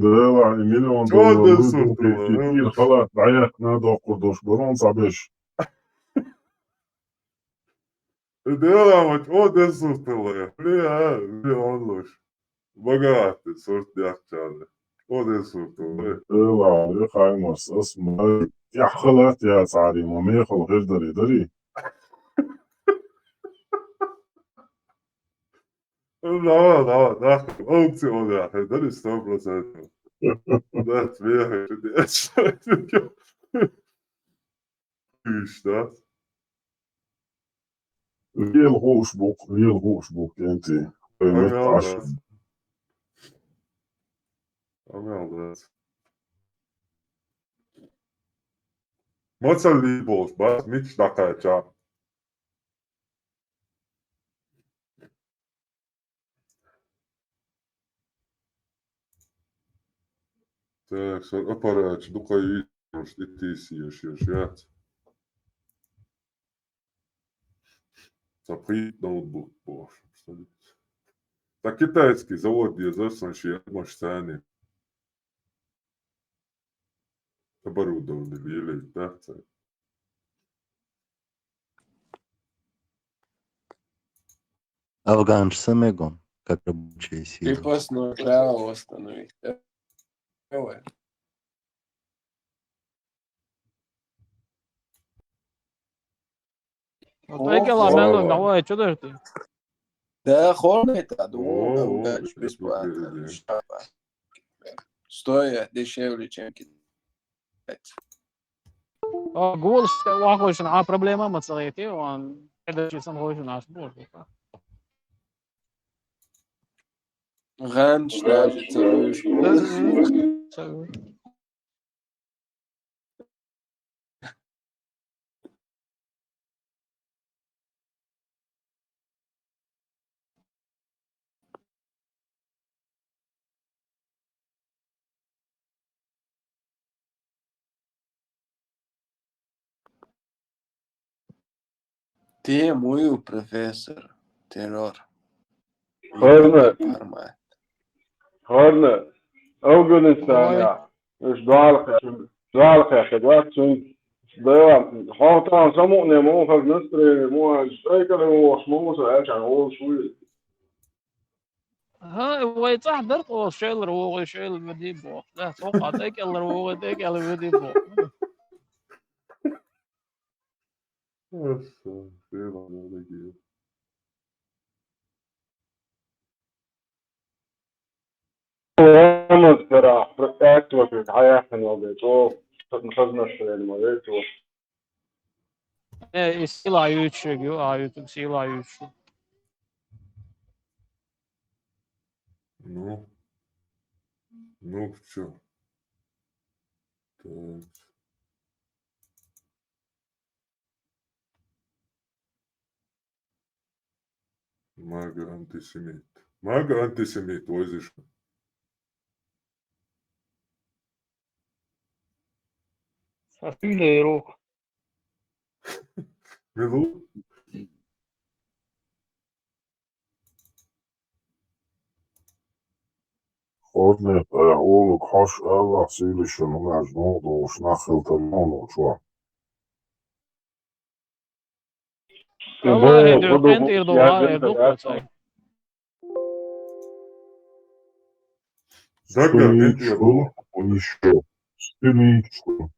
Да, миллион Что долларов ты выплаты, сутила? кефир, халат, hayatına dokudur, bronza 5. Дело, что ты сутила? Бля, он богатый, сорт якчады. Что ты сутила? لا خايمس اسمه يا خلات يا صاري ما يخل غير دري Да, аукцион, да, это 100%. Да, смех, это что? ريال غوشبوك انت Amel, متعش да. Amel, да. Moca lībols, bas, miks такая ча. Так, аппарат, ну-ка, и ты съешь, я. Запри ноутбук, боже. Так китайский завод, где засунши, может, сани. Оборудованы, или, да, Афганцы мегом, как рабочая сила. Крепостной право восстановить. Давай. Айкала Мелон, давай, что даже ты? Да, хорнет, а думал, О, гач это бесплатно. впереди. Стоит дешевле, чем китайцы. قول واخوي شنو проблема ما تصغيتي وان هذا شيء سموه شنو عشبوط Раньше даже целую школу. Ты мой профессор. Террор. Hornet, Формат. Hornet. أوجد إنسان Ой, يا مش دعالك يا خدوات شن ده حاطة سمو نمو فبنستري مو أي كده هو اسمه سألش عن هو شوي ها هو صح درت هو شيل هو شيل بدي بو لا توقع ديك يلا هو ديك يلا بدي بو Nossa, pelo amor de Deus. أنا ترى ركعت وفي الحياة في الوقت مخزن الشيء ما بيت sila YouTube sila YouTube Ну, ну, что? Так. Мага-антисемит. Мага-антисемит, возишь. ففيله يروح Милу? Hornet, oğluk hoş Allah sili şunu mecnun doğuş nakıl tırman uçwa. والله يبو يدوق انت خذوا يدوق سياد انت يدوق الأسهم Дага, нет, я Suniçku, был. еще. Suniçku.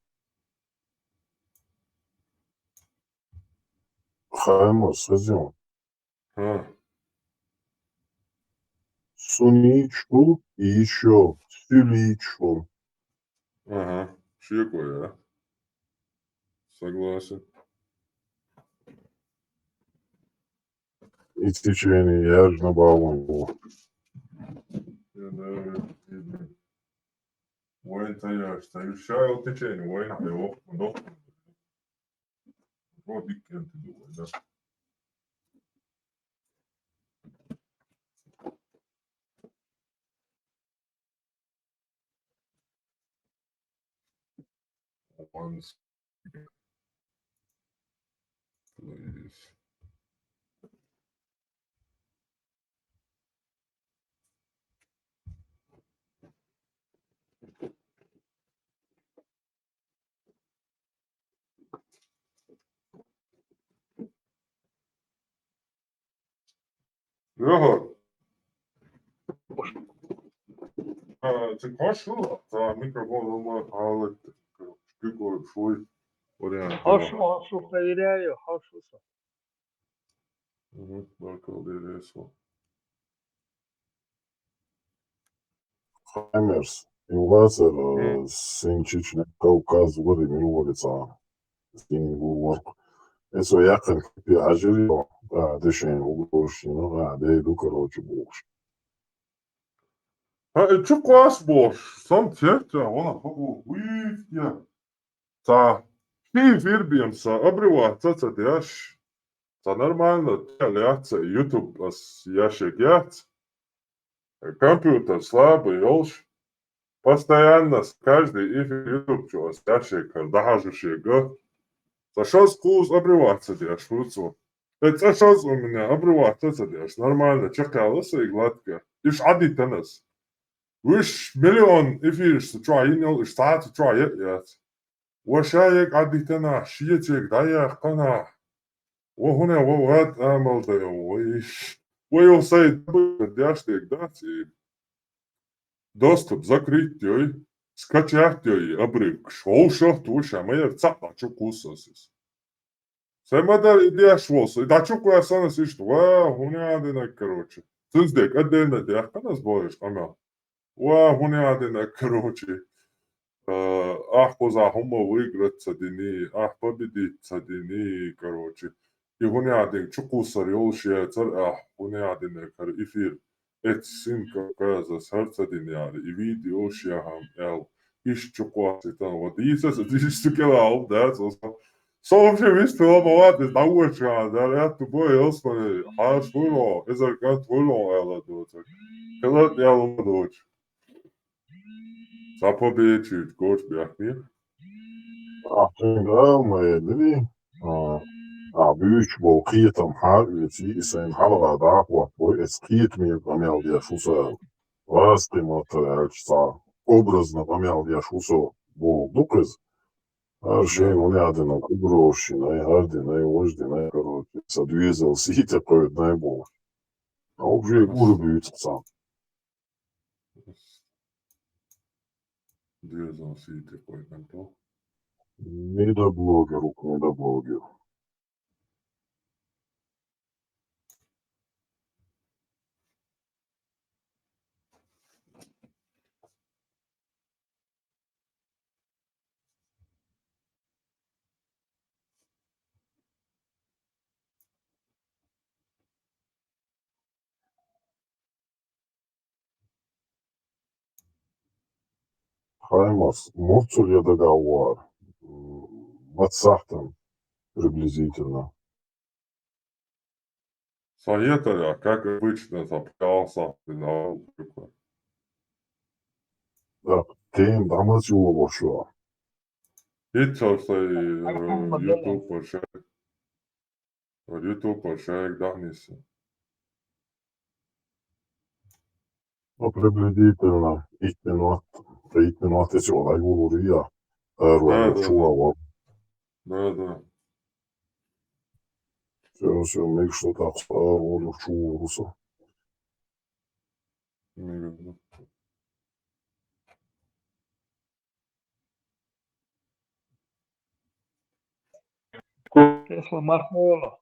Хаймас, созем. А, Суничку и еще сюличку. ага. Чекаю, а? Согласен. И в течение яжно баллон. Я, да, Воин-то я, стоял течение, воин-то его, ну, вот и кем ты думаешь, да? Once, please. Jaha. Sen kasvaa tämä mikrofoni on hallittu. Kyky sui. Hassu idea ju, hassu så. Verkar det är så. Хаймерс. И Лазер, Синчичный Кавказ, вроде миловица. Сингу. Это якорь пиажили, да, дешень, угошина, да, да, иду, короче, больше. Что класс бош? Сам тетя, она уит я. Та. Ты вирбимся, обрываться, цедяш. Та нормально, ляться, YouTube, ящик яц. Компьютер слабый, ёлш. Постоянно каждый эфир YouTube чего, ящик, дохожущий год. За что скус обрываться, дяш, фуцу. Это что у меня обрываться, дяш, нормально, чекалось и гладко. Иш ади теннис. Виш миллион эфир, что троинил, иш стат троит, яц. وشايك عديتنا شيتك ضيق قناع وهنا وواد امل ويش ويوصيد بدياشتك داتي доступ закрыть ёй скачать ёй абрик шоушо туша моя цапа чукусос самодар идея швос и да чукуя санас и что хуня адена короче цуздек отдельно диахканас боешь ама хуня адена короче поза хомо выиграть цадини, победить цадини, короче. И хуне один чукусар ёлшия цар, хуне один эфир. Эт син каза сарцадиняри, и видео шия хам эл. Иш чукуаси там, вот исас, иш цукела да, со вообще висто ломоват, из науча, да, это бой элсмане, швуро, эзар кат вуло эла доцак. Элат яло доч. Запобечить, гош бяхни. Медли, büyük bu kıyıtım harviyeti isen halva da bu eski mi помял я шуса вастым отчса образно помял я шусо bu дукыз şey у меня один куброшина и гардина и ождина короче садвизел сите поет наибол а уже уровень сам Двезал сите поет на то. Недоблогер, недоблогер. Хаймас, может ли договор? Ватсахтом приблизительно. Советую, как обычно, запрягался. Да, тем дамаз его вошло. Hiç olsa YouTube başa. YouTube başa dahnisi. Ну, приблизительно 5 минут, 3 минуты сюда, я говорю, Да. все, миг что-то говорю, чувствую. Tesla Marmola.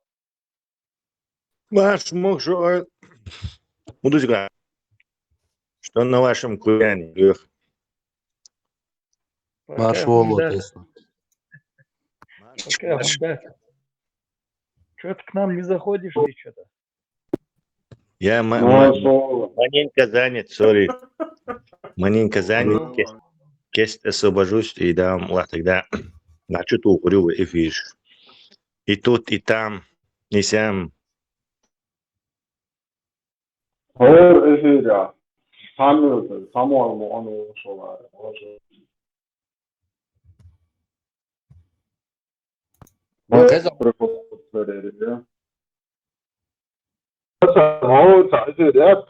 Ваш муж, мудузга, что на вашем куряне, Лех? Маршволу Тесла. Что ты к нам не заходишь или что-то? Я Маршвола. маленько занят, сори. Маленько занят, кест освобожусь и дам, ладно, тогда начну ту курю в эфир. И тут, и там, и сям. Hör efir ya. Tanrı'dır. Tam onu sorar. هو تعزير يا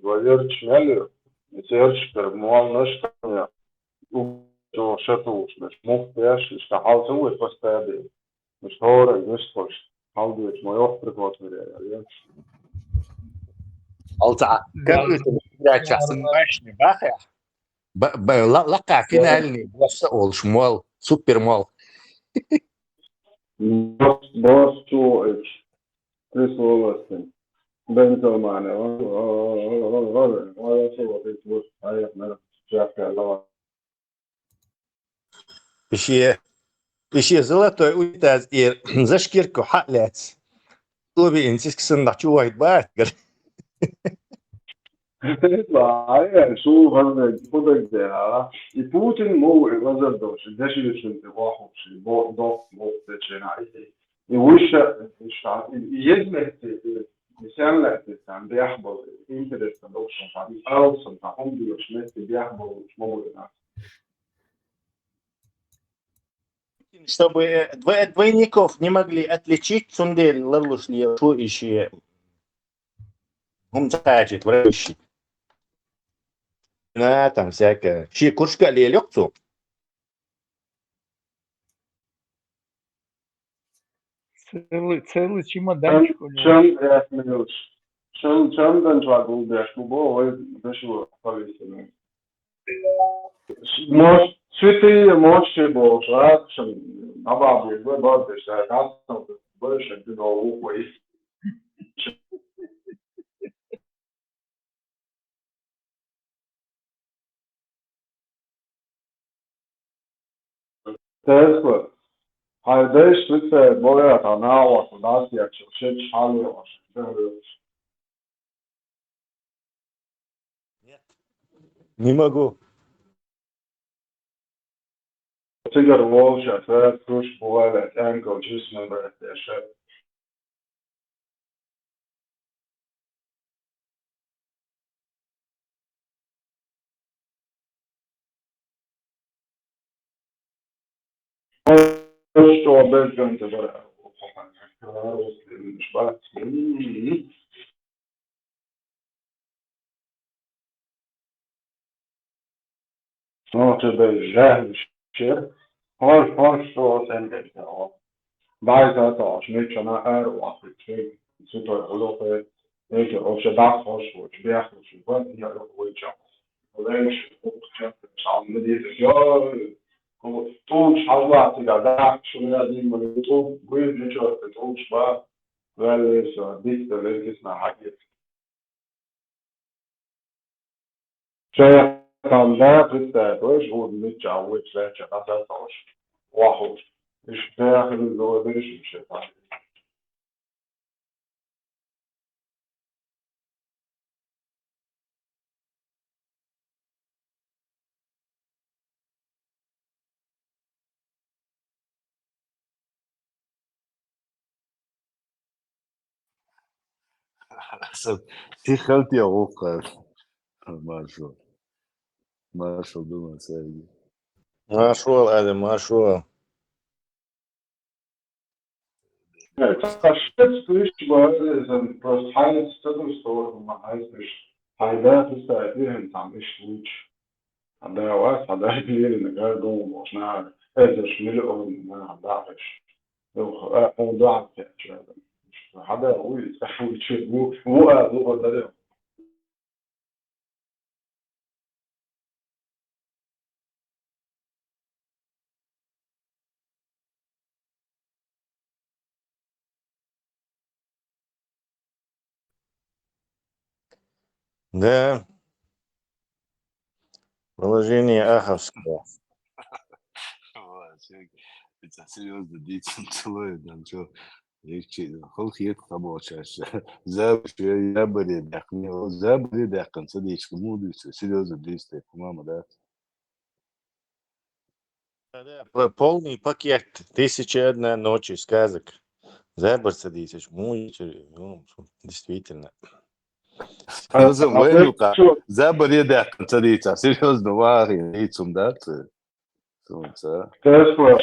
ويرش مالي يرش موال نشتني وجو شتوش مش مفتاش اشتحال سوي فستادي مش هوري مش فش حاول ما يخبرك وات مريا Alta كان يتراجعسن باشني باخي لقى فينالني بس اول شمال سوبر مال Boss George, Chris Wilson, Benzo Mane, wala so it was I have never Jack Allah. بشي زلطة ويتاز إير زشكيركو حقلات طوبي إنسيسك سنة شو واحد بات قال لا شو هذا بدك ده يفوتن مو غزل دوش داش يشن واحد شيء بو دو مو تشين عايز يوش يزمت مثال لا تستعمل بيحضر انترست دوش عايز اوصل تعهم دوش ناس بيحضر مش مو чтобы двойников не могли отличить цундель лалушли шо ищи هم تاجت вращи там всякое ши куршка ли лекцию Целый чемоданчик у него. Чем дальше был шубо, это что повесили. Может, цветы, может, больше, чем на бабе, бабе, что это больше, ты долго Tesla. Haydeş lütfen boya tana var, nasıl yakışır, şey çalıyor. не могу Tigar Волча, Fred, Push, Boyle, Angle, just number at their ship. Что Бельгиан тебе Ну, тебе жахлище. Har så sen det ja. Där så att snittarna är och att det så då håller på det och så där så så det är så vad jag då vill jag. Och det är så att det är ja och då själva att det där så när det man då vill ju så att då så väl så det är det som har så kan det då så mycket av det så att det är واحد مش داخل اللي هو بيش مش هيطلع Ты хотел Маршал. Маршал, думаю, Сергей. машул Адам машул Verstehtst du nicht, weil das heißt, das ist so, man heißt nicht, Heidat ist da, wir haben am ich gut. هذا واس هذا كبير إن قال دوم وشنا هذا شمل أو ما ضاعش أو ضاع هذا هو يسحب شيء مو هو ده да положение аховское Это серьезно, дети целуют, там что, خلقيت طبوشاش زابري داخل زابري داخل صديق مودي серьезно действует мама да полный пакет 1001 ночи сказок Забор садись действительно زابري داخل صديق серьезно واغي يتسم دات سمعت Tesla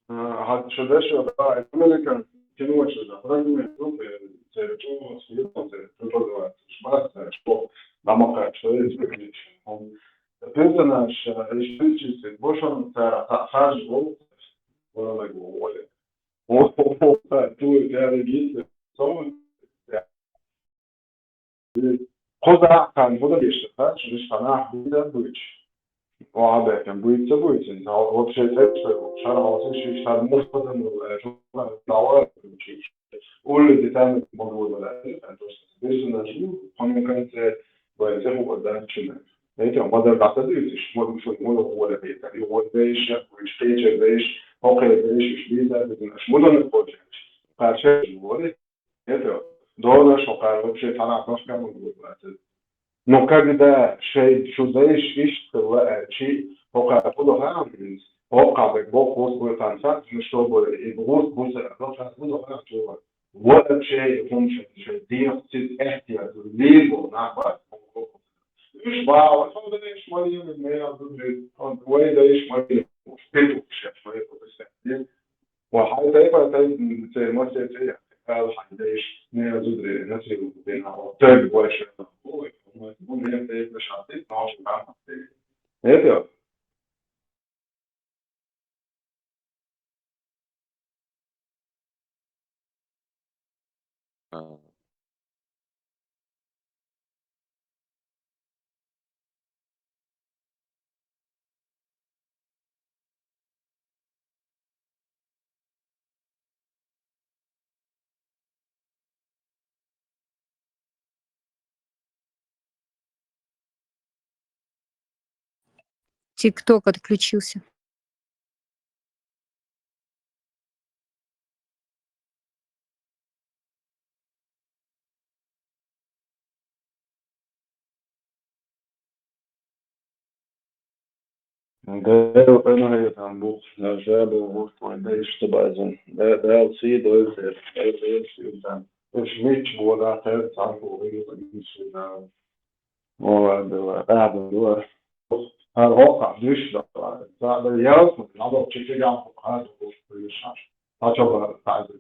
had tradition by American киноши да правильно группы территории света территории шмат что намока что есть он персонаж решительный больше сахаж был он говорит вот то я регистр сон خذ كان بدل يشتغل مش فناح بدل بويش وعادة كان بويتس إنت هو بشيء تكسر شهر عاصم شيء شهر مستقبل ولا دعوات شيء كل اللي تعمل موجود ولا أنت بس نشوف هم كانت ويزهوا قدام شنو أنت ما ده بعتذر مش ولا بيت يعني هو بيش مش بيش هو بيش مش بيزا مش مدن البوجة فعشان هو أنت دولار شقار وبشيء أنا أعرف كم موجود No когда šodienas šī kaut kāda fotogrāfijas, kāda būs transakcija, būs fotogrāfija, ولا شيء ممكن شيء دي احتياج ليه ونعبر مش بقى الحمد لله شوية من ما يعبد وين ده شوية بيتو شوية بس وحاجة تانية زي ما سيتي الحديش نازل نازل بينها تاني وش ممكن يبدأ مش عارف نعرف نعمل ايه ТикТок отключился. ده أنا هي تعمل نجاب ووقت وده يشتبازن ده الصيد ويصير ده مش ميت ولا تعرف تعرفه غير الإنسان وده بعد ده الواقع مش ده اليوم نضرب شيء عن فقرات وكل شيء هتشوف تعرف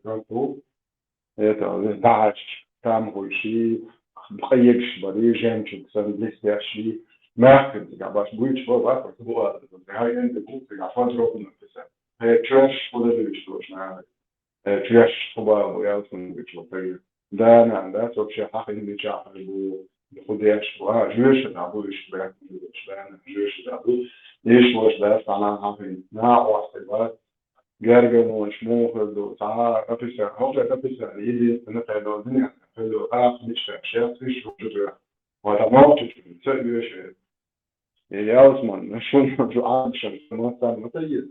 كم داعش تعمل شيء بقيكش بري جامش تسوي لسه شيء ما كنت باش بويتش فوق بقى هو هاي انت كنت عفوا تروح نفسها هي تراش ولا بيشتوش معاك تراش هو وياكم بيشتوش ده انا ده سوق شيء حق اللي جاء خديش جوش تعبوش بقى جوش انا جوش تعبو ليش مش بس انا عارفين ما واصل جارجر مش مو خدو تعال افسر هو افسر يدي انا قاعد الدنيا خدو مش شاف فيش وجود ولا ما تسوي شيء يا عثمان شو عشان ما صار متيز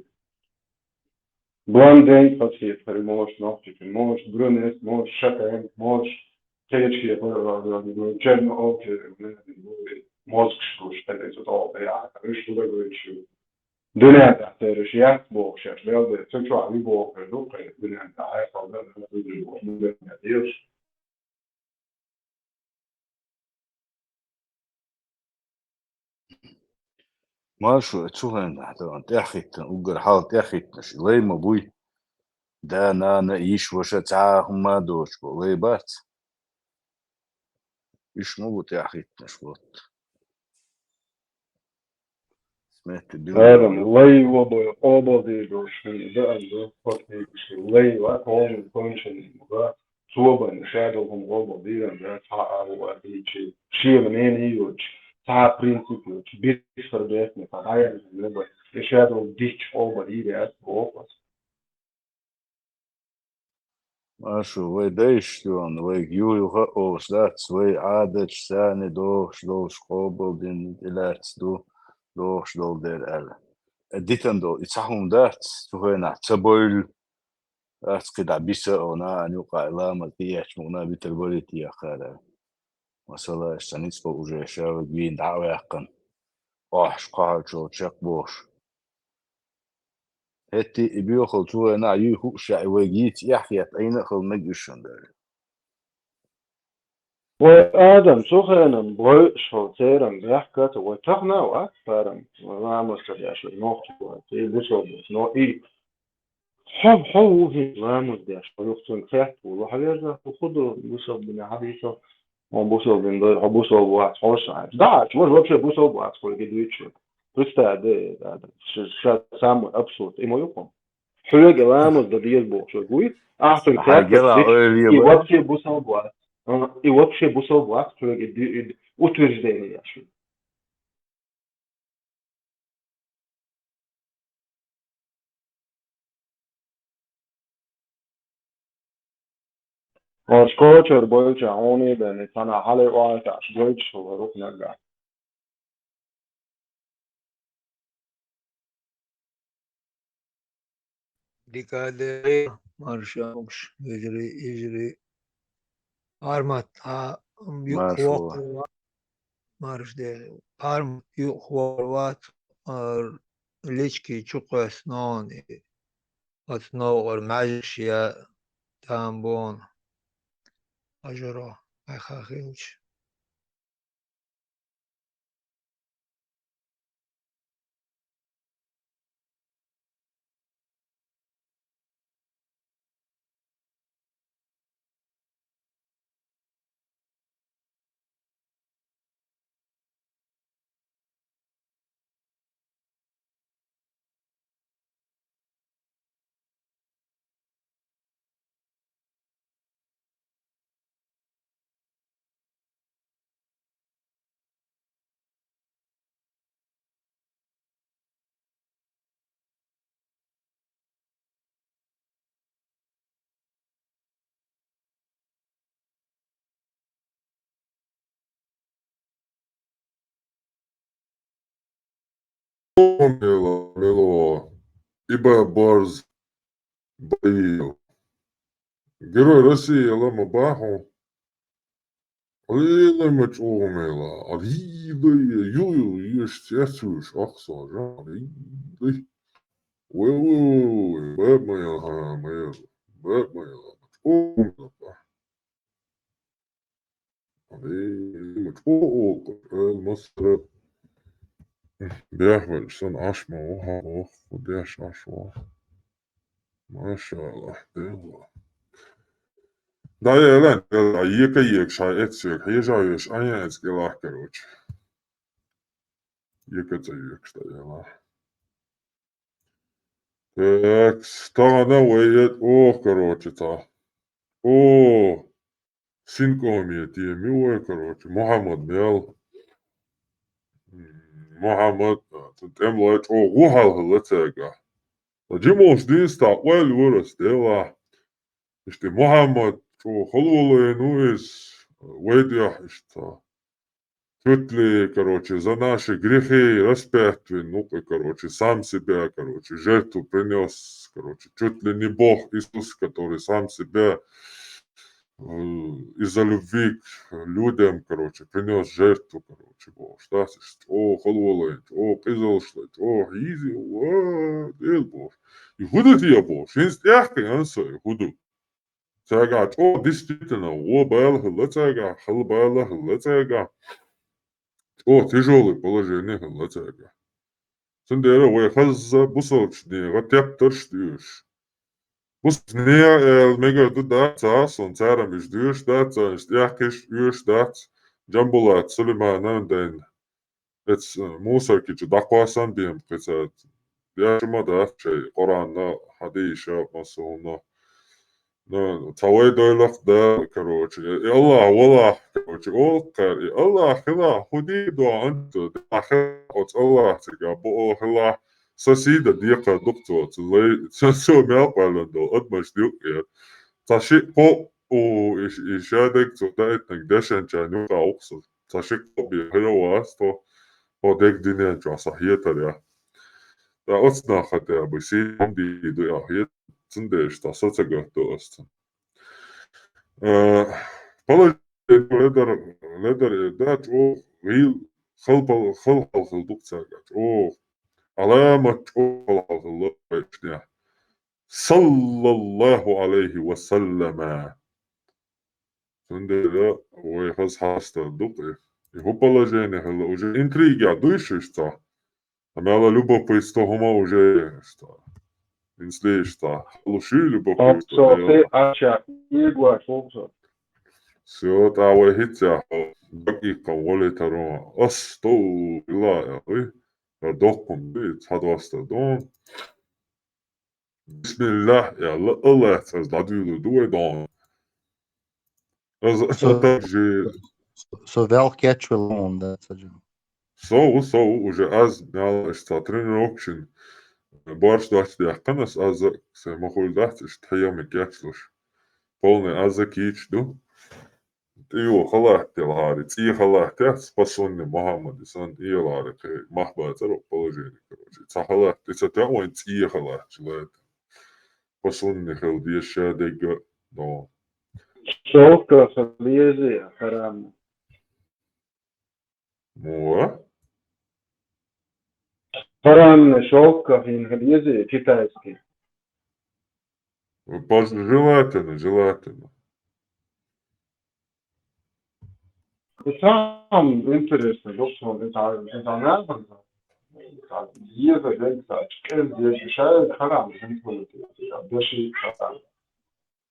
بلاندين فصيل فريموش نوتي فريموش برونس موش شكل موش كيتشي جن اوكي موش شوش تلي تطور بيع ايش ولا قريش دنيا تحتاج يا بوكشة لا تشوف على بوك لو دنيا تعرف ولا ما تدري ما شو هنا تأخذ وقر حال تأخذ شيء ليه ما بوي ده أنا إيش وش تعاهم ما دوش ليه بات إيش مو تأخذ نشوت سمعت هذا لي وضع أبدي دوشني ده اللي فكري لي وأكون فانكشن ده صوبا شادوهم أبدي ده تعال وأدي شيء منين يوج تعال برينسيبل بيفر بيتنا فهاي اللي شادو ديش أبدي ده أسبوعس ما شو وي دايش تون وي يو أو سلاتس وي عادة ساني دوش قوبل دين إلاتس دوش دول دير ألا ديتن دول يتصحون دات تهينا تبويل أس كده بيسا أنا أن يوقع إلامة تياش مغنا بيتربولي تيا خالا مثلا استنيس بوجه شاو بين دعوة يقن قاعد شو تشك بوش هتي بيوخل تهينا يوهو شاي ويجيت يحيات أين خل مجيشن داري وآدم سخنا بغيش هالتيرم بيحكت وتقنا وأكثرم وما مستدعش الموقف وتي بسوبس نو إيه حب في ما مستدعش ويختن خيط وحبيرجع وخدوا بسوب من حديثة وبسوب من دول بسوب واحد حوش عاد داعش مش بمشي بسوب واحد كل جديدش تستا ده شات سام أبسط إيه ما يقوم حلو جوامس ده ديال بوش ويقول أحسن كاتب حاجة لا إيه وابشي بسوب واحد I uopće busov vlak, čovjek je утверждение. Skočer bojuća oni da ne sana hale oata bojuć ruk naga. ديكادير مارشامش يجري أرمت مرشوة يخوق مارش دير أرم يخوات ليشكي شقس نوني أتنور ماجشيا تامبون أجرا أخاخيوش Milo, Iba Borz, Bail. Герой России Лама Баху. Лила Мачомела, Арида, Ю, естествуешь, Ахса, Жан, Бэб моя, Бэб моя, Мачомела. Мачомела, Мастер. بيحمل سن عشمة وها وديش عشوة ما شاء الله ديلا دا يلان يك شاي اتسيك هي جايش ايا اتسكيلاح كروش يك اتسيك دا يلا تكس تانا ويت كروش تا سينكومي تيمي كروش محمد ميل محمد تتملت وهال هلتاقا جيموش ديستا ويل ورس ديلا işte Muhammed o холволы ну из вейдя что чуть короче за наши грехи распятый ну короче сам себя короче жертву принес короче чуть ли не Бог Иисус который сам себя из-за любви к людям короче принес жертву короче Бог что холволы призошлет изи дел Бог и худут я Бог есть яхкой ансой худут Цага, действительно, хлцага, хлцага. Тяжелое положение, хлцага. Сендера, хаза, бусолчни, ротяпторштюш. Бусния, мега дудата, сон цара междюш, дата, стяхиш, юш, дат, джамбулат, Сулейман, ден. Эц мусорки, даквасан бием, прицат. Яшма да, чей, Корана, хадиша, масуна. Тавай дойлах да, короче. Аллах, Аллах, короче. Аллах, Аллах, худи дуа анту. От Аллах, тига, бо Аллах. Соседа дика доктор, со мял паландо, отмаш дюкер. Таши по ишадек, то да этник дешен чаню кауксу. Таши по би хеловас, то по дек динен часахиетаря. Да отснахатя бы си, ди дуя хиет. Цендеш, та соцегатост. لدر دات غيل خلق دكتاجات علامة خلق الله صلى الله عليه وسلم سندرا ويخز حاستا دقي يهو جيني هلا وجه انتريجا دويشتا أما على любопытство هما وجه инслишта. Луши любопытство. Софи ача игуа фоксо. Все, та вахитя. Дакика волетаро. Асто ила. Докум бит. Хадваста дон. Бисмиллах. Я Allah. Аз дадюлу дуэ дон. Аз также Så welk catch will on that sajam. So уже аз мял ста тренировчин борщ дать яхтанас аз се мохул дать штаями кячлуш полный аз кичду Ио халах телари и халах тя спасонный Мухаммад сан иелари махбацаро положение короче цахалах ты цатя он и халах человек спасонный хел диша дега но شوكة خليزي حرام муа حرام شوكة خليزي китайский. желательно Сам интересно, доктор, это надо. Еза, денька, здесь решает харам, деши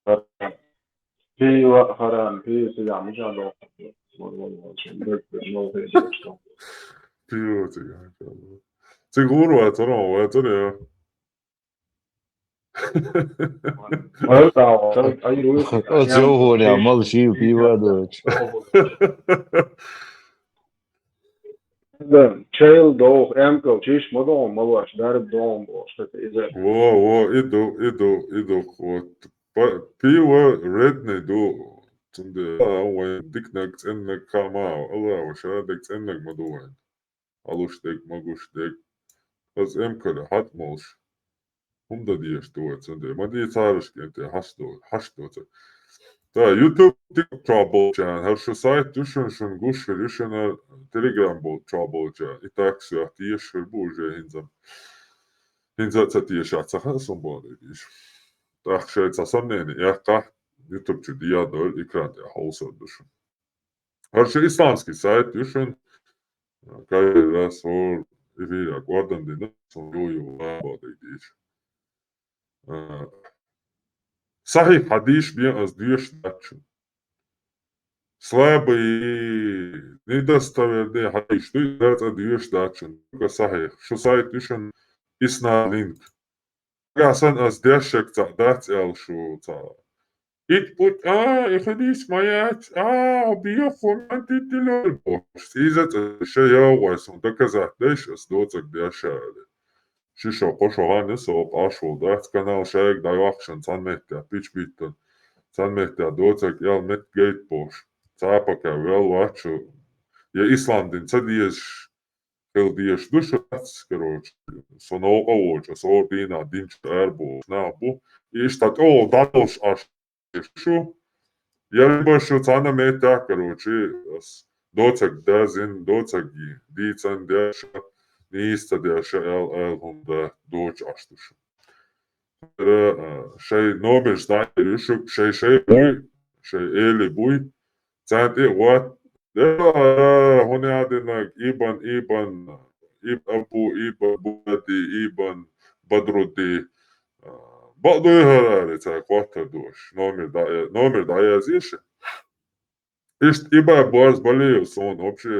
харам. Пиво харам, пиво себя, мы же пиво цигуру атаро атаро сегодня молчи, пиво дочь. Да, чейл дох, эмко, чиш модом, малаш, дарб дом, что это из этого. Во, иду, вот. Пиво редный ду. Цунде, он дикнак ценнак камау, алла, шарадек ценнак мадуэн. Алуштек, магуштек. Аз эмкара хатмолш. Хумда диеш дуэ цунде. Мади царышки, это хашто. Да, YouTube trouble чан. Харшу сайт душен шун гушер, душен Telegram был trouble чан. И так все, диеш хербу уже хинзам. Хинза цатиеш ацаха сомбоны диш. Так шеца соннени, яка YouTube чу диадол экран я холсо душен. Харшу исламский сайт душен. Кай раз or ивира гвардан дина сон юю лабоды диш. Sahih hadis bien as diеш дачу. Слабый, недостоверный hadis, что это диеш дачу. Только sahih. Что сайт душен исна линк. Гасан as дешек дать эл шу ца. Ит пут, и hadis маять, биоху антителер. Изет шея уайсон доказать, деш as доцак дешали. Шишо пошоған соп ашвол дать канал шеек дайвакшен цанмеття пич биттен. Цанмеття доцак ял мет гейт бош. Цапака вел вачу. Я Исландин цадиеш хел диеш душац, короче. Соно овоча, сордина динч эрбо. Набу. И штат, дадош аш. Шу. Я либо цана меття, короче. Доцак дазин, доцак ги. Дицан деша. Nīsta dēša un doč aštušu. Šai nobež daļušu, šai eli buj, centi vat, honēdinak iban, abu, budi, badrudi, badu iharāri, cē kvata doš, номер daļēzīši. Išt iba bors balīju son, opši,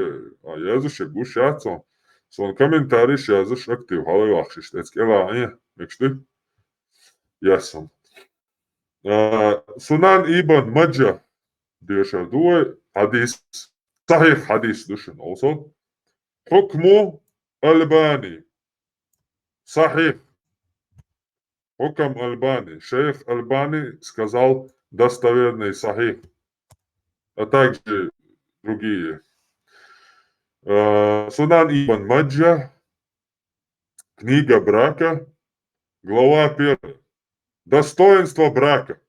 jēzuši gušācon. Son komentāri yazış aktiv halay vakşiş. Etkelah mekşti. Yasam. Sunan İbn Majah diyor duay hadis sahih hadis düşün olsun. Hukmu Albani. Sahih. Hukm Albani. Шейх Albani сказал достоверный сахих. А также другие. Сунан Ибн Маджа, книга брака, глава 1. Достоинство брака.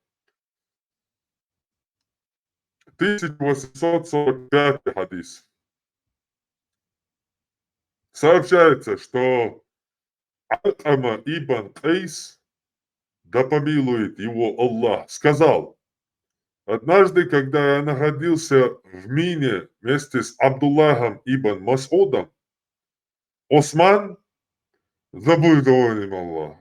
1845 хадис. Сообщается, что Аль-Ама Ибн Кайс, да помилует его Аллах, сказал: однажды, когда я находился в Мине вместе с Абдуллахом ибн Масудом, Осман, да будет доволен Аллах,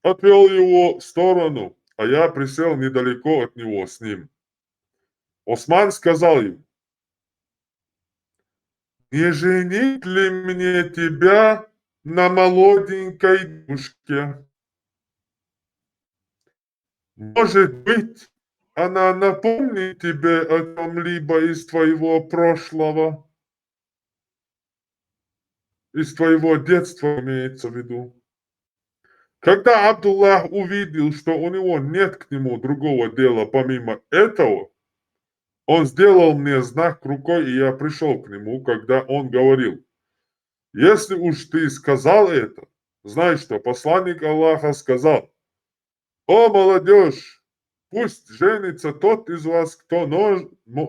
отвел его в сторону, а я присел недалеко от него с ним. Осман сказал ему: не женить ли мне тебя на молоденькой девушке? Может быть, она напомнит тебе о чем-либо из твоего прошлого? Из твоего детства имеется в виду. Когда Абдуллах увидел, что у него нет к нему другого дела помимо этого, он сделал мне знак рукой, и я пришел к нему, когда он говорил: если уж ты сказал это, знай, что посланник Аллаха сказал: о, молодежь, пусть женится тот из вас, кто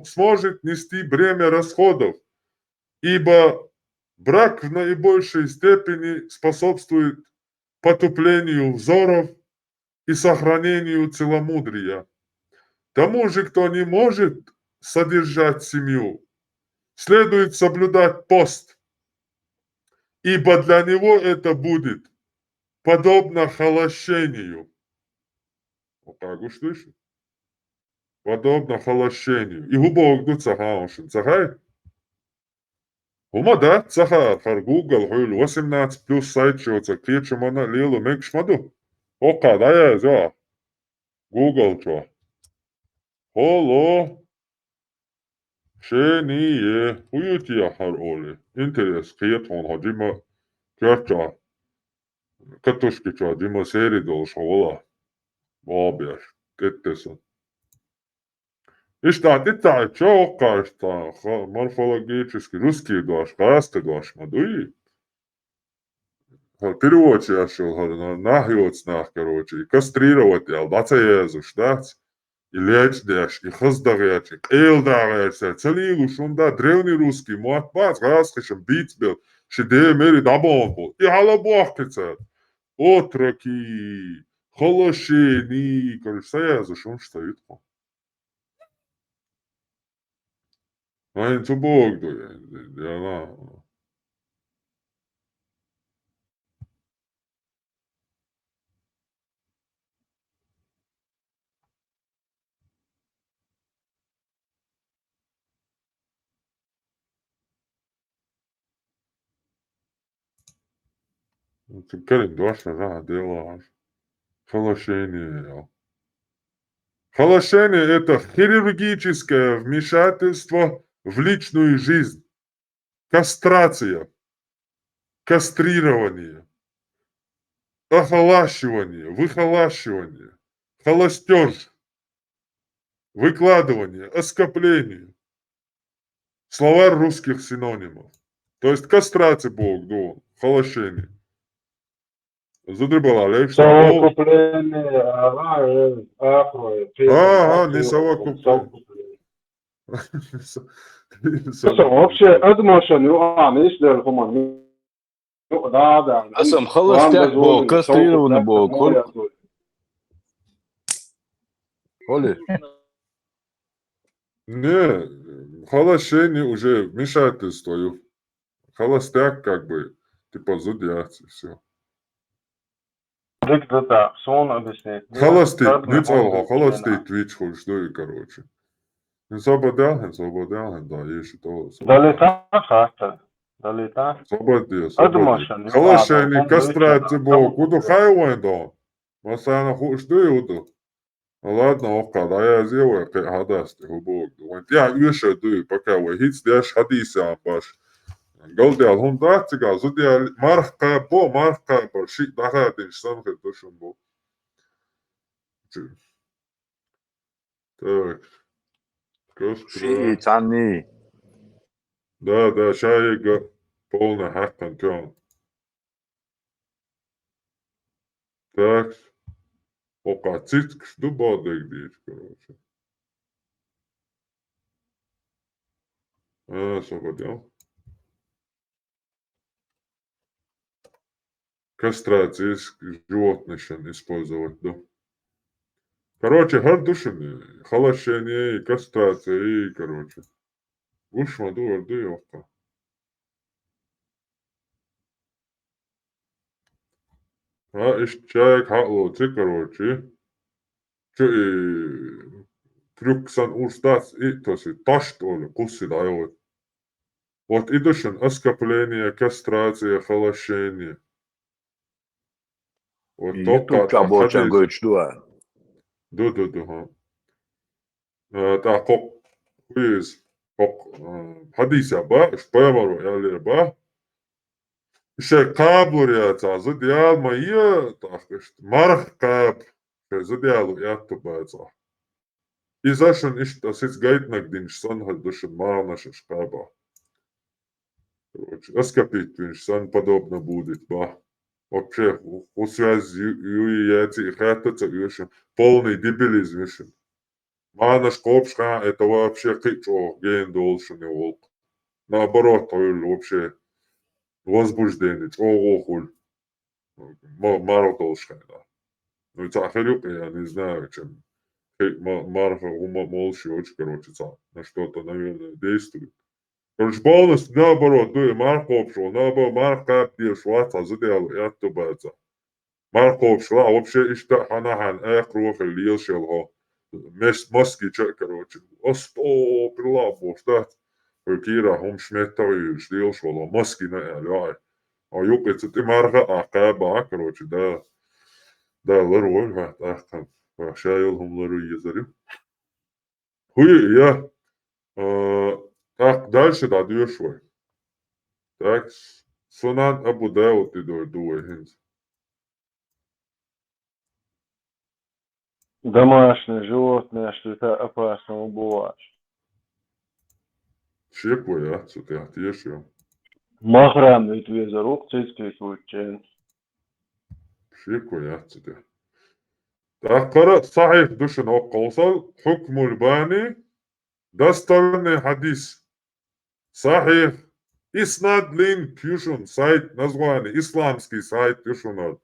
сможет нести бремя расходов, ибо брак в наибольшей степени способствует потуплению взоров и сохранению целомудрия. Тому же, кто не может содержать семью, следует соблюдать пост, ибо для него это будет подобно холощению. Вот так уж слышишь? Подобно холощению. И губок тут сахаушен. Сахай? Ума саха харгугал хуйл 18 плюс сайт шоца клечемана лилу мекшмаду. Ока, да я за. Google чо. Холо. Шение. Уютия хар оли. Интерес. Киетон хаджима. Кярча. Катушки чо. Дима сери дол шола. Бабяш. Теттесон. Штаты что морфологически русский дошь, касты дошь, мадуи. Перевод я шел, нахиоцнах, короче, и кастрировать, я бацаезуш, да? И лечь дашь, и хаздарячи, элдарячи, целилу шумда, древний русский, муатбац, раскишем, битбел, шиде мери дабонбу, и халабохкица, отроки, холошени, короче, саезуш, он стоит. Nein, zu Burg, du. Ja, na. Ты Карин, дуаша, да, делаешь. Холощение. Холощение – это хирургическое вмешательство в личную жизнь. Кастрация. Кастрирование. Охолащивание. Выхолащивание. Холостерж. Выкладывание. Оскопление. Словарь русских синонимов. То есть кастрация Бог, да, холощение. Задрыбала, Олег, что? Совокупление, Не совокупление. Вообще, Эдмошен, мислер, хуман, да. Асам холостяк был, кастрированный был. Коли? Не, холощение уже вмешательство. Холостяк как бы, типа зудяц и все. Сон объяснить. Холостый, не целого, холостый твич хочешь, что и короче. Свободен, да, есть и то. Далека хата. Далека. Свободе. Холощение, кастрация Бог, куда хайвайн да. Масана хочешь, что и уду. Ладно, ока, да я сделаю, как хадасти, Бог. Я еще дую, пока вы хит здесь хадиса, баш. Голдял, он датига, зудя, марка, шик, даха, ты сам как душен был. Так. Шиит عني. Да, шайга полный хакан тён. Так. Ока, цицк, что бодек дичь, короче. Свободен. Кастрация животных использовать, да. Короче, хардушин, холощение, кастрация и, короче. Ушма, дуар, дуёвка. Человек хаклоцы, короче. Трюксан устац и, то есть, ташт, оли, кусы дает. Вот идушин оскопление, кастрация, холощение. Вот YouTube çabuk geçti. Да, ха. та кок хуиз кок хадиса ба шпаямаро яле ба ше каблур я цазы диал майя тахкышт марх каб ше диалу ятту ба цах и зашен ишт асиц гайтнак динш сан душен марнаш шкаба. Короче, эскапит винш сан подобно будет, ба. Вообще, у связь яйца и хатаца вишен полный дебилизм вишен. Манаш копшка это вообще кычо ген должен и волк. Наоборот, вообще возбуждение, охуль. Маротолшка, да. Ну и цахарюк, я не знаю, чем Марха молча очень, короче, на что-то, наверное, действует. Короче, полностью наоборот, дуй Марх обшел, наоборот, Марх капти шваца задел, я тубаца. Марх обшел, а вообще ишта ханахан, кровь лил шелго. Маски чек, короче. Осто, прилапо, штат. Кира, хом шметовый, шлил шелго, маски на эльвай. А юк, это ты Марха, каба, короче, да. Да, ларой, да, шаял хом ларой езарю. Хуй, я. Так, дальше да, дешевый. Так, Сунан Абу Дауд идет, дует. Домашнее животное, что это опасно убивать. Шеква, я, цуте, тешью. Махрам ведь везарук, цицкий случай. Шеква, я, цуте. Так, قرأ صحيح دشن وقوصل حكم الباني دسترن حديث صحيح إسناد لينك يشون сайт название исламский сайт يشون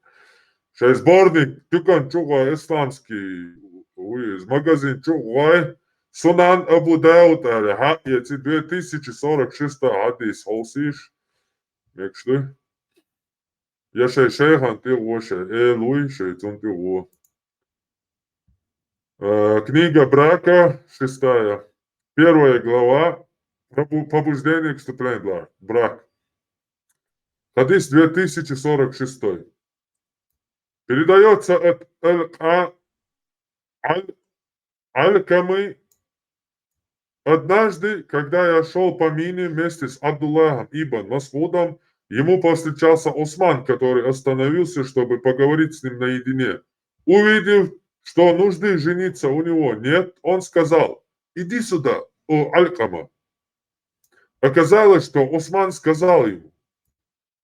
шесть сборник тюкан чуга исламский из магазин чугай Сунан Абу Дауд ха эти 2046 хадис холсиш мекшты я шейхан ты воше луи шейтун ты во книга брака 6 1 глава побуждение к вступлению в брак. Хадис 2046. Передается от Аль-Камы. Однажды, когда я шел по Мине вместе с Абдуллахом ибн Масудом, ему повстречался Осман, который остановился, чтобы поговорить с ним наедине. Увидев, что нужды жениться у него нет, он сказал: «Иди сюда, о Аль-Кама». Оказалось, что Осман сказал ему: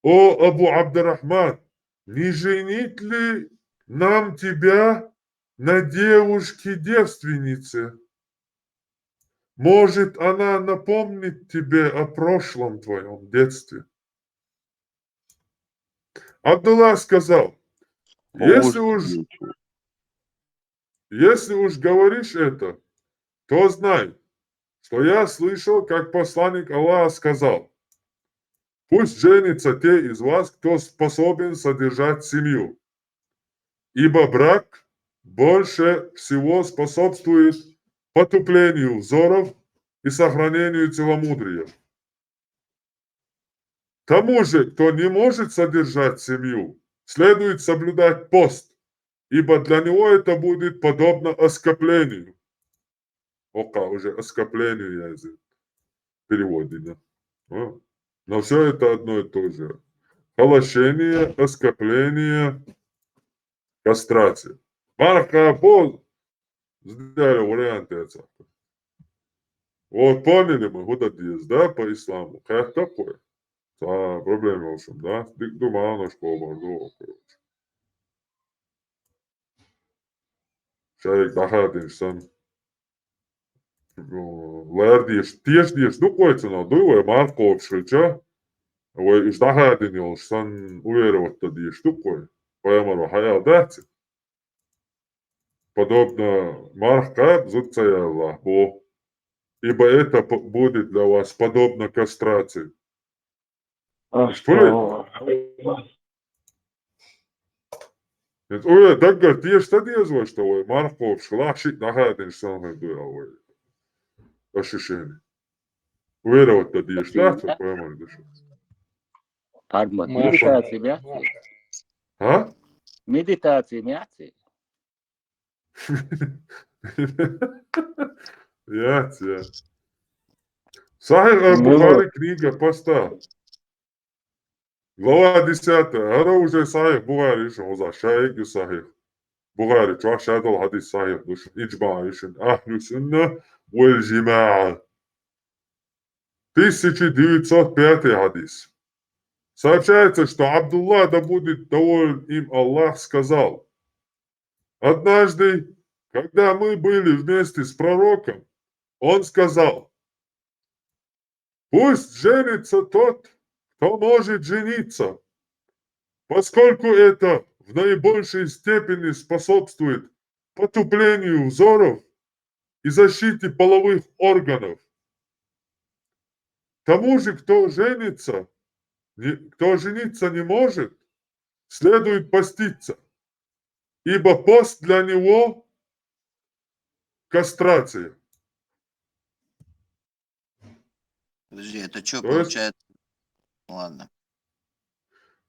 «О Абу Абдурахман, не женить ли нам тебя на девушке-девственнице? Может, она напомнит тебе о прошлом твоем детстве». Абдуллах сказал: если уж говоришь это, то знай, что я слышал, как посланник Аллаха сказал: пусть женятся те из вас, кто способен содержать семью, ибо брак больше всего способствует потуплению взоров и сохранению целомудрия. Тому же, кто не может содержать семью, следует соблюдать пост, ибо для него это будет подобно оскоплению. Ока, уже оскоплению язык переводе, да? Но все это одно и то же. Холощение, оскопление, кастрация. Марка пол сделали варианты этого. Вот поняли мы, вот это есть, да, по исламу. Как такое? Проблема, в общем, да? Думаю, оно школа, короче. Человек дахадин сан. Лэрдиш, теш, ну койца на дуе, Марко обшильча. Ой, иш дахадин ёлш сан уверовать тоді штукой. Поэмару хаял дати. Подобно Марка зуцая Аллах, Бог. Ибо это будет для вас подобно кастрации. Ой, дагга, теш тоді звой, что ой, Марко обшила, шит дахадин сан дуя, ой. Ощущение. Уверовать тоді штати, поэмару душу. Медитация мяти. А? Медитация мяти. Я. Сахих аль-Бухари, книга поста. Глава 10. هذا уже صحيح بخاري يشن وضع شايق صحيح بخاري تروح شهد الحديث صحيح دوش إجماع يشن أهل السنة والجماعة 1905 hadis. Сообщается, что Абдулла, да будет доволен им Аллах, сказал: однажды, когда мы были вместе с пророком, он сказал: пусть женится тот, кто может жениться, поскольку это в наибольшей степени способствует потуплению взоров и защите половых органов. Тому же, кто жениться не может, следует поститься, ибо пост для него кастрация. Подожди, это что То есть- получается? Ладно.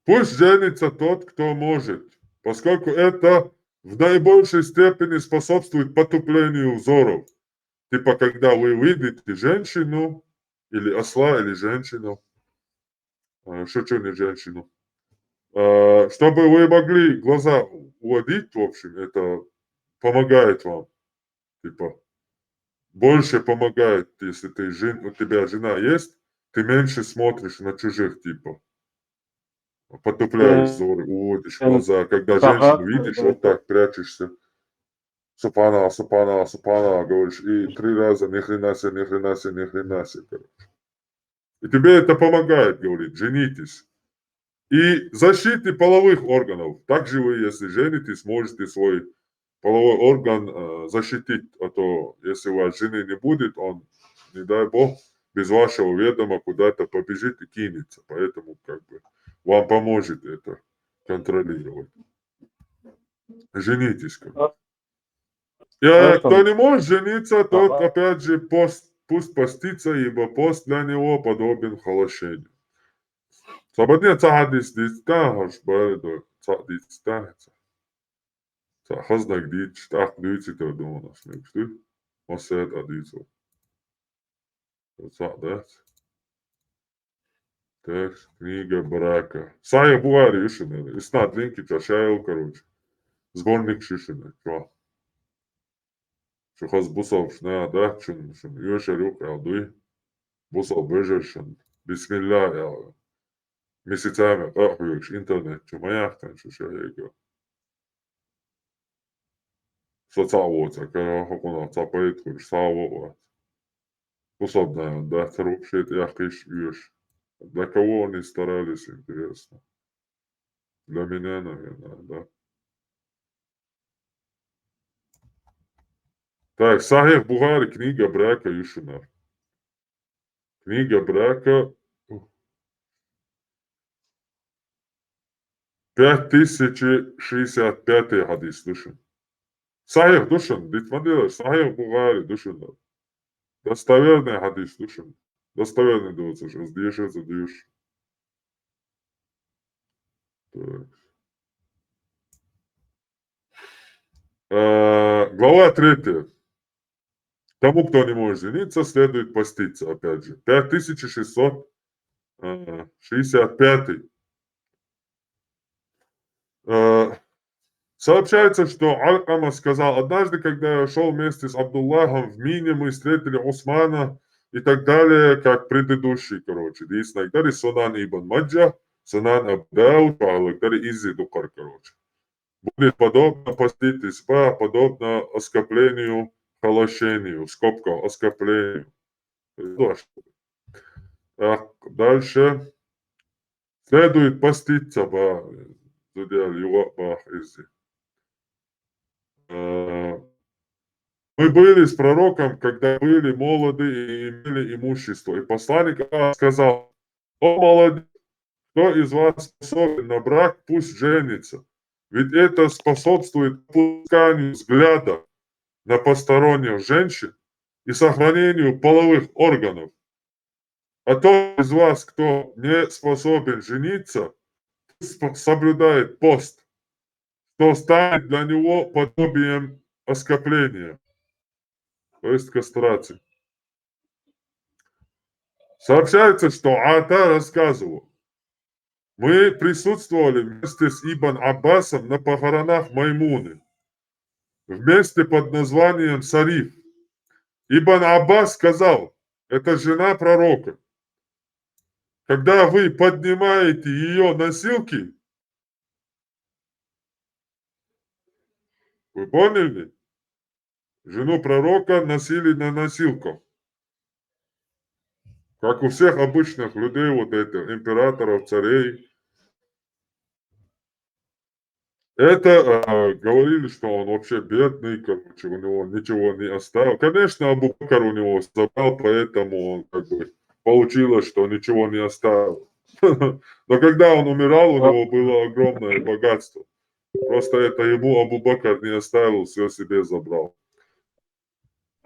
Пусть женится тот, кто может, поскольку это в наибольшей степени способствует потуплению взоров. Типа, когда вы видите женщину, или осла, или женщину, что не женщину, чтобы вы могли глаза уводить, в общем, это помогает вам. Типа, больше помогает, если у тебя жена есть, ты меньше смотришь на чужих, типа. Потупляешь взор, уводишь глаза. Когда женщину видишь, вот так прячешься. Супана, говоришь, и 3 раза ни хрена себе, короче. И тебе это помогает, говорит, женитесь. И защите половых органов. Также вы, если женитесь, можете свой половой орган защитить. А то, если у вас жены не будет, он, не дай бог, без вашего ведома куда-то побежит и кинется. Поэтому, как бы, вам поможет это контролировать. Женитесь, короче. И кто не может жениться, тот, опять же, пусть постится, ибо пост для него подобен холощению. Свободнее цахадис дистахаш, бэрдо цахадистахца. Цахазнак дич, так дюйцитер думанас, мекшты. Осет адицо. Цахадец. Текст, книга брака. Сая Бугари Ишина. Иснат линки чашайл, короче. Сборник Шишина. Чё? Шухаз бусов шна, да? Чун, Йошарюк, алдуй. Бусов бежершин. Бисмилля, ял. Месяцами ахуешь интернет. Чё маяхтан, шушаэго. Соцавоца, когда хокуна цапает, хуш, савова. Бусов, да, трубшит, яхиш, юш. Для кого они старались, интересно. Для меня, наверное, да. Так, Сахих Бухари, книга брака Юшинар. Книга брака 5065 hadis душин. Сахих душин, дитмадила, Сахих Бухари душин. Достоверный hadis душин. Достоверный доводится, что сдержится, даешь. Глава 3. Тому, кто не может жениться, следует поститься, опять же. 5665. Сообщается, что Аль-Кама сказал: однажды, когда я шел вместе с Абдуллахом в Мине, мы встретили Усмана и так далее, как предыдущий, короче. Здесь нагдали Сунан Ибн Маджа, Сунан Абдауд, нагдали Изи Дукар, короче. Будет подобно поститесь, подобно оскоплению, холощению, скобка, оскоплению. Так, дальше. Следует поститься, мы были с пророком, когда были молоды и имели имущество. И посланник сказал: о, молодец, кто из вас способен на брак, пусть женится. Ведь это способствует опусканию взгляда на посторонних женщин и сохранению половых органов. А тот из вас, кто не способен жениться, соблюдает пост, что станет для него подобием оскопления. то есть кастрации. Сообщается, что Ата рассказывал: мы присутствовали вместе с Ибн Аббасом на похоронах Маймуны в месте под названием Сариф. Ибн Аббас сказал: это жена пророка. Когда вы поднимаете ее носилки, вы поняли? Жену пророка носили на носилках. Как у всех обычных людей, вот этих императоров, царей. Это говорили, что он вообще бедный, короче, у него ничего не оставил. Конечно, Абу Бакр у него забрал, поэтому он как бы получилось, что ничего не оставил. Но когда он умирал, у него было огромное богатство. Просто это ему Абу Бакр не оставил, все себе забрал.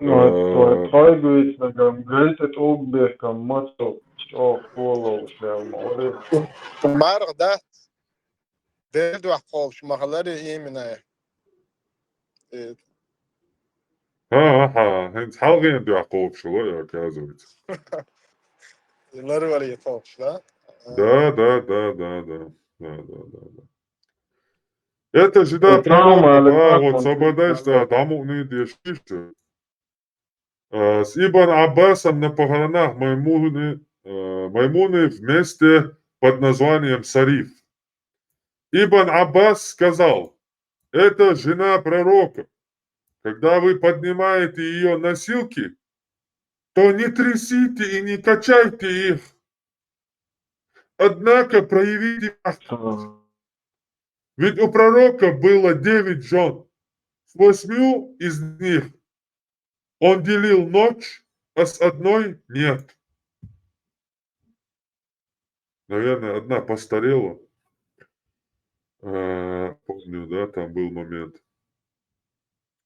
No, toiduitnagam gaitet ugbekam mato oluşlarım. Maar dat derde afkomst magaları yemine. Hens halgen Yakov şöyle ya kazıvit. Yılları var yetmiş da. Да. Это же да, Травма, пророка, вот он соблюдаешь, да, тому не дешишься. С Ибн Аббасом на похоронах Маймуны вместе под названием Сариф. Ибн Аббас сказал: это жена пророка. Когда вы поднимаете ее носилки, то не трясите и не качайте их. Однако проявите мягкость. Ведь у пророка было 9 жен. С 8 из них он делил ночь, а с одной нет. Наверное, одна постарела. Помню, да, там был момент.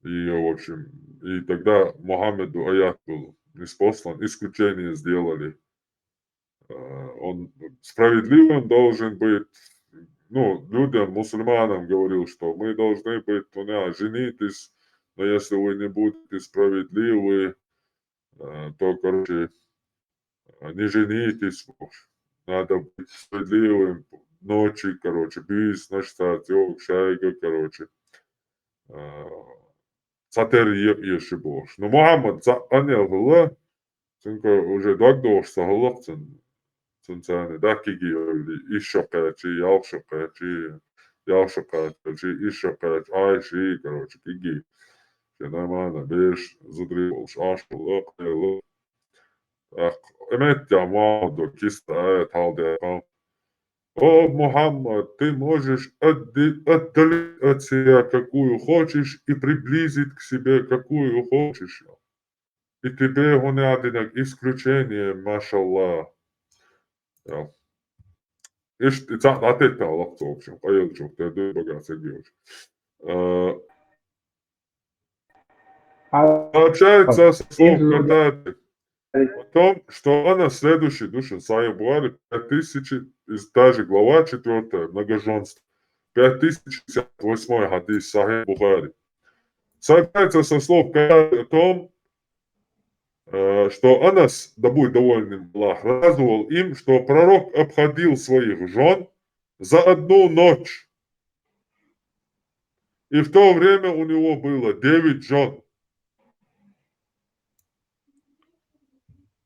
И, в общем, и тогда Мухаммеду аят был ниспослан, исключение сделали. Он справедливым должен быть, ну, людям, мусульманам говорил, что мы должны быть, женитесь, но если вы не будете справедливы, то, короче, не женитесь, надо быть справедливым, ночи, короче, бис, ночтать, шайга, короче, сатер ешибош. Но Мухаммад анел çünkü уже дагдош сагаллахцын, цинцаны, да, киги öyle, iş şakayacı, yav şakayacı, iş şakayacı, ayşи, короче, киги. Все нормально, беш, задриболш, ашкулак, елак. Эмет я мадо, киста, талдекал. О, Мухаммад, ты можешь отдалить от себя какую хочешь и приблизить к себе какую хочешь. И тебе он один исключение, машаллах. Ответь, в общем, поел, ты богатый девочка. Общается со слов Катады о том, что она следующий душа Сахих Бухари 5000, даже глава 4, многоженство, 5058 хадис Сахих Бухари. Сообщается со слов Катады о том, что Анас, да будет доволен Аллах, рассказывал им, что пророк обходил своих жен за одну ночь. И в то время у него было 9 жен.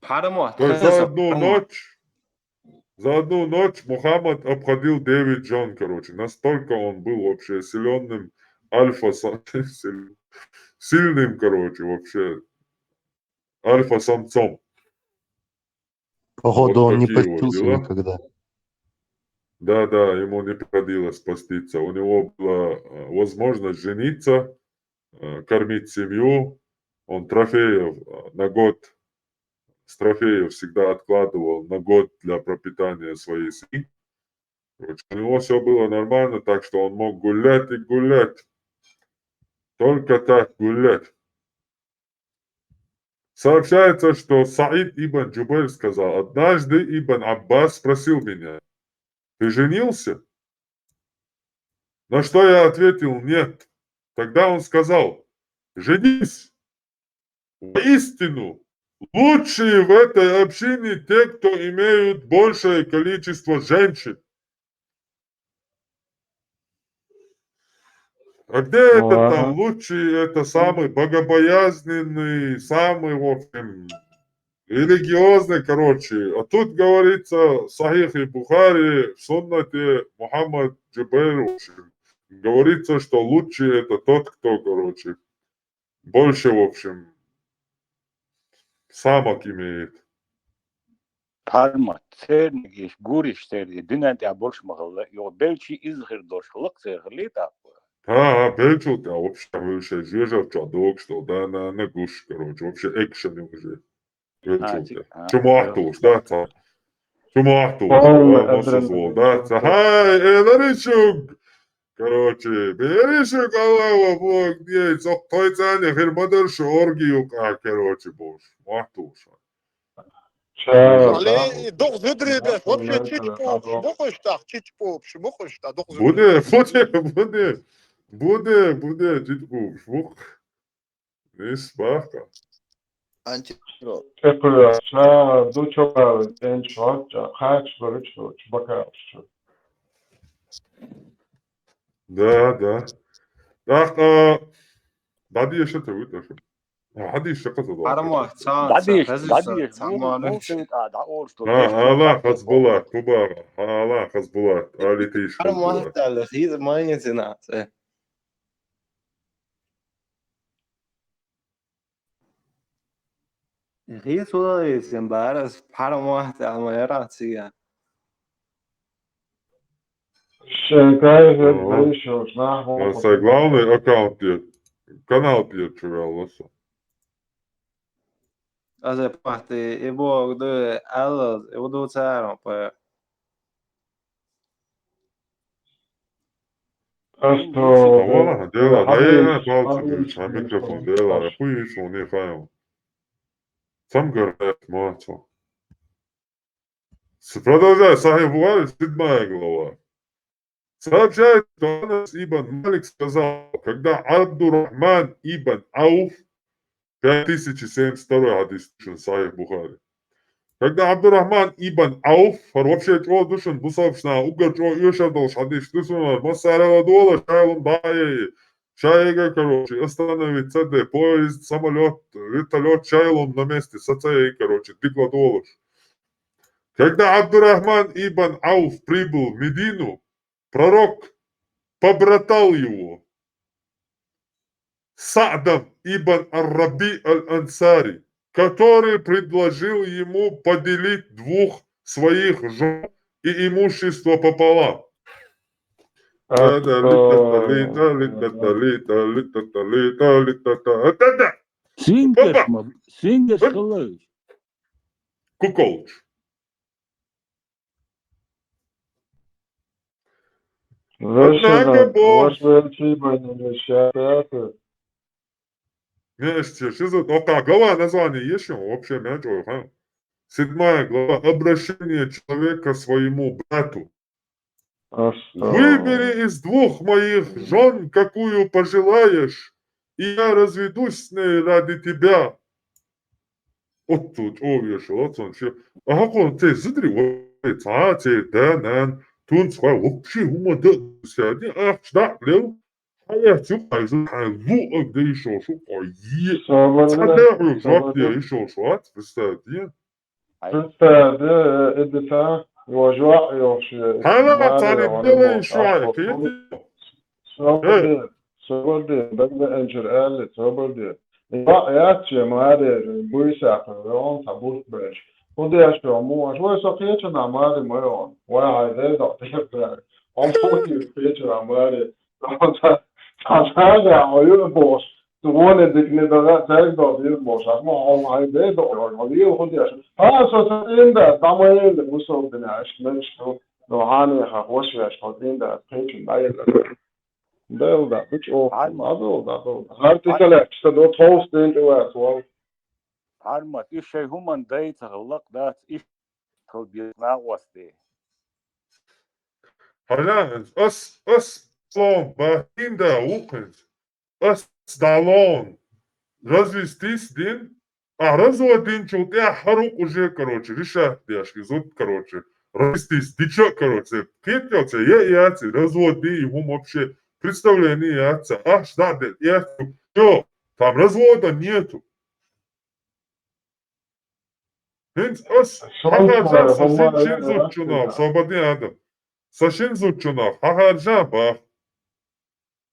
То есть за одну ночь Мухаммад обходил 9 жен, короче. Настолько он был вообще сильным, сильным, короче, вообще альфа-самцом. Походу, Вот он не такие вот постился дела. никогда. Да, ему не приходилось поститься. У него была возможность жениться, кормить семью. Он трофеев на год, с трофеев всегда откладывал на год для пропитания своей семьи. Короче, у него все было нормально, так что он мог гулять и гулять. Только так гулять. Сообщается, что Саид ибн Джубайр сказал: однажды Ибн Аббас спросил меня: ты женился? На что я ответил: нет. Тогда он сказал: женись. Воистину, лучшие в этой общине те, кто имеют большее количество женщин. А где это там лучший, это самый богобоязненный, самый, в общем, религиозный, короче. А тут говорится, Сахих и Бухари, в суннате Мухаммад Джибейр, в общем, говорится, что лучший это тот, кто, короче, больше, в общем, самок имеет. Parma, Cernigish, Gurish, Cerni, Dinantia Bolshmahal, your Belchi Izhir Dosh, Luxer, Lita. Бельчут, а вообще выше жижа, чадок, что да, на гуш, короче, вообще экшен уже. Бельчут. Чему ахтуш, да, ца? Чему ахтуш, моса звол, да, ца? Хай, Ларичук! Короче, Беришук, Аллах, Бог, где, цок, той цане, хирмадершу, оргию, короче, бош, махтуш. عليه دوغ زدري ده вообще чичпоп шмухаш так чичпоп шмухаш так دوغ Буде, чичпоп, шмух. Не спаха. Антироп. Тепла, дучова, денчо, хач, ларичо, чбакаш. Да. Так, дади еще ты вытащишь. Hadi еще коза да. Парамах, Дадиш, Allah Хазбулат, Кубара. Allah Хазбулат, Алитиш парамах, Хазбулат. да, хиз майне ценат. Хиз суда есть, барас парамах, да, моя рация. Шенкай, денчо, нахуй. Самый главный аккаунт пьет. Канал пьет, чувак, Alltså, parte, jag vågade alla, jag var då så här på. Voilà, dela, daí palce, na mikrofon dela, хуй что не файл. Сам говорит, мацо. Продолжай, Сахиб Бухари, 7 глава. Сообщает, что Анас ибн Малик сказал, когда Абдурахман ибн Ауф, 5072 хадис, Сахиб Бухари. Когда Абдурахман ибн Ауф, вообще чего душен, бусовшна, угар чего юшадолш, хадис, душен, масарава дола, шайлом дае, шайга, короче, остановится, де, поезд, самолет, вертолет, шайлом на месте, сацей, короче, тыкла долаш. Когда Абдурахман ибн Ауф прибыл в Медину, пророк побратал его Са'дом ибн Ар-Раби аль-Ансари, который предложил ему поделить 2 своих жен и имущество пополам. Куколч. Глава название есть вообще мячо. 7 глава. Обращение человека к своему брату. Выбери из 2 моих жен, какую пожелаешь, и я разведусь с ней ради тебя. Вот тут, вот он все. А как он ты здрив, тун свой вообще умада сяди, да, лев. А я чукай за звук, да еще шукай. Цадаю, жак я еще шуат, представьте. ده الدفاع وجوع يوش هلا تاني بدي شوي كيف صبر بدنا انجر قال صبر يا ما هذا بويسا فلون تبوت برش ودي اشو مو شوي سقيت انا ما ادري ما واحد ده تحب امبوتي فيتش ما ادري هذا عيون بوس تقول ديكني ده تاج ده بوس ما هو هاي ده ده خدي سوسين ده تمام وصل بناش منش لو هاني خوش ويش خدين ده بيتن بايل ده which ده هر تكلم ده توست انت واس Parma, işe human data غلق ذات إيش كل بيسمع وستي. هلا اس لون باهين ده وقنز اس دالون развестись день, а развод день чего-то, я харук уже, короче, решать, яшки, зод, короче, развестись, ты чё, короче, кетёце, я и отцы, развод день, ему вообще представление отца, аж да, я, чё, там развода нету. Hens as haharja sa sin zutchunav, свободный адам. Sa sin zutchunav, haharja ba.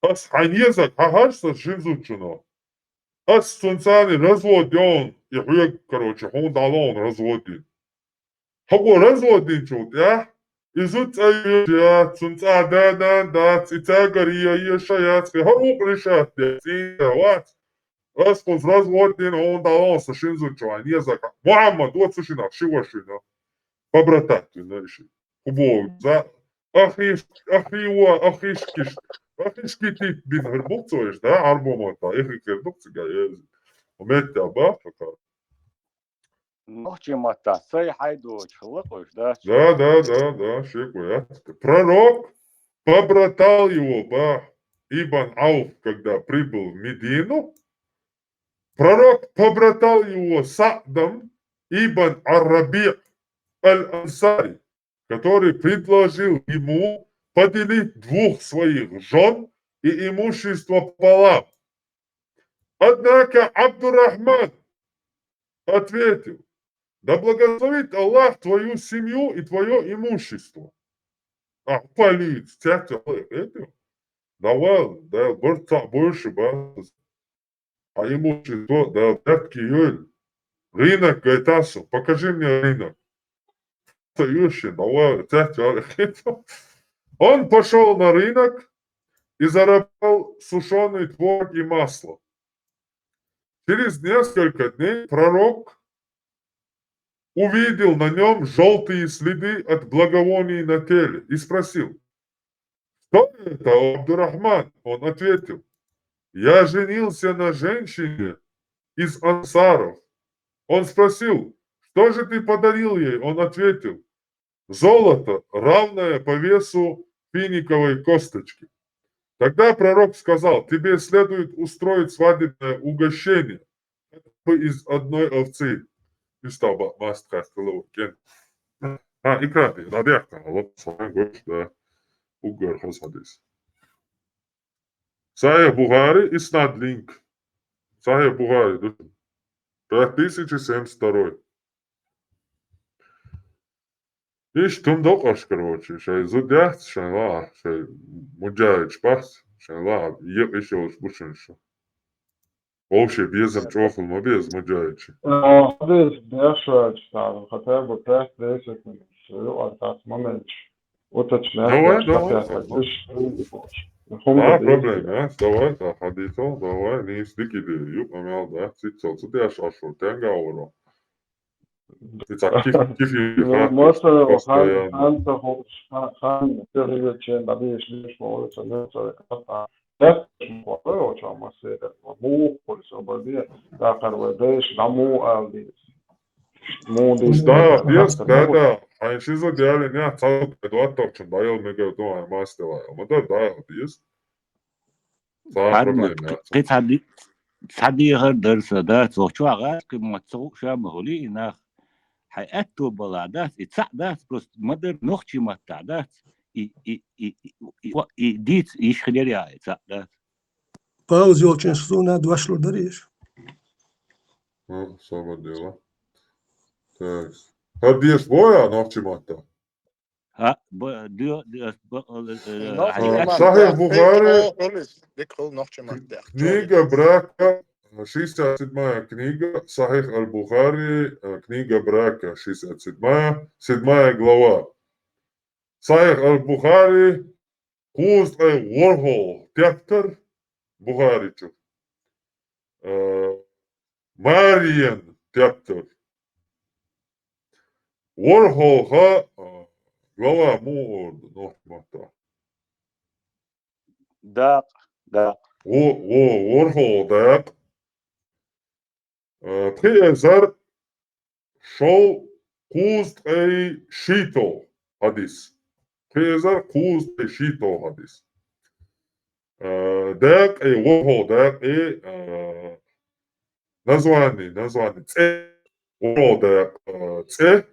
As hanezak hahar sa sin zutchunav. As сунцани разводен, и хуя, короче, он далон разводен. Хаго разводен чут, я? Изут я сунца да, цитагария ешаяц, хаго решат, я, what? Aspoň разводен, он далон sa sin zutchunav, hanezak. Muhammad, вот сушина, шивашина. Побратати, знаєш. За ахишки ти бин гербукцоеш, да, арбомата, эхи гербукцига, ометта ба, така. Нохчи мата, сай хайду чхлыкуш, да? Да, шекуя. Пророк побратал его, ба, Ибн Ауф, когда прибыл в Медину, пророк побратал его Са'дом Ибн Араби Аль-Ансари, который предложил ему поделить двух своих жен и имущество пополам. Однако Абдурахман ответил: да благословит Аллах твою семью и твое имущество. А полиц, давай, да, больше, а имущество, да, взятки, рынок, гайтасу, покажи мне рынок. Давай, он пошел на рынок и заработал сушеный творог и масло. Через несколько дней пророк увидел на нем желтые следы от благовоний на теле и спросил: что это, Абдурахман? Он ответил: я женился на женщине из ансаров. Он спросил: что же ты подарил ей? Он ответил: золото, равное по весу финиковой косточки. Тогда пророк сказал: тебе следует устроить свадебное угощение из одной овцы. Икрати, радиака, да, угар хасадис. Сая Бухари и Снадлинг. Сая Бухари, 5072. Иш тумдоqаш, короче, шай зудяц, шай ла, шай муджаич пас, шай ла, ек еще уж бушиншу. Вообще безом чофл, но без муджаичи. This Bershad style, хотя бы 5-10 минут, а так момент. Давай. Проблем, ja, давай, да, ходито, давай, не стикиди, юк, намял, да, цицел, цудя шашу, тенга оро. Да, а шизо диали не цал педуатовчен, даял мега доа мастела, мада да, диес. Проблем, ты صديق درسدات وشواغات كما تسوق شامهولي إنه حياتو بلادات اتسعدات بس مدر نخشي ما تعدات ديت يشخلي يا اتسعدات Pauzi очень сuna došlo da riješi. Само дело. Так. Hadis boja noći mata. Sahih Buhari, knjiga braka, 67. knjiga, Sahih al-Buhari, knjiga braka, 67. 7. glava. Sahih al-Buhari, Kuz Warhol, teatr Buhariću. Marijan, teatr. Warhol, glava mu nohmata. Да. Warhol, да. Приезар шоу куст эй шито hadis. Приезар куст эй шито hadis. Дак эй Warhol, дак эй название, це,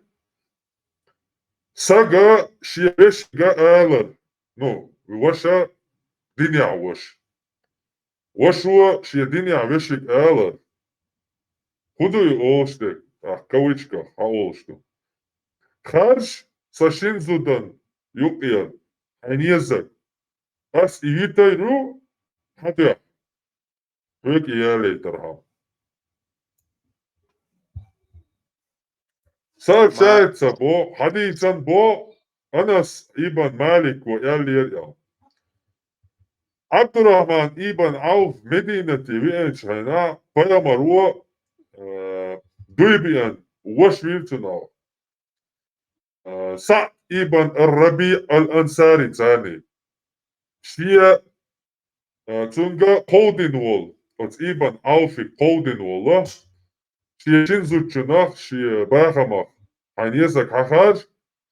сага шиешга алар, ну, ваша диня ваш. Вашуа шиединя вешик алар. Худой олштек, кавычках, олшту. Харш сашинзудан юкиян, анезак. Ас иитайру, хатя. Век иялейтерхам. Сообщается бо, хадицан бо, Анас ибн Малик во Ялья. Абдурахман ибн Ауф Мединати виэнчайна, паямаруа дуйбиан, уашвиртунау. Са ибн Раби аль-Ансари цани. Шия цунга Коудин вол, от ибн Ауфи Коудин вола. Шия чинзучунах, шия бахамах. Анезак хахар,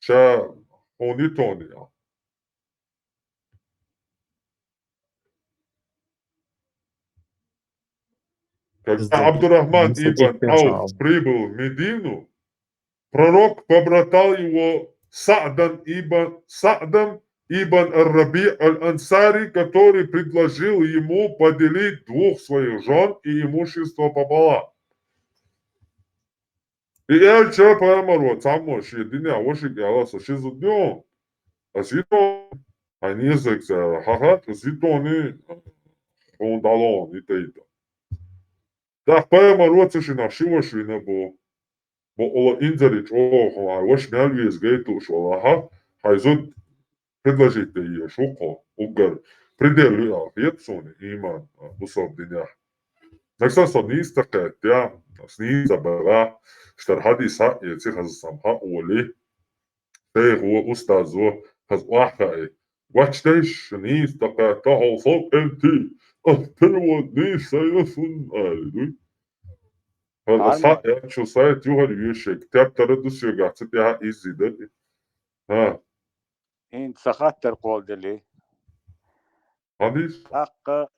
ша онитония. Когда Абдурахман ибн Ауф прибыл в Медину, пророк побратал его Са'дом ибн Раби аль-Ансари, который предложил ему поделить двух своих жен и имущество пополам. И эльча поймару, цамо, шединя, ошик яласа, шизуднё, а свито, они закся, хахат, свитоны, он далон, ита. Так поймару, цешина, шивашвина бо. Бо ола инзарич, ваш мялвиз гейтуш, ола, хайзуд предложите ее, шуко, угар, пределю, епсони, иман, бусов диня. Наксан со нистакет, я, сниза бара, штар хадиса, яци хазсамха, оли, тей хуа устазо, хаз уахай. Вачтеш, нистакет, тахал сок элти, ахтерва ниса ясун айдуй. Хаза я чусай тюхар юшек, тяп тарадус югацит я изидер. إن سخطر قول دلي حديث حق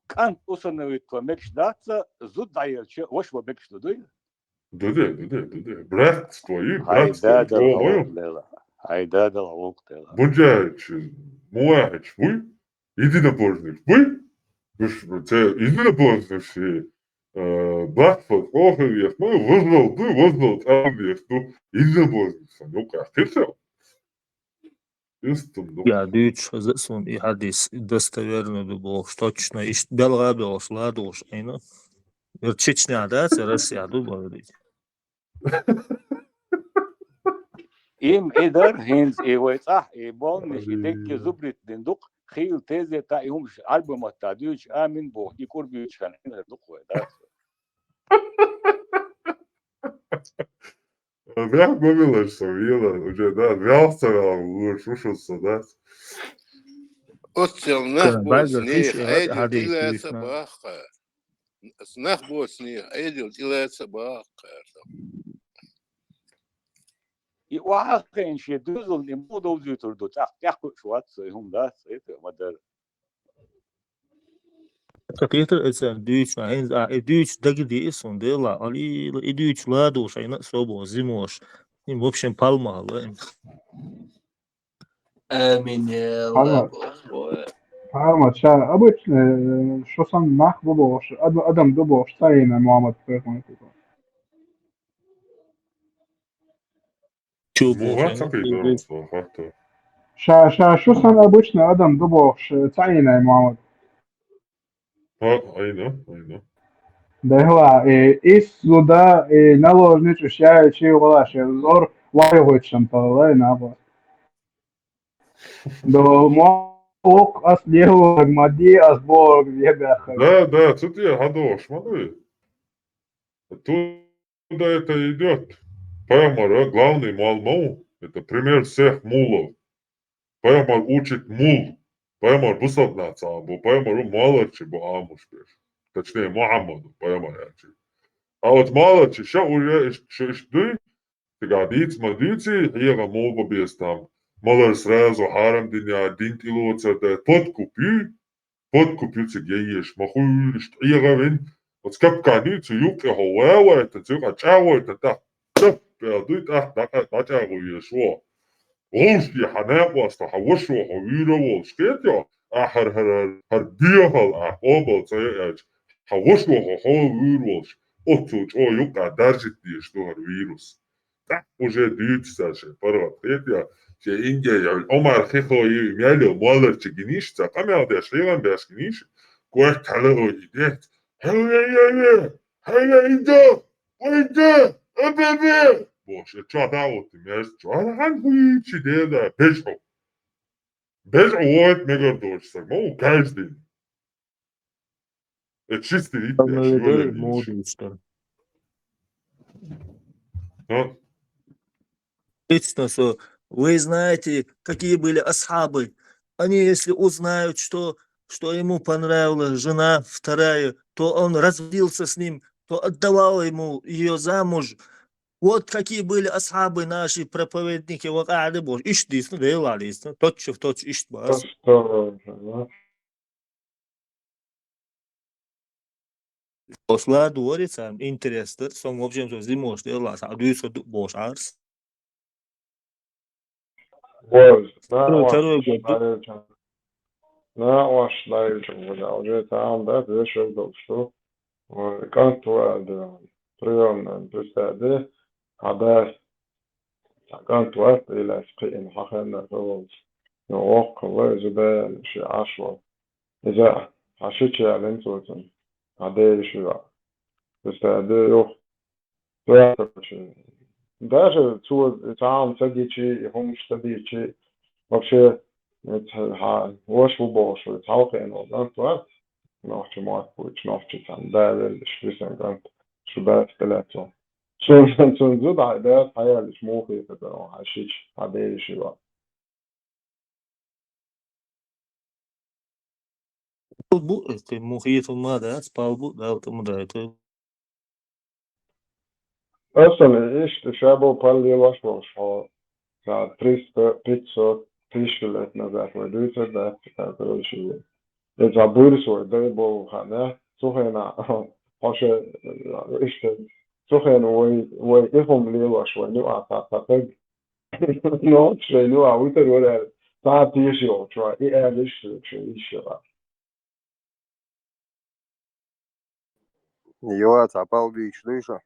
كان أصنويت ومكش داتsa زود عيلش وش ومكش دوي Дуде. Брат твои, هاي брат داد العوق твой. ليلا هاي дад العوق ليلا Буджач, муач, вы? Иди на божник, вы? Иди на божник, брат твой, охер я, возвал, там я, иди на божник, ну-ка, ты все? Я дүйч сон и хадис достоверно дубош точно иш белгабелош ладош айно Чечня, да, це Росія говорить. إم إدر هنز إيويت إيبون مش يدك زبرت دندق خيل تيزي تا يهمش ألبوم التاديوش آمن بوه يكور بيوش كان هنا دق ويدات Вях губилась, что вила, уже, да, вялся, шушился, да. أصل نخبو سنيخ أيديو إلى سباق نخبو سنيخ أيديو إلى سباق وعاقين شي دوزل نمو دوزي تردو تحكو شوات هم دا سيتو مدر Какие-то это дүйч, дүйч дагди сон дела, али дүйч ладош айна собо зимош. Им в общем палмало. آمين يا Палма. الله. Палма, обычно, что сам нах бобош, адам добош, старина Муаммад прихонит. Что сам обычно адам добош, старина Муаммад. Айно. Да, из сюда наложничу я чего-то, зор вайгочем то, набо. До мок аслево гмади асборг ебаха. Да, тут я гадош, смотри. Туда это идет. Паймар, главный малмау, это пример всех мулов. Паймар учит мул. Паймар бусовнаца, бо Паймару малачи, бо амушпеш. Точнее, Мухаммаду, Паймарячи. А вот малачи, ща уже шишты, ты гадиц, мадици, хера мога без там. Малар сразу харам диня, динтилоца, подкупи, цигееш, махуй, что я говорю, Скапкани цюк ховэвэ цюк ачавэ та дуйт тачагу шо. Олшки ханэкваста хавшо хавирэ скетё хар биохал обол цэяж хавшо хавирвош отцуч юка даржит что вирус. Так уже дүйцсаше парат этя че инге омар хихои мяло моларчи гинишца камялда шриган бяшкиниш куэт талоо идет Ойда! Абебе! Боже, чада вот мес, чада хан хуичи деда, бежо. Бежо вот мегардорса, мол каждый. Это чистый вид, я Наведали шивали моду, что ли. Естественно, что вы знаете, какие были асхабы. Они, если узнают, что ему понравилась жена вторая, то он разводился с ним, то отдавал ему ее замуж. Вот какие были асхабы наши проповедники. Вот ады бож. Иш дейсің, дейла дейсің. Точно в точь иш бас. Осла дуорится, интересно. Сон, в общем, что зимош, дейла. Садуйся бош арс. Даже там садичи, homestadичи, вообще это ваш выбор, это халкин, да, то noch zu mal gut, noch zu sein, da will ich wissen, ganz zu bestellt. So da, der Teil ist möglich, da hast ich, habe ich über. Это мухит ума, да, спал бы, да, вот ему да, это. Österreich ist, ich habe Palli was los, ja, 300, 500, 1000 na zakon, duże, da, to się. Jest aburso, da bo hana, słuchajna, proszę, jeszcze, słuchajna, oj, informliwa, że nie ma tak, no, że nie ma, uterore, ta tisio, że i jeszcze, Jo, zapal bir işleyişe.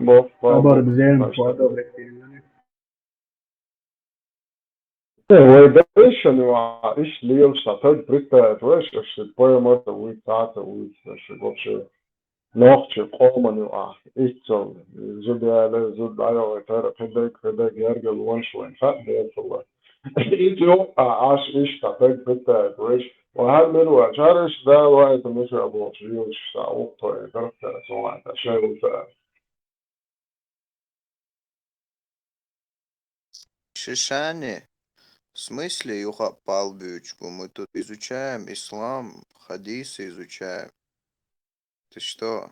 bo, خبر بزين فؤاد Wiesz, no, ich lieb Stadt, Britta, wiesz, ich powiem mal, wie Tata, wie ich вообще noch zu kommen, no, ich so da, so da, когда Георгий Лоншвайн, hat der so. Ich so, ich Stadt, Britta, wiesz, und hat mir was, ich da war ich nicht aber ich da auch toll, das so ein, das schön Шишане. В смысле, Юха Палбючку? Мы тут изучаем ислам, хадисы изучаем. Ты что?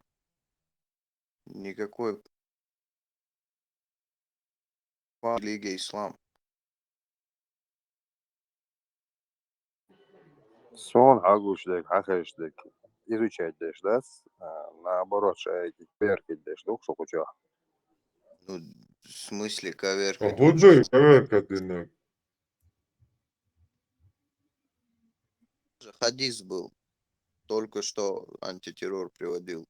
Никакой религия ислам. Сон агушдек, ахештек. Изучать дешь, да? Наоборот, шайки перки дешь, дух шокуча. Ну, в смысле коверка? Худой коверка ты на. Хадис был. Только что антитеррор приводил.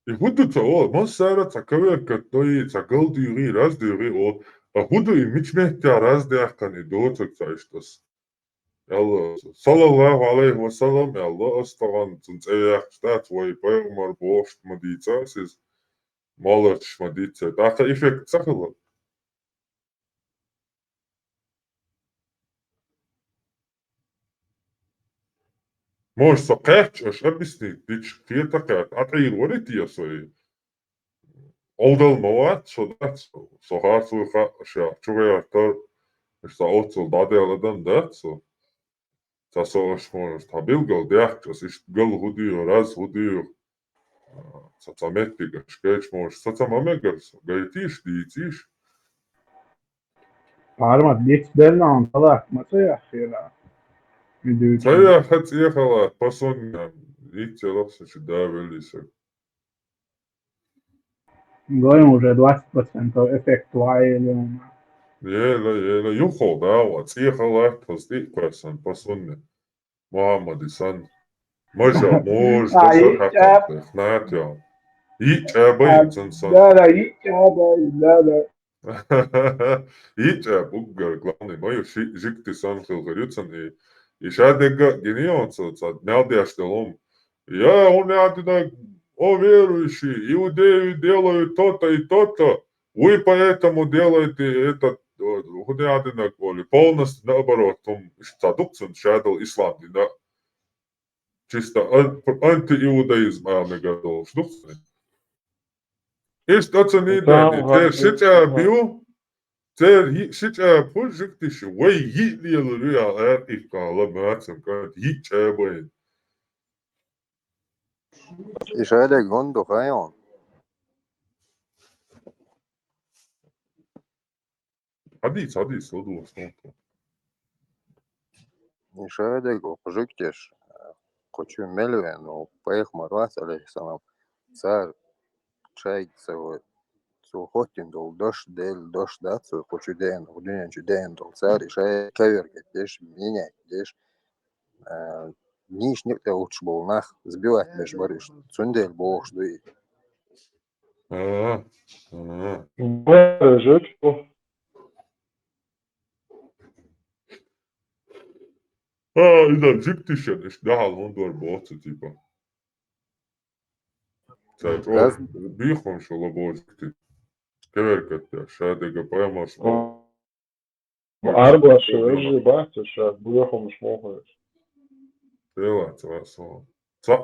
И худо-то, монсара коверка, то и голдюри, раздюри, худо и мичмехтя раздяхкани, доцак цайштас. Ялла, саллаллаху алейхи ва саллам, ялла, астаган, цунцеях, штат, вай, пайгмар, бошт, мадица, сиз, маларч, мадица. Таха эффект сахала. Можешь сокать, аж объяснить, дичь, ты такая, атаир, валит я свои. Олдал мават, шодат, сохар суха, ша, чугаяр, что отцел даделадан, да, со. Сасош можешь табилгал, дяхчас, иш гал худию, раз худию. Сацаметига, шкеч можешь, сацамамегарс, гайтиш, диетиш. Пармат, бит дернан, талак, мацая хира. Цая хат ехала, пасоня, Итялся да велися. Говорим уже 20% эффектуально. Ела, юхо, да, вот, съехала, постиквасан, посунне. Мухаммад Исан. Мажа, мож, да сахакан, технат, я. Ичаба инсан. Да, да. Ичаб, угар, главный, мою жикти сан хилгарюцан, и шадега генионца, мялдяштелом. Он один, о верующие, иудеи делают то-то и то-то, вы поэтому делаете это, полностью наоборот, садукцин шадал ислам, да, чисто антииудаизм, мегадол, штукцин. Ist niet der shitja bio, der shitja projectisch, way yit liel ik kala maatsam kan yit chaboy. Is eigenlijk gewoon toch aan. Hadis, odu stonto. Is eigenlijk ook projectisch. Хочу мелюен, но поех марвас алейхиссалам. Цар чай цу хотин дол дош да цу хочу ден, удунян чу ден дол цар и шай кавер деш меня деш ниш не уч был нах сбивать меж бариш. Цундель бог жды. إذا جبت شن إيش دهال هندور بوت تيبا. تعرف بيخون شو لبوجتي. كبركت شادق بيمش. أربع شوية بحث شاد بيخون مش موجود. تلا تلا صح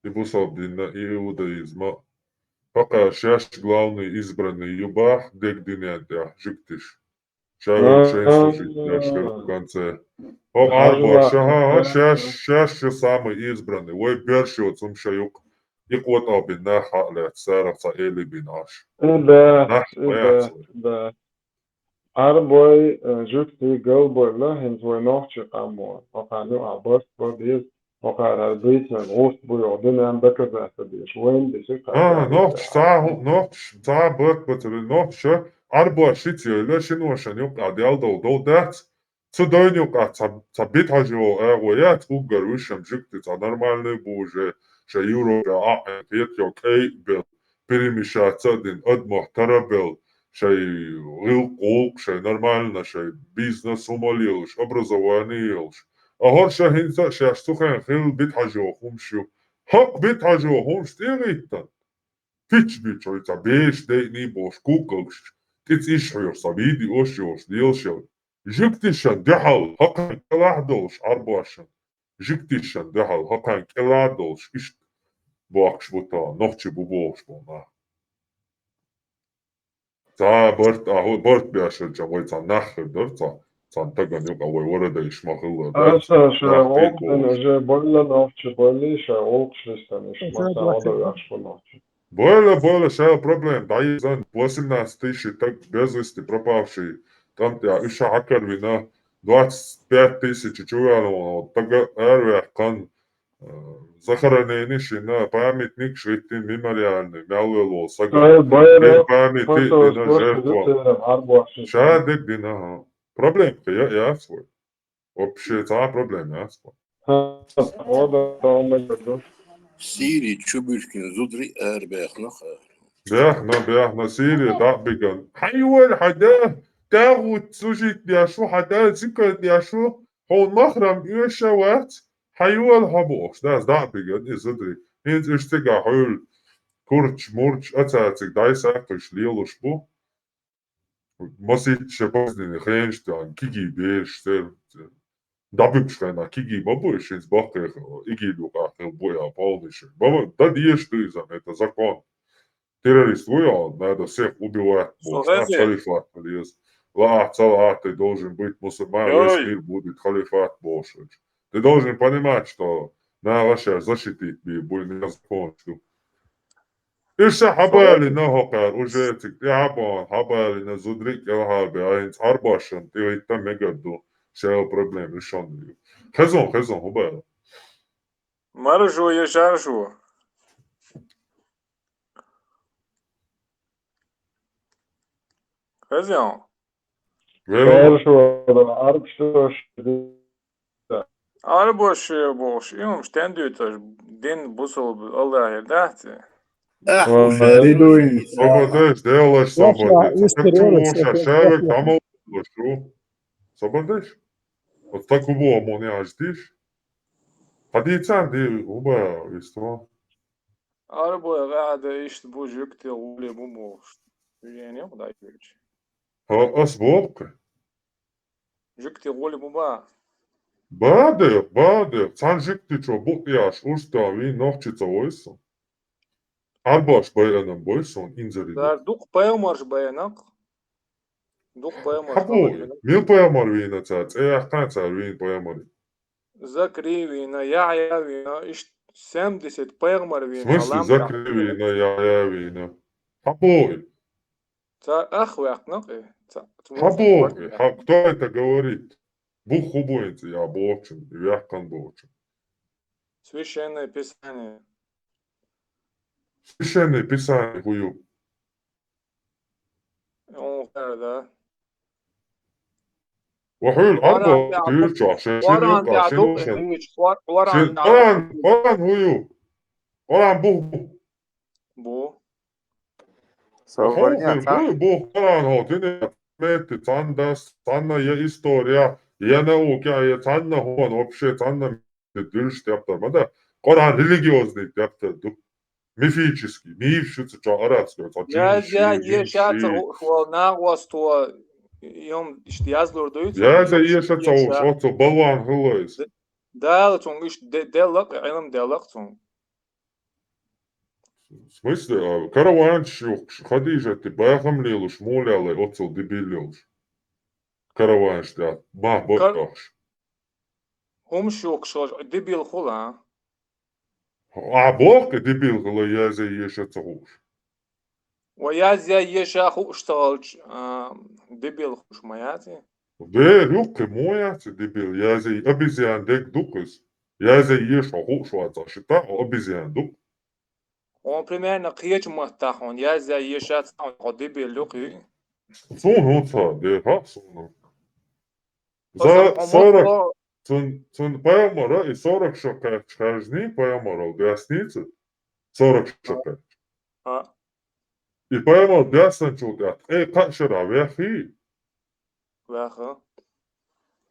يبصل دينا иудаизма. Пока шаш главный избранный юбах дек динятя жиктиш. Шавшенство жиктяшка в конце. Арба шаш самый избранный. Ой берши от сумшаюк. Икот обин наха лет сарца или бинаш. Да. Arboj жукти галбойла хензой нохчи камбо. Окану абас бодис окара битен ост бой оден бекер деш. Вен дешик. Нохч та бекбетер нохч арба шитье шиношан юк адялдо додат. Цудойнюк та битажо эвоят угар вишем жукти та нормальный боже. Ша юро петьо кей бел перемешаться один адмахтарабел. Шай гилкулк, шай нормально, шай бизнес умолилш, образованиелш. Агар шахинса шаштухан хил битхажо хумшу. Хак битхажо хумш тириттан. Фич бичойца беш дейни бош кукалш. Тиц ишхур сабиди ошиош дилшел. Жиктишан дехал хақан келахдолш арбашан. Жиктишан дехал хақан келахдолш иш бакш бута нохчи бубош бона. За борт бяшэл жагой за нахэр дор за цантаган юг авай варада ишмахыл да. Ша олтен же болла нохчи болли ша олтшистан ишмаса ода яш нохчи. Более ша проблем. Да и за 18 тысяч так без вести пропавший. Там я иша хакер вина 25 тысяч чувал. Тага эрвях кан захоронение на памятник швидкий меморіальний, мялило, сага, пам'ятник на жертва. Шадик дина, проблемка, я свой. Вообще, це проблема, я свой. Сирии чубышкин зудри эрбэх нахер. بيحنا سيري دا بيجان. حيوان حدا تاخد سوجيت دياشو حدا زكا دياشو هون مخرم يوشوات حيوان هبوش das da began is udri hins istiga hol kurch murch atsatsig daisaktisch lielushbu mosit shebozdin khenshtan kigi beshter dabibshkana kigi babush ins bakke igidu qakhel boya полныш баба да диешь ты за это закон террорист воял надо всех убивать халифат лез ла ты должен быть мусульман весь мир будет халифат больше. Ты должен понимать, что на ваша защитить будет незаконно. Иша хабали на хокар уже этих ябан хабали на зудрик ялхаби айнц арбашан ты ведь там мегаду шел проблем решен. Хезон хабали. Маржу и жаржу. Хозяин. Arboş boş. İmam stendütör. Din busul Allah yerdahti. Sabadeš, delaš sabadeš. Kad čuoša ševe tamo lošu. Sabadeš? Od tako buvo mu ne aždiš? Pa di can di uba isto. Arboya gade işte bu jükte ule bu mu. Yani yok da hiç. Ha as volke. Jükte ule bu ba. Bade. Can žikti čo butjaš usta vi nohčica vojsa. Arboš bayanam boyson inzeri. Dar duk payamarş bayanak. Duk payamarş. Habu, mil payamar vina cats. Ahtan car vina payamar. Zakri vina, Yahya vina, işte 70 paymar В vina. смысле закрыли на яявина? Хабой. Хабой. Кто это говорит? Бухубойцы, я бочен, вяхкан бочен. Священное Писание. Священное Писание хую. Он да. وحول أربعة تيرجع Quran هيو Quran bu. Bu Quran hodine meti tanna ya istorija ya nauka ya tanna huvan вообще tanna дырш yaptırma da Quran религиозный yaptırdı. Мифический, мифшица арабская. Я ешаться на вас Yom işte yazılıyor. Ya da yaşatsa o balvan hılayız. Dağlı çong işte delak, ilim delak çong. В смысле, караванч Хадижа ты байхамлилуш молялай отцел дебилёш. Караванч да ба бокаш. Хом шок шож дебил хула. А бок дебил хула я за yaşatsa хуш. ويازيا يشاخو اشتغلش دبيل خوش ماياتي Да, руки мояцы дебил, я за обезьян дек дукус. Я за ешаху шваца шита обезьян дук. Он примерно кьеч махтахон язя ешат дебил луки. Сон отца, да, ха, сон. За 40 сон поймара и 40 шока чхажни поймара гасницы 40 шока. И поймал бясан чудят. Кашара вяхи. Вяха.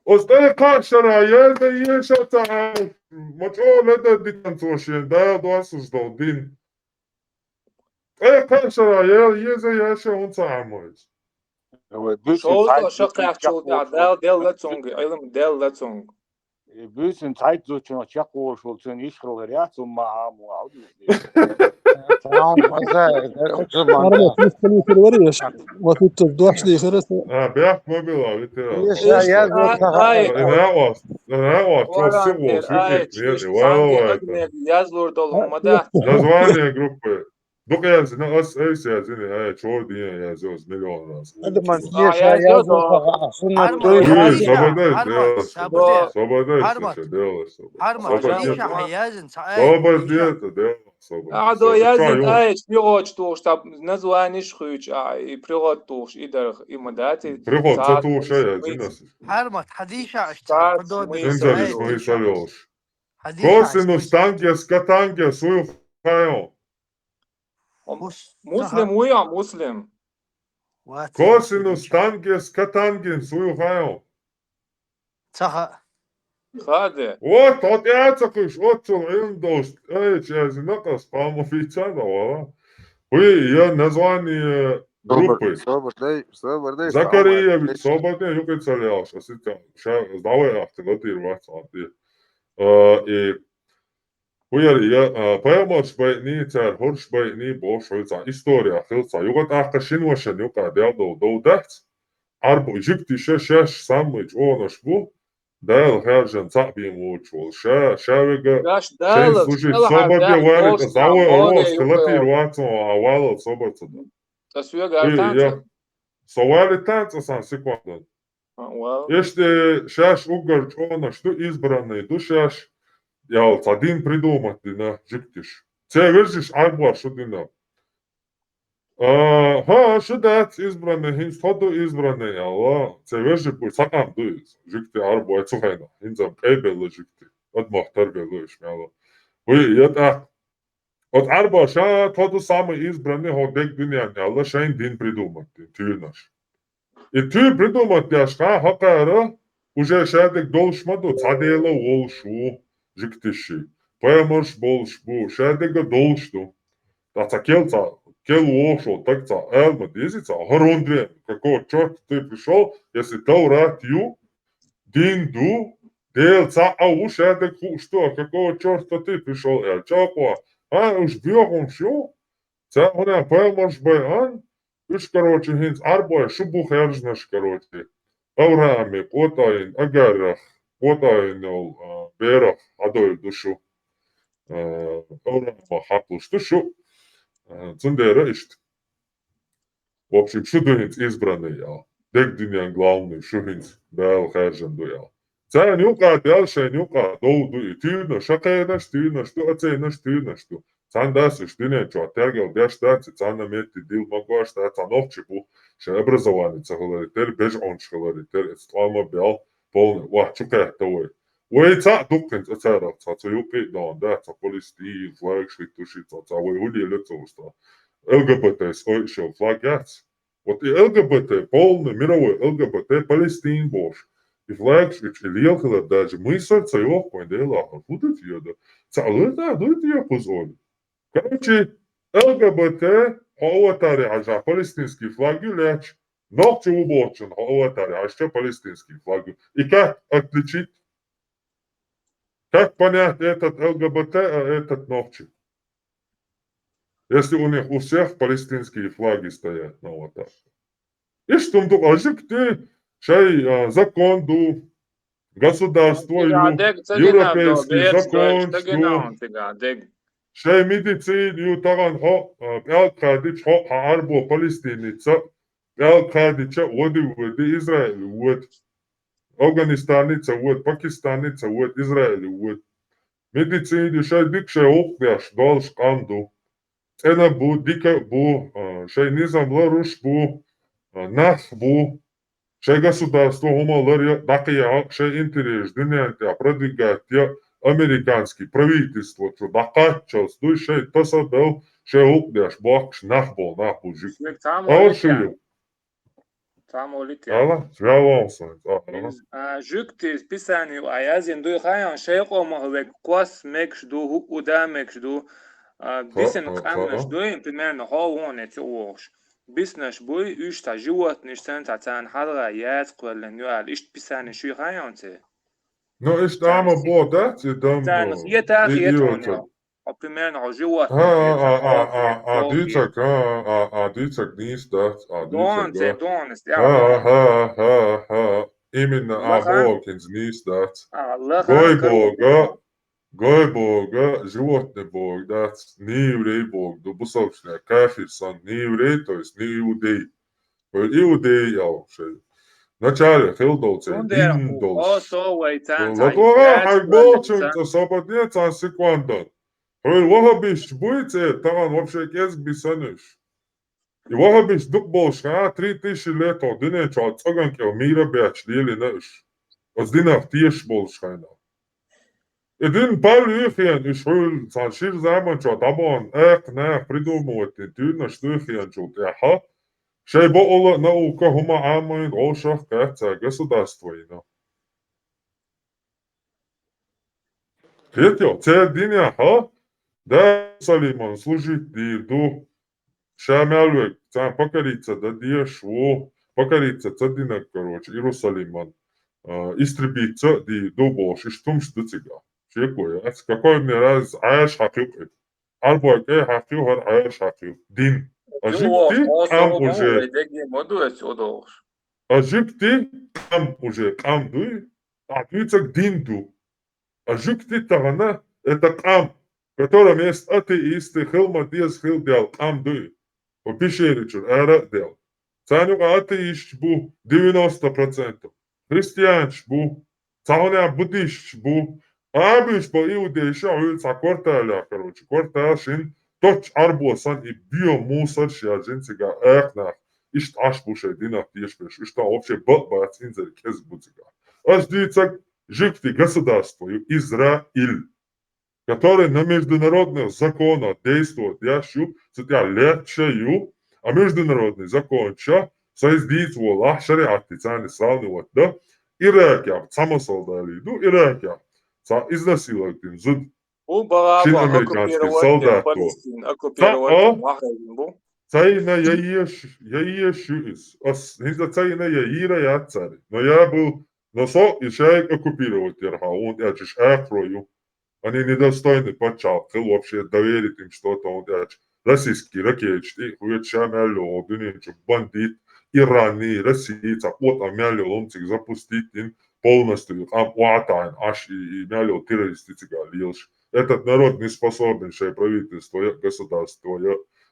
Остай кашара я да ешата. Мачо леда дитанцошен да дуасуздал дин. Кашара я за яша он самойс. Шоу шоках чудят дел лецонг илм дел лецонг. Büyüsün Zeit so schon Tschach schon zu nicht releriert zum Maamo Audio. Araba tüskeli kırvarı ya. Vakit doğaçlı kırısı. Bırak mı bila bitir. Ya yazılıyor dolmada. Название группы. Только я знаю, я знаю, чего я yazıyoruz milyon раз. Адо язын айч пилот туш там название шхуч и пилот туш идер имадати. Приход це туша я знаю. Harmat hadisha Инзали свои салёш. Косинус тангес катангес свою файл. Muslim уя Muslim. Cosinus tangents catangents свою файл. Saha. Хade. Вот яцакуш, отцул индост. Сейчас накас палмофицада, вала. Вы я название группы. Закариевич, Свободный, юкет саляш. Давай ахтыгатыр ватсанты. И я поймаш байни цар хорш байни бош хойца история хилца югат ахта шинвашен юка делдо дохт арбо жипти шеш самыч онош бу дал хажан цапи мучул шавега служит собаде варит завой орос клатир ватсо авало собаца Тасуя совали танца сан секундан Este шаш угар онош ту избранный душаш Ял, один придумать, дина, жиктиш. Це вержиш арбуар, що дина. Що дать избранный, хинз ходу избранный, яла. Це вержи пуль, сакам дуйз. Жикти арбуар, цухайна. Хинзам эбелы жикти. От махтар белыш, яла. Вы, это... От арба ша ходу самый избранный, ходек дунян, яла, шайн дин придумать, тюй наш. И тюй придумать, яшка, хакара, уже шадек должмаду, цадела волшу. Жиктиши. Поймаш болшбу, шадега должду. Таца келца, кел волшо, так ца элма дезица, хорондрен. Какого черта ты пришел, если Тауратью, динду, делца, а уж шадек что, какого черта ты пришел, эл чапуа, уж бьёгом шо, ца она поймаш баян, уж, короче, хинц арбой, шубу хержнаш, короче. Аврааме, потайн, агарах, потайн, берах, адой душу. Авраама хаклыш душу. Цендера ишт. В общем, шудынец избранный, я. Дек диньян главный, шухинц, бэл хержен дуял. Ця нюка, дялша нюка, долду и тюна, шакайнаш, тюна, что оцейнаш, тюна, что. Цан дасиш, диньян, чо атергал, дяштац, цан намети, дил магуаш, цан овчипу. Še obrazovanje, co говорит, тер беж он что говорит, тер ствама бел полный, ва, чука той. Ой, ца дуккен, ца рав, ца юпи дан, да, ца полисти, флаг швитуши, ца ой ули лицо уста. ЛГБТ, ой, шо флаг яц. Вот и ЛГБТ, полный мировой ЛГБТ, Палестин бош. И флаг швич, и лелхала даже мысль, ца ёх, пондела, будут еда. Ца лыта, дует я позоли. Короче, ЛГБТ, Оватари, а палестинский флаг лечь. Ногти уборчен, оватари, а еще палестинский флаг. И как отличить? Как понять этот ЛГБТ, а этот ногти? Если у них у всех палестинские флаги стоят на аватаре. И что он думает, ты, шай, закон, государство, европейский закон, что... Шей медицин таган хо элкадич хо арбо палестиница элкадича води Израиль вод Афганистаница вод Пакистаница вод Израиль вод медицин шей дикше окдяш долш канду цена бу дика бу шей низам ларуш бу нах бу шей государство хомалар дакия шей интерес динянте продвигать американский правительство, что докачалось, ну, шей посадил, шей укдяш, бакш, нахбол, жик. А шию. Там улетел. Ала, свялался. Жукти списанию, а я зинду хаян шейко махлек, кwas мекш ду, уда мекш ду, бисен камнаш дуин, примерно хавон эти уош. Биснаш буй, ушта животныш сента цан халга яц квелен юал, ишт писани шуй хаян те. Ну, и что ама бода, ты там... Я так и это, примерно живот. Дицак низ, да, Донс, именно Богинс низ, да. Гой Бога, животный Бог, да, не еврей Бог, допустим, кафир сан, не еврей, то есть не иудей. Иудей, я вообще. Вначале хилдолце, диндолс. Латора хайболчен, свободнец, а секундан. Вахабиш буйце, там вообще кезг бисанеш. И вахабиш дук болша, 3000 лет, дine чо цаганке мира бяч лили неш. Оздинах тиеш болшайна. Един палюхен, и шул, цан шир заман чо табан, нах, придумывать, тюна штухен чо, яха. Шей бола наука хума амайн ошах кэца государствойна. Хетё, це диня, ха? Да, Салиман, служить ду. Шамялвек, цан покориться, да диешво. Покориться, це дина, короче, Иерусалиман. Истребиться, ди добош, и штумш дыцига. Чекой, какой мне раз, аяш хакюк. Арбой, хакю, хар аяш хакю. Дин. А жикти там уже кам дуй, а твицак динду. А жикти тагана это кам, в котором есть атеисты, хилма диас хил дел кам дуй. По пещеричу, эра дел. Цанюка атеист бу 90%. Христианч бу, цауня буддист бу, Абиш по иудейша улица кварталя, короче, кварташин, точ арбосан и биомусор шиажинцига эхнах. Ишт аш бушай динах тишпеш, ишта вообще бац инзер кез буцига. Аж дицак жикти государство Израиль, который на международных законах действует, яшу, цитя лечаю, а международный закон ча, соиздействовал шариат, тицани сравнивать, да, Иракия, самосолдали, ну, Иракия, изнасиловать, зуд, Bu шин baba американских okupировать солдат, Палестин, оккупировать Махрин bu. Цайна я ешуис, низа цайна я ира я царь, но я был, но со и шайк оккупировать ерха, он я чеш ахрою, они недостойны подчалкал вообще доверить им что-то, он я российский ракетчик, хуяча мяло, дунечу, бандит, Ираны, Российца, вот а мяло ломцик запустить им полностью, уатайн, аж и мяло террористическая лилш. Этот народ не способен, что правительство, государство,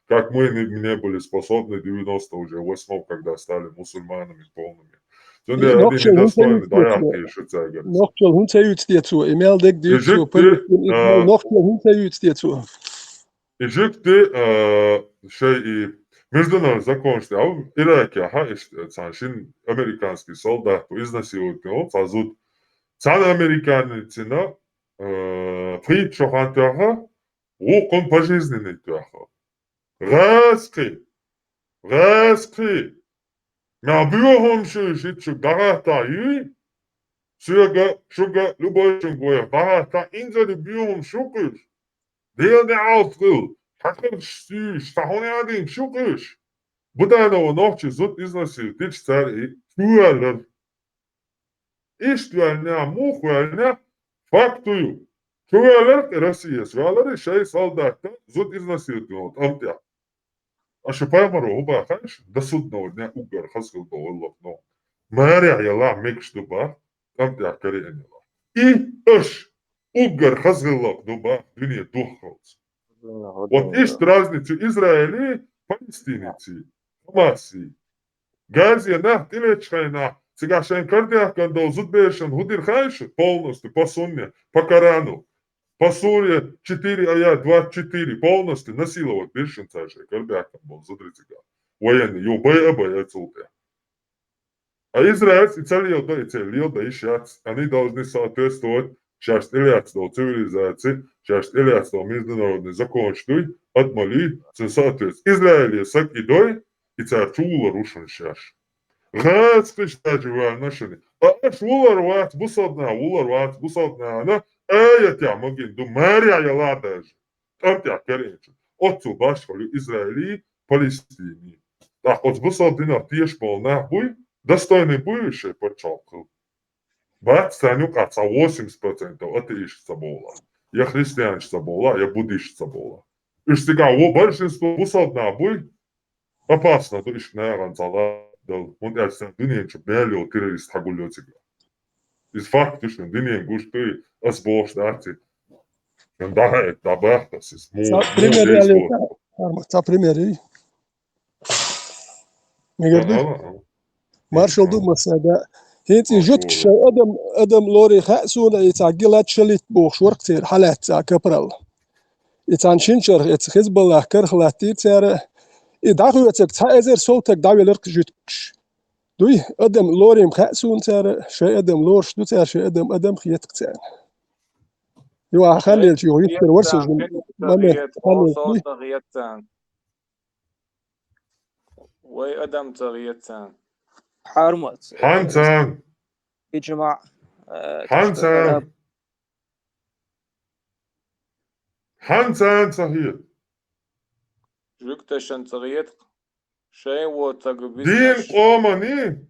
как мы не были способны в 98-м, когда стали мусульманами полными. Они недостойны, да, я еще це Nog veel hun zei het steeds zo. Email dik dit zo. Nog veel hun zei het steeds zo. Ежикти шей международный закон, что в Ираке, саншин американский солдат изнасилует его, фазут цан американцина фрит шохантяха, он пожизненный тяха. Раски, на бюром шишит шук дарата юй, шуга любой шугоя дарата инза де бюром шукиш. Deel de outfil. Hakkel stuur. Stahonading. Shukish. Budano nochtje zut iznasi. Dit star tualer. Istwelna muhwelna. Faktuyu. Tualer Россия. Свалер шей солдата. Зут изнasi. Амтя. А що паймаро оба хаш? Да судного дня угар хаскал до Аллах. Но. Маря яла мекштуба. Амтя кариенила. И аш. Угар хазгылок дуба dünya духовц. Вот есть разницу Израиля, Палестиницы, Хамаси. Газия на тилечхайна. Сега шайн кардиах кандал зудбешан худир хайши полностью по сунне, по Корану. По суре 4 аят 24 полностью насиловать бешен царшай кардиах кандал зудрицега. Военный, юбай абай отсюда. А израильцы целил да ищат. Они должны соответствовать часть элиатства цивилизации, часть элиатства международный закон, что отмали, соответственно, Израиль сак идой, и царь чула рушен шаш. Газ кыштажива нашли. А шулар ват, бусадна, она, я тебя могу, до Мария я ладаж. Там тебя коренчу. Отцу башхали Израили, Палестине. Так, от бусадина тешь полна буй, достойный будущее подчалкал. Бат станю каца 80% атеистца была. Я христианщица была, я буддистщица была. И сега большинство бусадна буй, опасно, то ишь наяран цала. Он я сам дынен чуп мялил террорист хагулёцега. Из фактично дынен гуш ты асбош дати. Гандахает табахтас из му действует. Та примери. Не говори. Маршал думаса да. هنتي جوتك شيء أدم لوري خاسونا يتعجلات شليت بوخ شور كتير حالات تاع كبرل يتعن شنشر يتخذ بالله كرخ لاتي تاع يدعو يتك تاع ازر صوتك دعوي لرك جوتكش دوي أدم لوري مخاسون تاع شيء أدم لورش دو تاع شيء أدم خيتك تاع يوا خلي الجو يكتر ورسج وي أدم تغيتان حارمت حنسان يجمع حنسان صحيح جوكتشن تغيت شيء وتقبيس دين قومني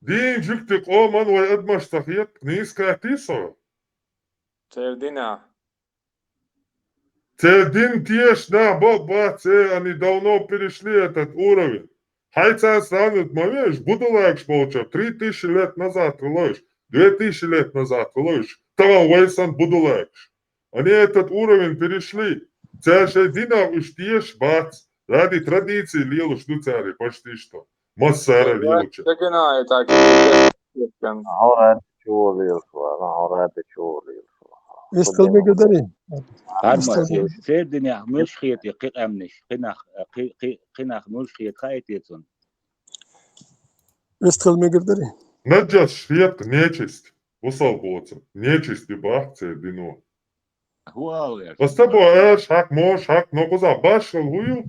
دين جكت قومن ويقدمش صحيح نيس كاتيسو تردينا تردين تيش نا бог они давно перешли этот уровень. Хайца станет момент, буду лайкш получал, 3000 лет назад вылоишь, 2000 лет назад вылоишь, того вайсан буду лайкш. Они этот уровень перешли. Цяшай дина уштиеш бац, ради традиции лилу что цари, почти что. Массара лилуча. تقنا يتاك عورات شو ليلفوا يستل مقدرين هرمت سيدني مش خيط يقيق أمنش قناخ مش خيط خايتيتون يستل مقدرين نجش خيط نيچست وصل بوت نيچست بحث دينو هو بس تبو ايش حق موش حق نقصا باش الهيو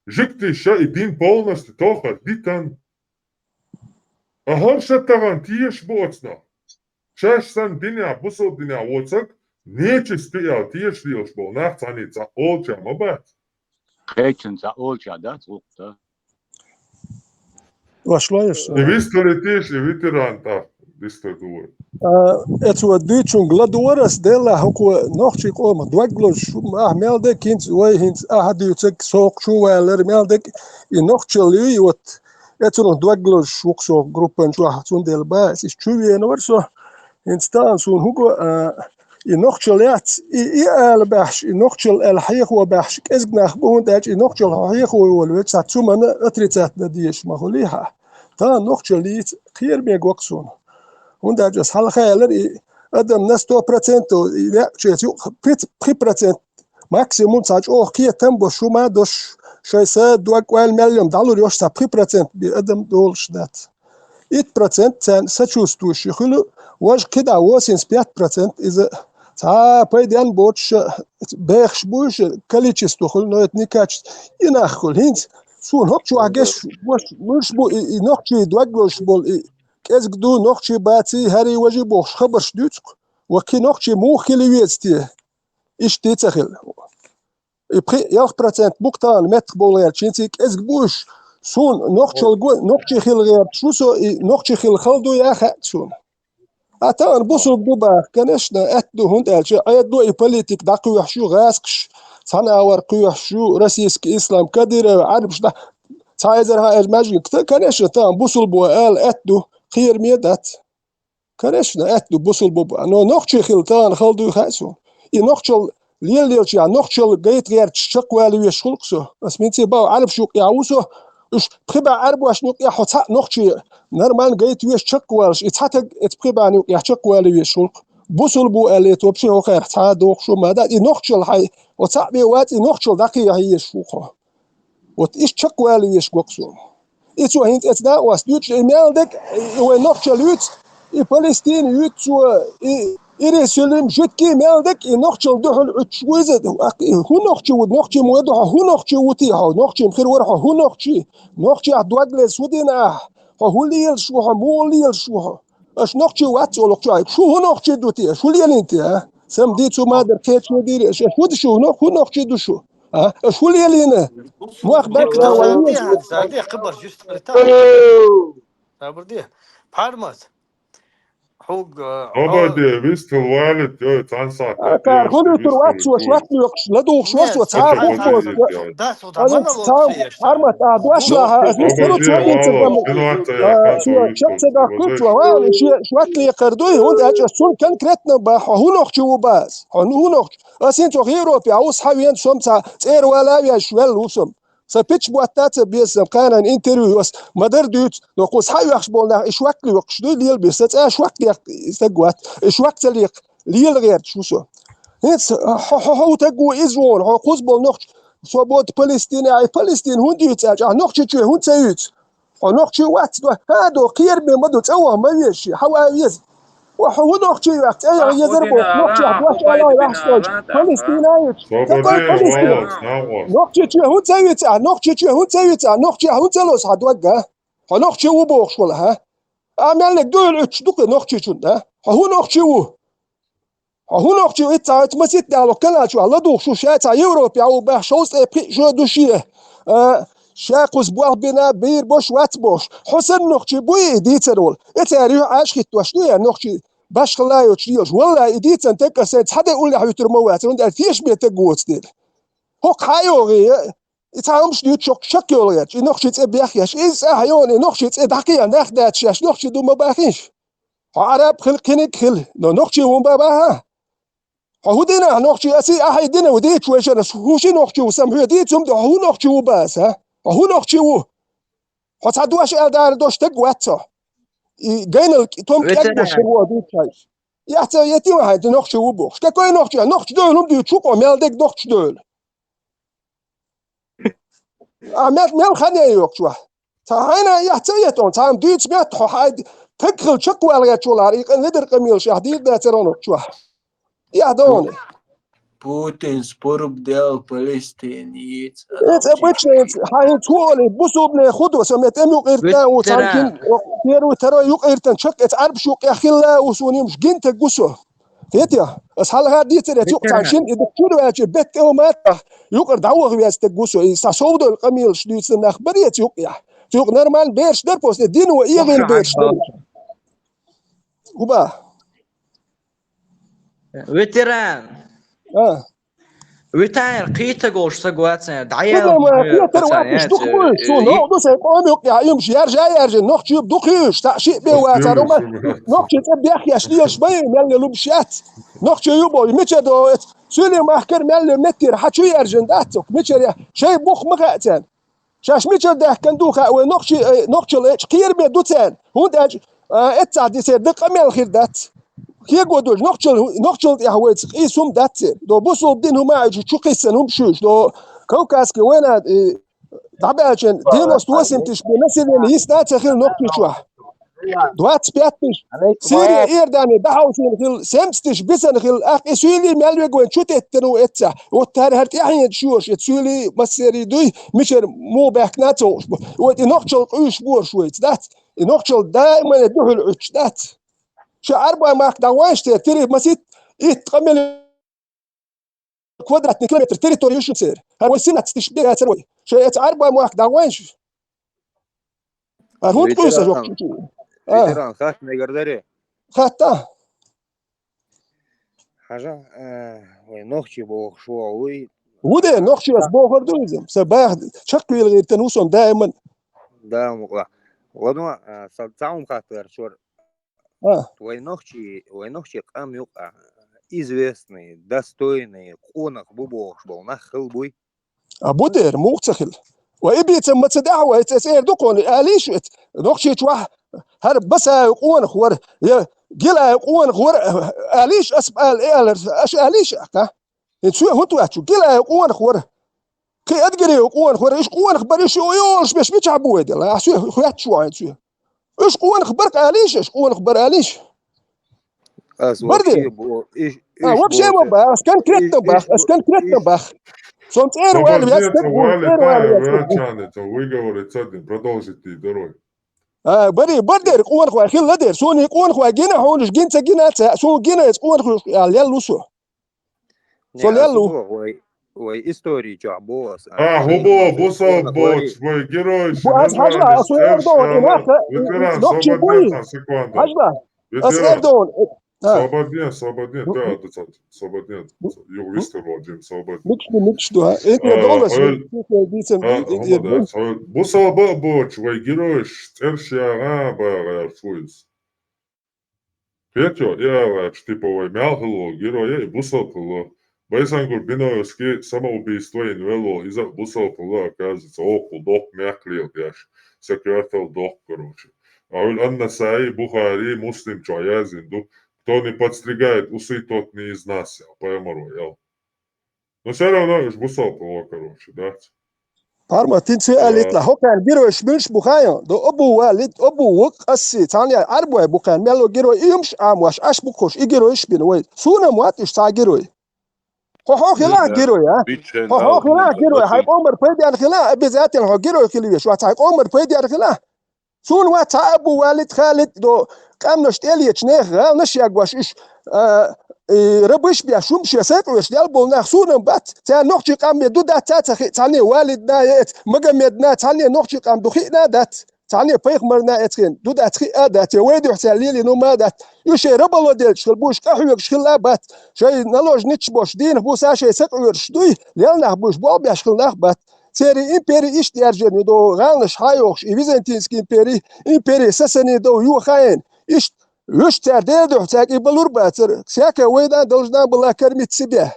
جكتي شا دين полностью توخر ديتان أهر شتغان تيش بوتنا شاش سن دنيا بصل دنيا وصك نيچست تيش ديوش بول ناخت عني تقول شا مبات خيتشن تقول شا دات وقتا واشلايش نبيستريتيش نبيترانتا ديستردوه اتو ديتشون غلادورس ديلا هكو نوختي قوم دوغلوش مالدك كنت وي هنت احد يتك سوق شو ولا مالدك نوختي لي وت اتو دوغلوش وكسو جروبن شو حتون ديل باس شو ينورسو انستان سون هكو نوختي لات ال باش نوختي الحيخ وباش ازغناخ بون داج نوختي الحيخ ولوت ساتومن اتريتات ديش ما هوليها تا نوختي ليت خير بي غوكسون und da das hal khayler adam nas 2% ya chetu 3% maximum sach oh ki tempo shuma dosh shaysa $2 milyon yosh sa 3% bi adam dol shdat 8% sen sachustu shikhulu waj kida wasin 5% iz تا پایدن بودش بخش بوش کلیچ استخل نوت نیکاچ این اخل هنت سون هک چو اگش مش بو نخچی دوگلوش بول از دو نخچی باتی هری وجی بخش خبرش دوت وکی نخچی موخلی ویستی ایش تیتخل یپخی 1% بوکتان متر بولر چینتیک از بوش سون نخچی خیل غیر شوسو نخچی خیل خلدو یا خاتون أتان بوصل دوبا كنشنا أتدو هند ألشي أيدو إبوليتيك داكو يحشو غاسكش صناور كيحشو رسيسك إسلام كدير عربش دا تايزر ها الماجين كنشنا تان بوصل بوا آل أتدو خير ميدات كنشنا أتدو بوصل بوا نو نوخشي خلطان خلدو خاسو نوخشل ليلشي نوخشل جيت غير تشقوالي ويشخلقسو بس مينتي باو عربشو يعوسو إش بخبا عربو أش نوك يحطا نوخشي نرمان جيت ويش تشقوالش يتحتق اتبخبا نوك يحتقوالي ويشخلق بوصل بو آليت وبشي هو خير تا دوخشو مادا نوخشل حي وتعبي وات نوخشل داقي هي شوخو وتيش تشقوالي ويشقوقسو إتو هنت اتدا واس مالدك ونوخشل يوت فلسطين يوت إيرسلم جتكي مالدك نوخشل دحل عتشويزد هو نوخشي مودو هو نوخشي وتيها نوخشي مخير ورحو هو نوخشي عدواجلس ودينا هو ليل شوها مو ليل شوها اش نوخشي واتس ولوخشي شو هو نوخشي دوتي شو ليل انت سم ديتو مادر كيتش ودير اش شو نوخشي دو شو شو ليل هنا مو اخبارك لا وليل زادي خبر جست صبر بارمت حوق أبدا بيست الوالد يو تنسى كار هونو ترواتس وشوات لوكش لدوخ شوس وتعار بوكوس داس وضمان الوقت أرمت أدواش لها أزمت كنو تواني تقدم شخص دا كنت وان شوات لي قردوي هون أجسون كان كرتنا بح هونوخ شو باس هونوخ أسين تو غيرو في عوس حوين سومتا تير ولا يشوال وسم سبيتش بواتات بيسم كان انترفيو مدر دوت نقص حي يخش بولنا ايش وقت يخش دو ليل بيست ايش وقت يستقوات ايش وقت تليق ليل غير شو هيت هو تقو ازون هو قوس بول نخش صوبوت فلسطين هون ديت اجا نخش تشي هون تيت نخش وقت هادو قير بمدو تسوى ما يشي حوايز وهو نخشي وقت اي يزربو نخشي عدواش على يحصل فلسطينايت تقول فلسطين نخشي هون تيت نخشي هون تيت نخشي هون تلوس عدوجه نخشي وبوخش ولا ها اعمل لك دول اتشدق نخشي شو ده هو نخشي هو نخشي ات مسيت على كلا شو الله دوخ شو شات يوروبيا وباح شوس جو دوشيه شاقوس بوار بنا بير بوش وات بوش حسن نخشي بوي ديترول اتاريو عاش خيت واشنو نخشي باش خلايو تشيوش والله إديت أنت كسرت حدا يقول لي حيوتر موات وأنت فيش بيتجوز ديل هوك حيوغي يتعامش ديوت شك يوليش نخشيت بيخيش إيش أحيوني نخشيت دقيقة ناخدات شاش نخشي دو ما باخيش عرب خل كنك خل نخشي وما باها هو دينا نخشي أسي أحي دينا وديت شويش أنا هوشي نخشي وسمحوا ديت سمد هو نخشي وباس ها هو نخشي و هتعدواش أدار دوش تجواتها جاينا توم كأجو شروع ديت شايف يحتى يتي واحد نقش وبوخ كاكوي نقش دول هم دي تشوقوا مالدك نقش دول مال خانية يوكشوا تاهنا يحتى يتون تام ديت سمعت حد تكل شكوى على شو العريق ندر قميل شهديد ده ترونه شو يهدوني Putin споруб дел Palestiniец. هاي تقول بوسو بن خدوة سميت أم يقيرتان وتانكين كيرو ترى يقيرتان شك تعرف شو كأخلا وسوني مش جنت جوسو فيتيا بس هلا هادي ترى تيق تانشين إذا كيرو يا بيت كومات يقر دعوة غياس تجوسو يساسود القميل شديد سنة خبرية تيق نرمال بيرش دربوس الدين وإيه غير بيرش وبا ويتران ويتاير قيتا قوش سقواتنا دعيا كده ما قيتر واقش دخوش شو نوع سيقوم يقع يمشي يرجع نوخ يب دخوش تعشيق بيواتر نوخ تبي أخي أشلي شوي مال لبشات نوخ يبو متشدو سولي ما أحكر مال متر حتشو يرجن داتك متشر شيء بوخ مقاتن شاش متشر ده كندوخ ونوخ قير بيدوتن هون داج اتعدي سير دقة مال خير دات كي قدوش نقشل يا هويت قيسهم داتر دو بوسو بدين هما شو قيسن هم شوش دو كوكاسكي وين دعباجن دينوس توسم تشبه مثلا يسنات خيل نقطة شو دوات بياتش سيريا إيرداني دعوسين خيل سمستش بسن خيل أخ سويلي مالوي قوين شو تتنو إتسا وتهر هرتيحين تشوش تسويلي مسيري دوي مشر مو بحكناتو ودي نقشل قيش بور شويت دات نقشل دائما يدوه العش دات شو أربعة ماك دعوانش تري مسيت يتقمل كوادرات كيلومتر تريتوري شو تصير هو السنة تشبه تروي شو أربعة ماك دعوانش هون تقوس أجوك فيتران خات نقدره خاطة حاجة ونوخشي بوخ شو وي وده نوخشي أسبوع دوزم سباح شكل غير تنوسهم دائما دائما ودوا صدقهم خاطر شو Войнохчи кам юка известный, достойный, конах бубош был нахил буй. А будер муцахил. وإبيت ما تدعوا تسير دقون آليش نقشي توح هرب بس يقون خور جلا يقون خور آليش أسبال أش آليش أكا يتسوي هو شو جلا يقون خور كي أدقري يقون خور إيش قون خبريش يولش بيش بيتعبوا يدي لا أسوي خوات شو يتسوي إيش قون خبرك آليش إيش قون خبر آليش بردي وبشي وبا أسكن كريتنا باخ أسكن كريتنا باخ Soms er wel بدر قوان خو خيل لدر سوني قوان خو جينا هونش جينتا جينا سو جينا قوان خو يالو سو سو يالو وي استوري جابوس هو بوسو بوتش وي جيروش حاجه اسوير دون هناك نوكشي بوي حاجه اسوير دون Свободен, да, свободен. Юристы владеем, свободен. Микш, да. Это доллар. Бусал боч, вай героиш, тершия ба шуис. Петё, я типа вай мялхло, героя и бусал кло. Байсангур биноевский самоубийство инвело, из-за бусал кло, оказывается, около дох мяклил, яш. Секвертал дох, короче. А Анна Саи, Бухари, Муслим, Чаязин, дух. Кто не подстригает усы, тот не из нас, поэмору, но все равно уж бусал было, короче, да. Парма, ты قالت له كان جيروش مش بخايا ده أبو والد أبو وق أسي ثانية أربعة بخان ملو جيرو يمش عمواش أش بخوش يجيروش بينوي سونا مواتش تاع جيروي هو خلا جيروي هو خلا جيروي هاي عمر بيدي على خلا بذات له جيروي خليه شو هاي عمر بيدي على خلا سون وات أبو والد خالد دو كم نشتلي يتنخ نش يقواش إيش ربش بيشوم شيسات ويش دلبول نخسون بات تان نخشي قام يدو دات تاني والدنا يت مجمدنا تاني نخشي قام دخينا دات تاني بيخ مرنا يتخين دو دات خي دات ويدو حسالي نو ما دات يشي ربلو ديل شلبوش كحوك شخلا بات شيء نلوج نتش بوش دين بوسا شيء سقور شدوي ليلنا بوش بول بيشخلنا بات سيري إمبيري إيش تيرجني دو غالش هايوش إيفيزنتينسكي إمبيري سسني دو يو خاين إيش يش تعدادو تاك يبلور باتر سياكا ويدا دوجنا بلا كرميت سبيه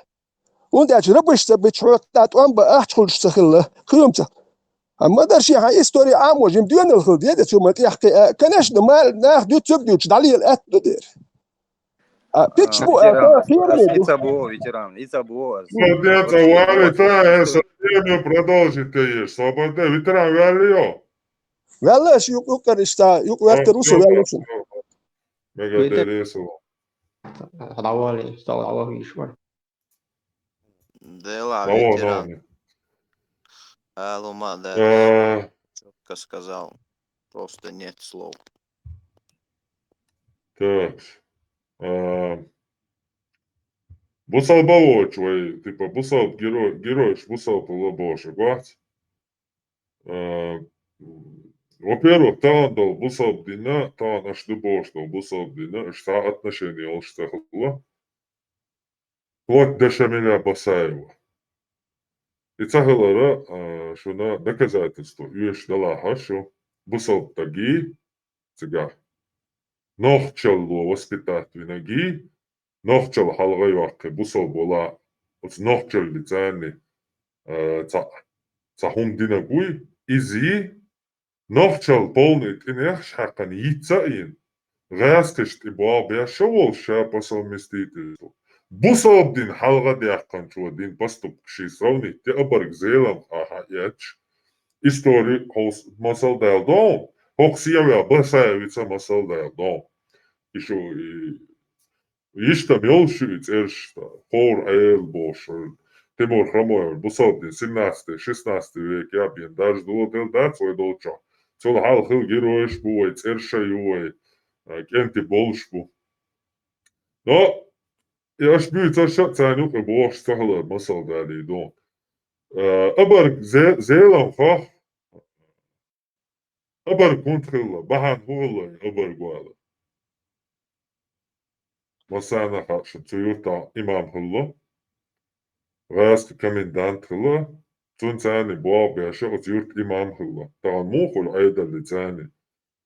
ونداج ربش تبتشوك تات وان باحتخل شتخله خيومته اما درشي هاي استوري عام وجم ديون الخلد يدا ثم يحكي كناش ما ناخذ تبدو تدعلي الات دير Pitchbo ветеран. фермеду. Ицабо, ветеран. Ицабо. Молодец, Валя, та Сергею продолжит, конечно. Свобода, ветеран Валио. Веллеш юкарista юкверter usu vellesin. Mega Dereso. Давали, стало вишвар. Дела, Кого ветеран. новый? Алума, да. Четко сказал. Просто нет слов. Так. Бусал Балоч, типа, Бусал герой, Бусал Балабоша, гвать. Во-первых, там дал Бусал Дина, там наш Дубош дал Бусал Дина, что отношения он что было. Вот Дешамиля Басаева. И цагалара, что на доказательство, юеш дала хашу, Бусал Таги, цыга. Нохчал воспитательный, нохчал халгай вакы, Бусал была, вот нохчал лицани, цахум динагуй, изи, нохчал полный тинех шакан яйцаин, гаскашт и бабя шавол ша по совместительству. Бусалдин халга диаккан чуадин поступ кши сравнить, те абарг зелам хаха яч. Истории холс масал дал дом, хоксиявя басаевица масал дал дом. Еще там елшуиц эршта, хор аэл бошер. Тимур Хромоев, Бусалдин, 17-16 век, я бен, даже долотел дать свой долча. Цол хал хил героиш буой, церша юой, кенти болшбу. Но я аж бью царша цанюк и бош сахала масал дали дом. Абар зелам хах, абар кунтхилла, бахан хугла, абар гуала. Масана хаша цуюрта имам хилла. Раст комендант хилла. Цун цани боа бяша цуюрт имам хилла. Таган мухул айдал ли цани.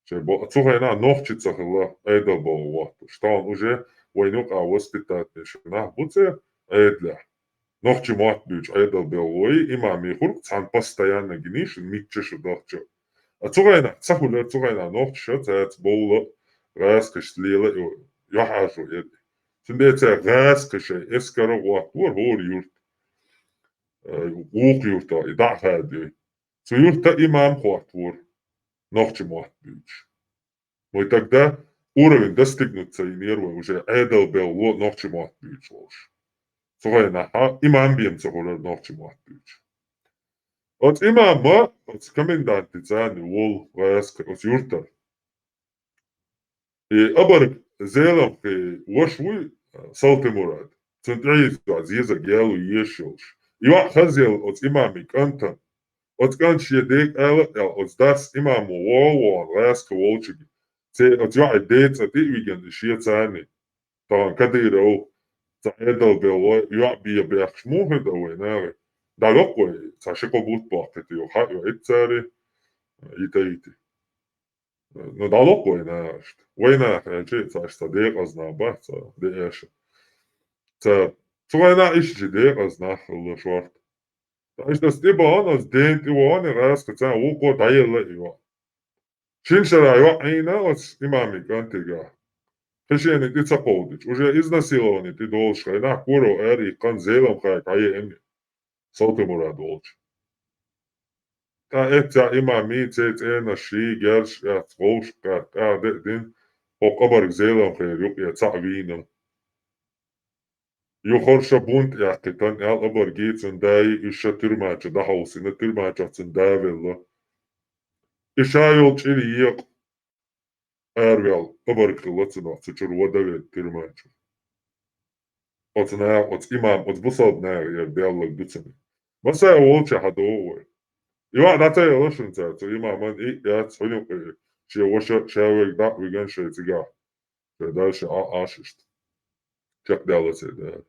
Цухайна нохчица хилла айдал боа вахту. Штан уже войнук а воспитательный шина. Буце айдля. Нохчи мат бюч айдал белой имам ихурк цан постоянно гниш митчеш дохчо. Цухайна нохчиша цац боула раскаш лила яхажу эд. Синдеца раскаша эскаро вахтур хор юрт. Ук юрта ида хадю. Цу юрта имам хвахтур. Нохчи мат бюч. Но и тогда уровень достигнуться и нервы уже айдал бело нохчи мат бюч лош. Цухайна имам бьем цухолер нохчи мат бюч. От имама, от коменданти цани вол раска, от юрта. И абар зелам хе вошвуй салты мурад. Центраиз азиза гялу ешилш. Ива хазел от имами канта. От канче дек ала от дас имаму вол раска волчиги. Це от я идея ти виген шия цани. Тан кадиро. Та эдал бело я бия бяхш мухе да венаве. Далокой, са шеко бут пахтет ё ха ё эцари итаити. Но далокой наашт. Война хаче са шта дека знаба са деэш. Са цуайна ишчи дека знах лошварт. Та шта стебанас дент иване раска са уко дайла ива. Шиншара ё айна от имами кантига. Хешени ти цаполдич. Уже изнасиловани ти долшка. На куро ери кан зелам хай кае еми. Салты мурад долч. Та этя имами цец эна ши герш я цвошка. Та дин окабар зелам хай юк я цавина. Юхорша бунт я китан я абар гицен дай иша тюрмача да хаусина тюрмача цен давелла. Иша юлч или як Ervel, öbörkülötsen цучур водавет тюрмача. От имам, от бусад на я беллак дуцами. Маса волча хадовой. Ива дата я лошенца, то имаман и я цоню че воша человек да виган шецига. Че дальше ашишт. Как делается да.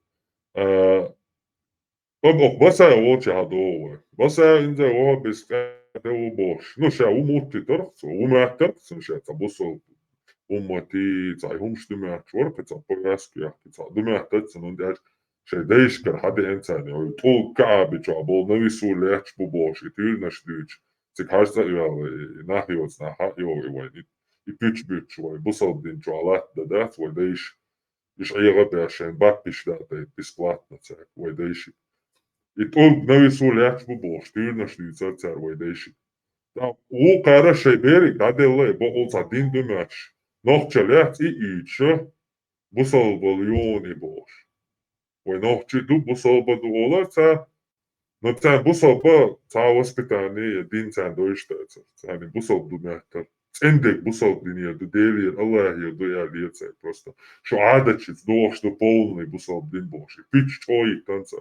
Баса я волча хадовой. Баса инде во без кадеу бош. Ну ша умути торцу, умахтарцу ша табусол. Умати цайхум штумях шворпца повязки думяхтацен und er шейдейшкер хаде энцани ой тол кабич абол новису леч бубош и тюрна штуч цик харса ивал нахиоц на ха ой ой и пич бич ой бусал дин чуалат да да свой дейш يغبي عشان باتش ده بسبلاتنا تاعك ويديشي يتقول نوي سولياتش ببوش تيرنا شنيتر تاع ويديشي و قارا شي بيري قاعد الله بقول صدين دماتش نوخ ليات إيتشا بوصل بليوني بوش ونوخ دو بوصل بدولا تا نتا بوصل با تا وسبتانية دين تان دوشتا يعني بوصل دماتر عندك بوصل دنيا دو ديلي الله يدو يا تاع просто شو عادة دوخ شو بولني بوصل دين بوش بيتش توي تنسى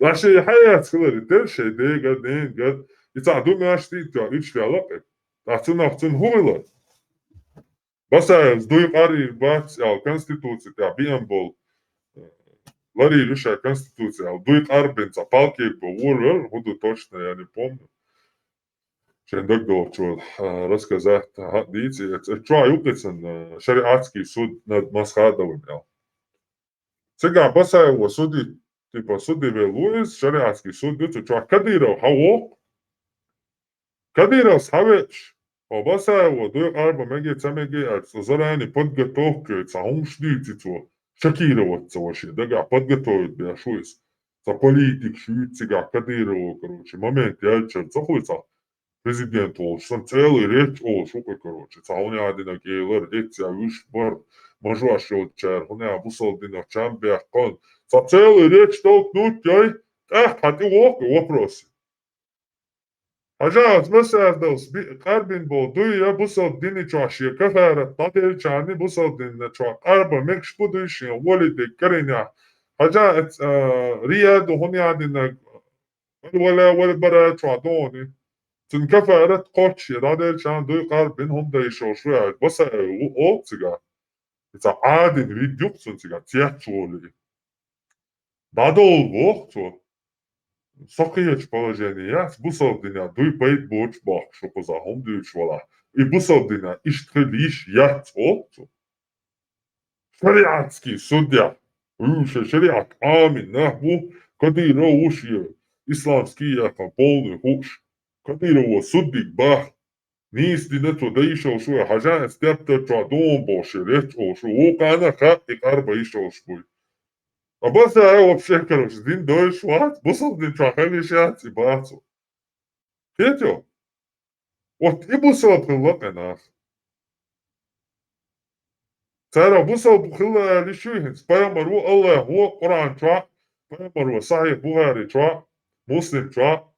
Naše hayatları der şey de gad İta naşti ta üç alak. Atın huylar. Basa duy qari bat al konstitucija ta biambol. Lari лиша конституция. Duy qarben ta palke по урвер, буду точно я не помню. Шендок довчу рассказать дите. Чуа юпецен шариатский суд над Масхадовым. Сега баса его судит типа суды велуис шариатский суд дюту чуа Кадиров хавок Кадиров савеч обаса его дуй арба меги цамеги зарани подготовка цаумшдитицу шокироваться вообще дага подготовить бяшуис за политик шуицига Кадирову короче момент ялчер цохуица президент олшсан целый реч олшукой короче цауни адина гейлер деця уш бар мажуашо чар хуна бусолдина чамбе кон за целый реч толкнуть яй хати вопросы. Hacı mesela bir karbin boldu ya bu soldini çaşıyor kafara tatil çani bu soldini çak arba mekş bu düşüyor voli de karina hacı riyad honi adina vela bara çadoni tün kafara koç ya tatil çan duy karbin hom da işoşuyor basa o siga ita adin videosun siga tiyatroli Надо oldu Сокиеч положение, бусовдина, дуй бейт боч бах, що позагом дуючвала. І бусовдина, іштреліш яцо. Шаріатський суддя. Уше шаріат амін, нахбу, кадиро ушє. Исламский яка полный хуш. Кадирово суддик бах. Низ динето да ішов шуя, хажан степта чадон боше, реч ошу. Окана хаттик арба ішов шуй. А баса вообще, короче, дин дойш ват, бусов дин чахали шат и бацу. Кетё? Вот и бусов прилока нах. Цара бусов бухила лишуихин, спаямару Аллах, во Коран ча, спаямару Сахих Бухари ча, Муслим ча.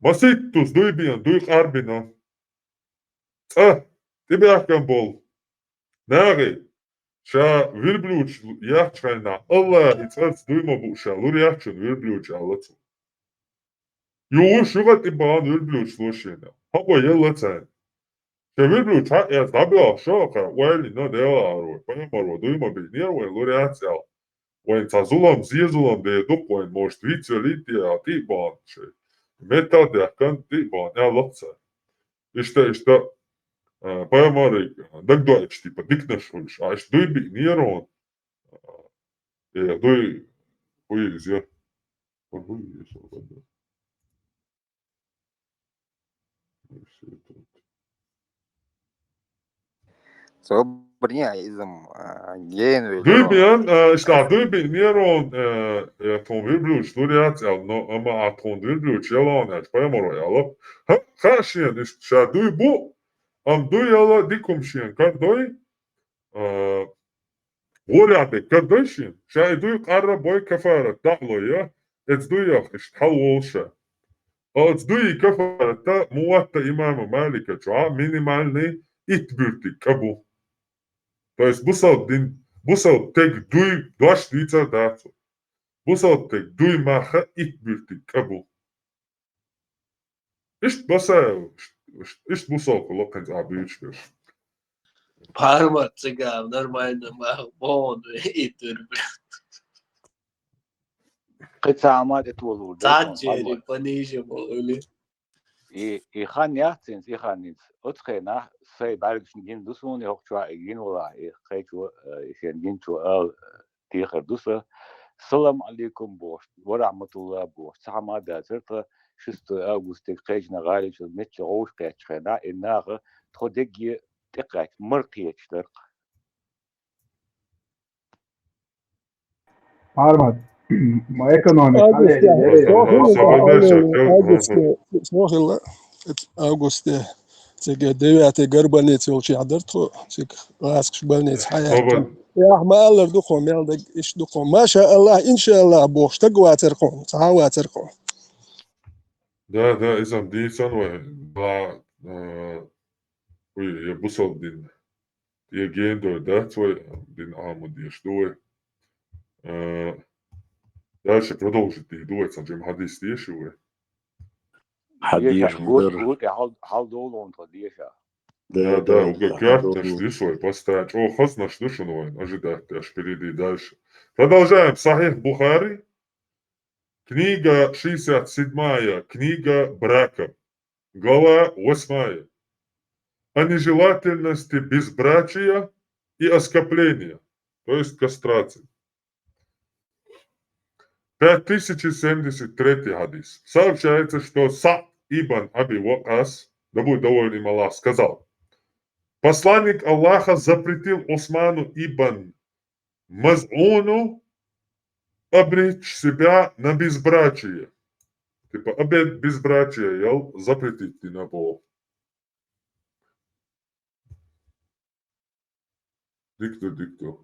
Маситтус дуйбиян, дуйх арбина. Тебе ахкан бол. Наги. Ша верблюч яхчайна Аллах ицарц дуйма буша лур яхчун верблюч аллацу. Юу шугат ибан верблюч лошена. Хабо еллацайн. Ша верблюч я табила шока уайли на дела ару. Панамару дуйма бейнер уай лур яхцял. Уайн цазулам зиезулам бейдук уайн может виця лития ти бан шей. Мета дяхкан ти бан аллацайн. İşte Поймарик, так дойч, типа, дик нашульш, а иш дуй би нерон, дуй, уйз, я, Собрня изом гейн Дуй би, işte, duy bi nерон, ton virblüç, luriat, ama a ton virblüç, yalan, ya, pojmaro, yalan, ha, şien, işte, duy bu, duy yala dikum şien, kar duy, Воряти, кадиші, ще йду карра бой кафара, тагло я, ецду яхиш, халволша. А ецду і кафара, та муатта имама Малика, чуа, минимальний итбюрти, кабу. То есть бусал тек дуй, даш вица дацу. Бусал тек дуй маха итбюрти, кабу. Ишт баса, ишт бусал колоканц абючбеш. Parma цыган, нормально, вон, и турбы. قطعات تولو Таджери, пониже были. и хан яхтинс и ханинс отхена сей баргшн гин дусун и хокчва гин вала и хайчу шен гин чу ал тихер дуса салам алейкум бош ва рахматуллах бош сама да церта 6 август кайжна галич меч рош кайчхена иннах тходеги تقعد مرقية شترق Parmat. Ma ekonomika Auguste, sohilla, Auguste, cik 9. gadu baznīca vēl šī dartu, cik lāskas baznīca hayātam. Jā, māla ar duhom, jāldeg iš duhom. Maša Allah, inša Allah, boh, štagu vācerkom, cahu vācerkom. Da, izam dīcan vai, ja busol din, ja gēndoja dats vai, din āmudieši doja. Дальше продолжите думать, зачем хадис тиешуе. Хадис gut hal dolo unter diesha. Да, угакат наш дишой, поставить. О, хас наш дишой, ожидать, аж впереди дальше. Продолжаем. Сахих Бухари. Книга 67, книга брака. Глава 8. О нежелательности безбрачия и оскопления, то есть кастрации. 5073 хадис. Сообщается, что Са'д ибн Аби Вакас, да будет доволен им Аллах, сказал: посланник Аллаха запретил Осману ибн Маз'уну обречь себя на безбрачие. Типа обет безбрачия я запретить на Бог. Диктор.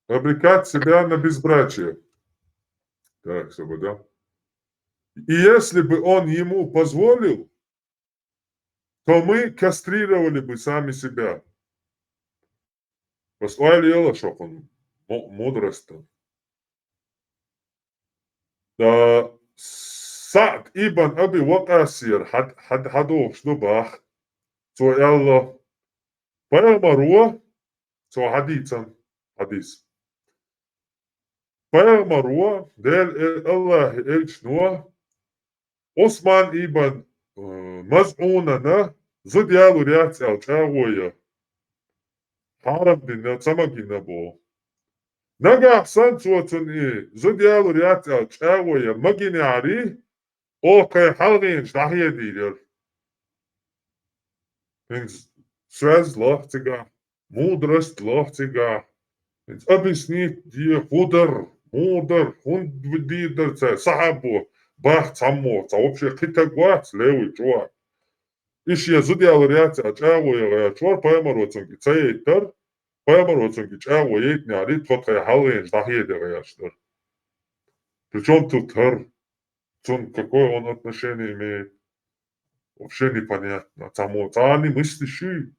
Обрекать себя на безбрачие. Так, свобода. И если бы он ему позволил, то мы кастрировали бы сами себя. Послали Елашов, он мудрость. Са'д ибн Аби Вакасир хадох шнубах, то Аллах паямаруа, то хадис. Паямаруа, дел Аллах эльчнуа, Осман ибн Маз'унана задялу ряцял чавоя. Харам дина цамагина бо. Нага санцуатун и задялу ряцял чавоя магинари, окай халгин штахия дидер. Связь лохтига, мудрость лохтига. Объяснить dir мудр, дидер це сахабу. Бах цаммо, це вообще хитагвац левый чувак. Иш я задял ряця чавоя чувак паямароцунги цейтер, паямароцунги чавоя итняли тотхай халгин штахия дидер. Причем тут какое он отношение имеет? Вообще непонятно. Цаммо, цани мыслящий.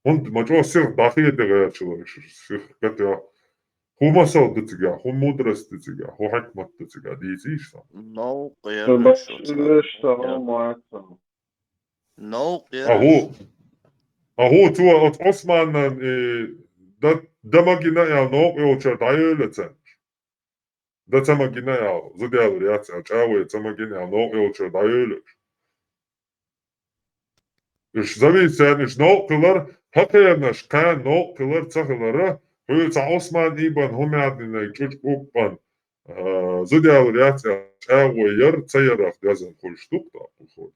Он мачо сир дахия дидер человек. Хотя хумасал дитига, мудрость дитига, хикмат дитига, дизиш. No Аху туа от Османнан дамагина я но еоча дайөлецен. Да цамагина я задял ряця чавоя цамагина я но еоча дайөлec. Иш зависен иш но кылар хакаянаш кан но кылар цахылара Höyца Osman ibn Humerdin'e çocuk okpan задял ряця чавоя цайрах yazan konuştuk da bu soru.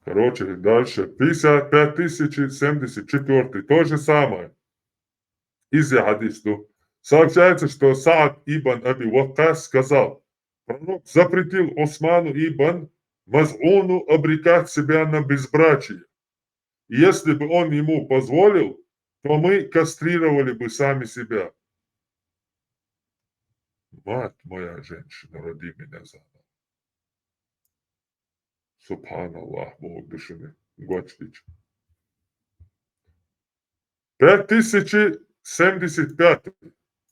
Короче, дальше. 55074. То же самое. Из-за хадису. Сообщается, что Са'д ибн Аби Вакас сказал: пророк запретил Осману ибн Маз'уну обрекать себя на безбрачие. И если бы он ему позволил, то мы кастрировали бы сами себя. Мать моя женщина, роди меня заново. Субханаллах, Бог дышины. Гочтич. 5075.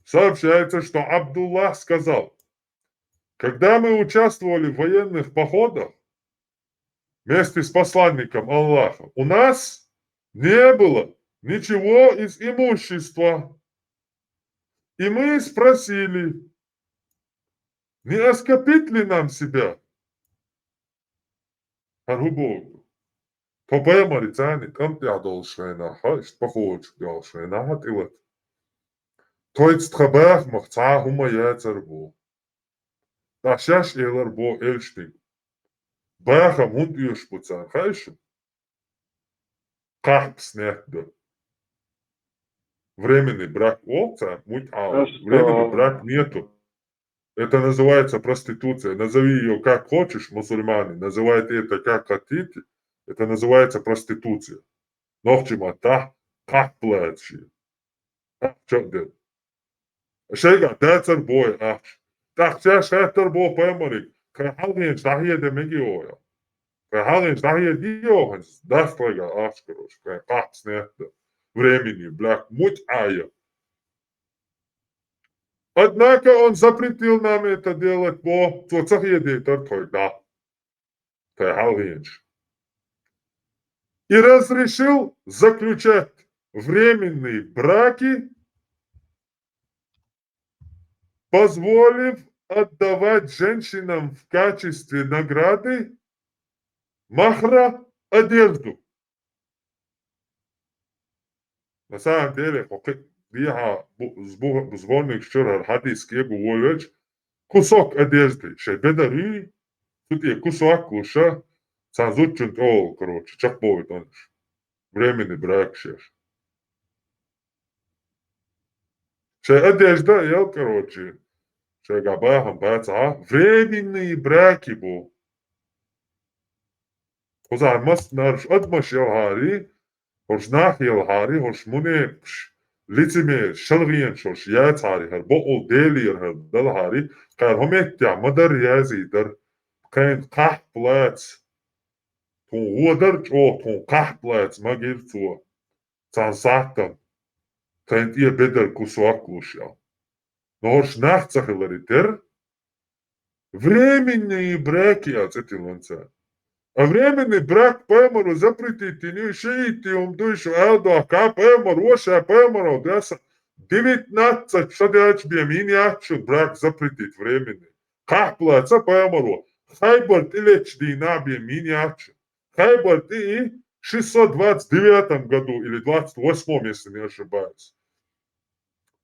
Сообщается, что Абдуллах сказал: когда мы участвовали в военных походах вместе с посланником Аллаха, у нас не было ничего из имущества. И мы спросили, не оскопить ли нам себя? Харубогу. Побемари цани, там ты одолжена, хаишь, похож, одолжена, хатилат. Тойц тхабах махца хума яцербу. Ташаш элэр бо эльштин. Баха мунд юш пуцан, хайшу. Кахпс нетто. Временный брак овца, муть ау. Временный брак нету. Это называется проституция. Назови ее как хочешь, мусульмане. Называйте это как хотите. Это называется проституция. Нохчима та, как плачи. Что делать? Шейга, децер бой, ах. Так, сейчас хэтер бо пэморик. Кахалгин, штахия де мегиоя. Кахалгин, штахия диоханс. Дастлага, ашкарош. Кахпс нетто. Времени, блядь, муть ая. Однако он запретил нам это делать по соцахеде тогда. И разрешил заключать временные браки, позволив отдавать женщинам в качестве награды махра одежду. На самом деле, я звонок вчера хадис говорит, кусок одежды, шебедари, тут есть кусок куша, санзучун то, короче, чакбовит он. Временный брак сейчас. Одежда, я, короче, габахам баца, временные браки был. Хоза мас нарш адмаш ялхари, хош нах ялхари, хош муне лицеме шалгиен шош яцари хар, боол делир хар далхари, кар хометя мадар язидер, кайн ках плац, тун удар чо, тун ках плац, магир цуа, цансахтан, кайн тия бедер кусуаклушя. Но хош нах цахиларитер, временные браки ацетиланца. А временный брак пэмору запретите, не шиите, умдуйшу, элдуака пэмору, оша пэмору, дяса. 19 шадяч бьямини ачу брак запретить временный. Как плаца пэмору, хайбарт илеч дина бьямини ачу. Хайбарт и 629 году или 28, если не ошибаюсь.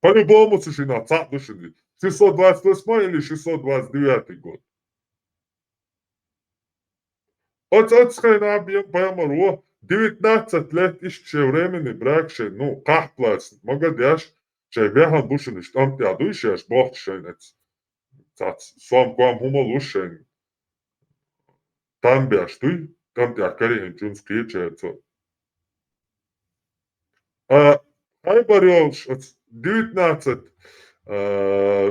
По-любому сушина, цап душины. 628 или 629 год. От пэмору 19 лет еще времени брак, ну, как плац, могадяш, че вяхан бушин, что там ты адуишешь, бог шенец. Сам квам хумалушен. Там бяш ты, там ты акарин джунский чецо. Хайбарёш 19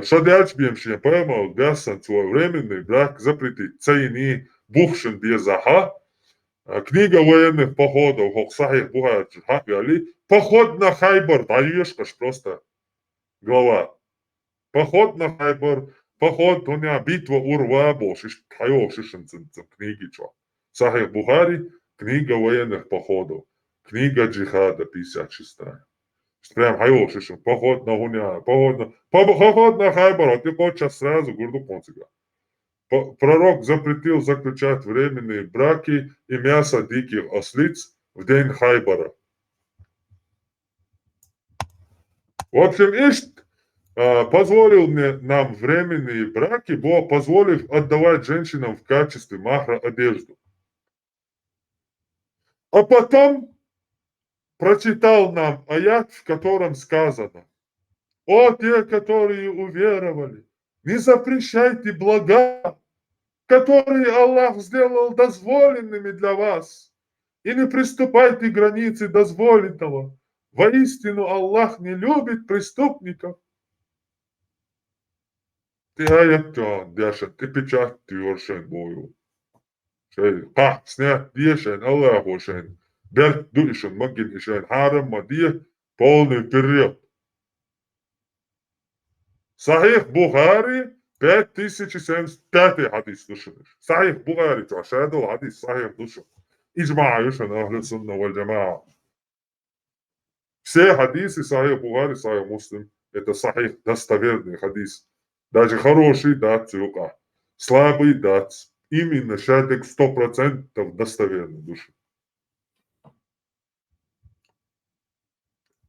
шадяч бьемшин пэмору, дясан свой временный брак запретить. Цейни бухшин безаха. Книга военных походов, Хохсахих Бухари, поход на Хайбар, даешь просто глава. Поход на Хайбар, поход, битва Урва, бошиш, хайошишен книги, что. Сахих Бухари, книга военных походов, книга джихада, 56-я. Прям хайошишен, поход на Хуня, поход на Хайбар, а ты хочешь сразу гурду концига. Пророк запретил заключать временные браки и мясо диких ослиц в день Хайбара. В общем, Ишт позволил нам временные браки, позволив отдавать женщинам в качестве махра одежду. А потом прочитал нам аят, в котором сказано: «О те, которые уверовали, не запрещайте блага, которые Аллах сделал дозволенными для вас, и не приступайте к границе дозволенного. Воистину Аллах не любит преступников». Ты аятан, дяшен, ты печать тюршен бою. Ках, снят, дешен, Аллаху шен, берт дуишен, магин ишен, харам, мадия, полный период. Сахих Бухари, 5075 хадис душаныш. Сахих Бухари, то ашаду хадис сахих душа. Иджма юшан ахлю сунна валь джамаа. Все хадисы сахих Бухари, сахих Муслим, это сахих достоверный хадис. Даже хороший дат цюка, слабый дат, именно шатик 100% достоверный душа.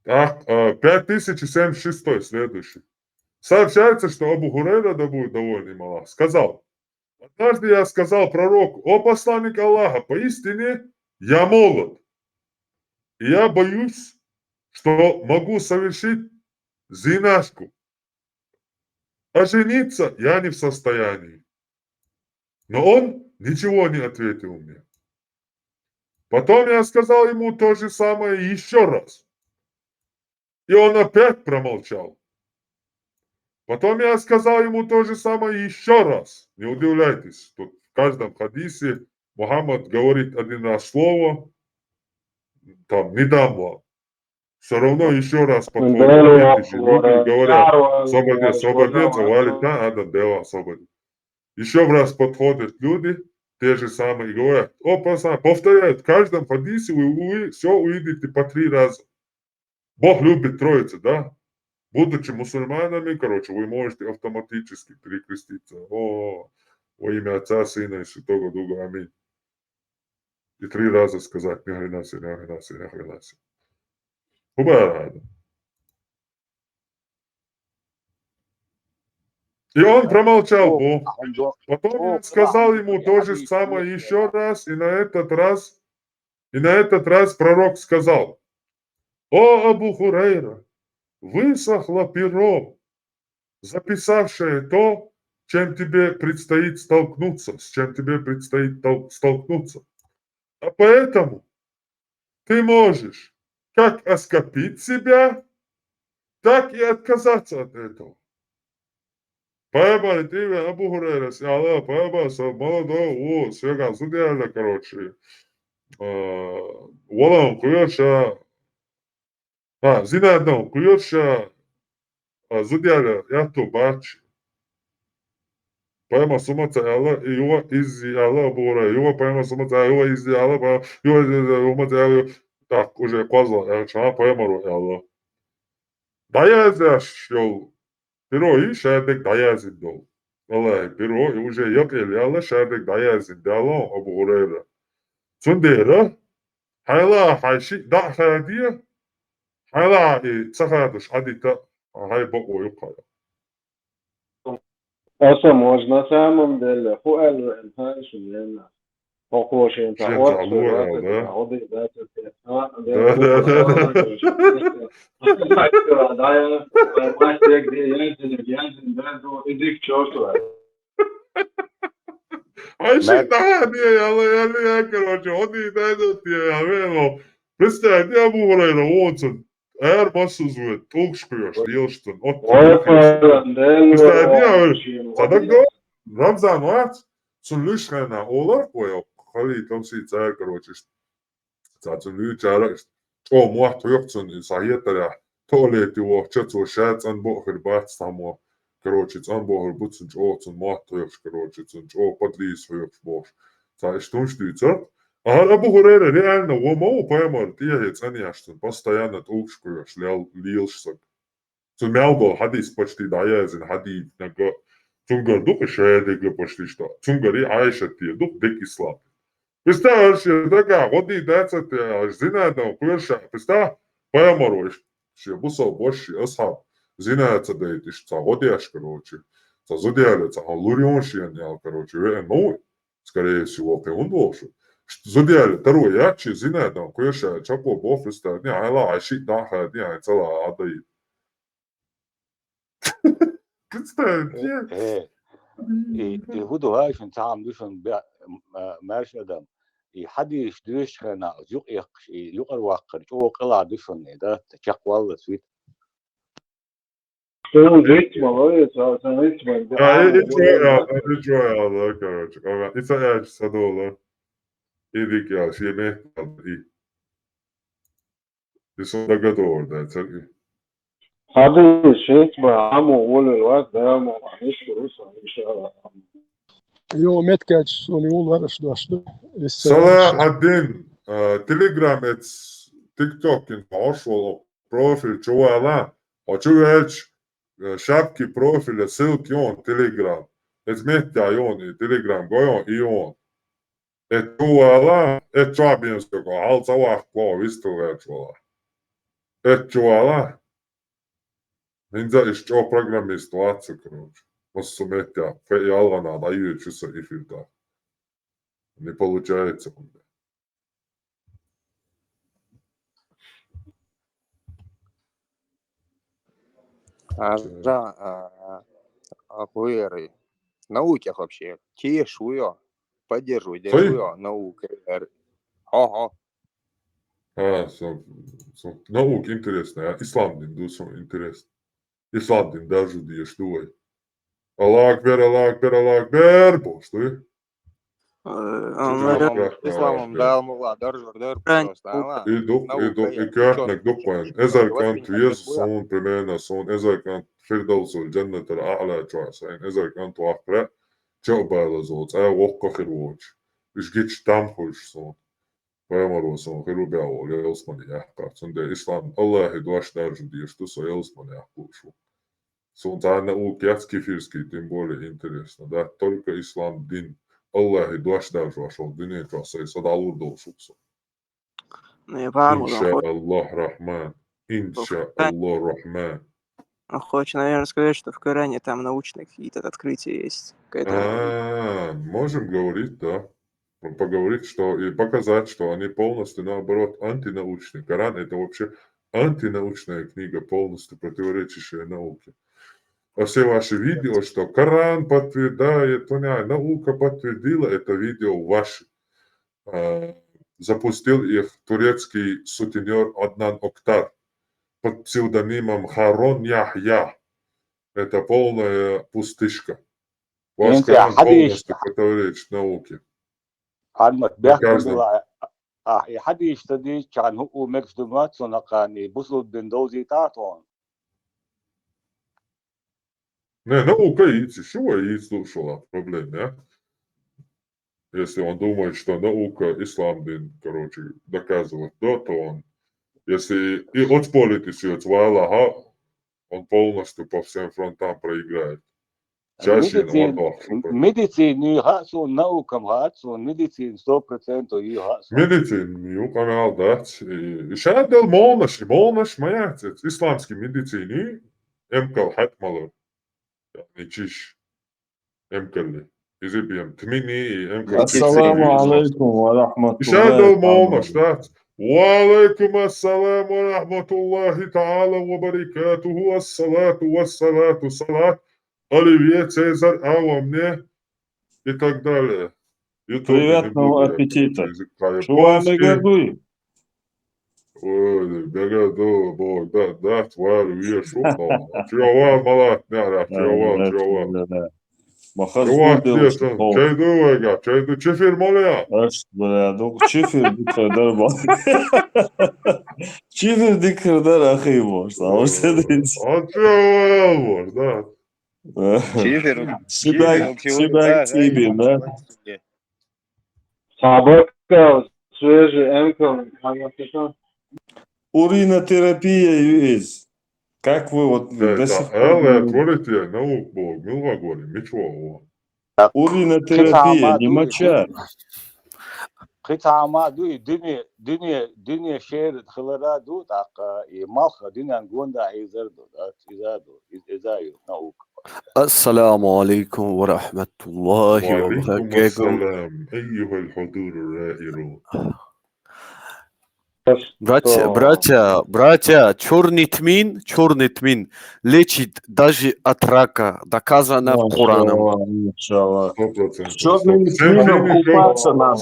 Так, 5076 следующий. Сообщается, что Абу Хурейра, да будет доволен им Аллах, сказал: однажды я сказал пророку: о посланник Аллаха, поистине я молод, и я боюсь, что могу совершить зинашку, а жениться я не в состоянии. Но он ничего не ответил мне. Потом я сказал ему то же самое еще раз, и он опять промолчал. Потом я сказал ему то же самое еще раз. Не удивляйтесь, тут в каждом хадисе Мухаммад говорит один раз слово, там, не дам вам. Все равно еще раз подходит. Видите, люди говорят: освободиться, валита, надо дело освободить. Еще раз подходят люди, те же самые, и говорят: о, пацан, повторяют, в каждом хадисе вы все увидите по 3 раза. Бог любит троицы, да? Будучи мусульманами, короче, вы можете автоматически перекреститься. О, во имя Отца, Сына и Святого Духа, аминь. И 3 раза сказать: не хренаси, не хренаси, не хренаси. Хубарада. И он промолчал, Бог. Потом я сказал ему то же самое еще раз, и на этот раз пророк сказал: о, Абу Хурейра, высохло перо, записавшее то, чем тебе предстоит столкнуться, с чем тебе предстоит столкнуться. А поэтому ты можешь как оскопить себя, так и отказаться от этого. Поебали, ты, Абу Хурейра, сняла, поебался, молодого, свега, судьяля, короче. Волан, куёша, зинадон, куёша, судьяля, яту, бачи. Поема сумаца, яла, его из яла, Абу Хурейра, его поема сумаца, его из яла, его из яла, так, уже козла, я чана поема, яла. Да я здесь, перо и шардек даязин дол. Валай, перо и уже якел яла шардек даязин дало Абу Хурейра. Сундера, хайла хайши да хадия, хайла и цахадуш адита хайбо юкая. Asa можно самом деле, хуэлу энхайшу лена. Похоже, это вот, Представь, я Абу Хурейра, Уотсон, eğer masuzvet, tolkşkuyor, lielştun, Представь, Рамзан вац, цун лышхана олар, ой, хали там си царь, короче, цун лючара, о, муах туёк цун саетара, туалет его, чацу шац, ан бохер бац само, короче, ан бохер буцун, о, цун муах туёк, короче, цун, о, подлис туёк, бош. Царь, что он штуйцар? А Абу Хурейра реально, омау поймал, тиехец, аняштун, постоянно толкшкуешь, лилшсак. Цун мялгол, хадис почти даязин, хадид, нага, Цунгар дух шеядеге почти что. Цунгари айша тие дух декислап. Представляешь, така, води децате, зинадам, куерша, представ, поямаруешь, ще бусал больше, асхаб, зинадца дейтиш, ца водяш, короче, ца зодиалец, а лурионшиен, короче, ну, скорее всего, он должен. Зодиалец, второй, ячи, зинадам, куерша, чако, бофиста, не, айла, айши, даха, не, айцала, адаит. Представь, и هدو هاي شن تعم دوشن مارش ادم и حد يشدوش كنا يقر واقر او قلا دوشن ده تشق والله سويت Итак, садола. Иди кя, себе, и сюда готово, да, церкви. هذا الشيء بعمو أول الوقت ده ما مش فلوس إن شاء الله. Jo, metkäč on julvaras došli. Salah ad-Din, Telegram et TikTokin pošlo profil čuvela, hoću reći šapki profile ссылки on Telegram. Et smetja on i Telegram gojon i on. Et čuvela, et čabinsko, halca vah ko, isto večvala. Et čuvela, Нельзя еще программист лаца, короче. Посмотрите, я надо ее часа эфир, да. Не получается. Ахуеры. Науки вообще. Те шуё. Поддерживай, Стой. держу науки. Ага. Наук интересно, ислам din dusam интересно. İslam din даже diye что. Аллах Акбер, что? Исламом дал мула, держу, просто. Идук, и картник дуквен. Ezerkant vies son primena son, ezerkant firdausul jannat al-a'la choasain, ezerkant waqra chobala zots, waqqa khirwoj. Ish gitch tamhush son. Vajamaro son khirubiao, elsmani jahqat. Son de islam, Allah idwash darju diye что so elsmani jahquшу. Son tana u kefirski, тем более интересно, да, только ислам дин. Allah idwash darju ashol dine choasai sadalur dolshukso. Иншаллах Рахман. Иншаллах Рахман. Хочешь, наверное, сказать, что в Коране там научные какие-то открытия есть. Можем говорить, да. Поговорить, что и показать, что они полностью, наоборот, антинаучные. Коран — это вообще антинаучная книга, полностью противоречащая науке. А все ваши видео, что Коран подтверждает, наука подтвердила, это видео ваши. Запустил их турецкий сутенер Аднан Октар под псевдонимом Харон Яхья. Это полная пустышка. Ваш Коран полностью противоречит науке. Армат бяхмила и хадиш тади чан ху мекстумат сонакани бусул биндози татон. Не, наука идти, чего и слушала проблем, да? Если он думает, что наука, ислам, короче, доказывает, да, то он, если и отспорит еще от Аллаха, он полностью по всем фронтам проиграет. Медицин хасун наукам хасун медицин 100% и хасун. Медицин у канал дать. И шадел молнаш маят. Исламский медицини эмкал хатмалар. Не чиш эмкалли. Изибием тмини эмкал. Ассаламу алейкум ва рахматуллахи. Шадел молнаш дать. وعليكم السلام ورحمة الله تعالى وبركاته. الصلاة والصلاة صلاة Оливье, Цезарь, а во мне и так далее. Приятного аппетита. Шувами гадуй. Ой, бегаду, бог, да, тварь, веш, упал. Чувал, малат, няра, чувал. Махазбу делши. Чайду, вега, чайду, чефир, моля. Аш, бля, дук чефир дикардар ба. Чефир дикардар ахи бош. Чувал, бош, да. Шибак тебе, да? Собака, свежий энкл. Уринотерапия есть. Как вы вот до сих пор... Творите, наук бог, милва говорим, ничего. Уринотерапия, не моча. Хитама дуй dünya şehir hılara du tak malha dünyan gonda izardu izayu nauk. Assalamu alaikum wa rahmatullahi wa barakatuh. أيها الحضور الرائرون. Братья, черный тмин лечит даже от рака, доказано Кораном. Черным тмином купаться надо.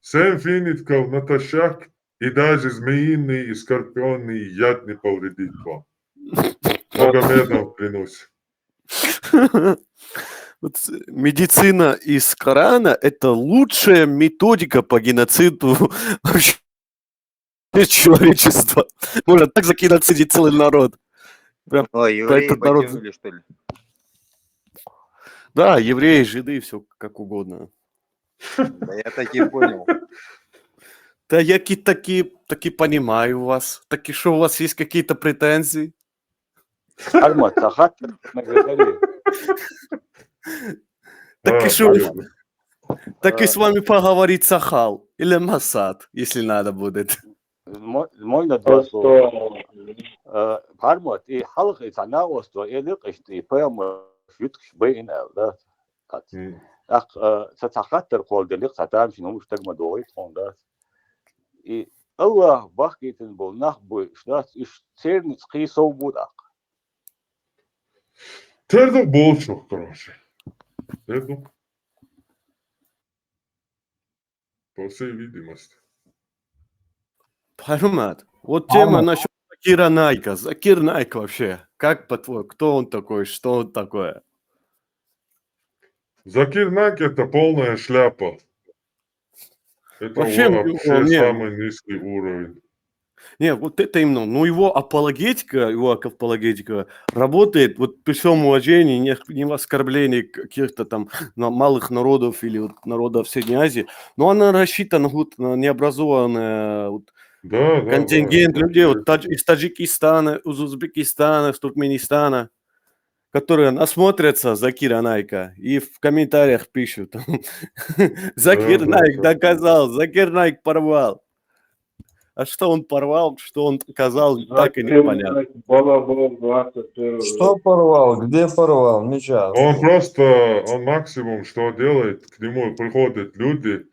Семь финитков натощак, и даже змеиный и скорпионный яд не повредит вам. Магомедом клянусь. Медицина из Корана – это лучшая методика по геноциду человечества. Можно так загеноцидить целый народ. Прям евреи этот народ... потянули, что ли? Да, евреи, жиды, все как угодно. Да я так и понял. Да я таки понимаю вас. Таки что, у вас есть какие-то претензии? Армат, хакер на градаре. Так и что? Так и с вами поговорит Сахал или Масад, если надо будет. Можно два слова? Parmot, halk insana osto, elik işte payam yutkiş beyin evde. Satakattır koldelik satam şunu müştek doğru onda. Allah vaktitin bol nah bu işler iş sernis kıyso budak. Тердук болчук, короче. Тердук. По всей видимости. Пармат, вот тема насчет Закира Найка. Закир Найк вообще, как по-твоему, кто он такой, что он такое? Закир Найк это полная шляпа. Это Вообще, вообще не, самый низкий уровень. не, вот это именно, ну его апологетика работает, вот при всем уважении, не в оскорблении каких-то там малых народов или вот народов Средней Азии, но она рассчитана вот на необразованное вот, контингент людей вот, из Таджикистана, из Узбекистана, из Туркменистана, которые насмотрятся Закира Найка и в комментариях пишут: Закир Найк доказал, Закир Найк порвал. А что он порвал, что он сказал, так и непонятно. Что порвал? Где порвал? Меча. Он максимум, что делает, к нему приходят люди,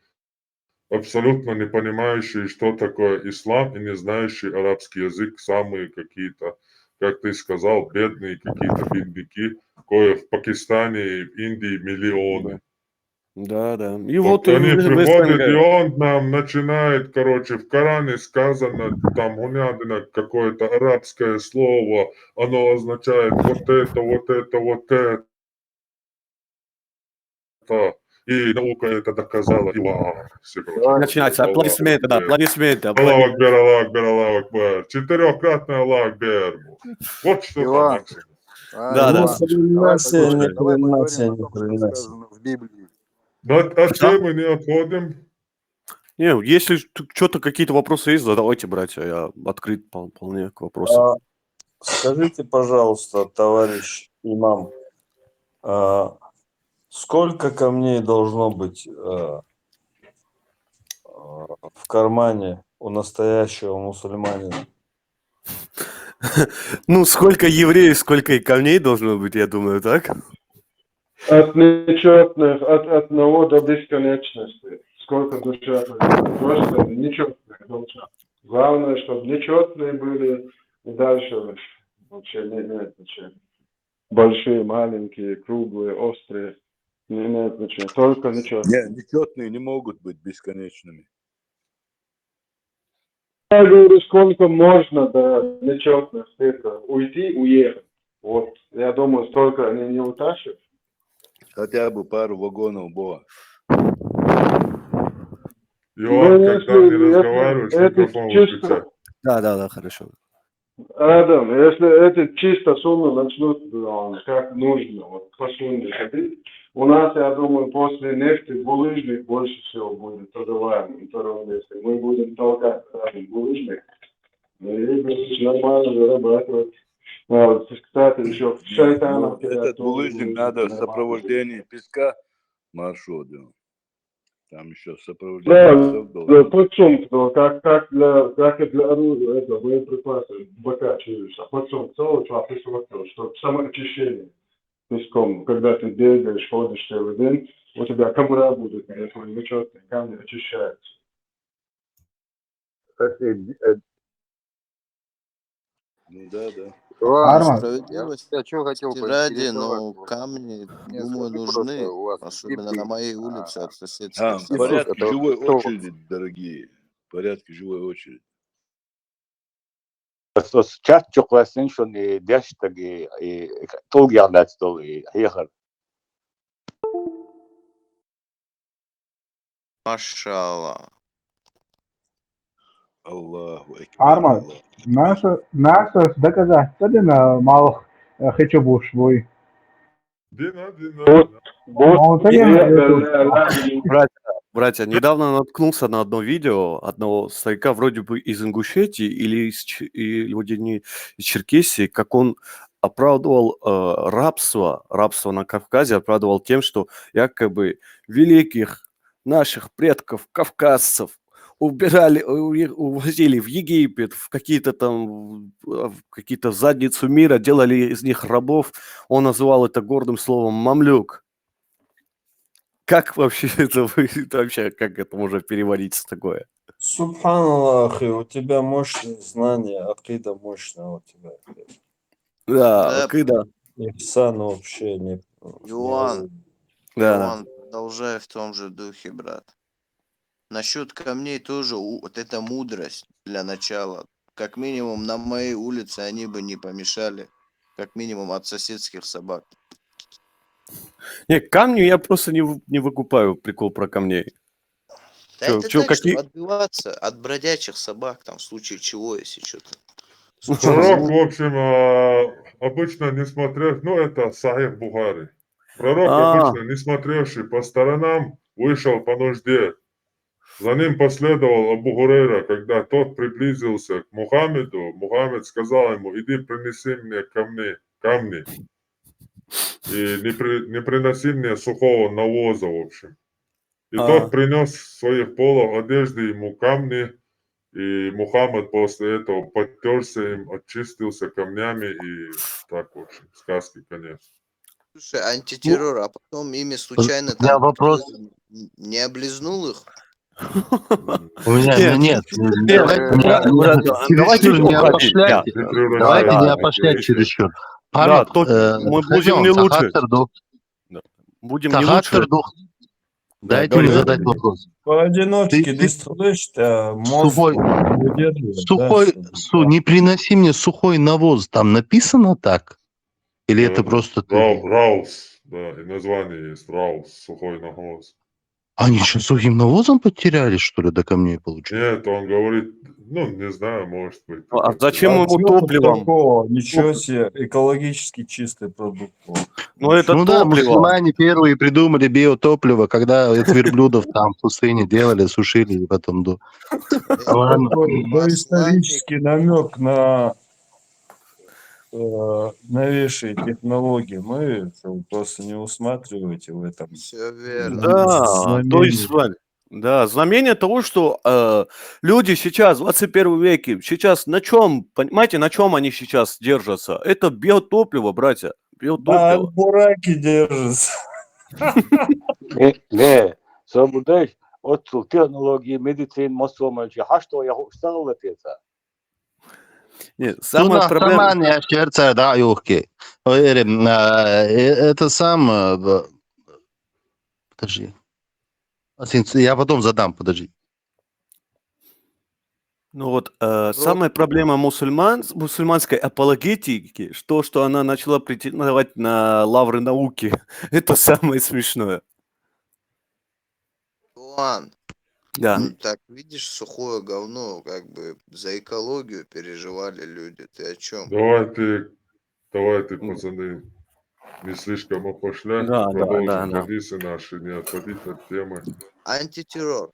абсолютно не понимающие, что такое ислам и не знающие арабский язык, самые какие-то, как ты сказал, бедные какие-то бедняки, кое в Пакистане и в Индии миллионы. Да. И вот они приходят, и он нам начинает, короче, в Коране сказано, там гунядина, какое-то арабское слово, оно означает вот это, вот это, вот это. И наука это доказала. И начинается аплодисменты, да, аплодисменты. Аллах Акбар, Аллах Акбар, Аллах Акбар. 4-кратный Аллах Акбар. Вот что там, Максим. Да. В Библии. От темы не отходим. Не, если что-то, какие-то вопросы есть, задавайте, братья, я открыт вполне к вопросам. Скажите, пожалуйста, товарищ имам, сколько камней должно быть в кармане у настоящего мусульманина? Ну, сколько евреев, сколько и камней должно быть, я думаю, так? От нечетных, от одного до бесконечности. Сколько душа, просто нечетных душа. Главное, чтобы нечетные были, и дальше вообще нет значения. Большие, маленькие, круглые, острые, не имеет значения. Только нечетные. Нет, нечетные не могут быть бесконечными. Я говорю, сколько можно до нечетных, это уйти, уехать. Вот, я думаю, столько они не утащат. Хотя бы пару вагонов было. Иоанн, когда не разговариваешь, микрофон выключай. Да, хорошо. Адам, если эти чисто суммы начнут как нужно, вот по сумме ходить, у нас, я думаю, после нефти булыжник больше всего будет продаваем на втором месте. Мы будем толкать булыжник и нормально зарабатывать. Кстати, еще шайтанов. Этот булыжник надо в сопровождении песка маршрута. Там еще сопровождение. Да, подсумку, как и для оружия, это боеприпасы, бока чуешь, а подсумку целого человека, чтобы самоочищение песком, когда ты бегаешь, ходишь целый день, у тебя камера будет, и твои нечетные камни очищаются. Да. Справедливости Я что хотел ради, но поинтересоваться. камни, Мне думаю, скажи нужны, просто, у вас в особенно на Библии, моей улице от соседских В собак. порядке это живой кто? очереди, дорогие. В порядке живой очереди. Чат чоквасен шон дэштаги толгиарлатстол хехар. Машалла. Аллаху Акбар. Armand, naša доказать на малых хочу бушвой. Братья, недавно наткнулся на одно видео одного старика, вроде бы из Ингушетии или из Черкесии, как он оправдывал рабство на Кавказе, оправдывал тем, что якобы великих наших предков, кавказцев, убирали, увозили в Египет, в какие-то там, в какие-то задницу мира, делали из них рабов. Он называл это гордым словом «мамлюк». Как вообще это, это вообще, как это можно переводить такое? Субханаллах, у тебя мощные знания, акида мощная у тебя. Да, Да, когда? Ихсан вообще не... Иоанн, Да. Иоанн, продолжай в том же духе, брат. Насчет камней тоже вот эта мудрость для начала. Как минимум на моей улице они бы не помешали. Как минимум от соседских собак. Не, камни я просто не выкупаю прикол про камней. Да это так, чтобы отбиваться от бродячих собак, там, в случае чего, если что-то. Пророк, в общем, обычно не смотрел, ну это Сахих Бухари. Пророк обычно не смотревший по сторонам, вышел по нужде. За ним последовал Абу Хурейра, когда тот приблизился к Мухаммеду. Мухаммед сказал ему: иди принеси мне камни. И не приноси мне сухого навоза, в общем. И тот принес в своих полах одежды ему камни, и Мухаммад после этого подтерся им, очистился камнями, и так, в общем, сказки конец. Слушай, антитеррор, а потом ими случайно У меня там вопрос. не облизнул их? У меня нет. Давайте Не опошляйте. Давайте не опошлять чересчур. Да, мы будем не лучше. Будем не лучше. Дайте мне задать вопрос. Поодиночке ты строишь, мозг не приноси мне сухой навоз. Там написано так? Или это просто ты? Раус, да, и название есть Раус, сухой навоз. Они что, сухим навозом потеряли, что ли, до камней получается? Нет, он говорит, ну, не знаю, может быть. А зачем ему топливом? Ничего себе, экологически чистый продукт. Ну, это да, топливо. мусульмане первые придумали биотопливо, когда от верблюдов там в пустыне делали, сушили и потом исторический намек на новейшие технологии. Мы просто не усматриваете в этом. Все верно. Да, то есть, да, знамение того, что люди сейчас, в 21 веке, сейчас на чем, понимаете, на чем они сейчас держатся? Это биотопливо, братья, биотопливо. Бураки держатся. Не, собудешь от технологии, медицины, мосомальчи, а что я стал это? Нет, самая проблема... Это сам... Подожди. Я потом задам, подожди. Ну вот, самая проблема мусульманской апологетики, что она начала претендовать на лавры науки. Это самое смешное. Иоанн, Да. ну так, видишь, сухое говно, как бы за экологию переживали люди. Ты о чем? Давайте, пацаны, не слишком опошлять, Да, продолжим да. хадисы наши, не отходить от темы. Антитеррор.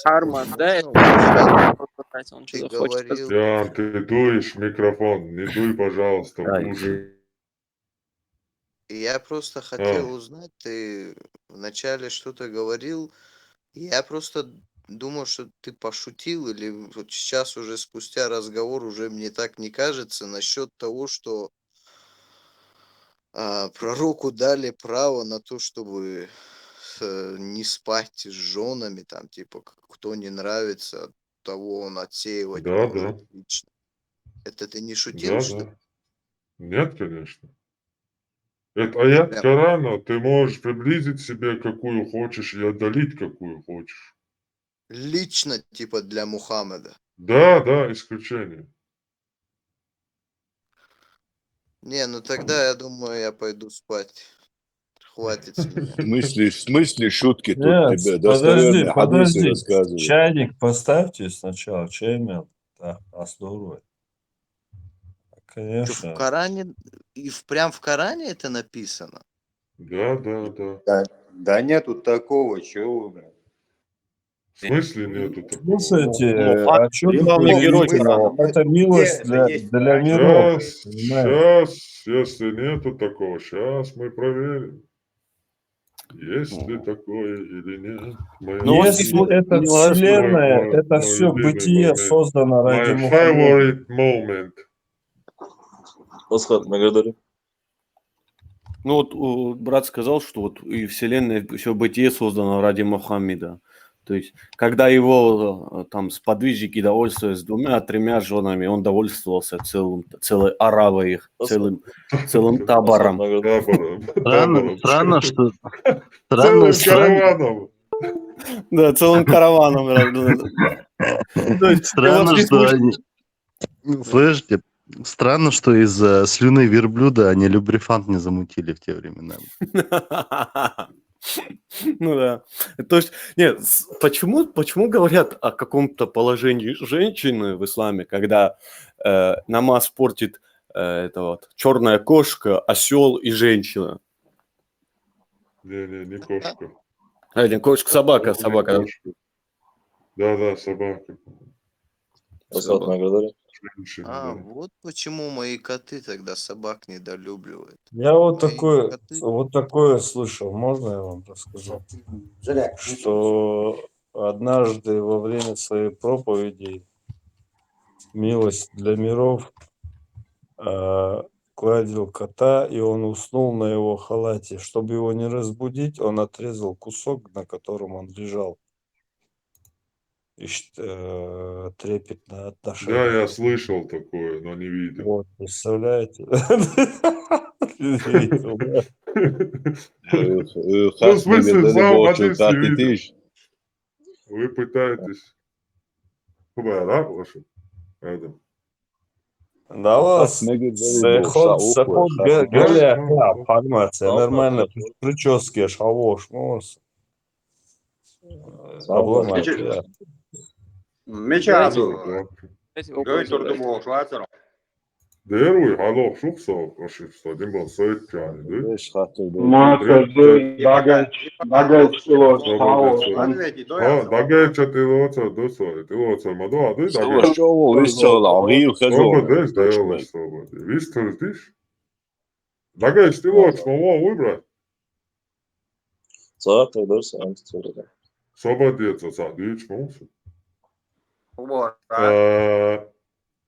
Арма, да, он Ты что-то хочет. говорил. Ян, ты дуешь в микрофон, не дуй, пожалуйста, в уши. Я просто хотел узнать, ты вначале что-то говорил, я просто думал, что ты пошутил, или вот сейчас уже спустя разговор уже мне так не кажется насчет того, что пророку дали право на то, чтобы не спать с женами, там, типа, кто не нравится, того он отсеивать может лично. Это ты не шутил, что ли? Нет, конечно. Это аят Корана, ты можешь приблизить себе какую хочешь и отдалить какую хочешь. Лично, типа, для Мухаммеда. Да, исключение. Не, ну тогда я думаю, я пойду спать. Хватит с меня. В смысле шутки тут Нет, тебе? Достоверные хадисы подожди. рассказывают. Чайник поставьте сначала, чайник. Да, остудывай. Конечно. В Коране, прям в Коране это написано? Да. Да нету такого, чего вы, блядь. В смысле нету такого? Слушайте, а что это милость для миров. Сейчас, если нету такого, сейчас мы проверим. Есть ли такое или нет? Если это вселенная, это все бытие создано ради My Мухаммеда. favorite moment. Асхат, благодарю. Ну вот брат сказал, что вот и вселенная, все бытие создано ради Мухаммеда. То есть, когда его там сподвижники довольствовались 2-3 женами, он довольствовался целой аравой их, целым табором. Странно, что... Целым караваном. Да, целым караваном. Странно, что они... Слышите, странно, что из слюны верблюда они любрифант не замутили в те времена. Ну да. То есть, нет, почему говорят о каком-то положении женщины в исламе, когда намаз портит это вот черная кошка, осел и женщина? Не кошка. Не кошка, собака. Да, собака. Вот почему мои коты тогда собак недолюбливают. Я вот такое слышал, можно я вам расскажу? Что однажды во время своей проповеди «Милость для миров» гладил кота, и он уснул на его халате. Чтобы его не разбудить, он отрезал кусок, на котором он лежал. И трепетно отношение. Да, я слышал такое, но не видел. Вот, представляете? Ну, в смысле, в самом Одессе видел. Вы пытаетесь... Да, у вас заход галея, формация, нормально, прически, шалош, нос. Deruj, hallo, šuksov, kašis, dimbo söitjani, du? Dagač kilos Dagača ti loca, dusoj, ti loca, ma doa, du Slobodi, ovo isto lagiju, kad Slobodi, deliš, slobodi. Visto tiš? Dagač ti loč, ma ovo ujbrat. Zato, da se vam stvorila. Slobodieca, sad, ić mūsu.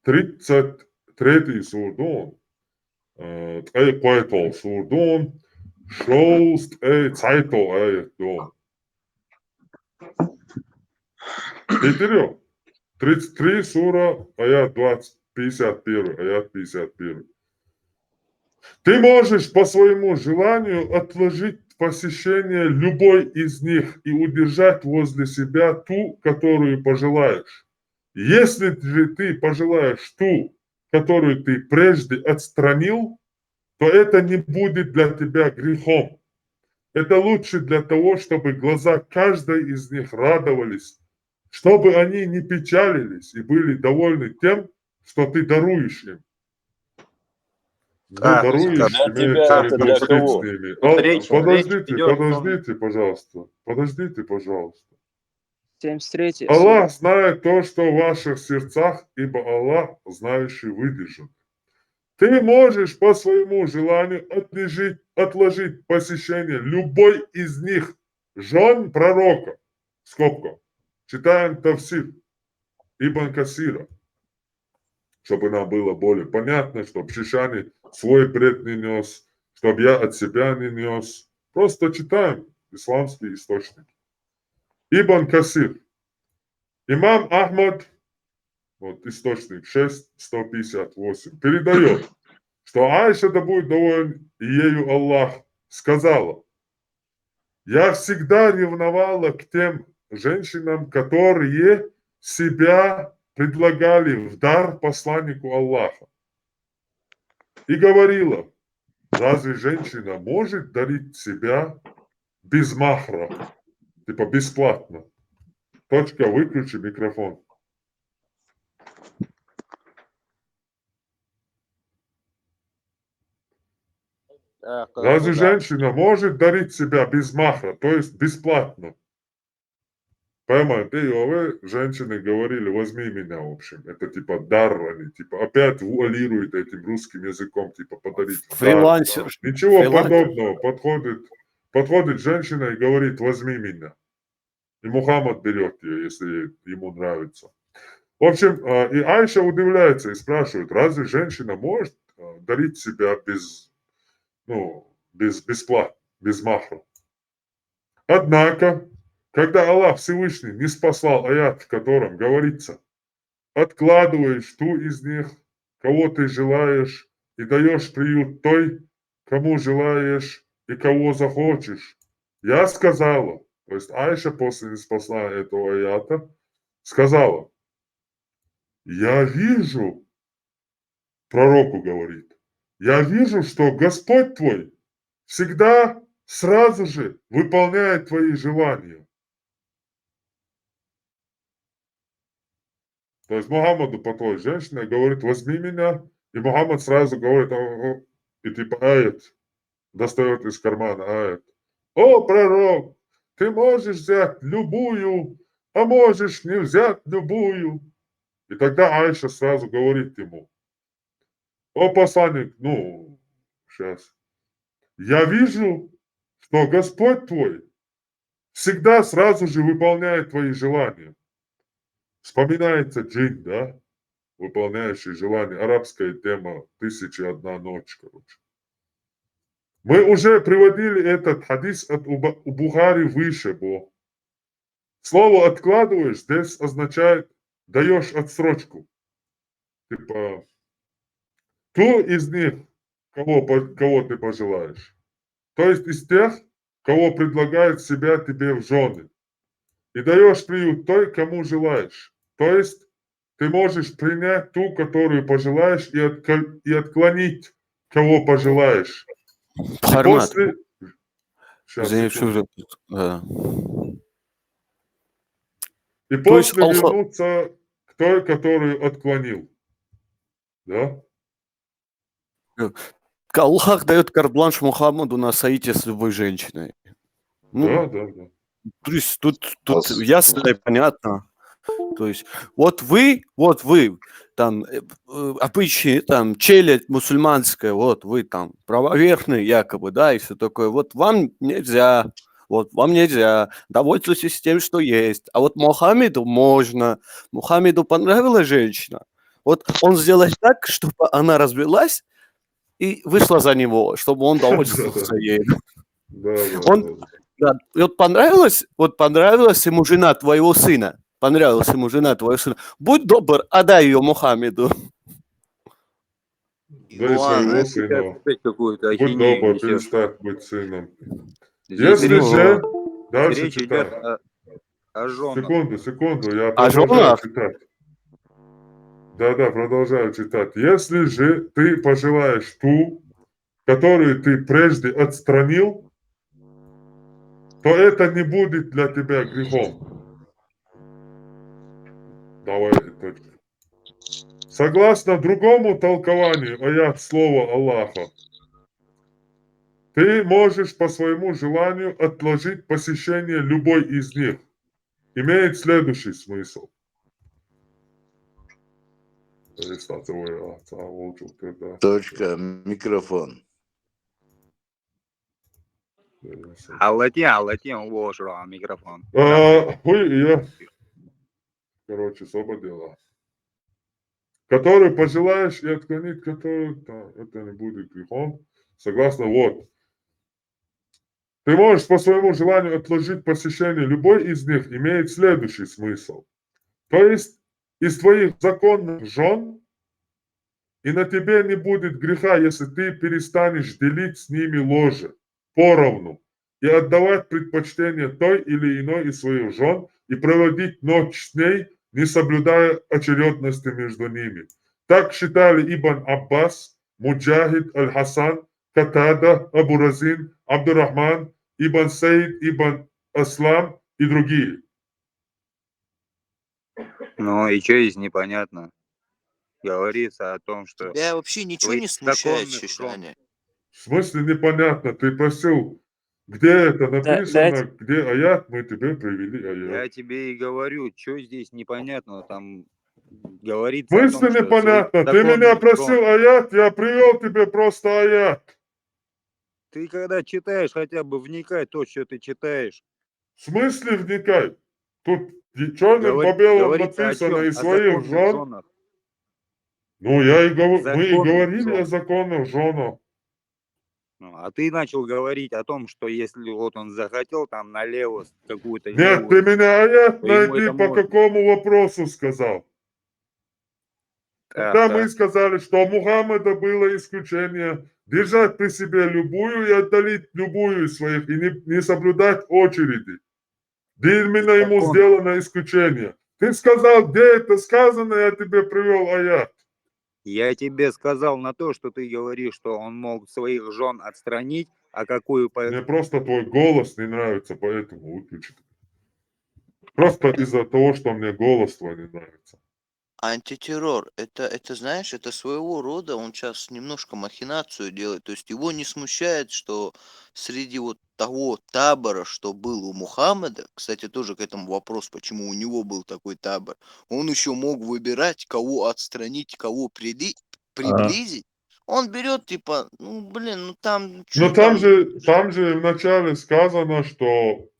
33. surdun. Tqej qoetol surdun. Šoust caitol dun. Видели? 33 сура, аят 51, аят 51. Ты можешь по своему желанию отложить посещение любой из них и удержать возле себя ту, которую пожелаешь. Если же ты пожелаешь ту, которую ты прежде отстранил, то это не будет для тебя грехом. Это лучше для того, чтобы глаза каждой из них радовались, чтобы они не печалились и были довольны тем, что ты даруешь им. Даруешь, имеется в виду с ними. Подождите, пожалуйста. 73. Аллах знает то, что в ваших сердцах, ибо Аллах, знающий, выдержит. Ты можешь по своему желанию отложить посещение любой из них, жен пророка. Скобка. Читаем Тавсир Ибн Касира, чтобы нам было более понятно, чтобы Шишани свой бред не нес, чтобы я от себя не нес. Просто читаем исламские источники. Ибн Касир. Имам Ахмад, вот источник 6:158, передает, что Айша, да будет доволен ею Аллах, сказала: я всегда ревновала к тем женщинам, которые себя предлагали в дар посланнику Аллаха. И говорила: разве женщина может дарить себя без махра, типа бесплатно? Точка, выключи микрофон. Разве женщина может дарить себя без махра, то есть бесплатно? Понимаете, и вы, женщины, говорили: возьми меня, в общем. Это типа дар, они типа опять вуалируют этим русским языком, типа подарить. Фрилансер. Ничего подобного. подходит женщина и говорит: возьми меня. И Мухаммад берет ее, если ему нравится. В общем, и Айша удивляется и спрашивает: разве женщина может дарить себя бесплатно, без махра? Однако, когда Аллах Всевышний не спаслал аят, в котором говорится: откладываешь ту из них, кого ты желаешь, и даешь приют той, кому желаешь и кого захочешь. Я сказала, то есть Айша после неспослания этого аята сказала: я вижу, пророку говорит, я вижу, что Господь твой всегда сразу же выполняет твои желания. То есть Мухаммаду подходит женщина и говорит: возьми меня. И Мухаммад сразу говорит: и типа аят, достает из кармана аят: о, пророк, ты можешь взять любую, а можешь не взять любую. И тогда Айша сразу говорит ему: о, посланник, сейчас, я вижу, что Господь твой всегда сразу же выполняет твои желания. Вспоминается джин, да? Выполняющий желание. Арабская тема «1001 ночь», короче. Мы уже приводили этот хадис от Бухари выше, бо слово «откладываешь» здесь означает «даешь отсрочку». Типа, ту из них, кого ты пожелаешь. То есть из тех, кого предлагает себя тебе в жены. И даешь приют той, кому желаешь. То есть ты можешь принять ту, которую пожелаешь, и отклонить, кого пожелаешь. Формат. Сейчас, секунду. И То есть после вернуться к той, которую отклонил. Да? Аллах дает карт-бланш Мухаммаду на саите с любой женщиной. Да. То есть тут ясно и понятно. То есть вот вы, там, обычные, там, челядь мусульманская, вот вы там, правоверные якобы, да, и все такое, вот вам нельзя, довольствуйтесь тем, что есть. А вот Мухаммеду можно, Мухаммеду понравилась женщина, вот он сделает так, чтобы она развелась и вышла за него, чтобы он довольствовался ей. Да, и вот понравилась ему жена твоего сына. Будь добр, отдай ее Мухаммеду. Дай своего сына. Будь добр, перестать быть сыном. Если же... Дальше читай. Секунду, я продолжаю читать. Да, продолжаю читать. Если же ты пожелаешь ту, которую ты прежде отстранил, то это не будет для тебя грехом. Давай это. Согласно другому толкованию аят слова Аллаха, ты можешь по своему желанию отложить посещение любой из них. Имеет следующий смысл. Точка, микрофон. Алатин, ложу, микрофон. Соба дела. Который пожелаешь и отклонить, который, это не будет грехом. Согласно, Ты можешь по своему желанию отложить посещение любой из них, имеет следующий смысл. То есть, из твоих законных жен, и на тебе не будет греха, если ты перестанешь делить с ними ложе поровну и отдавать предпочтение той или иной из своих жен и проводить ночь с ней, не соблюдая очередности между ними. Так считали Ибн Аббас, Муджахид, Аль-Хасан, Катада, Абу Разин, Абдуррахман, Ибн Саид, Ибн Аслам и другие. Ну и что здесь непонятно? Говорится о том, что... Тебя вообще ничего не смущает, Шишаня? В смысле непонятно? Ты просил, где это написано, где аят, мы тебе привели аят. Я тебе и говорю, что здесь непонятно, там говорится В о смысле том, что... непонятно? Ты меня просил аят, я привел тебе просто аят. Ты когда читаешь, хотя бы вникай в то, что ты читаешь. В смысле вникай? Тут черным по белому Говорится о написано чем? и О своих законных жен. женах. Ну, я и мы и Законных говорили о жен. законных женах. Ну, а ты начал говорить о том, что если вот он захотел там налево какую-то Нет, ты левую, меня аят то ему найди, это по можно. какому вопросу сказал. Когда мы сказали, что у Мухаммеда было исключение держать при себе любую и отдалить любую из своих, и не соблюдать очереди. Где именно ему сделано исключение. Ты сказал, где это сказано, я тебе привел аят. Я тебе сказал на то, что ты говоришь, что он мог своих жен отстранить, а какую... Мне просто твой голос не нравится, поэтому выключи. Просто из-за того, что мне голос твой не нравится. Антитеррор, это, знаешь, это своего рода, он сейчас немножко махинацию делает, то есть его не смущает, что среди вот того табора, что был у Мухаммеда, кстати, тоже к этому вопрос, почему у него был такой табор, он еще мог выбирать, кого отстранить, кого приблизить, он берет, типа, ну, блин, ну там... Но там же вначале сказано, что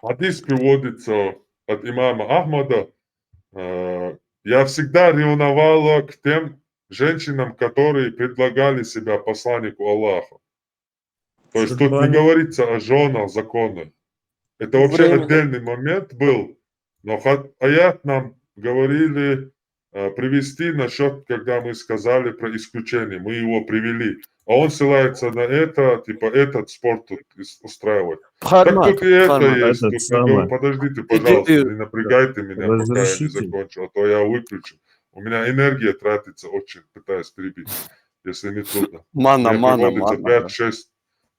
хадис приводится от имама Ахмада. Я всегда ревновала к тем женщинам, которые предлагали себя посланнику Аллаха. То есть тут не говорится о женах законных. Это вообще Временно. отдельный момент был. Но аят нам говорили привести насчет, когда мы сказали про исключение. Мы его привели. А он ссылается на это, типа этот спор тут устраивать. Так тут и это есть. Тут, подождите, пожалуйста, не напрягайте меня, пока я не закончу, а то я выключу. У меня энергия тратится очень, пытаюсь перебить, если не трудно. Мана.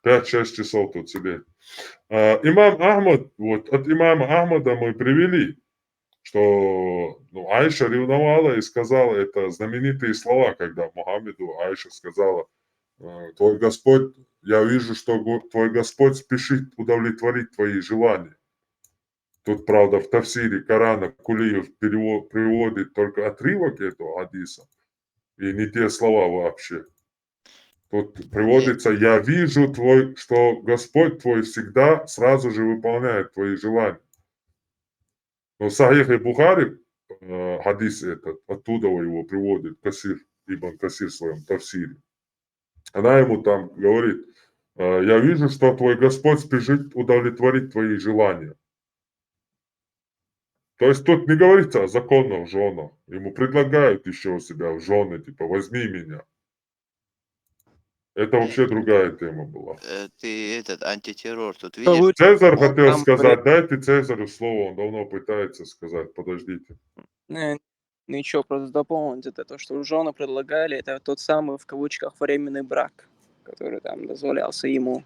5-6 часов тут сидеть. Имам Ахмад, вот от имама Ахмада мы привели, что Айша ревновала и сказала, это знаменитые слова, когда Мухаммеду Айша сказала, твой Господь, я вижу, что твой Господь спешит удовлетворить твои желания. Тут, правда, в тафсире Корана Кулиев приводит только отрывок этого хадиса, и не те слова вообще. Тут приводится, я вижу что Господь твой всегда сразу же выполняет твои желания. Но в Сахихе Бухари хадис этот, оттуда его приводит Касир, Ибн Касир в своем тафсире. Она ему там говорит, я вижу, что твой Господь спешит удовлетворить твои желания. То есть тут не говорится о законных женах. Ему предлагают еще себя в жены, типа возьми меня. Это вообще другая тема была. Ты этот антитеррор, тут видишь... Цезарь хотел сказать, дайте Цезарю слово, он давно пытается сказать, подождите. Ничего, просто дополнить это, то, что жены предлагали, это тот самый, в кавычках, временный брак, который там дозволялся ему.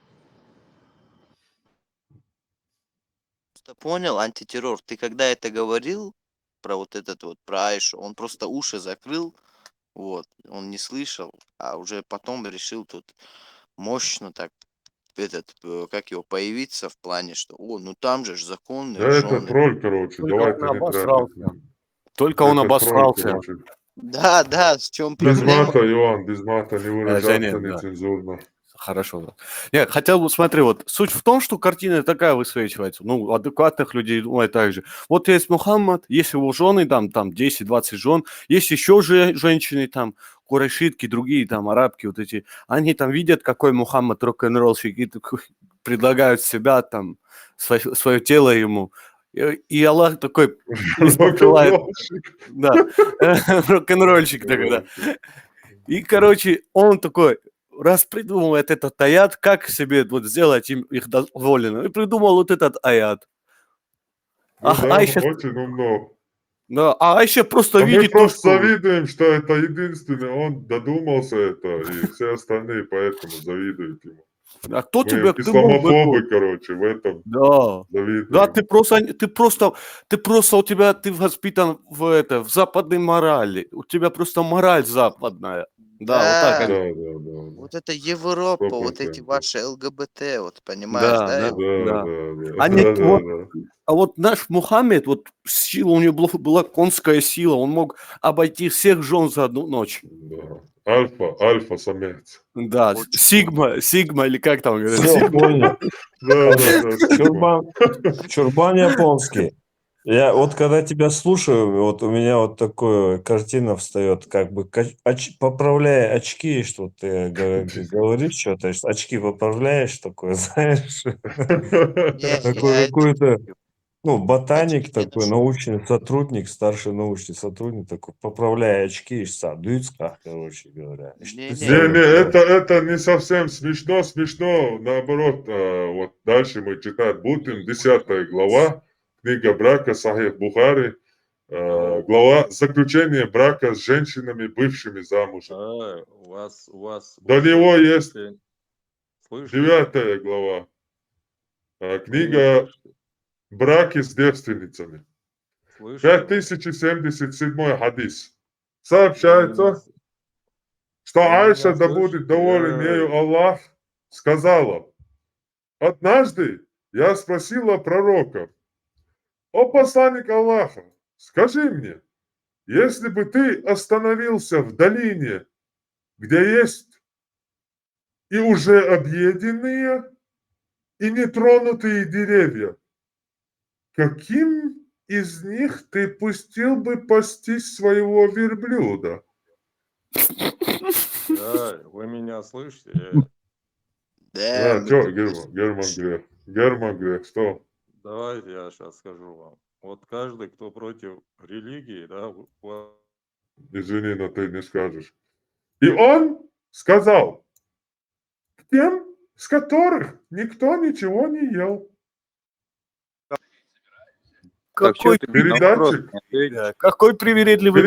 Понял, антитеррор, ты когда это говорил, про вот этот вот, про Айшу, он просто уши закрыл, вот, он не слышал, а уже потом решил тут мощно так, как его, появиться в плане, что, ну там же ж законные Да жены. это тролль, короче, давайте не тратить. Только он обосрался. Да, в чем без проблема? мата, Иван, без мата, не выражаться нецензурно. Хорошо. Нет, хотя бы, смотри, вот суть в том, что картина такая высвечивается. Ну, адекватных людей думают так же. Вот есть Мухаммад, есть его жены, там 10-20 жен, есть еще женщины, там, курайшитки, другие, там, арабки, вот эти. Они там видят, какой Мухаммад рок-н-ролльщик, и предлагают себя, там, свое тело ему. И Аллах такой посылает. Да, рок-н-ролльщик тогда. И, короче, он такой... раз придумывает этот аят, как себе вот сделать их довольным. И придумал вот этот аят. Айша... очень умно. Да, а Айша просто видит... Мы просто завидуем, что это единственный, он додумался это, и все остальные поэтому завидуют ему. А кто тебе... Исламофобы, короче, в этом завидуем. Да, ты просто у тебя, ты воспитан в западной морали. У тебя просто мораль западная. Да, вот так. Да. Вот это Европа, 100%. Вот эти ваши ЛГБТ, вот понимаешь, да? А вот наш Мухаммед, вот сила у него была конская сила, он мог обойти всех жен за одну ночь. Да. альфа-самец. Да, сигма или как там говорят? Все, понял. Да. Чурбан японский. Я вот когда тебя слушаю, вот у меня вот такая картина встает, как бы поправляя очки, что ты говоришь что-то, очки поправляешь, такое, знаешь, такой какой-то, ну, ботаник такой, научный сотрудник, старший научный сотрудник такой, поправляя очки, садуцка, короче говоря. Не, это не совсем смешно, наоборот, вот дальше мы читать будем, 10 глава, книга брака, Сахих Бухари, глава заключение брака с женщинами, бывшими замужем. У вас До него есть Слышь, 9 глава, книга браки с девственницами. 5077 хадис. Сообщается, что Айша, да будет доволен ею Аллах, сказала: однажды я спросила пророка: о посланник Аллаха, скажи мне, если бы ты остановился в долине, где есть и уже объеденные, и нетронутые деревья, каким из них ты пустил бы пастись своего верблюда? Да, вы меня слышите? Да, что, Герман Грех, что? Давайте я сейчас скажу вам. Вот каждый, кто против религии, да, Извини, но ты не скажешь. И он сказал: тем, с которых никто ничего не ел. Какой передатчик? Какой привередливый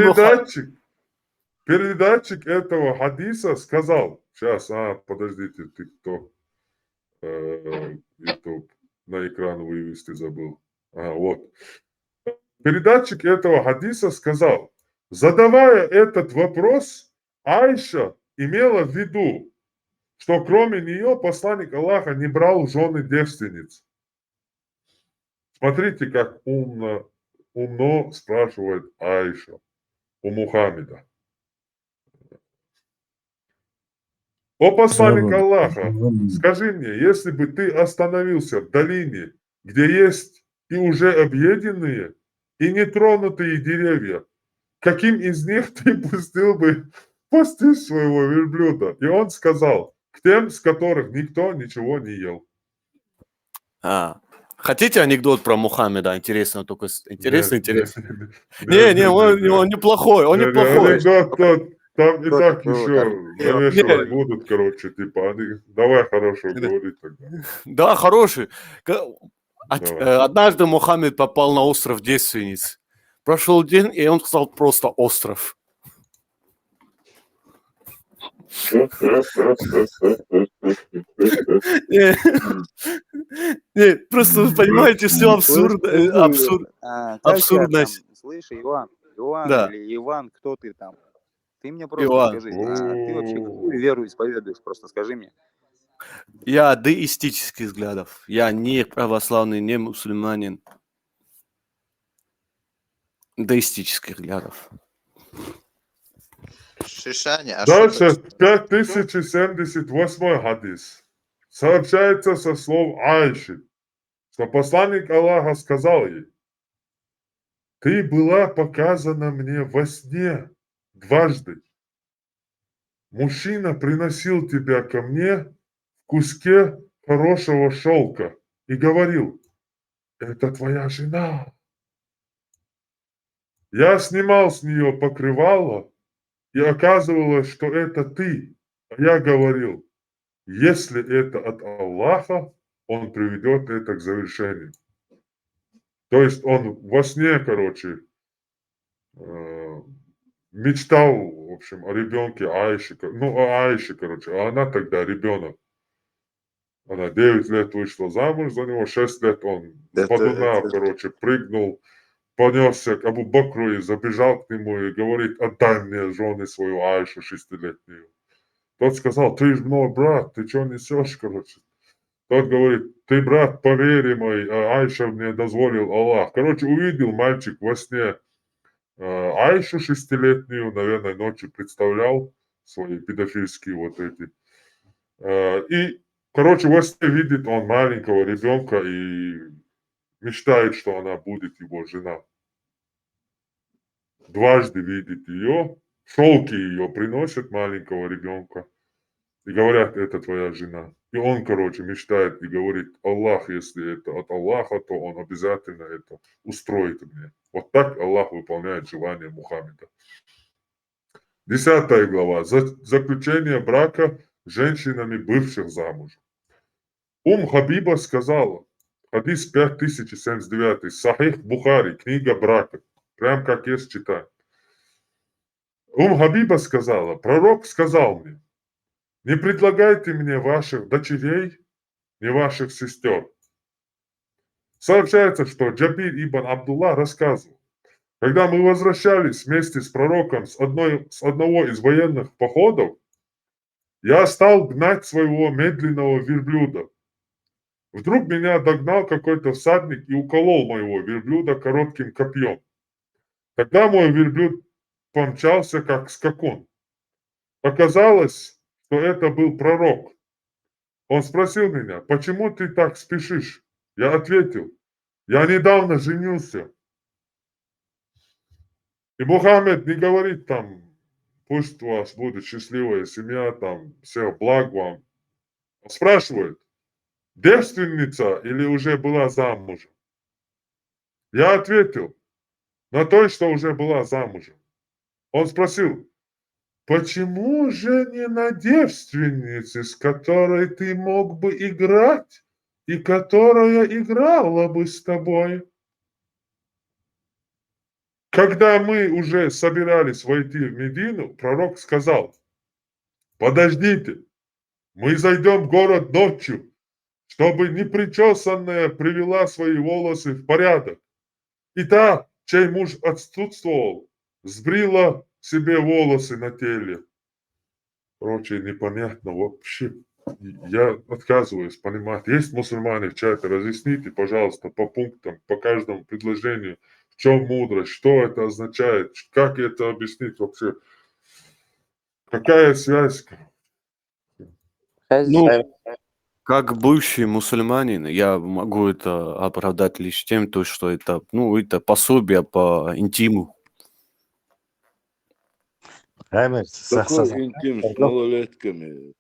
Передатчик этого хадиса сказал: сейчас, подождите, ты кто? YouTube на экран вывести забыл. Вот. Передатчик этого хадиса сказал: задавая этот вопрос, Айша имела в виду, что кроме нее посланник Аллаха не брал жены девственниц. Смотрите, как умно спрашивает Айша у Мухаммеда. О посланник Аллаха, скажи мне, если бы ты остановился в долине, где есть и уже объеденные, и нетронутые деревья, каким из них ты пустил бы пастись своего верблюда? И он сказал: к тем, с которых никто ничего не ел. Хотите анекдот про Мухаммеда? Интересно, только интересно. Не, он неплохой, Анекдот, там и так еще навешивать будут, короче, типа, давай хорошего говорить тогда. Да, хороший. Однажды Мухаммед попал на остров девственниц. Прошел день, и он стал просто остров. Нет, просто вы понимаете всю абсурдность. Слышь, Иван Да. или Иван, кто ты там? Ты мне просто Иван. скажи, ты вообще какую веру исповедуешь? Просто скажи мне. Я деистических взглядов. Я не православный, не мусульманин. Деистических взглядов. Шишаня, Дальше 5078 хадис. Сообщается со слов Айши, что посланник Аллаха сказал ей: ты была показана мне во сне дважды. Мужчина приносил тебя ко мне в куске хорошего шелка и говорил: это твоя жена. Я снимал с нее покрывало, и оказывалось, что это ты. А я говорил: если это от Аллаха, он приведет это к завершению. То есть он во сне, короче, мечтал, в общем, о ребенке Айши. Ну, о Айше, короче. А она тогда ребенок. Она 9 лет вышла замуж за него, 6 лет он подунав, короче, прыгнул, понесся к Абу Бакру и забежал к нему и говорит: отдай мне жены свою Айшу 6-летнюю. Тот сказал: ты же мой брат, ты что несешь, короче. Тот говорит: ты, брат, поверимый, Айша мне дозволил Аллах. Короче, увидел мальчик во сне Айшу 6-летнюю, наверное, ночью представлял свои педофильские вот эти. И, короче, во сне видит он маленького ребенка и мечтает, что она будет его жена. Дважды видит ее, в шелке ее приносят маленького ребенка и говорят, это твоя жена. И он, короче, мечтает и говорит, Аллах, если это от Аллаха, то он обязательно это устроит мне. Вот так Аллах выполняет желание Мухаммеда. 10 глава. Заключение брака с женщинами, бывших замужем. Хабиба сказала, хадис 5079, Сахих Бухари, книга брака. Прям как есть читаем. Хабиба сказала, пророк сказал мне, не предлагайте мне ваших дочерей, не ваших сестер. Сообщается, что Джабир ибн Абдулла рассказывал, когда мы возвращались вместе с пророком с одного из военных походов, я стал гнать своего медленного верблюда. Вдруг меня догнал какой-то всадник и уколол моего верблюда коротким копьем. Тогда мой верблюд помчался, как скакун. Оказалось, что это был пророк. Он спросил меня, почему ты так спешишь? Я ответил, я недавно женился. И Мухаммед не говорит там, пусть у вас будет счастливая семья, там, все, благ вам. Он спрашивает, девственница или уже была замужем? Я ответил, на той, что уже была замужем. Он спросил, почему же не на девственнице, с которой ты мог бы играть и которая играла бы с тобой? Когда мы уже собирались войти в Медину, пророк сказал, подождите, мы зайдем в город ночью, чтобы непричесанная привела свои волосы в порядок. И та, чей муж отсутствовал, сбрила себе волосы на теле. Короче, непонятно вообще. Я отказываюсь понимать. Есть мусульмане в чате, разъясните, пожалуйста, по пунктам, по каждому предложению, в чем мудрость, что это означает, как это объяснить вообще. Какая связь? Ну, как бывший мусульманин, я могу это оправдать лишь тем, то, что это, ну, это пособие по интиму. Такой интим с малолетками.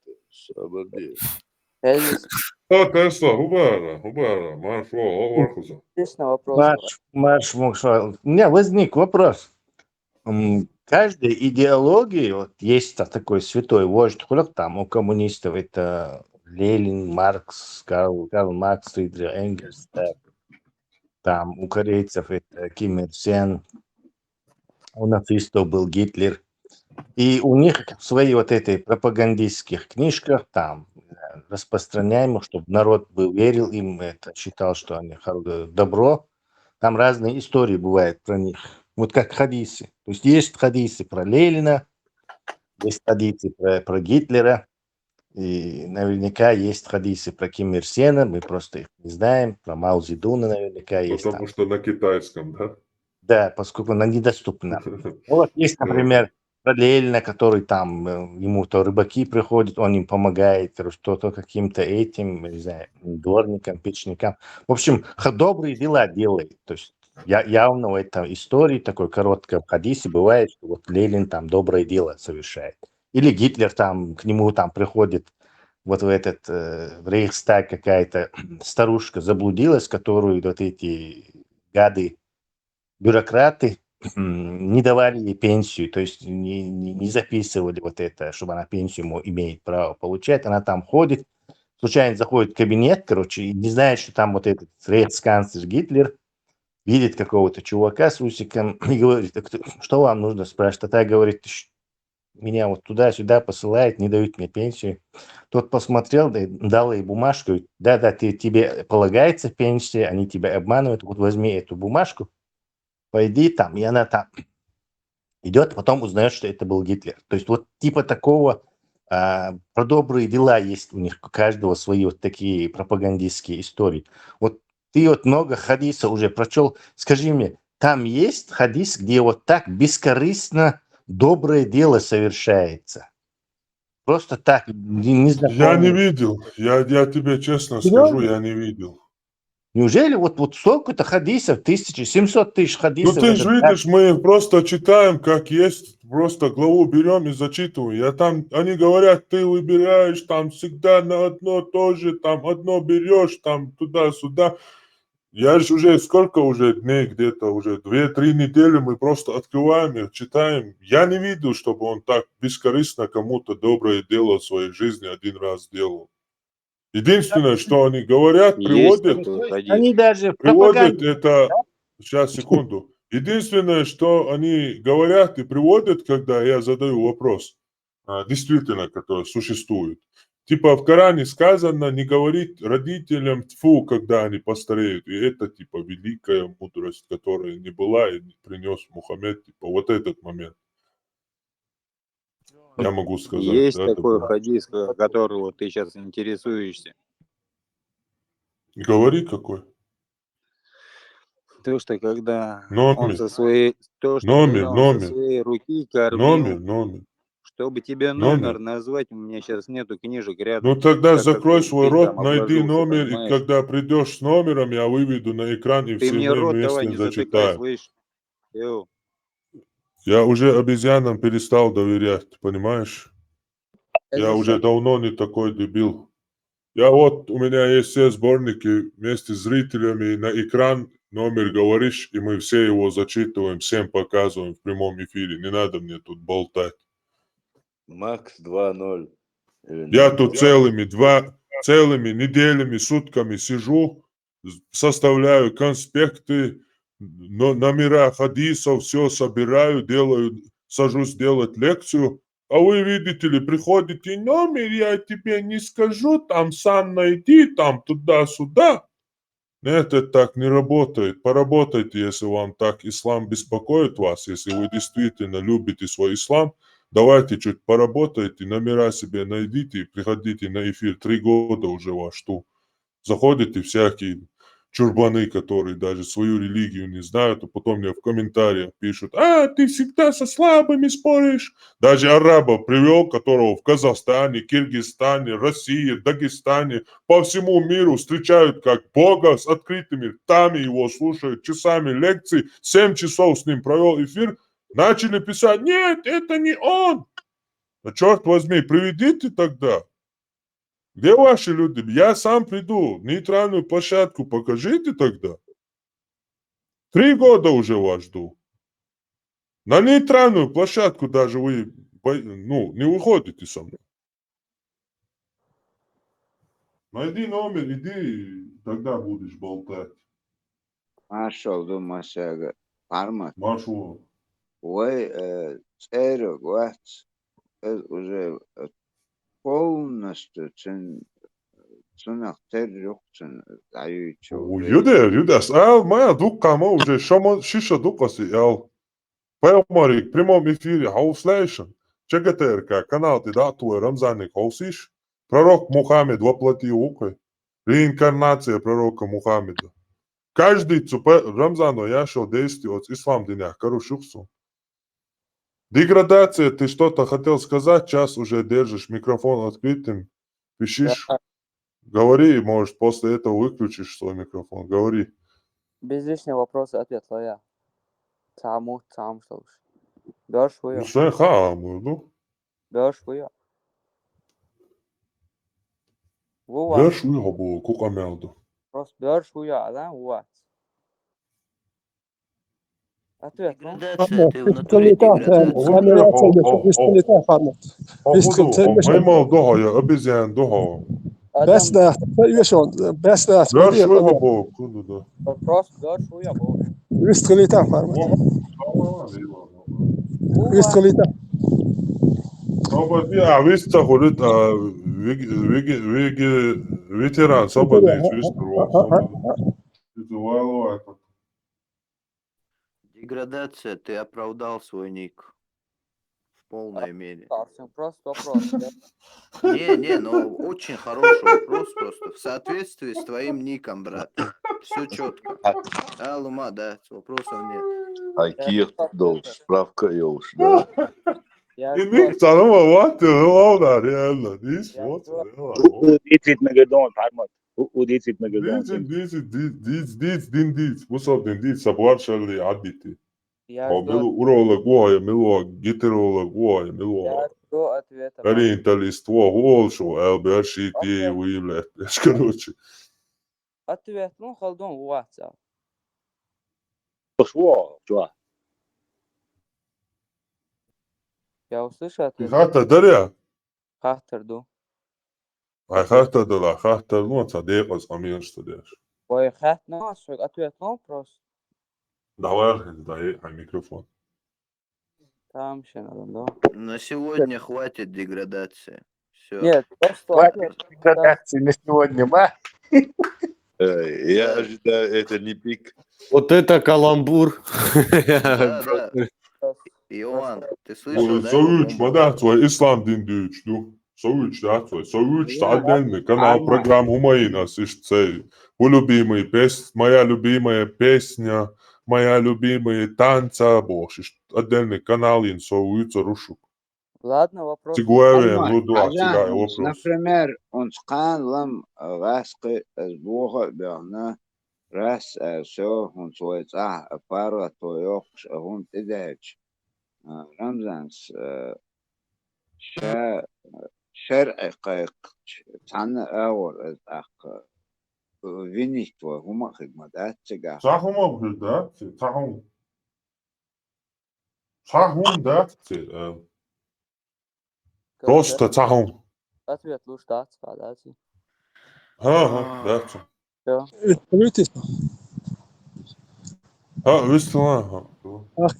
Обалдеть. О, Тесла, Хубара, Марфо, Орхуза. Марш, у меня возник вопрос. Каждой идеологии, вот есть такой святой вождь, там у коммунистов это Ленин, Маркс, Карл Маркс, Фридрих Энгельс, там у корейцев это Ким Ир Сен, у нацистов был Гитлер. И у них в своих вот этой пропагандистских книжках там распространяемо, чтобы народ был, верил им, это считал, что они добро. Там разные истории бывают про них. Вот как хадисы. То есть хадисы про Ленина, есть хадисы про Гитлера, и наверняка есть хадисы про Ким Ир Сена, мы просто их не знаем, про Мао Цзэдуна наверняка есть. Потому что на китайском, да? Да, поскольку она недоступна. Вот есть, например, про Ленина, который там, ему то рыбаки приходят, он им помогает, что-то каким-то этим, не знаю, дворникам, печникам. В общем, добрые дела делает. То есть явно в этой истории, такой короткой хадисе, бывает, что вот Ленин там доброе дело совершает. Или Гитлер там, к нему там приходит вот в этот в Рейхстаг какая-то старушка заблудилась, которую вот эти гады, бюрократы не давали ей пенсию, то есть не записывали вот это, чтобы она пенсию имеет право получать. Она там ходит, случайно заходит в кабинет, короче, и не знает, что там вот этот рейхсканцлер Гитлер видит какого-то чувака с усиком и говорит, что вам нужно, спрашивает. А та говорит, меня вот туда-сюда посылает, не дают мне пенсию. Тот посмотрел, дал ей бумажку, да, тебе полагается пенсия, они тебя обманывают, вот возьми эту бумажку, пойди там, и она там идет, потом узнает, что это был Гитлер. То есть вот типа такого про добрые дела есть у них, у каждого свои вот такие пропагандистские истории. Вот ты вот много хадисов уже прочел, скажи мне, там есть хадис, где вот так бескорыстно доброе дело совершается? Просто так, Я не незнакомые. видел. Я тебе честно скажу, я не видел. Неужели вот сколько-то хадисов, 700 тысяч Ну хадисов, ты это же видишь, мы просто читаем, как есть, просто главу берем и зачитываем. Они говорят, ты выбираешь там всегда на одно тоже, там одно берешь, там туда-сюда. Я же уже сколько уже дней, где-то уже 2-3 недели мы просто открываем и читаем. Я не видел, чтобы он так бескорыстно кому-то доброе дело в своей жизни один раз сделал. Единственное, что они говорят, Есть приводят, такой хадис. Они даже в приводят пропаганде. это... Сейчас, секунду. Единственное, что они говорят и приводят, когда я задаю вопрос, действительно, который существует. Типа в Коране сказано не говорить родителям тьфу, когда они постареют. И это типа великая мудрость, которая не была и не принес Мухаммед. Типа вот этот момент. Я могу сказать. Есть да, такой да. хадис, которого ты сейчас интересуешься. Говори какой. То, что когда он Номер. со своей, то, что когда он со своей руки кормил, Номер. чтобы тебе номер назвать, у меня сейчас нету книжек рядом. Ну тогда так как закрой весь свой день рот, там найди обложился, номер, и понимаешь? когда придешь с номером, я выведу на экран, и Ты все мне мы рот давай вместе не затыкай, зачитаем. слышь? Йоу. Я уже обезьянам перестал доверять, понимаешь? Я уже давно не такой дебил. У меня есть все сборники вместе с зрителями, на экран номер говоришь, и мы все его зачитываем, всем показываем в прямом эфире. Не надо мне тут болтать. Макс 2-0. Я тут целыми неделями, сутками сижу, составляю конспекты, номера хадисов, все собираю, сажусь делать лекцию. А вы, видите ли, приходите, номер я тебе не скажу, там сам найди, там туда-сюда. Нет, это так не работает. Поработайте, если вам так ислам беспокоит вас, если вы действительно любите свой ислам, давайте чуть поработайте, номера себе найдите и приходите на эфир. 3 года уже вас жду. Заходите всякие чурбаны, которые даже свою религию не знают, а потом мне в комментариях пишут, ты всегда со слабыми споришь. Даже араба привел, которого в Казахстане, Киргизстане, России, Дагестане, по всему миру встречают как Бога с открытыми ртами, его слушают часами лекций, 7 часов с ним провел эфир, начали писать, нет, это не он. А черт возьми, приведите тогда. Где ваши люди? Я сам приду. Нейтральную площадку покажите тогда. 3 года уже вас жду. На нейтральную площадку даже вы не выходите со мной. Найди номер, иди, тогда будешь болтать. Marshall Masaga Parma. Маршал. Ой, церог, уже полностью цунах террюкцин аючу. Юдес, моя дукама уже шиша дукасы, Пэлмарик, в прямом эфире, хауслейшн. ЧГТРК, канал ты датуя Рамзаник хаусиш. Пророк Мухаммед воплотил укой. Реинкарнация пророка Мухаммеда. Каждый Рамзану я шел действие от ислам дня, корушухсу. Деградация, ты что-то хотел сказать, час уже держишь микрофон открытым, пишешь, говори, может, после этого выключишь свой микрофон, говори. Без лишнего вопроса ответ я. Саму слушай. Бёрш хуя. Sen hamurdu. Börs хуя. Ver şu yabu kukameldu. Просто бёрш хуя, да? Вот. Ответ. Маймал доhaya, обезьян доhaya. Best där, best där. Ver şu yabu kudu. Просто бёрш хуя. Visst lite farmat. Visst lite. Ja, visst så har det ветеран свободный Деградация, ты оправдал свой ник в полной мере. Просто вопрос. Не, ну очень хороший вопрос просто. В соответствии с твоим ником, брат. Все четко. Лума, да, вопросов нет. Акир, дол, справка ёуш, да. И никто не может, реально. Дис, вот, Udicit Megedon, Parmat. Udicit Megedon. ديس مصاب ديس سبوار شغلي عديتي Я жду, ملو урола гуая мило гитерола гуая мило ответа, Гарри интеллиство волшо элберши ти уилет короче Ответ, ну, холдон, WhatsApp. Что? Я услышу ответ. خاطر دريا Хахтерду. هاي خاطر دلا خاطر نو صديق اس امين штудеш Ой, хат, ну, ответ, ну, просто. давай дай микрофон Там еще надо, да? На сегодня хватит деградации. Все. Нет, просто Хватит деградации на сегодня, ма. Я ожидаю, это не пик. Вот это каламбур. Да. Иоанн, ты слышал, да? Союч, мадат свой ислам дин дюч, ну. Союч, да, твой. Союч, отдельный канал программ Умаинас, ишь цей. Моя любимая песня, моя любимая танца, боже, отдельный канал ин Союч, рушук. Ладно, вопрос. Например, он сканлам раски сбуга бяна раз все он свой пара тоёкш он тедеч рамзанс شرع قيق تانا أول أخ فينيتوا هما خدمات تجاه صح هما بخدمات صح هم دات просто صحهم Ответ лучше дать, подайте. ها دات Все. выстила أخي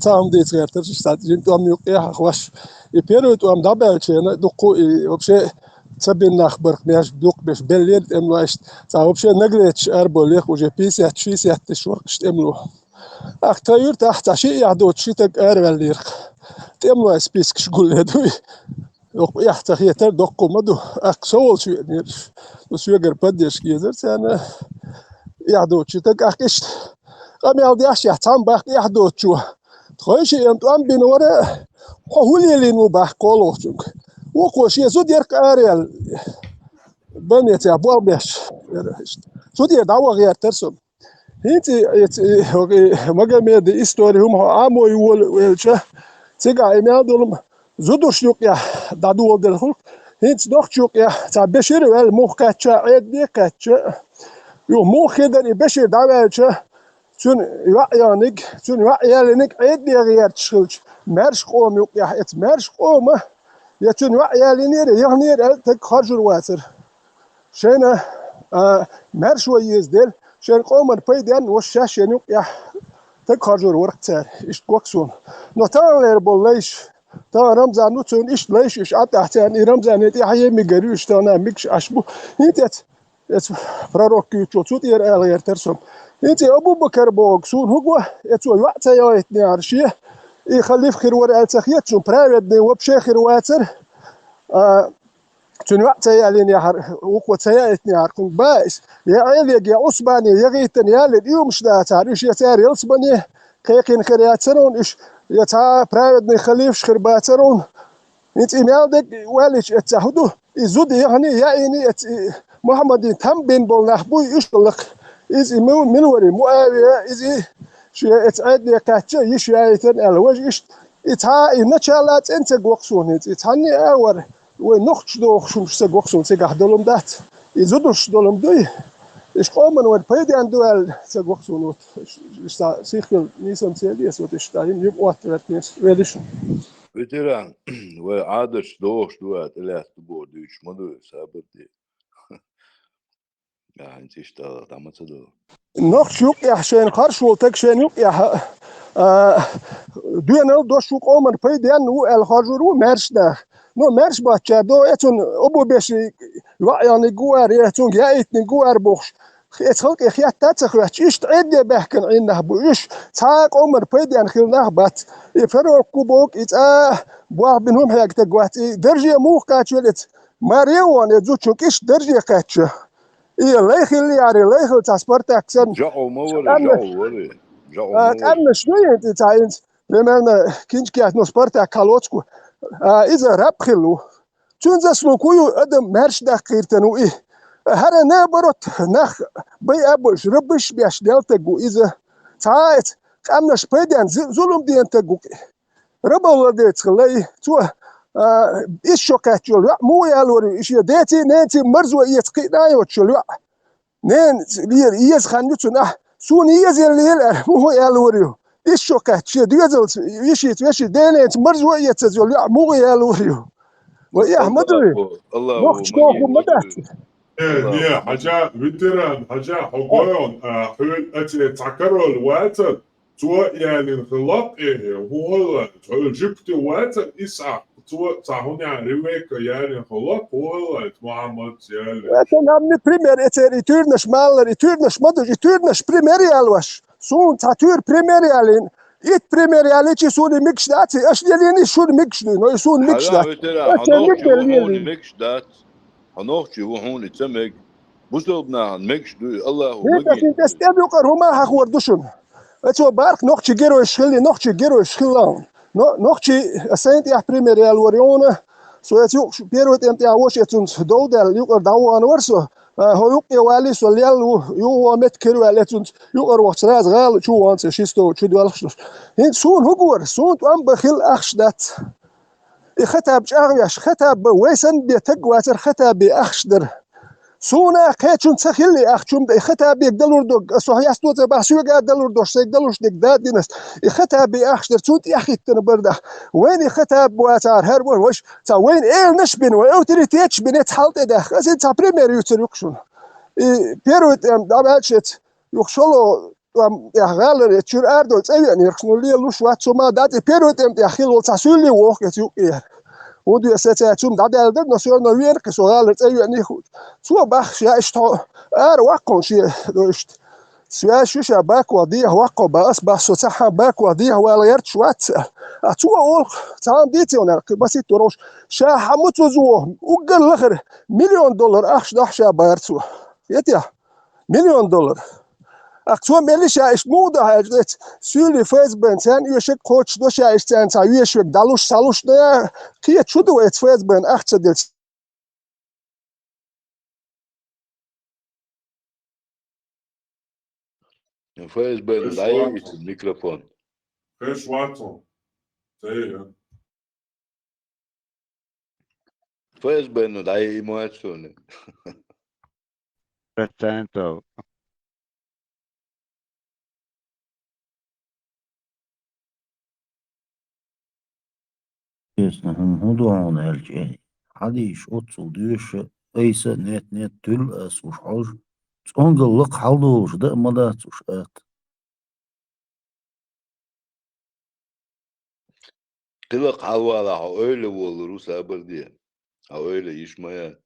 تام ديت غير ترجع ستين توم يقيا خوش يبيرو توم دابل شيء دقو وبشيء تبين نخبر مياش دوق بش بليل املاش تا وبشيء نقلتش اربوليخ وجي بيسات شيسات تشوقش املو اخ تاير تحت شيء يعدو شيتك اروليرخ تملو سبيسك شغل هدوي يا تخيتر دقو مدو اخ سول شو نير وسيغر بديش كيزر انا يعدو شيتك اخش قام يالدي أشياء تام باق يحدود شو تخيش يمتوان بينورة حولي لينو باق قولو شنك وقوش يزود يرك آريال بنيت يا بوال بيش سود يدعوة غير ترسم هنتي مقامي دي إستوري هم عامو يقول ويلشه تيقع إميال دولم زودو شنوك يا دادو ودل هنتي دوخ شوك يا تا بشير ويل موخاتشا عيد بيكاتشا يو موخيدن بشير دعوالشه Tun ya'yanik edni yer çıkılç. Merş qom yok ya et merş qoma. Ya tun ya'yalinir yağnir el tek harjur wasır. Şena merş ve yezdel. Şen qomar paydan o şaşen yok ya tek harjur waqtar. İş qoqsun. No tanler bollaş. Ta Ramzan nutun iş leş iş atahtan Ramzan et yahye gariş tana mikş aşbu. Hintet et prorok küçük yer el yer tersom. انت ابو بكر بوكسون هو اتو وقتها يا اتني عرشيه يخلي في خير ورقه تخيت شو برايد دي وبشي خير واتر تون وقتها يا لين يا وقوه يا اتني عركون بايس يا عيلي يا اسباني يا غيتن يا اليوم مش دا تعريش يا تاري اسباني كيكين خيراترون ايش يا تا برايد دي خليفش خير باترون انت ايميل والش اتهدو يزود يعني يا اني محمد تم بين بولنخبو يشلق إذا منوري مؤاوية إذا شيء اتعدي كاتشة يشيايتن الوجه إيش إتها إنشالات أنت قوقسون إتهني أور ونخش دوخشون شو قوقسون سجح دولم دات يزودش دولم دوي إيش قومن وربيدي عن دوال سجوقسون وت سيخل نيسان سيديس وتشتاين يبقى وترتنيس ويدش Veteran ve adır doğuş duat ilah bu düş modu sabırdı. Yani işte damatı da. نخش يقيا شين خرش ولتك شين يقيا دوانل دوش يق أمر بيدي أنه الخرجور ومرش ده نو مرش باتشا دو اتون أبو بيش يعني جوار اتون جايتني جوار بوش خلق خيات تاتخوات إيش تعدي بحكن عينه بوش تاق أمر بيدي أن خلناه بات يفرق كوبوك إتا بواه بينهم هيك تقوات درجة مو قاتشولت ماريوان يزوتشوك إيش درجة قاتشة إيه لا يخلي يعني لا يخلي تاسبرت أكسن جاو موري جاو وري جاو موري أما شوية أنت تعين примерно кинчки ну спорта колодку إذا ربخلو چون زسلو کویو ادم مرش دقیقتنو ای هر نه برات نخ بی ابوش ربش بیش دلت گو إذا ساعت قامناش بدن ظلم دين تقو ربا ولدت خلي تو إيش شوكات يلو مو يالوري إيش يديتي ننتي مرزو يتقي نايو تشلو نين لير يز خانيتنا سون يز يلير مو يالوريو إيش شوكات شي ديزل يشي دينت مرزو يتزلو مو يالوريو ويا مدري الله نوخش كوخو مدات دي حاجة فيتران حاجة حقوقهم حول تعكروا الواتر تو يعني الغلط إيه هو جبت واتر إسعى تو تعهوني عن ريويك يعني غلط هو محمد يعني لكن عمي بريمير يتورنش مالر يتورنش مدر يتورنش بريمير يالوش سون تاتور بريمير يالين إيت بريمير ياليتي سوني ميكش داتي أش يليني شون ميكش دي نو يسون ميكش حلا دات وترى هنوخش وحوني ميكش دات هنوخش وحوني تمك بوصلنا ميكش دو الله هيك مجين أنت استبيو هما هخور دوشون أتو بارك نوخش جيرو يشخلي نوخش جيرو يشخلان نوخش أسنت يا بريمير يالوريونا سو يتيو بيرو تمتي عوش يتون دودل يقر داوان ورسو هو يقي والي سو ليال يو مت كيلو يتون يقر وقت راز غال شو وانت شيستو شو دوالخش هين سون هقور سون توام بخيل أخش دات خطاب جاغيش خطاب ويسن بيتقواتر خطاب بأخشدر سونا كيتشون تخيلي أخشون خطاب بيقدلور دوغ صحيح ستوت بحسوق قدلور دوش سيقدلوش ديك دينس خطاب بأخشدر سوت يخي تنبرده وين خطاب واتار هربور وش تا وين ايه نشبين واوتوريتيتش بنت حالت داخ ازين تا بريمير يوتر يقشون بيروت داباتشت يقشلو يا غالر يتشور اردو تسيان يقشنو لي لوش وات سوما دات بيروت يا خيل تسولي ووخ يتيو ودو يساتاتهم دادال دد نسيون ويرك سو غالر تسيان يخوت سو باخ يا اشتو واقون شي دوشت سوا شوشا باك وديه واقو باس باسو تاع باك وديه ولا يرتش وات اتو اول تام ديتيونر بسيط تروش شا حموت وزوه وقال الاخر $1,000,000 اخش دحشا بارتو يتيا $1,000,000 اكتو مليشا اش مودا هاجت سولي فاز بنتان يشك كوتش دوشا اش تانتا يشك دالوش سالوش ده كي تشودو ات فاز بن اخت دلت فايز بين ضعيف الميكروفون ايش واتهم زي فايز بين ضعيف مواتسوني Pretento. هدوء الجاي حديش أتصل ديش أيس نت تل أس وش حاج أنقل لق حلوش ده مدات وش آت قلق حوالا öyle olur sabır diye. Ha öyle işmaya.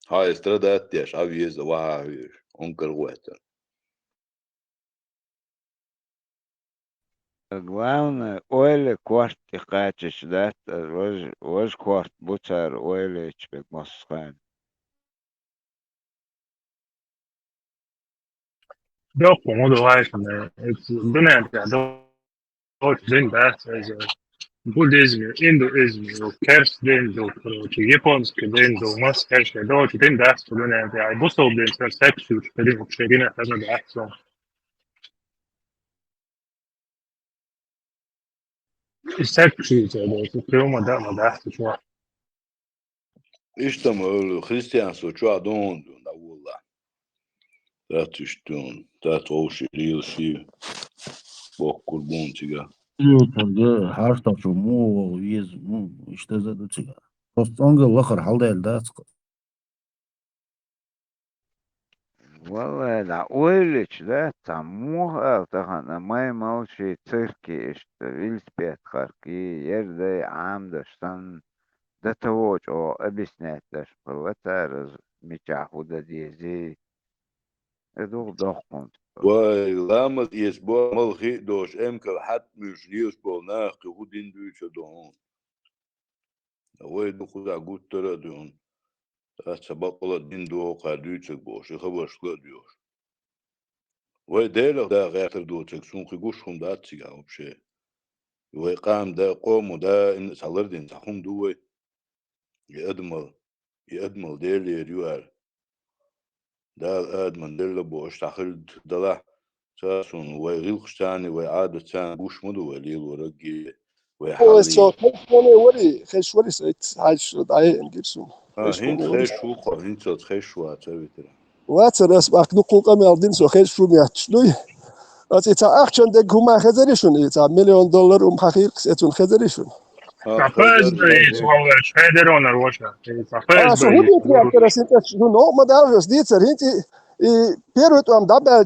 Ha استردات ياش عبيز وعاويش أنكر وقتا. Главное, ойле кварти качеш дат, вож кварт бутар ойле чбек мосхан. Dopo modo vai con dönemde doç den bas Budizmi, Hinduizmi, kers den do короче, японский den do мастерский doç den das dönemde ay bu sol den perception benim şeyine kadar da aksiyon. Perception doç filma da şu. إيش تم أقوله خريستيان سو شو عدون دون أولا. تاتشتون تاتوش ريل شي بوكل بونتيجا. يوتر حارتا شو مو يز مو اشتزد تيجا بس أنقل لقر حال ده الدات والله لا ойлич да таму алтахана май мауши цирки иште вильспет харки ерде амдаштан да тавоч о объяснять ватараз мичахуда диези эдуг дохкон ولامد يسبوع ملخي دوش امكل حد مش يسبوع ناقي ودين دوش دون وين خدا قلت ترى دون سبق الله دين دو قادوش بوش خبرش قادوش وين ديلو دا غير دوتك سون خيقوش هم داتسي او بشي وقام ده قوم وده إن سالردين تحوم دوي يأدمل ديلي ريوار ده أدمن ديلي بوش تاخد دلا ساسون ويغيلخشتاني وعادة تان بوش مدو وليل ورقي هو ويحلي خشوني وري خشوني سيت عايش داي انجلسون هين خيشو خو هين صوت خيشو تبي واتر اسمك نقول قام يالدين سو خشو مياتشلوي تا اخشن دك هما خزريشون تا $1,000,000 حقيق ستون خزريشون Capaz de Swalwell Federer Russia. Capaz شو هو de دي ترى سنت شو نو ما دارس دي ترى انت بيروت ام دبل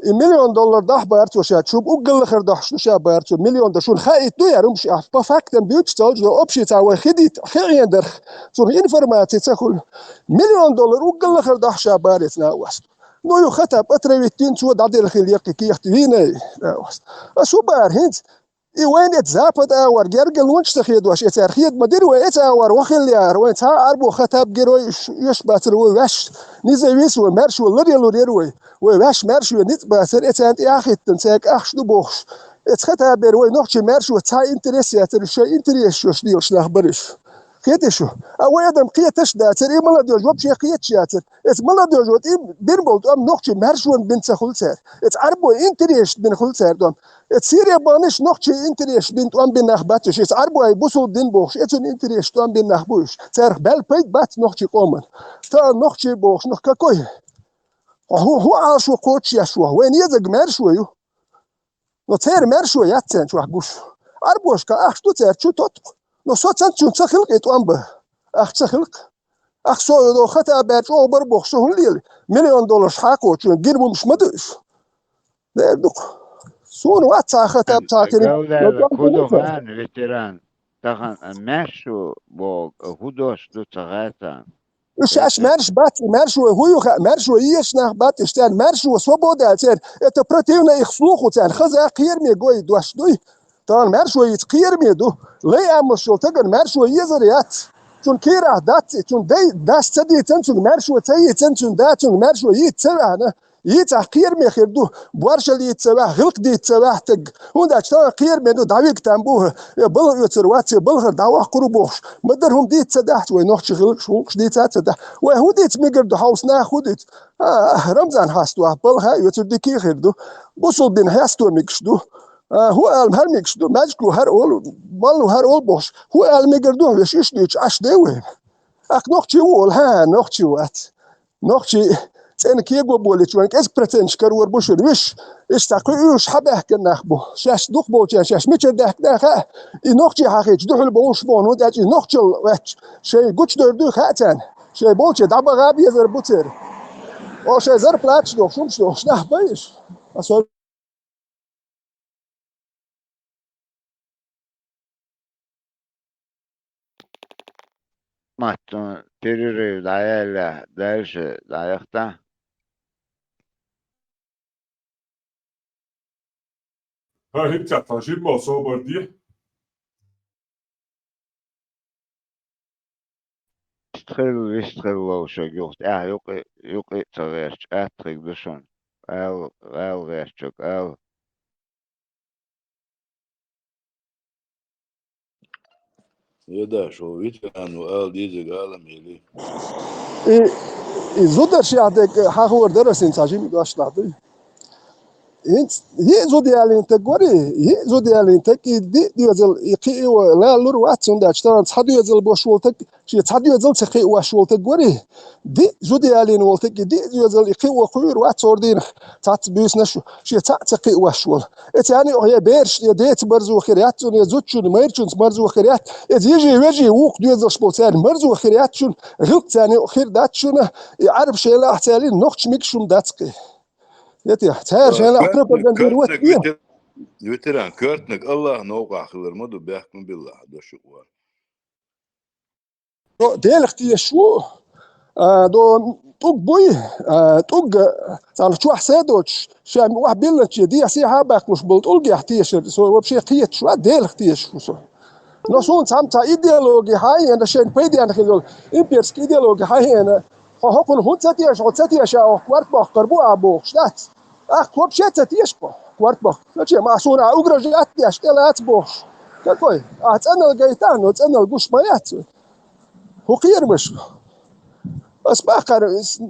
$1,000,000 ده بارت وشات شو بقول خير ده شو شاب بارت $1,000,000 ده شو خايت تو يا رمش بفاكتن بيوتشتال جو اوبشي تا وخديت خيندر شو انفورماتي تاكل $1,000,000 وقول خير ده شاب بارت ناوس نو يو خطب اتريتين شو دادي الخيل يقي كي يختويني ناوس شو بار هنت وين اتزابط اور جرجل وانش تخيد واش اترخيد مدير ويت اور وخل يار وين تا اربو خطاب جرو يش باتر واش نيزي ويس ومرش ولري لوري واش مرش ونيت باتر اتانت اخي تنساك اخش دو بوخش اتخطاب بروي نوخشي مرش وتا انتريسياتر شو انتريس شو ديوش نخبرش كيتشو او ادم قيتش داتر اي ملا دوج وبشي قيتشاتر ات ملا دوج وت بيربولد ام نوخشي مرش ون بنت خلتر ات اربو انتريس بن خلتر دون ات سيريا بانش نوخشي انتريس بنت ام بن نخباتش ات اربو اي بوسل دين بوخش اتن انتريس ام بن نخبوش تر بل بيت بات نوخشي قومن تا نوخشي بوخش نوخ كاكوي هو عاشو قوتش يشوا وين يزق مرشو يو نو تير مرشو ياتن شو حقوش اربوش كا اخ تو تير شو توت نو صوتن شو تخلق ات ام اخ تخلق اخ سو دو خطا بات او بربوخ شو ليل $1,000,000 حقو شو جيربو مش مدش ده دوك سون واتسا خطا بتاعتني جولة كودوغان فيتران تخن ماشو بوغ هودوش دو تغاتا اش مرش بات مرش هو مرش يش nach بات اشتان مرش وسوبودا تر ات بروتينا يخلوخو تر خزا قير مي جوي دوش دوي طال مرش يتقير مي دو لي ام شو تگن مرش يزريات چون كيرا دات چون دي داس تدي تنچون مرش تي تنچون داتون مرش يتسوا انا يتقير مي خير دو بورش اللي يتسوا غلق دي يتسوا تق هوندا تا قير مي دو داويك تنبوه بل يتروات بل داوا قربوش مدرهم دي تسدحت وينوخش غلق شو دي تسدح وهو دي تميقر دو هاوس ناخدت رمزان هاستو بل هاي يتدكي خير دو بوصل بين هاستو ميكشدو هو هر ميكشدو ماجكو هر اول مالو هر اول بوش هو الميقر دو ليش ديش اش دوي اك نوخشي وول ها نوخشي وات نوخشي سين كيغو بوليتش وانك اس بريتنش كرور بوش ويش استقيوش حبه كنخبو شاش دوخ بوچا شاش ميچ دهك دهك نوخشي حقيقي دوخل بوش بون وداج نوخشل وات شي گوچ دردو خاتن شي بوچا دابا غاب يزر بوتر او شي زر بلاتش دوخ شومش دوخ نه بايش اصل ماتون تيري دايلا دايش دايختا هاي انت تجيب ما صوبر دي يشتغل وشو يوخت يوقي تغيرش اتريك دشون او غيرشك او يدا شو ويتان وقال ديزي قال ميلي زودر شي عندك حاور درسين تاجي داش نعطي انت هي زودي على انت غوري هي زودي على انت كي دي يزل يقي لا لور واتسون داش ترى تصحدو يزل بوشولتك شي تصحدو يزل تقي واشولتك غوري دي زودي على نولتك دي يزل يقي وخير واتوردين تات بيس نشو شي تقي واشول يعني هي بيرش ديت برزو خيرات يزوتشون ميرشون برزو خيرات يجي وق يزل شبوتان برزو خيرات شون غلط ثاني خير دات شون يعرف شي لا احتالي نوخش ميكشوم داتقي يتي احتاج انا اقرب بندير وقت ويتران كرتنك الله نوقع خلر مدو بيحكم بالله ده شو ديل اختي شو دو طوق بوي طوق صار شو حسادوش شام واحد بيلتش دي سي هابك مش بلطول يحتيش سو بشي قيت شو ديل اختي شو نو سون سامتا ايديولوجي هاي انا شين بيدي انا خلول امبيرسك ايديولوجي هاي انا هاكل هون تاتيش او تاتيش او كوارت باخ قربو ابو شتات اخ كوب شات تاتيش كوارت بخ شيء ما صورة أوجرج أتي أشتغل بوش كوي أنا الجيتان وأنا الجوش ما ياتي هو خير مش بس باخر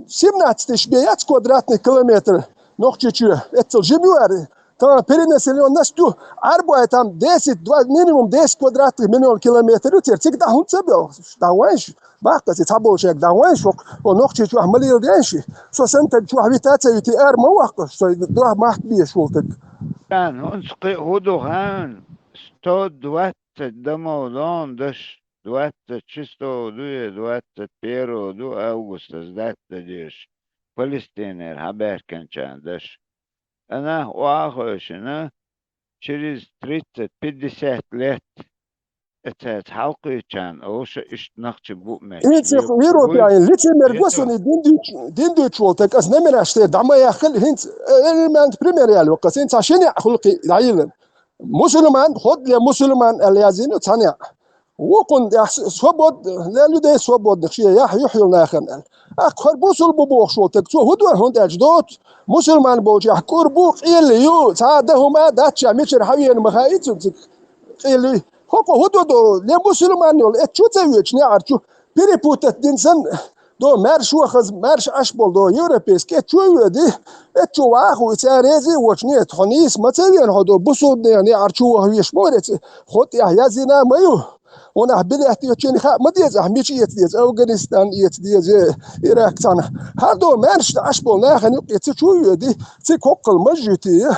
17 تشبيهات كوادراتني كيلومتر نقطة شو اتل جميوري تمام بيرينس اللي الناس تو عربوا تام 10 مينيموم 10 كوادرات مليون كيلومتر وترتيك ده هم تبعه داوينش باقي تتابعوا شيء داوينش ونقطة شو عملية دينشي سو سنت شو حبيتات يتي ار مواقع سو ده ما بيش ولتك كان هنسقي هدو هان ستود دوات دمولون دش دوات تشيستو دوات بيرو دو أوغسطس دات ديش فلسطينير هبار كان دش أنا وآخوش أنا через 30-50 лет это حلقة كان أوش إيش نقش بوق هيت ماشي يروت يعني ليتي مرقصني دين دو شولتك أس نمر أشتي دعما يأخل هنت إلمان بريميريال وقت هنت عشان يأخلقي العيلم مسلمان خد لي مسلمان اليازين وتانيا وكن سوبود لا لدي سوبود نخشي يحيى ناخن أخر بوسل ببوخ شولتك تو هدوء هند أجدود مسلمان بوجي أحكور بوخ إلي يو تعادهما داتشا ميشر حوين مخايت اللي هو هدو لي مسلمان يقول اتشو تسويش نعرفو بيري بوتت دينسن دو مارش وخز مارش أشبال دو يوروبيسك اتشو يودي اتشو واخو تاريزي وشني تخنيس ما تسوين هدو بوسود يعني عرشو وهو يشمورت خط يحيازينا مايو وانا بلي احتياجين خا ما ديز احميش يتديز افغانستان يتديز العراق تانا هادو مارش اشبال ناخن يتشو يودي تيكوك المجيتي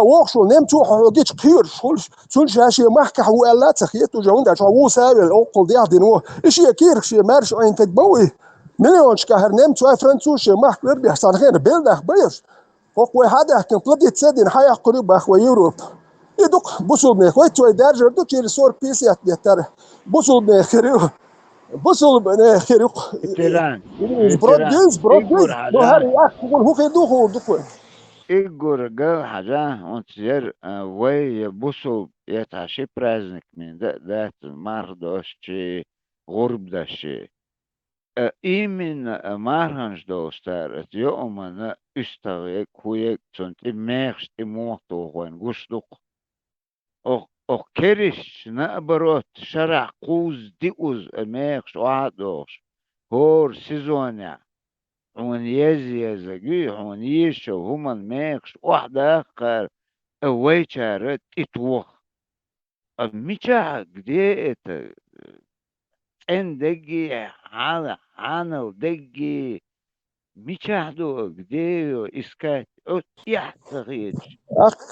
وقشو نمتو حوجيت خير شول شاشي محكة ولا تخيتو جون دا شو سابل اوقل دي عدنو اشي كير شي مارش عين تكبوي مليون شكهر نمتو فرنسوش محك ربي حسن خير بلدخ بيش فوق هذا كان قد تسدين حيا قريب اخوي يوروب يدق بوصل ميخوي توي دارجر دو كير سور بيسيات بيتر بوصل ميخريو بوصل ميخريو فيتران برود جيز إيجور لو حاجة هاري يقول هو خيدوه دقوا إيجور جو حاجة ونتزير وي بوسو يتعشي برازنك من ده مردوش شي غرب ده شي إيمن مارهنش دوستار يوم أنا اشتغل كويك تنتي ميخش تموتو وين قشتوك أو كرش نقبروت شرع قوز ديوز ميخش وعدوش هور سيزونيا هون يزيجي هون يشو همان ميخش واحدة آخر أوي شارت اتوخ ميشا قديت ان دقي عانل دقي ميشاهدو قديو اسكات يحتغيش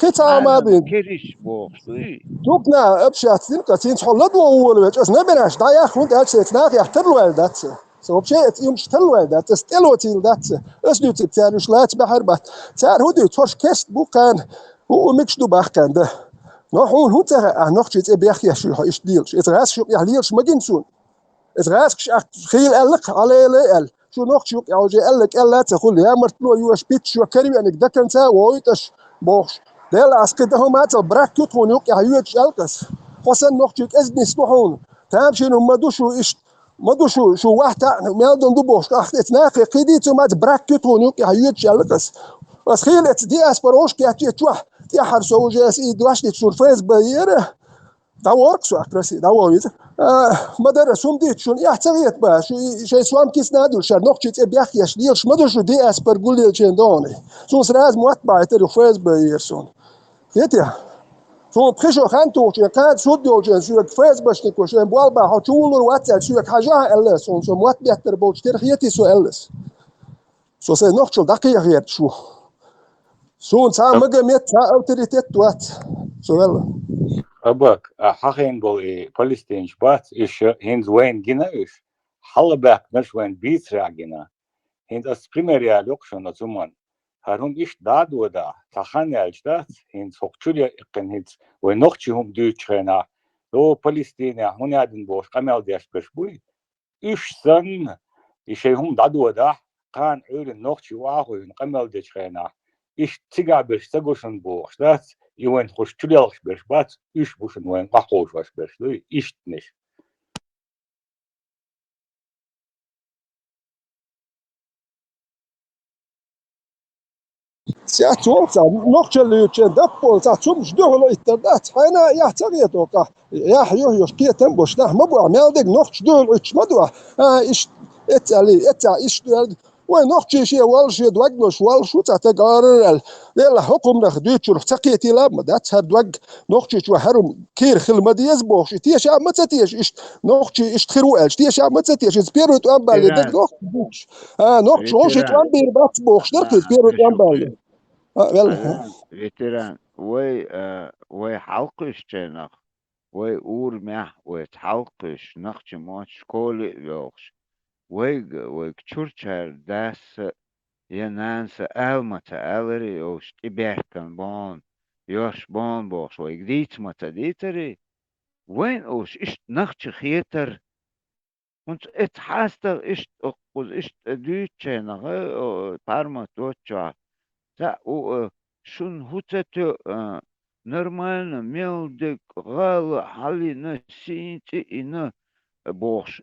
قطع ما بين كريش بوخشوي توكنا ابشات تلك تين حلد وول وجه اس نبناش دا ياخد اتس ناخ يحتلوا الدات سو بشيت يمش تلوا الدات استلوا تيل دات اس دو تبتاني شلات بحربات تار هودي تورش كيست بوكان هو ميكش دو باخ كان ده نحون هو ترى نوخ تشيت بيخ يشو ايش ديلش اتراس شو يحليلش ماجنسون اتراس خيل الق على ال شو نوخ شو يوجي الك الا تقول يا مرتلو يو اس بيت شو كريم انك دكنتا ويتش بوخش ديل اسكته ما تل براك يطون يوك يوج القس حسن نوخ تشيك از نسمحون تام شنو ما دو شو واحد ميلدون دو بوخش اخت ناقي قيديتو ما براك يطون يوك يوج القس بس خيلت دي اسبروش كي تشوح يا حرسو جاس اي دواش تصور فيس بايره داورك سو اكرسي داوريت مدار سوم ديت شون يحتويت با شي سوام كيس نادول شر نوقت بيخ يش ليش مدر شو دي اسبر قول جندوني سو سراز متبع تر فيس بايرسون يتيا سو بريشو خانتو قاد سودو جن سو فيس باش تكوش بوال با هاتول واتساب سو حاجه الا سو متبع تر بوش تر يتي سو الس سو سي نوقت دقيقه شو سو سام مجمت اوتوريتيت وات سو يلا أباك حقين بول فلسطين بات إيش هند وين جنا إيش حلبك مش وين بيترا جنا هند أس بريميريا لوكشون زمان هرهم إيش داد ودا تخانيالش دات هند فوقتشولي إقن هند وين نختشهم دوتشنا لو فلسطين هون يادن بوش قمال ديش بشبوي إيش سن إيش هم داد ودا كان عير نختشي واهو قمال ديشنا إيش تيجا بيش تقولشن بوش دات يوين خوش تليلش بيش بات إيش بوشن وين قاقوش واش بيش لو إيش تنش سياتوتا نقطة اللي تدبر تاتوم جدوه لا يتردات حنا يحتاج توقع يا حيو يشكي تنبوش نه ما بو عمل ديك نقطة جدوه إيش ما دوا إيش إتالي إيش ونقطة شيء والش يدوقنوش والش وتتقارر لا حكم نخديت شو تقيتي لا ما دات هردوق نقطة شو حرم كير خل ما ديزبوش تيش ما تتيش إيش نقطة إيش تخروالش تيش ما تتيش سبيرو أمبالي ديك نقطة نقطة وش تأمبير باتبوش درك سبيرو أمبالي veteran way halkışçenak way urmeh way halkış nakçı maç şkoli yoks way çurçer das yanansa elmata eleri o stiberkan bon yoş bon boş way gditmata diteri وين اوش اشت نخش خيتر und et haster ist und ist dütchen parma tocha та шун хуцето нормально мелдек гал халина синти ина бош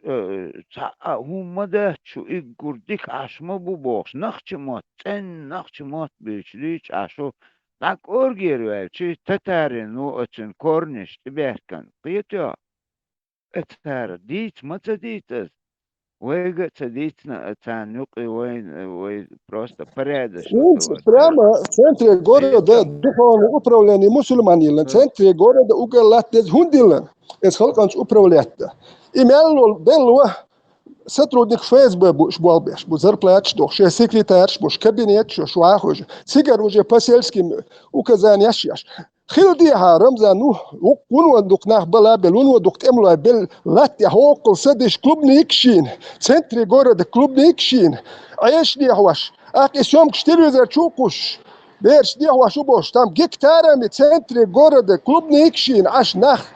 та хумада чу игурдик ашма бу бош нахчмот цен нахчмот бичлич ашо так оргервел чи татарин ну очень корниш тиберкан пьетё это дит мацадитас Вега цадитна цанюк и вой просто порядочно. Прямо в центре города духовное управление мусульманилен, в центре города уголат без хундилен, es халканч управлять. И мелло белло сотрудник ФСБ был беш, был зарплат, что ще секретарь, был кабинет, что швах уже, цигар уже по сельским указаниям яш. خلديها رمزانو ونو دوك ناخ بلابل ونو دوك تملا بل لاتي هوكل سدش كلوب نيكشين سنتري غورا د كلوب نيكشين عيش دي هواش اك اسوم كشتري زر تشوكوش بيرش دي هواش بوش تام جيكتارا مي سنتري غورا د كلوب نيكشين عش ناخ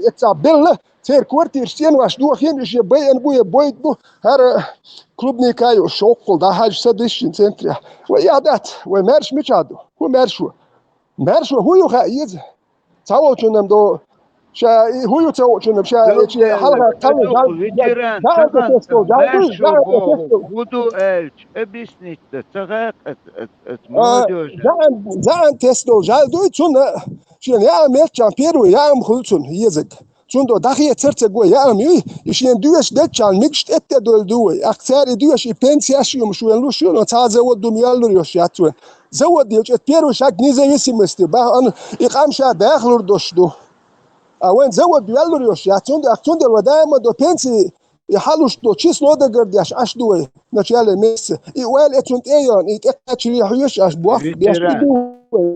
اتسا بل تير كورتير سين واش دو خين اش بين بو هر كلوب نيكايو شوكل دا حاج سدش سنتري ويادات ومارش ميشادو هو مارشو مرشو هو خايز تاو چونم دو شا هو تاو چونم شا حلقه قوي فيتران هودو الش ابيسنيت تغاق اتمودوش زان تستو جال دو چون شين يا ميرچان بيرو يا ام خلصون يزك چون دو داخيه ترتس گو يا ام يشين دوش دچان ميكشت ات دول دو اكثر دوش بنسياشيوم شو لوشو نو تازه ود ميالوريوش ياتو زود يوش بيرو شاك نيزاويسيمستي با ان اقامشا داخل دوشدو وين زود يالوريوش ياتون اكتون دو دايما دو بنسي يحلوش دو تشيس لو دا گردياش اش دوي نچاله ميس اي ويل اتونت ايون اتاچلي حيوش اش بو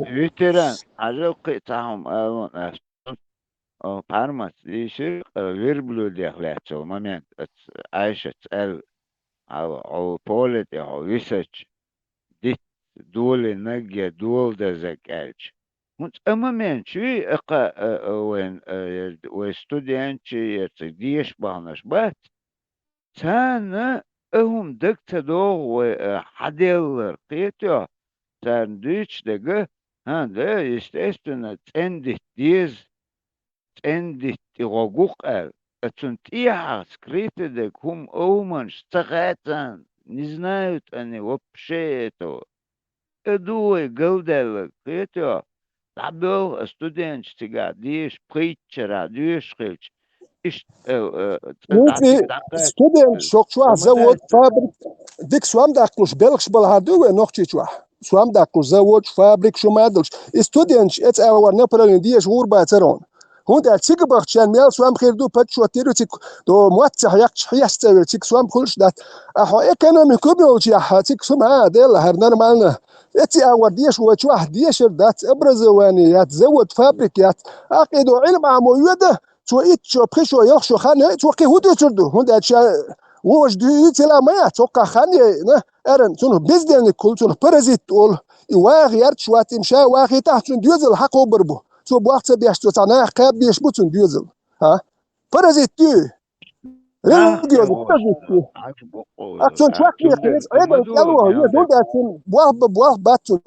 فيتران عجوقي تاهم اون او parmas işi verblu dialecto moment عايشة او polet او research dit دول نجي دول ده زكالش مت اما من شي اقا وين ستودنتشي يتديش بانش بات تانا هم دكتا دو حديل قيتو تان ديش دقه ده естественно تندت تغوغوق تنتيها скрыты дек хум оуман штагатан не знают они вообще этого Дуй гылдалы кыто табыл студентчига диш притчера диш хилч иш студент шокчуа завод фабрик дик суам дакуш белгш балхаду нохчичуа суам дакуш завод фабрик шумадылш студент эц авар неправильно диш урба церон هون ده تيجي بخشان ميل سوام خير دو بتشو تيرو تيك دو موتسع يقش حيستوي تيك سوام كلش ده أهو إيكونومي كوبيولجي تيك سوم ديل هر نورمالنا إتي أور ديش وشوه ديش دات إبرزوانيات زود فابريكات أقيدو علم عمويده تو إتشو بخشو يخشو خانة توقي هودو تردو هون ده شا ووش دي تلا ما توقع خانة نه أرن تونه بيزدني كل تونه برزيت أول يواغي يرتشوات إمشا واغي تحت ديوزل حقو بربو تو بوقت بيشتو تانا قاب بيش بوتون ديوزل ها برزيتو ريديوز برزيتو اكتون تراكي خيز ايضا قالوا يدون داتون بواه باتون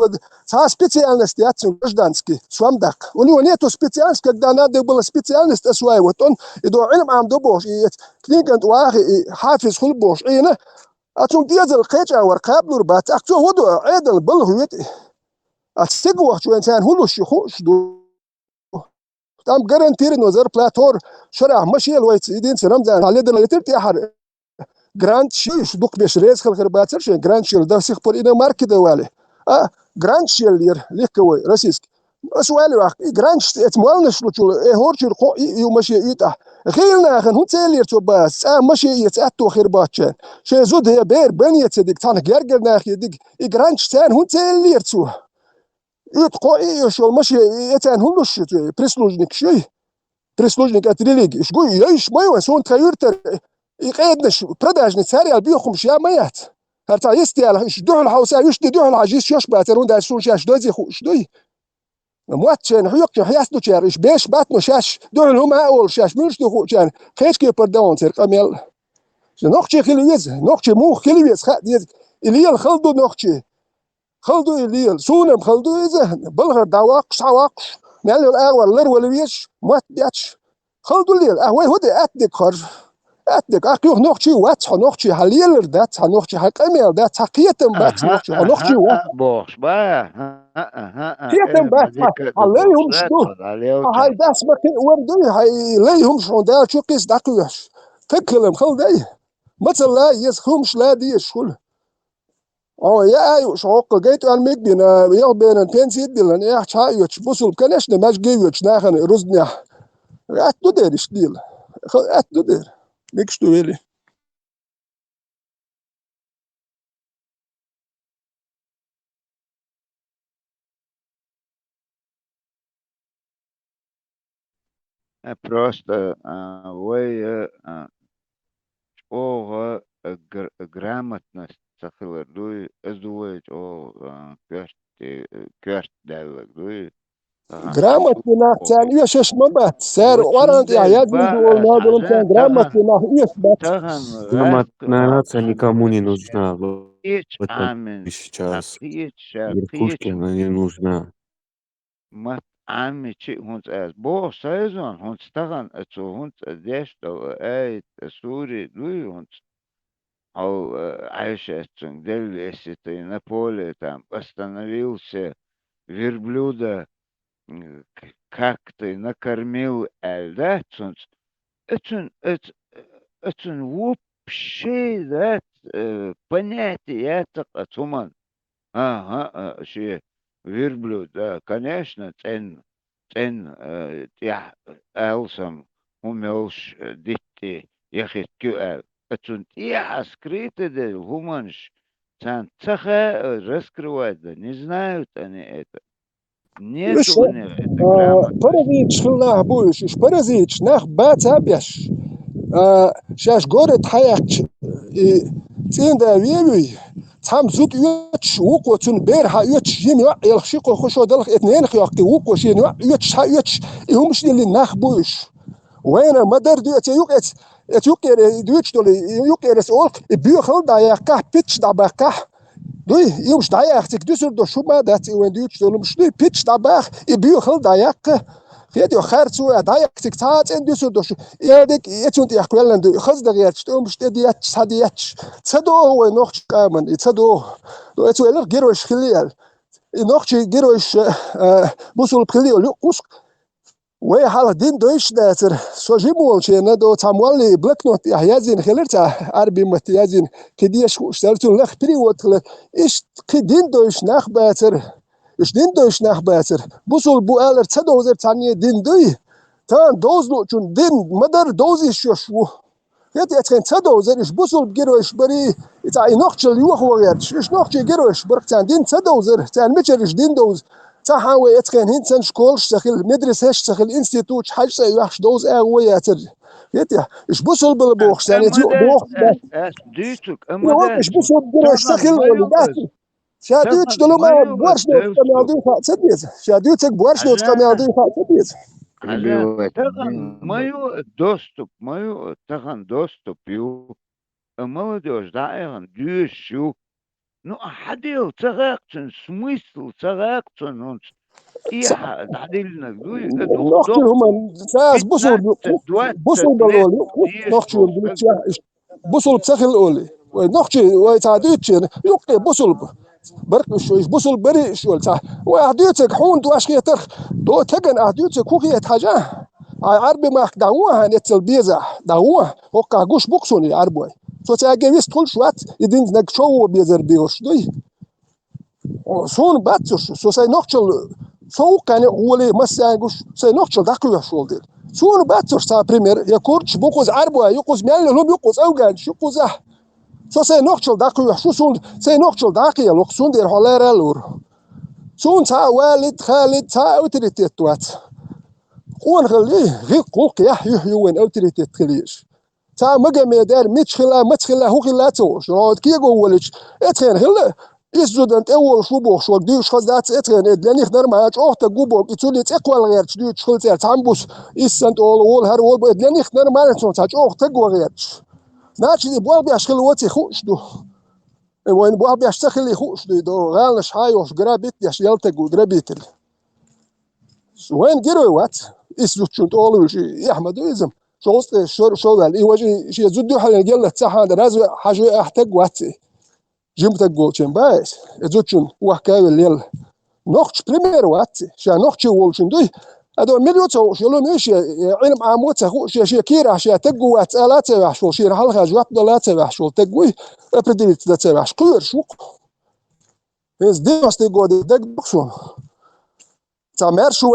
تا سبيциалност ياتون гражданский свамдак وني ونيتو سبيциалност когда надо было специальность осваивать он идо علم عام добош и клингант واخي حافظ خلبوش اينا اتون ديزل قيچا ورقاب نور بات اكتو ودو ايضا بالهويت أتسجوا شو إنسان هلو شخوش دو تام garantieren وزر بلاتور شرع مشي الويت يدين سلام زين على دل لترتي أحد جراند شيش دوك بيش ريز خل خربات سرش جراند شيل ده سيخ بور إنا ماركة والي جراند شيل ير ليكوي راسيسك سؤالي واحد جراند اتموال نشلو شو هورش القو يمشي يتح غيرنا خن هو تيلير تو باس مشي يتأتو خرباتشان شيء زود هي بير بنية صدق تانك يرجع ناخي دق جراند تان هو تيلير تو يتقو شو مشي يتان هلوش بريسلوجنك شيء بريسلوجنك اتريليج ايش قوي يعيش ما يوسون تغيرتر يقيدنش براداجني ساري البيوخم شيا ميات هرتا يستيال ايش دوح الحوسا يشدي دوح العجيز يوش باترون دا شون شاش دوزي خو شدوي مواتشن حيوك حياس دو شار ايش بيش باتنو شاش دوح الهم اول شاش مش دو خو شان خيش كي بردون سير قميل نوختي خليز نوختي مو خليز خا ديز اللي الخلدو نوختي خلدو اللي سونم خلدو إذا بلغر دواقش عواقش مالو الأول لر ولويش موت بياتش خلدو اللي أهوي هودي أتدك خرج أتدك أكيوه نوختي واتح نوختي هليل دات نوختي حقميل دات حقيتم بات نوختي نوختي واتح بوش با قيتم بات عليهم شدو هاي داس مكي وردي هاي ليهم شون دا شو قيس داكوش تكلم خلدي مثل لا يسخمش لا ديش كله يا أيوة شوق جيت على ميدنا يلا بين بنسيت دلنا يا شايوش بوصل كناش نماش جيوش ناخن رزنيا أتدو ديرش ديل أتدو دير ميكش تويلي Просто вы о грамотность сахилардуй эздует о кверт дайлак дуй грамотный нах тян ешеш мабат сэр варант я дин дуол надолом тян грамотный нах еш бат Грамотная никому не нужна. Ич В этом амин сейчас ич верхушке она не нужна. مات عمي شيء هونت از بو سايزون هونت استغن اتسو هونت اديش دو ايت سوري دوي هونت او عايش اتسون دل اسيتي Наполе там остановился верблюда как ты накормил да اتسون вообще да понятие это атуман شيء верблюд, да, конечно, цен, я элсам умелш дитти, яхит кюэл. Отсюн я скрыто, да, гуманш, цан цаха раскрывать, да, не знают они это. Нету у них это грамотности. паразит шхилнах буш, паразит нах бац абяш. شاش город хаякч и цинда веви تام زود يوتش وقو تون بيرها يوتش يم يلخشيقو خشو دلخ اثنين خياقتي وقو شين يوتش ها يوتش يهمش اللي ناخبوش وين مدر دوت يوقت يوقر دوتش دول يوقر سولك بيو خل دايقه بيتش دبقه دوي يمش دايقتك دوسر دو شوما دات وين دوتش دول مش دوي بيتش دبق بيو خل دايقه خيدي خارتو دايقتك تاعت ان دوسر دو يادك يتونت يحكولن دو خز دغياتش مش ديات صدياتش تصدو هو نوخ كامن تصدو دو اتو الر غيروش خليال نوخ غيروش بوصل بخليو لقوس وي حال دين دويش داتر سوجيمول شينا دو تاموالي بلاك نوت يازين خلرتا عربي متيازين كديش اشترتو لخ بريوت ايش كدين دويش ناخ باتر ايش دين دويش ناخ باتر بوصل بو الر تصدو زر تاني دين دوي تان دوزلو چون دين مدر دوزي شو يت اتخن تصدو زر ايش بوصل بجيروش بري تا نوخ اليوخ وغيرش ايش نوخ جيروش بركتان دين تصدو زر تان ميتشرش دين دوز تحاول يتخن هنتن شكولش سخل مدرسة سخل انستيتوت حاجة سيوحش دوز اغوياتر يتيا ايش بوصل بالبوخ يعني بوخ ديتك ايش بوصل بجيروش سخل ولداتي شادوتش دلو ما بورش نوت كميالدين خاصديز شادوتك بورش نوت كميالدين خاصديز تغن مايو доступ يو молодежь да дюшю ну حديل تغاقتن смысл تغاقتن он إيه تعديلنا دوي نوختي هما فاز بوصل بالولي نوختي بوصل بسخل الأولي نوختي ويتعديتش يوقي بوصل برق شوي بوصل بري شو تا وأحديتك حون دواش كيتر دو تجن أحديتك كوكي حاجة عربي ما دعوها نتل بيزا دعوها وقع جوش بوكسوني عربي سو تاجيس كل شوات يدين نكشوا بيزر بيوش دوي سون باتش سو ساي نوكشل سو كان ولي مسا جوش ساي نوكشل داكو شول ديل سون باتش تا بريمير يكورش بوكوز عربي يقوز مال لهم يقوز اوغان شو قوزه سو ساي نوكشل داكو شو سون ساي نوكشل داكي لوك سون دير هولير لور سون تا والد خالد تا اوتريتيت وات قون غلي غي قوق يحيون اوتريتيت خليش تا مجا ميدار متخلا هو خلاتو شرود كي قولش اتخين خلا يسجدنت اول شو بوخ شو ديش خزات اتخين ادلاني خدر ما اوخت غوبو يتولي تقوال غير تشدي تشخلت تامبوس يسنت اول هر اول ادلاني خدر ما نتو تاج اوخت غو غير ناتشي دي بوال بياش خلوتي خوش دو وين بوال بياش تخلي خوش دو غالش هايوش غرابيت ياش يلتقو غرابيتل وين جيرو وات يسجدنت اول شي احمد يزم شوست شو قال يواجه شيء زدوا حال يلا تصح هذا لازم حاجه احتاج واتي جيمت جولشن بايس زوتشن وحكايه الليل نوخش بريمير واتي شا نوخش وولشن دوي هذا مليون تو شلو ماشي علم عموت اخو شي كيرا شي تقو وات لا تبع شو شي حلقه جواب لا تبع شو تقوي ابرديت تبع شقير شو هز دي مستيغو دق بخشون تا شو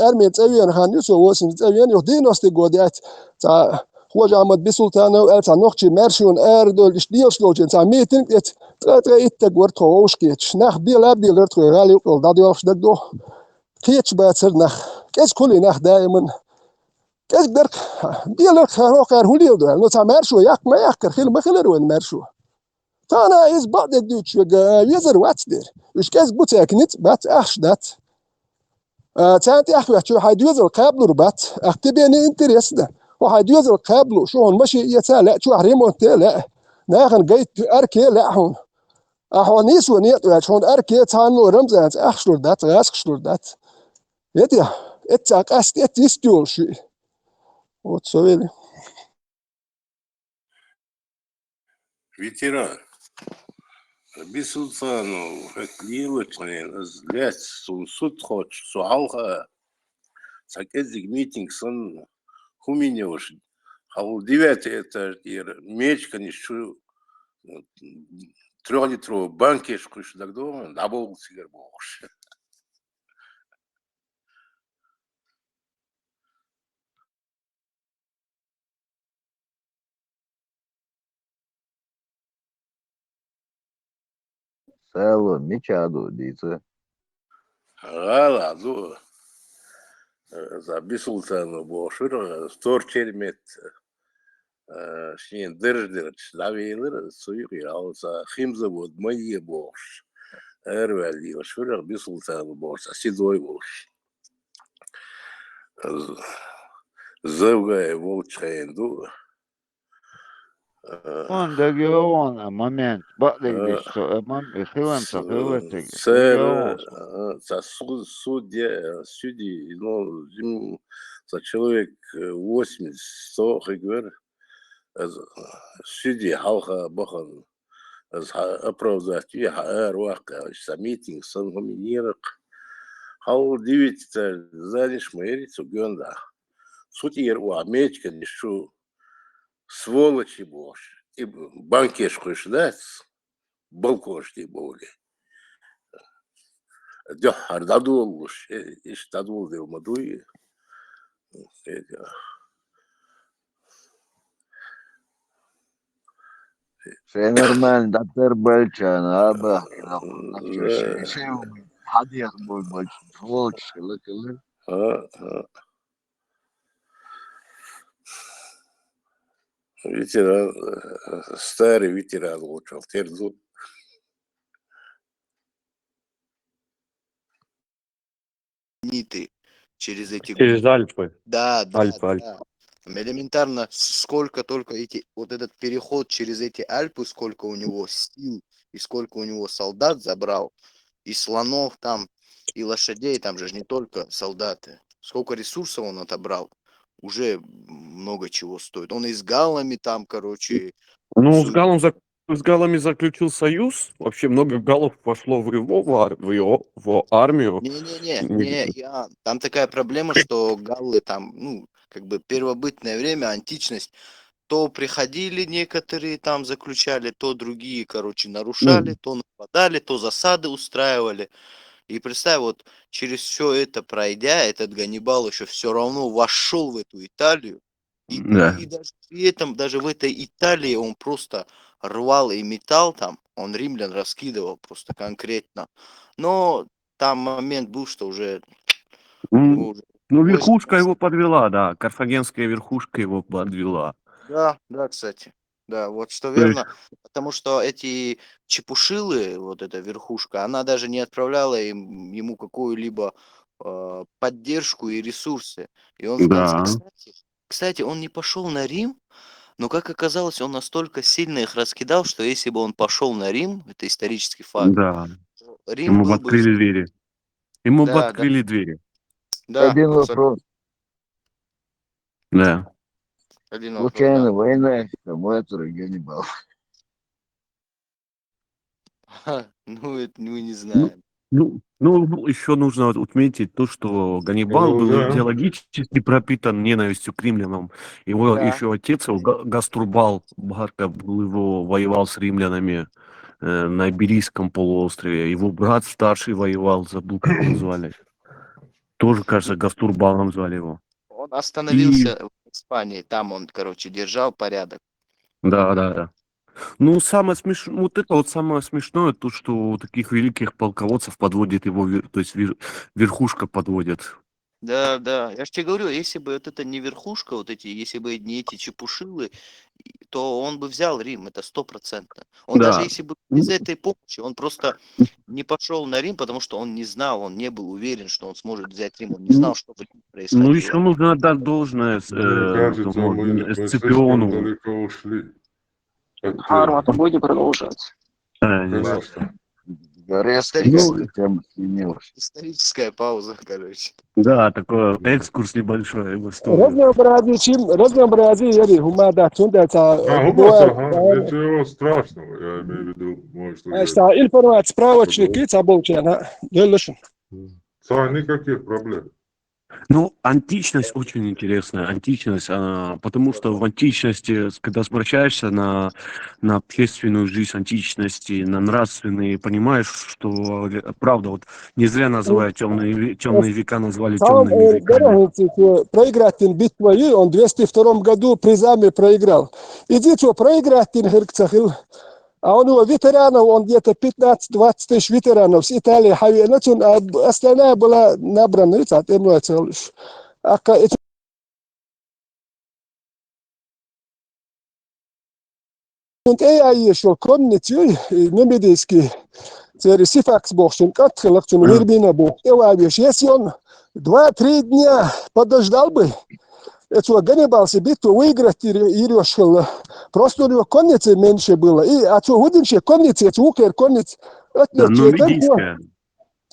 ارمي تاوين خانيسو وسن تاوين يدينوس تي غودات تا هو جامد بسلطانو تا نوخشي مارشون اردول ديال شلوجن تا ميتين ترى تغورت خوشكيت نخ بيلا بيلرت غالي وقول داديوش ددو كيتش باتر نخ كاس كل نخ دائما كاس درك بيلر خارو قار هوليو دو نو تا مارشو ياك ما ياكر خيل ما خيلر وين مارشو تانا از بعد دوتش يزر وات دير وش كاس بوتاك نت بات اخش دات تانتي أخوة شو حيدوز القابلو ربات أختبيني إنتريس ده وحيدوز القابلو شو هون ماشي يتلا شو حريمون تلا ناخن جيت أركي لا هون أهون نيسو نيت شون أركي تانو رمزات أخشلو دات غاسخشلو دات يدي اتاك أست اتيستول شيء وتسويلي ветеран. بسلطانه هكليوتنين ازلات سلسوت خوش سوالها ساكزик митинг сон хуминеуш хавул 9 этаж дер мечка нишу 3-литровый банкеш куш дагдо дабол сигар бош Сало, мечаду, дице. Гала, ду за бисултану бошур сторчермет шин дырдырч лавилер суйги алса химзавод мое бош эрвали шур бисултану бош сидой бош завга волчхенду Он дагеон момент бадлик что мам ихилан сахилатик сэр судья ну за человек 80-100 говорю судья халха бахан оправдать я руака митинг сон гоминирок хал 9 залиш мэрицу гонда судья у амечка нишу сволочи бош и банкешку ждать балкошти боли да ардадулуш иштадул де мадуи Все нормально, доктор Бальчан, аба. Хадиях мой больше, сволочь, лыкалы. Ветеран, старый ветеран лучше, терзут. Ниты через эти Через Альпы. Да, Альпы. да. Элементарно, сколько только вот этот переход через эти Альпы, сколько у него сил и сколько у него солдат забрал, и слонов там, и лошадей, там же не только солдаты. Сколько ресурсов он отобрал, уже много чего стоит. Он и с галлами там, короче. Ну, с галом с галами заключил союз, вообще много галов пошло в его армию. Не, Иоанн, там такая проблема, что галлы там, ну, как бы первобытное время, античность, то приходили некоторые там заключали, то другие, короче, нарушали, Ну, то нападали, то засады устраивали. И представь, вот через все это пройдя, этот Ганнибал еще все равно вошел в эту Италию. да. И даже при этом, даже в этой Италии он просто рвал и металл там, он римлян раскидывал просто конкретно. Но там момент был, что уже его уже Ну, войско. верхушка его подвела, да. Карфагенская верхушка его подвела. Да, да, кстати. Да, вот что То есть, верно, потому что эти чепушилы, вот эта верхушка, она даже не отправляла ему какую-либо поддержку и ресурсы. И он в конце... да, Кстати, он не пошел на Рим, но, как оказалось, он настолько сильно их раскидал, что если бы он пошел на Рим, это исторический факт, да. то Рим Ему бы был бы... открыли двери. Ему бы Да, да, открыли двери. да, Один абсолютно. вопрос. Да. Один вопрос, да. Случайно война, кому это Ганнибал? Ну, это мы не Ну, знаем. еще нужно вот отметить то, что Ганнибал Ну, был да. идеологически пропитан ненавистью к римлянам. Его Да. еще отец, его Гаструбал, Барка, был его, воевал с римлянами на Иберийском полуострове. Его брат старший воевал, забыл, как его звали. Тоже, кажется, Гастурбалом звали его. Он И остановился в Испании, там он, короче, держал порядок. да. Ну, вот это вот самое смешное, то, что у таких великих полководцев подводит его, то есть верхушка подводит. Да, да. Я же тебе говорю, если бы вот это не верхушка, вот эти, если бы не эти чепушилы, то он бы взял Рим, это 100%. Он даже Да. если бы без этой помощи, он просто не пошел на Рим, потому что он не знал, он не был уверен, что он сможет взять Рим, он не знал, что в Риме Ну, происходило. еще нужно отдать должное Мне кажется, тому мы слишком Сципиону. далеко ушли от Харма, темы. то будете продолжать? Не знаю. Конечно. Резко Ну, тема сменилась. Историческая пауза, короче. да, такой экскурс небольшой в историю. Разнообразие yeri humada tunda ta Humasa, ничего страшного, я имею в виду, может, уже ta информация справочники таболчана. Делишь. никаких проблем. Ну, античность очень интересная. Античность, потому что в античности, когда обращаешься на общественную жизнь античности, на нравственные, понимаешь, что правда, вот не зря называют темные века, назвали Сам темными веками. проиграть битву, он в 202 году призами проиграл. Иди, что проиграть Хиркцахил. А он его ветеранов, он где-то 15-20 тысяч ветеранов с Италии, остальная была набрана, еще комнате, немедийский, Сифакс Бохшин, Катхилакцин, Вербина Бог, если он 2-3 дня подождал бы, это Ганнибал себе битву выиграть и решил. Просто у него конницы меньше было. И отцу Гудинше конницы, это Укер конниц. Да, ну, медийская.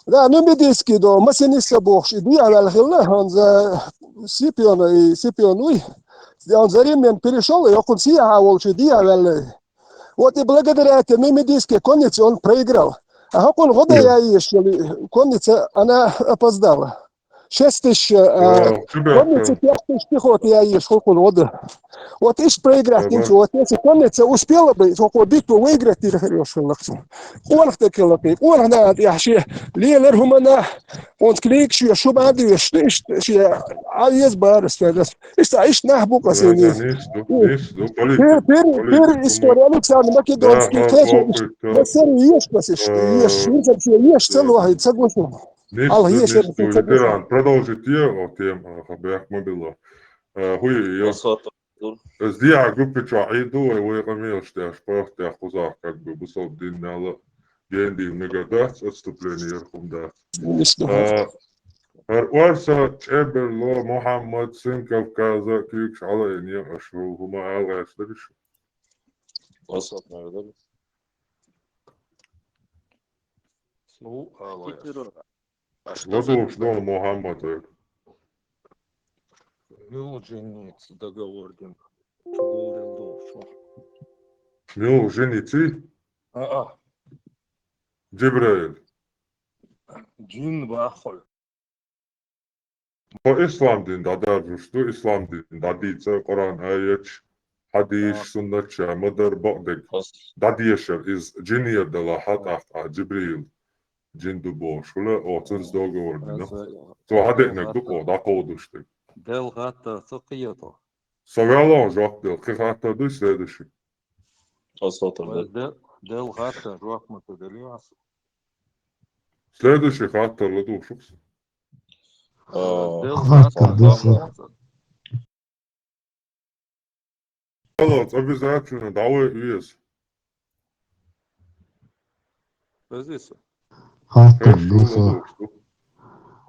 Да, ну медийский, да, Масиниса Бохш. И Диавел Хилла, он за Сипион, он за Римлян перешел, и он сиял, что Диавел. Вот и благодаря этой медийской коннице он проиграл. А как он года я еще, конница, она опоздала. 6 тысяч конницы, 5 тысяч пехоты я ешь, сколько года. Вот ишь проиграть ничего. Вот если конница успела бы, сколько битву выиграть, ты решил. Он такой, он надо, я ще, лилер хумана, он клик, что шубаду, что а есть барс, ишь нахбука сини. Пер история Александр Македонский, ешь целую, согласен. Нищо, продолжить я тем, бях мобила. Хуй я с диагруппича иду, и вы камешьте, шпахте, ахузах, как бы бусов динала, генди, мегадас, отступление ерхумда. Арварса Чеберло Мухаммад сын Кавказа, Кикш Алайни, Ашу, Хума Алай, слышишь? Асад, наверное. Ну, Алай. Ну, что Мухаммад? Ну, очень договор, что говорил, что ميو جينيتي جبرائيل جن باخل هو إسلام دين دادار شو إسلام دين داديت قرآن آيات حديث سنة مدر بقدك داديشر إز جينير دلا حتى جبريل جن دبوش ولا أو تنز دوغو وردنا تو هادئنك دقو دا قودشتك دل غاتا ثقيته سوالون جواب دل كيف حتى دوش следующий دل غاتا جواب متدلياس следующий حتى لدو شخص دل غاتا خلاص обязательно давай вес позиция хорошо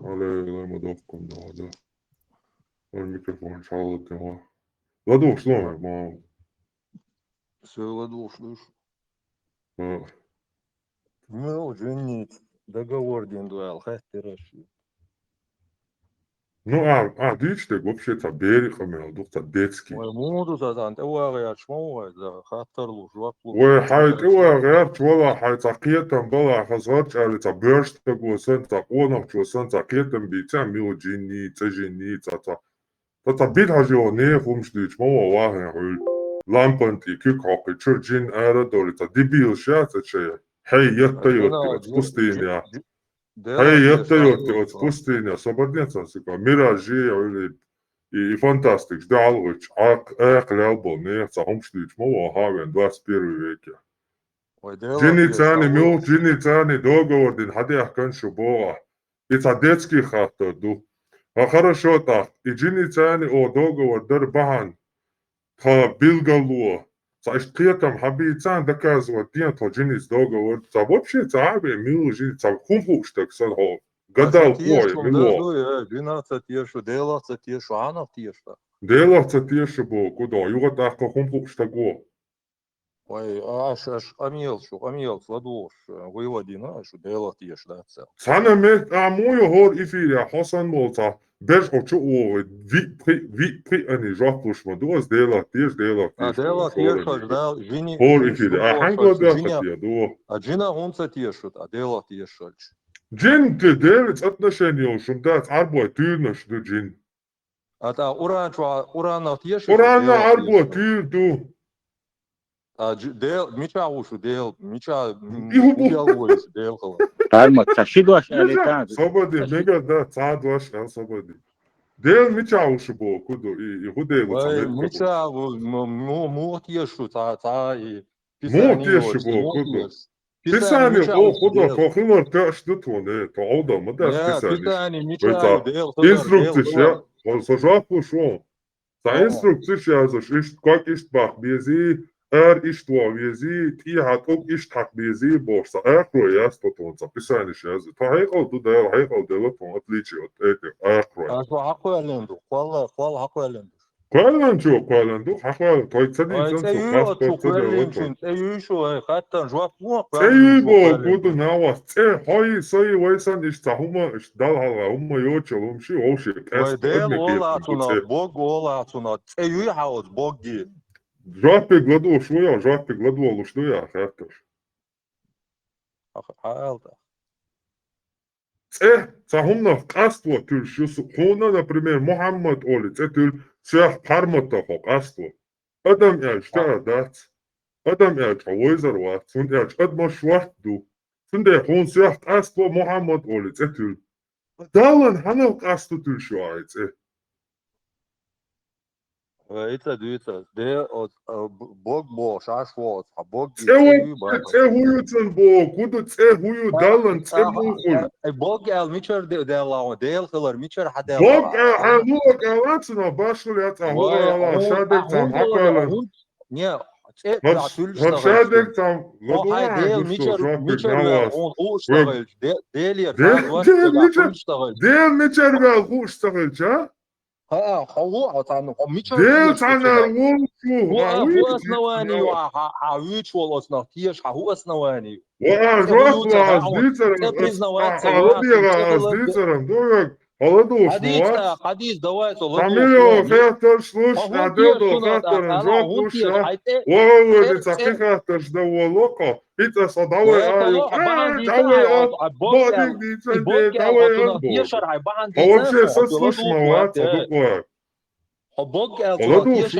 على مدافكم ده الميكروفون شغال تمام لدو شلونك ما все ладу слыш آه. ну женить договор дин дуэл хаттераши Ну, дичте вообще-то берег имел, доктор детский. ой муду задан тауага я чмоа за хаттерлу жваплу وحيت غيرت ولا حيت عقيتم بلا خزرت على تبرشت وسنت قونك وسنت عقيتم بيتعملوا جيني تجيني تبيت هجوني خمش ديش مو واهن عول لامبنتي كيك عقي تشرجين دولي تدبيل شات شيء هي يتيوتي تقستينيا هي يتيوتي تقستينيا صبرنيتا سيكا ميراجي عولي И фантастик, да, алгыч, лялбо, не, цахумшлич, мова, хавен, 21 веке. Джиницани договор, дин хадях каншу бога. И детский хата ду. А хорошо так, и джиницани о договор дар бахан, та билгалуа. Цаштиятам хабицан доказывать, дин то джиниц договор. Ца вообще цабе, милу жин, ца хумхуштак сан хо. Гадал кое, мило. 12 тiešu, 19 tiešu, Anna tieša. 19 tieši buvo, kudo, jūgat tā humpušta go. Vai aš amielšu, ladoš, vojvodina, aš 19 tieši dācā. Sana met, moju hor ifīrjā, Hasan molca, bež oču ovi, vi ani žaplušma, dos 19 tieši, 19 tieši, aš dēl, žini. Hor ifīrjā, hangla dēlta do. A džina hunca tieši, a 19 tieši. Джин ты 9 отношений, шум дать арбой тюрнаш ду джин. А та урана тieši. Урана арбой тюр ду. А дел, мича ушу, дел, мича ушу, дел хала. Арма, таши дуаш алитан. Сободи, мега да, ца дуаш, сободи. Дел мича ушу бо, куду, и худейлу цамет. Мича, му тiešu, та, и Му тieši бо, куду. Писание, куда, кохимар тяш дутвоне, то ауда, мадаш писание. Инструкция, сожапу шо. Та инструкция, как ишт бах бези, иштва бези, ти хаток ишт хак бези, борса, акрой ястотонца, писание шазе. Та хайкал дудел, хайкал делотон, отличие от этих, акрой. А что хаку эленду, хвала хаку эленду. Кваланду, хахвал, той цадин, Цейбо, куду навас, хой, сой, вайсан, ишта, хума, далхала, хума, йочел, умши, оши, кэст, Бог олацуна, цеюй хаос, боги. Жапи гладу, шуя, жапи гладу, луштуя, хатташ. Хаалта. Цахумна, каство, тюл, шусу, хуна, например, Мухаммад Оли, тюл, Сях пармота хок аство. Адам яж дат. Адам яж хойзар ват. Сун яж адма шварт ду. Сунде хун сях аство Мухаммад Олиц этюл. Далан ханал аство тюл шуайц. Это дуется. Де бог бош, ашвот, а бог. Це хуюцен бо, куду це хую далан, це мухул. Бог ел мичер делао, дел хилар мичер хадел. Бог хануак алацна башул яца хуала, шадек там хакалан. Не, Шадек там, дел мичер Дел мичер вел хуштагал, ча? هو ديل تانا هو اسنواني وحاويش والاسنا تيش هو اسنواني وازوات وازديترم عربية وازديترم دوغك Холодуш, حديث دوات Камило, хатар слуш, адилдо, хатар жопуш, воводи цахи хатар ждаволоко, пита са давай аю, давай бодик диценде, давай анбо. А вообще са слуш мават, са дуквак. Холодуш,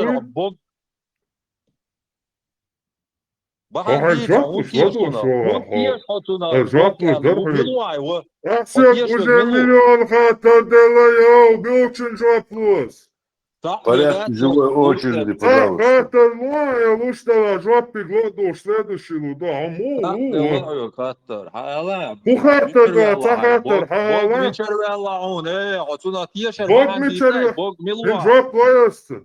Ага, жопуш, ладуш, жопуш, дърхи. Асек уже миллион хатар делайо, билчин жопус. Порядке живой очереди, пожалуйста. Хатар моя луштала жопи гладуш, следующий луда, аму. Хатар да, ца хатар, хала. Бог мичерве, in жоп лаястын.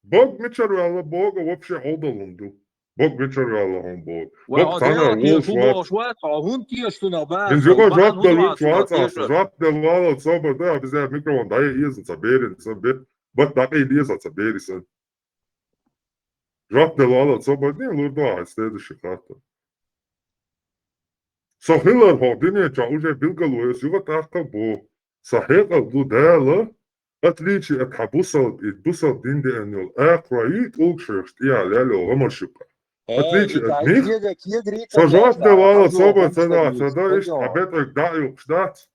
Бог мичерве, Бога вообще холдалунду. Бог мичерве, он Бог. Бог тана волшват. In живо жоп да лучват, жоп да лала соба, да, обязательно микровон, да, изен, саберин, сабер. Бот так и диза, саберисан. Жоп да лала соба, не лурда, следующий хатар. Сахилар ходине, ча уже билгалуя, сюга така бо. Сахека дудала, отличие от хабусал и бусал динде анил, акраит улкшерст, я ляло гамашука. Отличие от них, сажат давала соба цена, цена ишт хабетрик даюк ждать,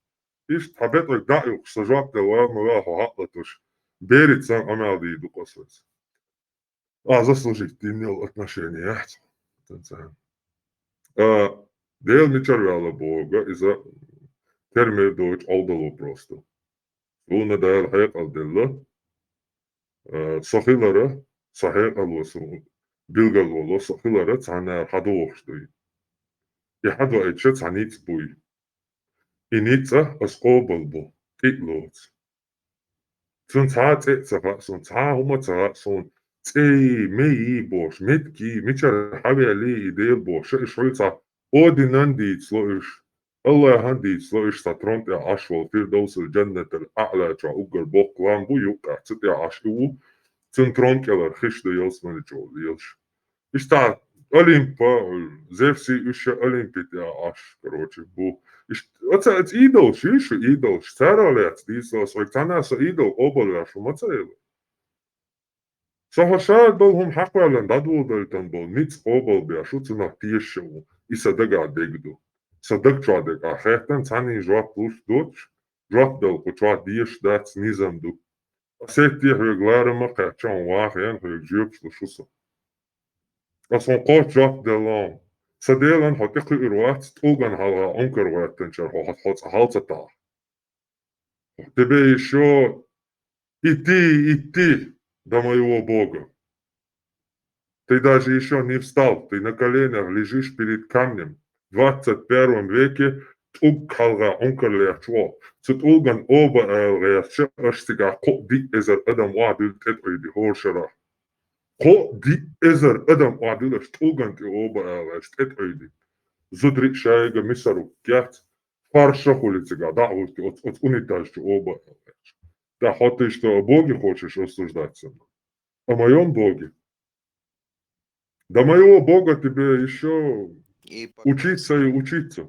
ишт хабетрик даюк, сажат давала мала хатлатуш. Берет сам амалди иду косвец. А заслужить имел отношение. Дел мичарвяла Бога из-за термин Deutsch алдало просто. Луна дал хайк алделла. Сахилара, сахик алвасу. Билгалвало, сахилара цана хадуоштой. Яхадва эче цаниц буй. Иница аскобалбо. Китлоц. Цун цаце цафа, сон цахума цафа, сон цей мей бош, метки, мичар хавяли идея бош, шольца. Odinan diits loish. Allah han diits loish satront ja ashwal firdaus الجنة الأعلى tra ugar boklan bu yuk atsit ja ashwu centront ja khishde yosman jol yelsh. Ishta Olimpa zevsi usha Olimpit ja ash короче bu. It's idol shish idol staralets dis so tana so idol obol ja shumatsel. So hashad bolhum haqwalan dadu daltan bol nits obol be shutsna tieshu. Исадага дегду. Садак чуадек, а хехтан цани жуат луш доч, жуат дел кучуат диеш дац низамду. Асек тих регларема качан вахен хек жюбш лушуса. Асон коч жуат делам. Саделан хотеки ирват туган хала онкер ваттен чар хот халцата. Тебе еще идти до моего Бога. Ты даже еще не встал, ты на коленях лежишь перед камнем. В 21 веке Тукалга онкерлерчво. Цутулган оба элгерче аштига ко ди эзер адам вадил тетойди хоршера. Ко ди эзер адам вадил штулган ти оба элгерч тетойди. Зудри шайга мисару кят. Фарша хулицега, да, вот унитажче оба элгерч. Да, ты что, о Боге хочешь осуждаться? О моем Боге? До моего Бога тебе еще учиться и учиться.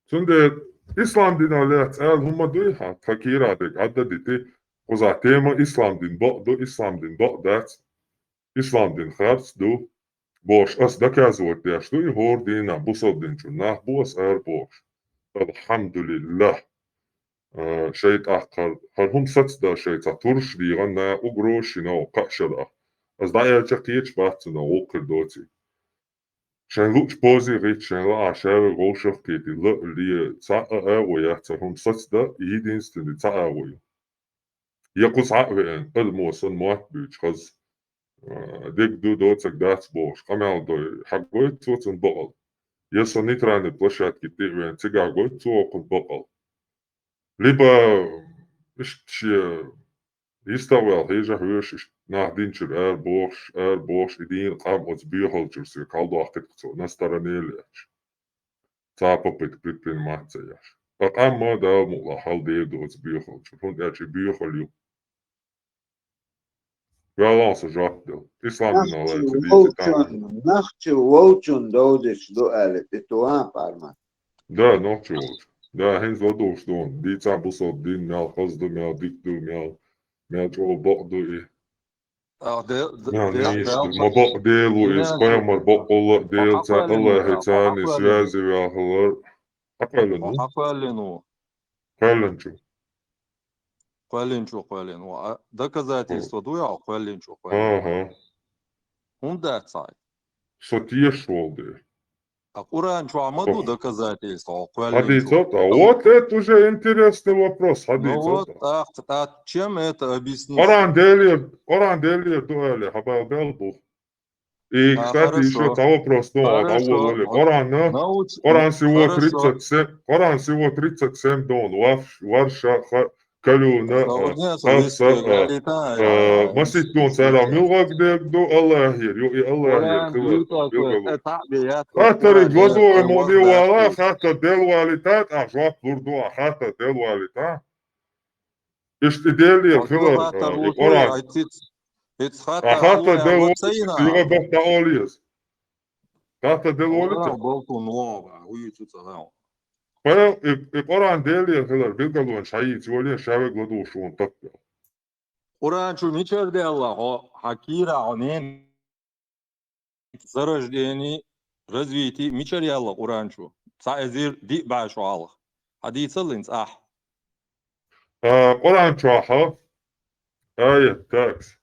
Сунде ислам дин алят эл хумадуй ха факирадек аддадити коза тема ислам дин бо дат ислам дин харц ду бош ас доказывать я что и гор дина бусод дин чуна бос эр бош. Алхамдулиллах. Шейт ахкар хархум сацда шейт атурш дигана угрошина кашара. As da je čakieč bats na oker doci. Šen luč pozi rich šen la šere rošov keti l li ca evoja ca hum sacda jedinstvendi ca evoja. Jako sa ven elmosan matbuč haz deg du docak dats boš kamel doj hagoj tocen bokal. Jeso nitrane plощадки ти ven ciga goj tocen bokal. Liba ishtje Istavel heja hörs nach dincher bosh idin qam ots biholchers kaldo akhtso na staranelech. Tapa pit pritpin matsayash. Qam ma da mulla halde dots biholcher. Hund erchi bihol. Balance jobdel. Islam Nachtje wolchun dodish do alet etuan parma. Да, ночью. Да, хин злодов, что он. Дица бусов, дин мял, хозду мял, дикту мял. Мял чего бокду и... Мял ништы. Ма бок делу и спамар бок олла делца. Аллах и цани связи вяхалар. Апалину. Апалину. Паленчу. Паленчу. А доказательства дуя, паленчу. Ага. Он да цай. Сотьеш волды. А уранчу амаду доказательства, Хадицот, а вот это уже интересный вопрос. Ну вот, Хадицот. а чем это объяснить? Оран делия дуэли, хабал белбух. И, кстати, еще Хорошо. вопрос, ну, Хорошо. Оран всего 37 дон, варша, калюна, масит дон, цара, милвагдек, до Аллахир, и Аллахир, хата регладуя модивала, хата делуалитат, а жвак лурдуа, хата делуалитат. Ишти делия, хилар, Оран. Хата делуалитат, Tata delolita. Well, if Oran Delia Hiller Vilgalu and Shai, Julia Shavik Ladu Shun Takya. Уранчу мичер делла, хакира, онен, зарождение, развитие, мичер ялла, уранчу. Саэзир ди башу аллах. Хадица линц ах. Oran Chaha, Ayat Tax.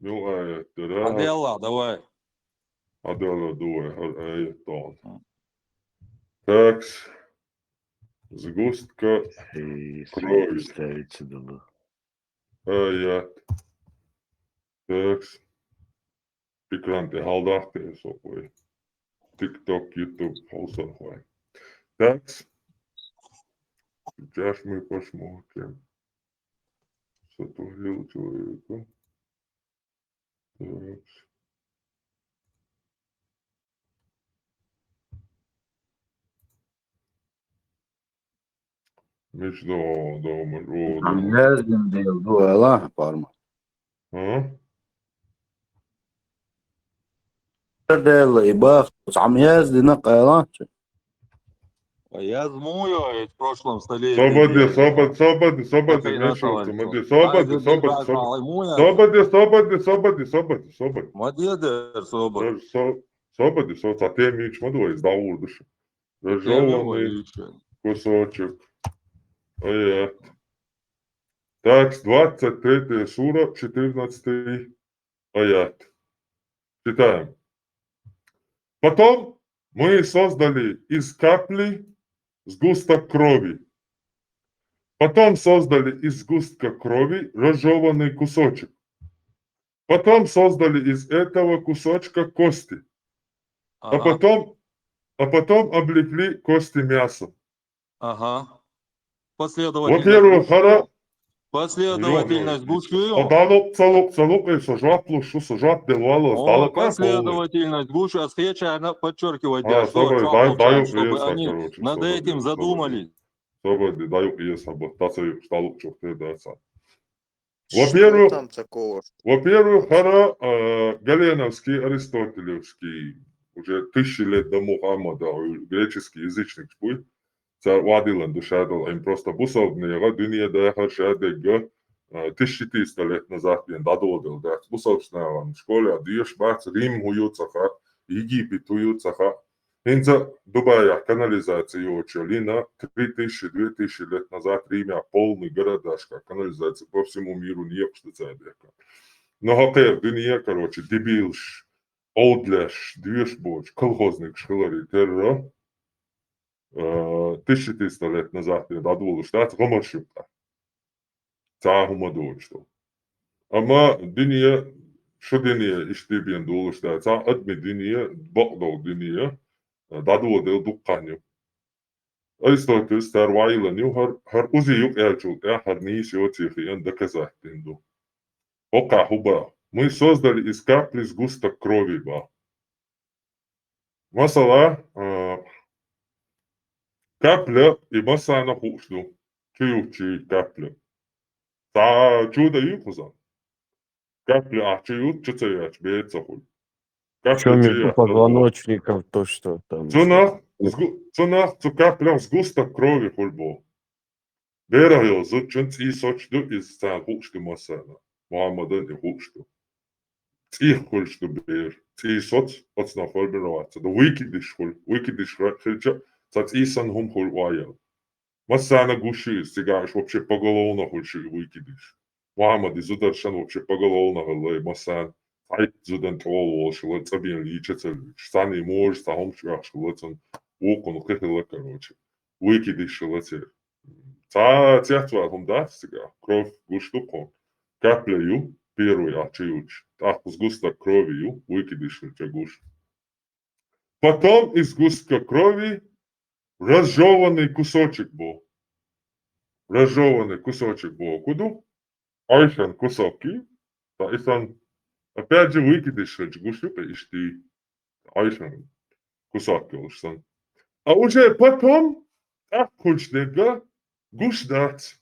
No Ayat. Аделла, давай. Adela Due, Ayat Dawn. Tax. Сгустка крови. Ayat. Tax. Пикранты халдахты сопой. TikTok, YouTube, Hausarхвай. Tax. Сейчас мы посмотрим. Сотворил человека. Так. Меч дома. Amjazdim dėl duelą, parma. Dėl įbachtus, amjazdim naqayla. Я змую в прошлом столетии. Свободи, а те меч мадуа издал урдыш. Рожованный кусочек. Аят. Так, 23 сура, 14 аят. Читаем. Потом мы создали из капли сгусток крови. Потом создали из сгустка крови разжеванный кусочек. Потом создали из этого кусочка кости. А потом облекли кости мясом. Ага. Во-первых, последовательность гушью. Последовательность гушью, а встреча подчеркивать, чтобы они над этим задумались. Во-первых, Галеновский, Аристотелевский, уже 1000 лет до Мухаммада, греческий язычник будет. Вадилан душадал, им просто бусовные, дунья да шадега 1300 лет назад bien дадодил, да, бусовшная в школе, дьеш бац, Рим хуютсаха, Египет хуютсаха, инца Дубая канализацию учили на 3000-2000 лет назад Риме полный городашка, канализация по всему миру не что цадека. Но хакер, дунья, короче, дебилш, олдляш, движ боч, колхозник школари, терра, 1300 лет назад дадул штат гомошута. Цахума дочто. Ама дунья, что дунья иштибен дул штат, ца адми дунья, бокдол дунья, дадул дел дукканю. Аристотель старвайланю хар узиюк элчул, хар нисио цихи доказательно. Ока хуба. Мы создали из капли сгусток крови, ба. Масала, капля и масса на хушну. Чуючи капля. Та чуда юкуза. Капля, а чуют, чуцаяч, бейца хуй. Кроме позвоночников, то что там. Цуна, Цена капля сгусток крови хульбо. Бераю зучунц и сочду из цан хулшту масана. Мухаммадан и хулшту. Цих хулшту бер. Ци соц оцна хульбероваться. Да выкидыш хильча. Цац исан хум хул ваял. Масана гуши, стигаешь вообще поголовно хульши выкидыш. Мухаммад изударшан вообще поголовно галай масан. Айт зудан трол волшил, цабин личецель. Сани мож, сахом швяшил, лецан. Окон хехила, короче. Выкидыш лецель. Цятватом, да, сега, кровь гуштуком. Капляю, первый очиуч. Так, сгусток крови, выкидыш гуш. Потом из сгустка крови разжеванный кусочек был. Разжеванный кусочек был. Куду? Айшан кусоки. Айшан, опять же, выкидыш гуштука, и ты. Айшан кусоки лишсан. А уже потом, так, кучнега, гуштать,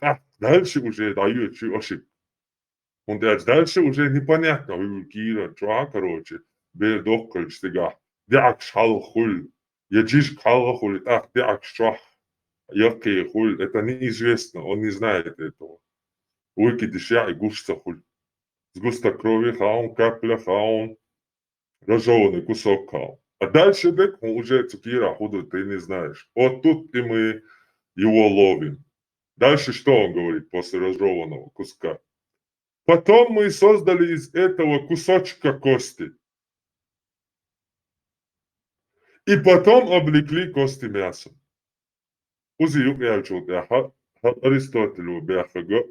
а дальше уже дают ошибку. Und дальше уже непонятно, кира, чуа, короче, бердоколь, стига, дяк шал хуль, яджиш кал хуль, так, дяк шах, яки хуль, это неизвестно, он не знает этого. Выкидыш я и гушта хуль. Сгуста крови, хаун, капля, хаун, разжеванный кусок кал. А дальше, дек, он уже цукира, худу, ты не знаешь. Вот тут и мы его ловим. Дальше что он говорит после разжеванного куска? Потом мы создали из этого кусочка кости. И потом облекли кости мясом. Узи юкнячу бяха, Аристотелю бяхага,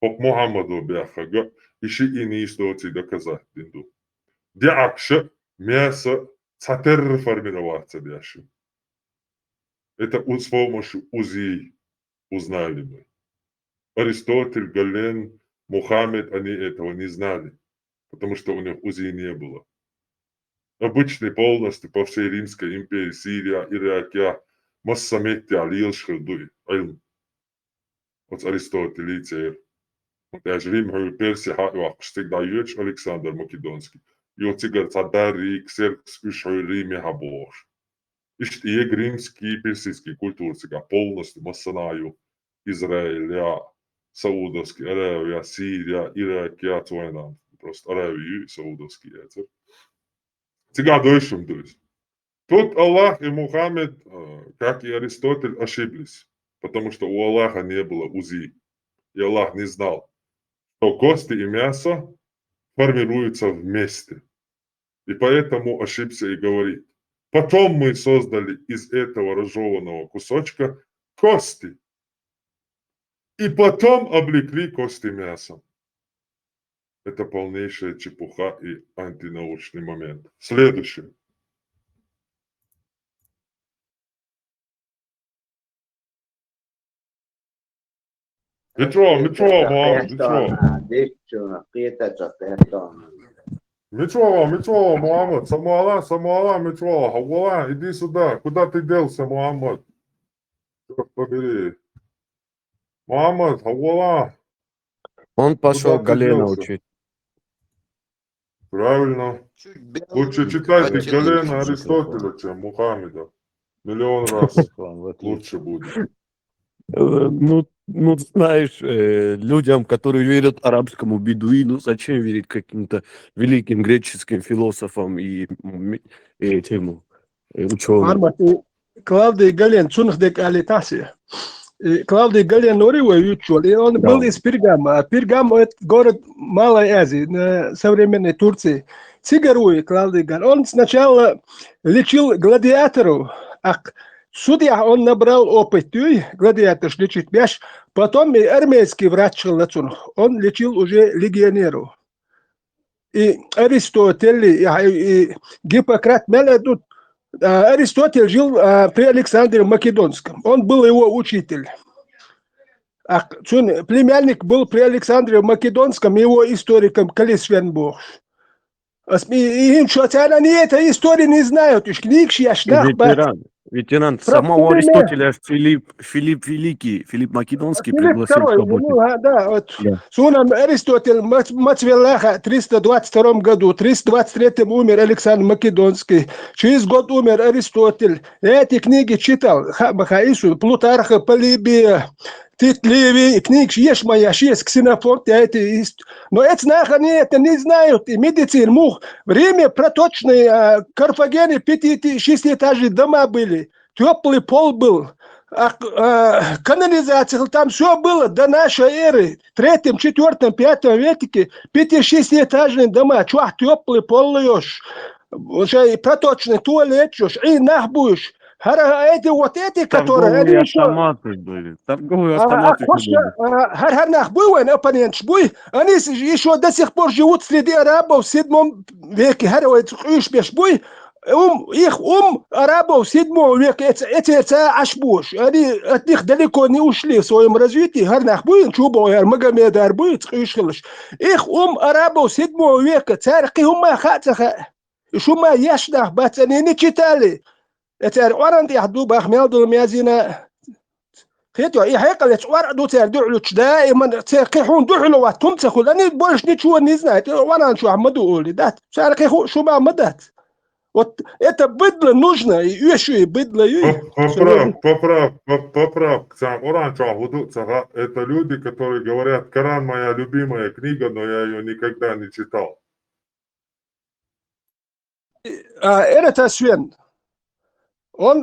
хок Мухаммаду бяхага, иши и не истоци доказать динду. Дяакша мясо цатерформироваться бяшу. Это с помощью УЗИ узнали мы. Аристотель, Гален, Мухаммед, они этого не знали, потому что у них УЗИ не было. Обычный полностью по всей Римской империи, Сирия, Ирак, Массаметия, Лилшхилдуй, Айлм. Вот Аристотель, опять же, Рим, Персия, Хакштег даёч, Александр Македонский. И вот цигар Цадари, Ксеркс, Ишхой, Риме, Хабош. Ишт и римский, персидский культур сега полностью Массанаю, Израиля, Саудовский, Аравия, Сирия, Ирак, Цуайнам. Просто Аравию, Саудовский, это. Сега дойшим, то есть. Тут Аллах и Мухаммед, как и Аристотель, ошиблись. Потому что у Аллаха не было УЗИ. И Аллах не знал, что кости и мясо формируются вместе. И поэтому ошибся и говорит. Потом мы создали из этого разжеванного кусочка кости. И потом облекли кости мясом. Это полнейшая чепуха и антинаучный момент. Следующее. Ничего, Мухаммед, ничего, Мухаммед, Самуала, ничего, Хавала, иди сюда. Куда ты делся, Мухаммед? Черт побери. Мухаммед, Хавала. Он пошел Куда ты Галена делся? учить. Правильно. Лучше читайте Галена Аристотеля, чем Мухаммеда. Миллион раз лучше будет. Ну, знаешь, людям, которые верят арабскому бедуину, зачем верить каким-то великим греческим философам и этим ученым? Армат, Клавдий Гален, Цунхдек Алитаси. Клавдий Гален Оривой учил, и он был из Пергама. Пергам – это город Малой Азии, на современной Турции. Сигаруй Клавдий Гален. Он сначала лечил гладиаторов, а судья он набрал опыт, гладиатор лечить мяч, потом и армейский врач, он лечил уже легионеров. И Аристотель, и Гиппократ, Аристотель жил при Александре Македонском, он был его учитель. А племянник был при Александре Македонском, его историком Калисвенбург. И они этой истории не знают, книг я шнах. Ветеран Про самого время Аристотеля аж Филипп Великий, Филипп Македонский Филипп пригласил к II, работе. ну, да, вот Да. Сунам Аристотель Мацвелаха в 322 году, в 323 умер Александр Македонский, через год умер Аристотель. Я эти книги читал, Махаису, Плутарха, Полибия, Тит Ливий, книг есть моя, есть Ксенофонт, но эти они это не знают, и медицин, мух. Время проточное, Карфагене 5-6 этажей дома были, теплый пол был. Канализация, там все было до нашей эры. В 3, 4, 5 веке 5-6-этажные дома. Чувак, теплый пол льешь. Уже проточный туалет, и нах будешь. Эти вот эти, которые, они Торговые еще... автоматы были. Торговые автоматы были. Нах был, оппонент буй, они еще до сих пор живут среди арабов в 7 веке. Буй. Их арабов 7 века, эти ашбуш, они от них далеко не ушли в своем развитии. Гарнах будет, Чубо, Магомед Арбует, их арабов 7 века, царь Кихума Хацаха, и Шума Яшнах, бац, они не читали. Это Орант Яхду Бахмелду Мязина. Хотя и Хайкалец Оранду Цердулюч, да, и man Церкихун Духлова, Тумцаху, они больше ничего не знают. Оран Шуахмаду Ули, да, царь Киху Шума Мадат. Вот это быдло нужно, и еще и быдло. Поправ. Оранча Гудуцага — это люди, которые говорят, Коран моя любимая книга, но я ее никогда не читал. Это Свен. Он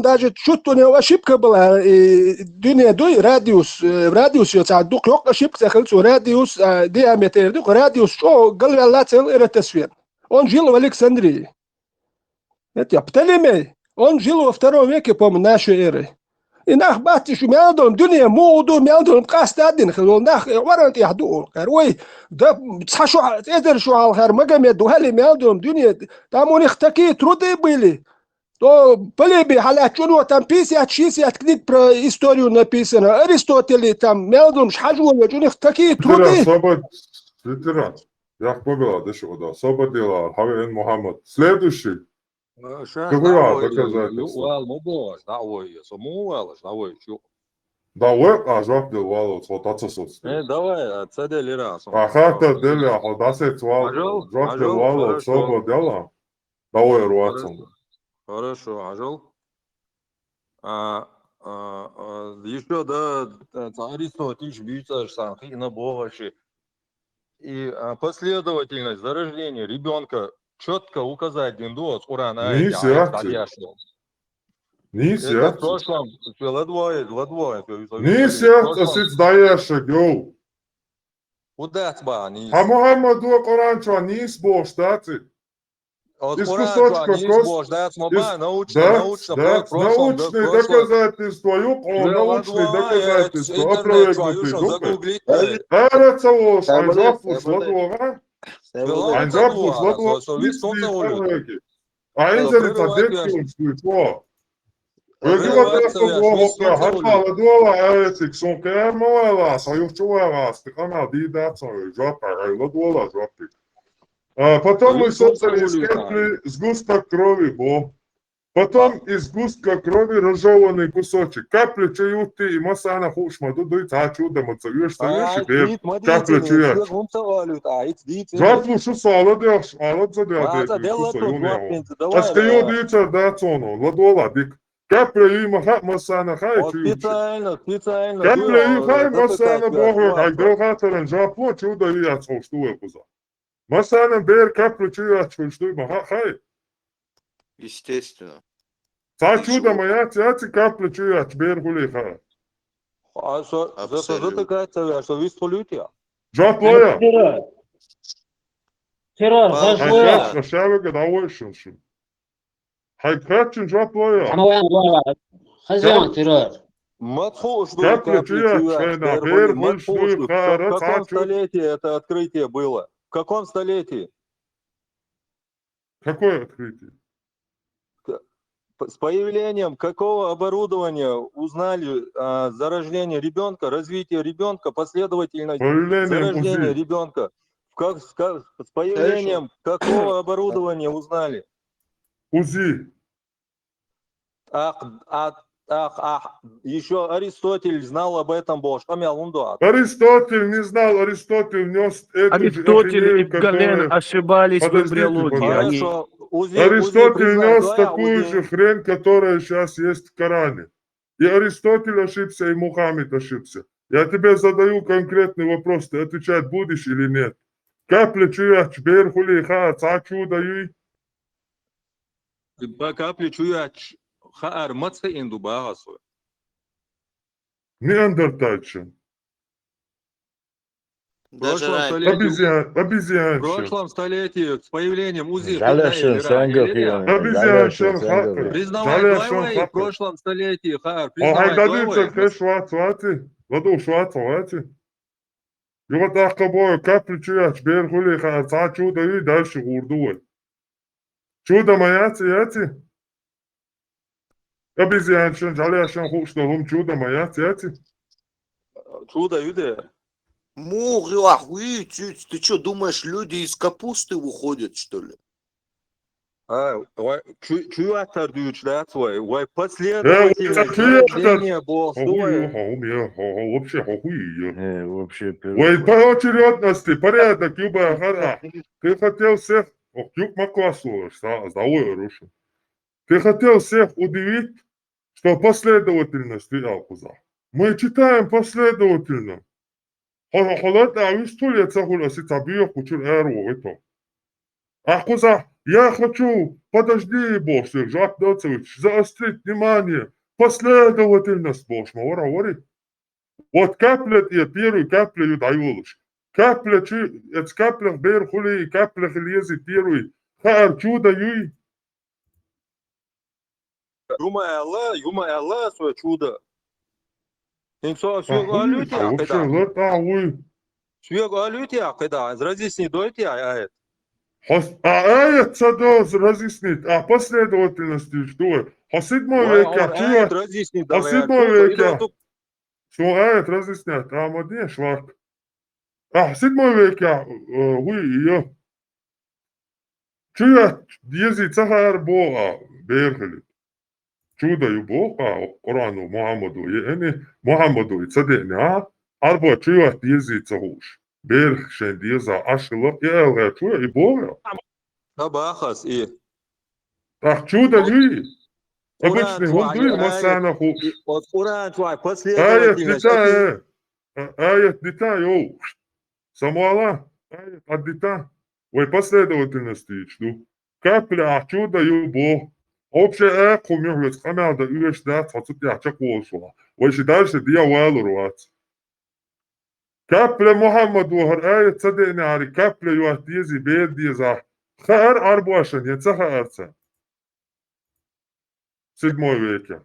даже чуть у него ошибка была. Дюня дуй радиус, радиус дук yok ошибка, радиус диаметр, радиус, что говорил цел это Свен. Он жил в Александрии. Это Птолемей. Он жил во 2 веке, по-моему, нашей эры. И нах батиш, мелдон, дюния, моуду, мелдон, кастадин, нах, варант яхду, ой, да, цашу, эдер шуалхар, Магомед, духали мелдон, дюния, там у них такие труды были. То полеби, халячуну, там 50-60 книг про историю написано, Аристотель, там, мелдон, шхажуевич, у них такие труды. Ветеран. Я побила, да, освободила Хавен Мухаммад. Следующий. Какое доказательство? Давай, жак делвало, вот отсосос. Давай, цедели раз. Ахата деля, ходасец вал, жак делвало, освободила. Давай, руацом. Хорошо, Ажел. Еще, да, Аристотель, бьется, Санхина, Богаши. И последовательность зарождения ребенка четко указать Диндос, Урана, Не это в прошлом, ладвое. Не сяться, сиц даяша, геу. Удацба, не А Мухаммаду Коранча не сбор, штаты. От Коранча не сбор, научные доказательства, научные доказательства, опровергнутые. Это ложь, Айнзапфуш, ладвора. Айнзапфуш, ладвора. Айнзалица, детскую, что? Потом мы, собственно, искали сгусток крови, потом из сгустка крови разжеванный кусочек. Капли чаюты и масана хушма, дудует, а чудо мацавишь, и капли чуят. Жафу шусала деш, алат задел, а скаю дича дацону, ладола, дик. Капля и масана хай чуют. Капля и хай масана богу, хай дохатерен, жафу чудо и отсоштуя куза. Масана бер каплю чуят, что хай. Естественно. Та чудо моя, тяти капля чуят, бер гулиха. За такая целая, что весь полютия. Жаплоя. Террор, Хайкач, шавега давайшин. Хайкачин жаплоя. хозяин террор. Капля чуят, швена, бер гульштуй, В каком столетии это открытие было? В каком столетии? Какое открытие? С появлением какого оборудования узнали зарождение ребенка, развитие ребенка, последовательность зарождения ребенка? С появлением какого оборудования узнали? УЗИ. Еще Аристотель знал об этом, Бош. Аристотель не знал, Аристотель нес эту же Аристотель и ахинею, Гален которая... ошибались в Подождите, эмбриологии. Они... Хорошо. Аристотель нес такую Узи. же хрень, которая сейчас есть в Коране. И Аристотель ошибся, и Мухаммед ошибся. Я тебе задаю конкретный вопрос, ты отвечать будешь или нет? Капля чуяч, берхули, ха, цачу даю. Капля чуяч. Хаар мацха инду багасу. Неандертальщин. В прошлом столетии с появлением УЗИ обезьянщин признавай в прошлом столетии, Хаар, И вот так кабой капли чуяч, берхули, ха, цачу даю, дальше гурдуй. Чудо маяти. Обезьянщин, жалящин, хушнолум, чудо маяти. Чудо юде. Мур, охуеть, ты что, думаешь, люди из капусты выходят, что ли? Чуяттар дүйчілер свой, последовательность рождения Бога. Вообще охуй. Вообще Ой, по очередности, порядок, юба, хара. Ты хотел всех... Юг Макласу, здоровый рушу. Ты хотел всех удивить, что последовательность Алкуза. Мы читаем последовательно. Алкуза, я хочу, подожди, Боже, Жак Доцевич, заострить внимание. Последовательность, Боже, говори. Вот капля, я первую каплю даю. Капля, это капля бер хули, капля хлези первый. Хар чудо юй. Юма Аллах свое чудо. Инсо сүйек алюти ақида, разъясни дойти аят. Аят садоз разъяснить, последовательности что? Седьмой века, аят разъясни, давай. Седьмой века. Что аят разъяснять? Мадне швак. Седьмой века, ее. Чуя, езит сахар Бога, берхали. Чудо ю Бога, Корану, Мухаммаду, Мухаммаду, цаденя, арба чуя, езит сахуш. Берх, шендиза, ашила, и элга, чуя, и Бога. Табахас, и... Чудо ю. Обычный гундуй, масана хуш. Вот Уран твой, последовательность. Аят дита, йоу. Самуала, аят от дита. Ой, последовательности, что? Капля, чудо ю Бог. Общее эко мюхлет, хамяда, уеш дат, хацут я чакуошула. Ой, си дальше дия вайлуруат. Капля Мухаммаду, хар аят цадени ари, капля ю атизи, бед диза. Хар арбуашен, яца харца. Седьмой веке.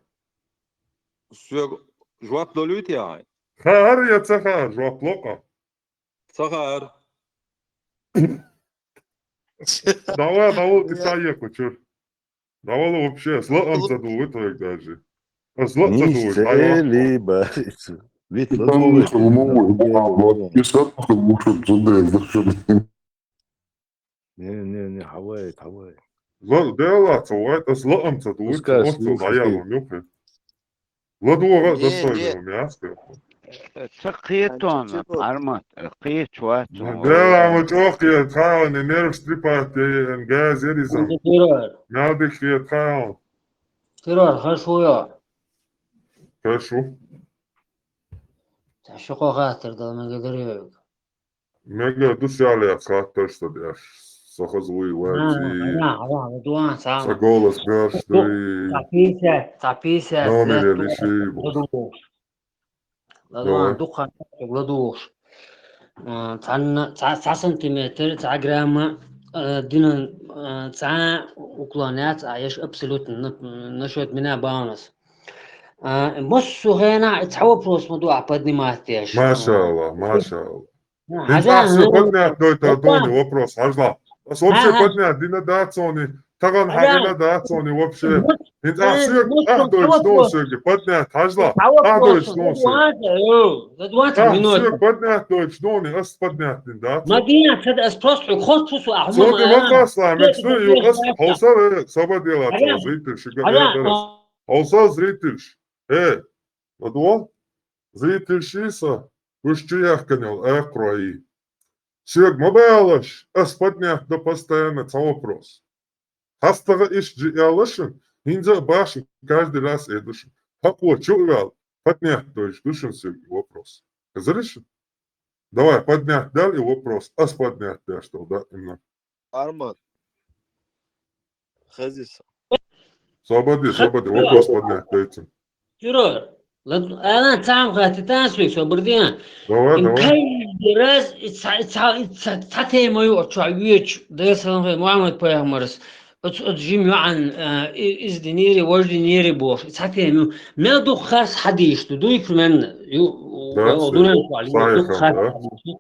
Жуап долют я. Хар яца хар, жуап лока. Сахар. Давай, ты таеку, чур. Давай вообще, злоом задувай твоих даже. Зло задувай. Не борется. Ведь не, Хавай. Зло, делаться, это злоом задувай. Просто заяло, мюхи. Ладуга достойного мяска. قيتون أرمت قيت واتون لا ما توقي تخاون نيرف ستريبات انجاز يريزم نادك في تخاون ترار خشويا فشو شقو خاطر ده ما قدر يعيق ميجا دوسي عليها خاطر شتديش سخزوي واتي أنا دوان سام سقولس قرش دي تعبيسة نومي للشيبو لدوان دقة لدوش 9 سنتيمتر 9 جرام دينا 9 وكلانات عايش ابسولوت نشوت منها باونس بصوا هنا تحول بروس موضوع поднимаешь ما شاء الله Инфляция поднять, но это не вопрос, важно. Вообще поднять, динодацоны, таган хагенадацоны, вообще. Инфляция, дойч, поднять, важно. Дойч, Все поднять, дойч, ас поднять, да. Мадина, это просто ход пусу, а Соди вопрос, мечтаю, ас, хаусар, саба делать, зритель, шига. Аусал зрительш. Ладуал? Зрительшиса. Пушчуяхканел, экрои. Сёг мобайлаш. Аспотнях да постоянно это вопрос. Хастага иш джиялашин. Хинза баши каждый раз эдушин. Хако, чугал. Поднях, то есть, душин вопрос. Разрешен? Давай, поднять дали вопрос. Аспотнях, да, что, да, именно. Армат. Хазиса. Свободы, вопрос поднять дайте. Фирор, أنا تعم غاتي تاسوي شو بردينا. Давай. каждый раз تعطي ما يوقع عيوش ده سلام في معاملة بيامرس. أتجمع عن إز دينيري وجد دينيري بوش. تعطي ما دو خاص حديش دو يكمن ودونا نقول دو خاص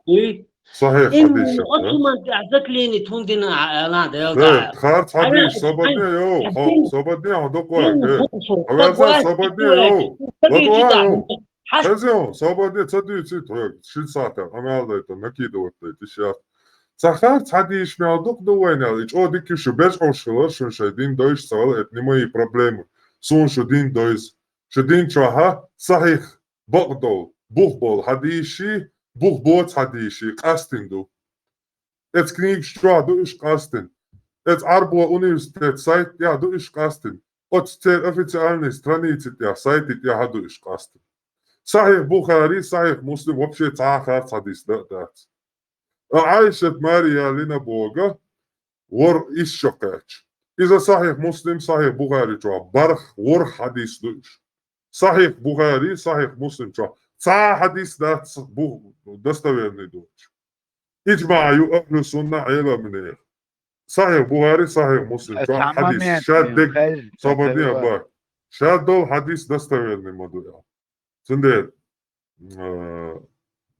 حديش صحيح إن حديث. أصلا تعزك ليني تندنا على لا خارج حديث صبدني يو صبدني عندك واحد أغازل صبدني يو لدوا يو حزيو صبدني تصدق تصدق شو ساعته أنا هذا نكيد وقت تشاف خارج حديث ما عندك دوين يعني إيش أوديك شو بيش أو شو شايدين دويش سؤال إتنمي بروبلم سون شو دين دويس شو دين شوها صحيح بقدو بوخبول حديثي بوخبوت حديثي قاستين دو Het kniegstrā, du ish kastin. Het Arbo Universitet сайт, ja, du ish kastin. От те официальной страницы, ja, сайты, ja, du ish kastin. Сахих Бухари, Сахих Муслим, вообще цахар хадис, да. Аишет Мария Лина Бога, вор иш шокач. Иза Сахих Муслим, Сахих Бухари, чуа, барх, вор хадис du ish. Сахих Бухари, Сахих Муслим, чуа, ца хадис, да, достоверный du ish. إجماع أهل السنة عيلة من صحيح بخاري صحيح مسلم حديث شاد صبدي أباك شاد دول حديث دستويرني مدويا سندير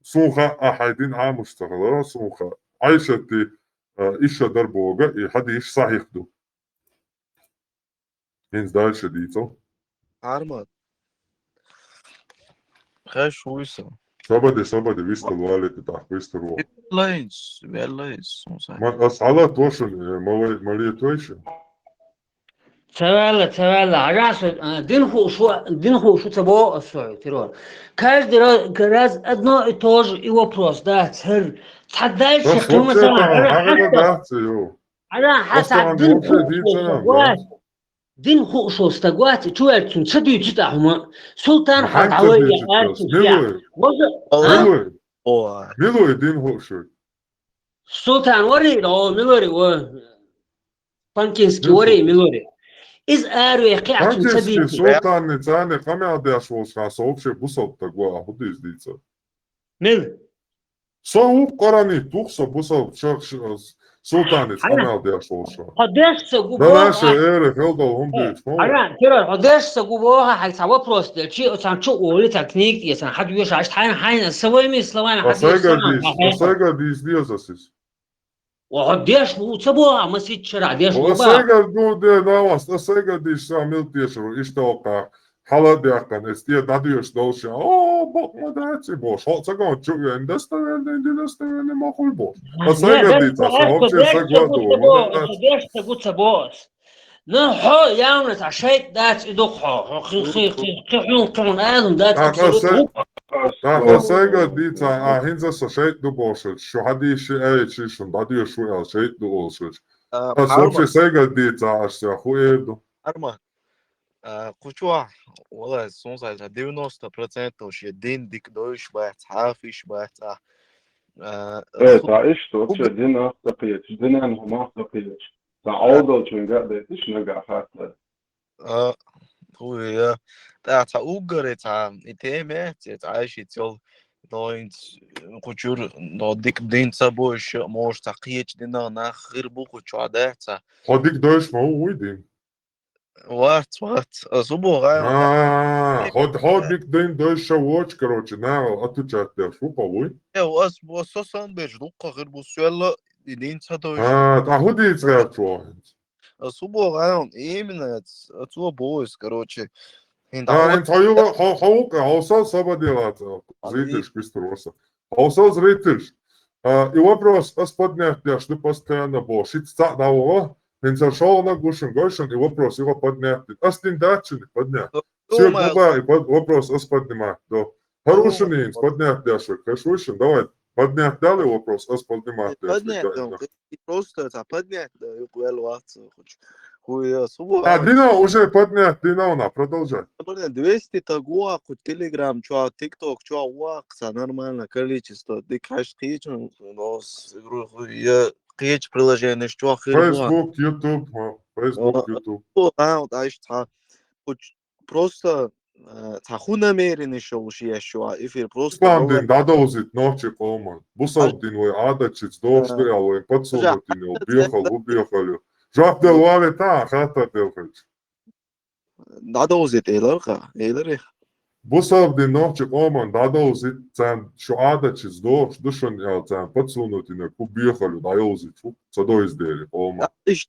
سونخا أحدين عام مشتغلة سونخا عايشتي إيش دربوغا حديث صحيح دو هنز دال شديدو Armad. خاش ويسا. صبدي ويست الوالد تحت ويست الروح Vällays. ما أسعلا توشن مالية توشن تبالا عراس دينخو شو تبو الصعود ترون كراز أدنى إتوج إيوبروس ده تهر تحداش شكل مثلا على حسب دينخو شو استقوات توالتون تشدو يجتاهما سلطان حد عوية ميلوي دينخو شو سلطان وري أو ميلوري بانكينسكي وري ميلوري إز أروي قاعد بانكينسكي سلطان نتاني قمي عديش وصخا صوب شي بوصل تقوى أخدي إزديتsa ميل صوب قراني توخص بوصل سلطان قمي عديش وصخا قديش سقوبوها بلاش إيرك هلدو هم ديش أنا ترى قديش سقوبوها حيساوا بروستل شيء وسان شو ولي تكنيك يسان حد يوش عشت حين سوي مثل حد أسايقا ديش ديوز أسيس وقديش وتبوها مسيت شرع ديش أسايقا دو دي ناواس أسايقا ديش سامل تيشرو إيش توقع حالا ديقان استيا داديوش دوشا بق ما داتي بوش هات ساقان شو يعني دستوين ما خول بوش أسايقا دي تاسا وبشي ساقوا دو قديش تقول تبوس نحو يامنت عشيت دات إدوخو خيحون كون آدم دات أسايقا دي تا هنزا سشيت دو بوشت شو حدي شي أي شي شون داديو شو شيت دو أولشت أسوبشي سايقا دي تا أشتيا خو إيدو Armad. Кучуа, والله صنصا 90% شي دين ديك دوش بات حافش بات تعيش توصل دينا تقيت دينا هما تقيت تعوض شنقا ديتش نقع حتى هو تا اوغر تا اتمه تعيش تول نوين كوچور نو ديك دين صبوش موش تقيت دينا ناخر بو كوچا داتا هديك دوش ما هو ويدين وات صبو غاي هديك دين دوش واتش كروتش نا اتوچات ده شو قوي واس وسوسان بجلوقه غير بوسيلا دين صدوش هدي صغير شو صبو غاي именно تو بوس короче انت هو هوصل صبديلات زريتش كويستروسا هوصل زريتش и вопрос господня что постоянно бошит стадово Шел на гушин, гошин, и вопрос его поднять. Астин датчин поднять. Все губа, и вопрос ас поднимать. Хороший поднять дашь, хороший, давай. Поднять дали вопрос, ас поднимать дашь. Поднять, просто это поднять, да, и эвалуацию хочешь. Хуя, Дина уже поднять, Дина, продолжай. 200 того, хоть Telegram, что TikTok, что WhatsApp, нормальное количество. Ты кажешь, я кич приложение, что Facebook, YouTube, Facebook, YouTube. Просто таху намерен шоу шо, эфир просто. Спамдин дадозит ночи коман. Бусалдин ой адачиц дошты ой подсолдин убежал. Жаптел вале та хата делхач. Дадозит элэр. Бусалдин ночи коман дадозит цан шо адачиц душан я цан подсолдин убежал дайозит. Садо издели коман. Ich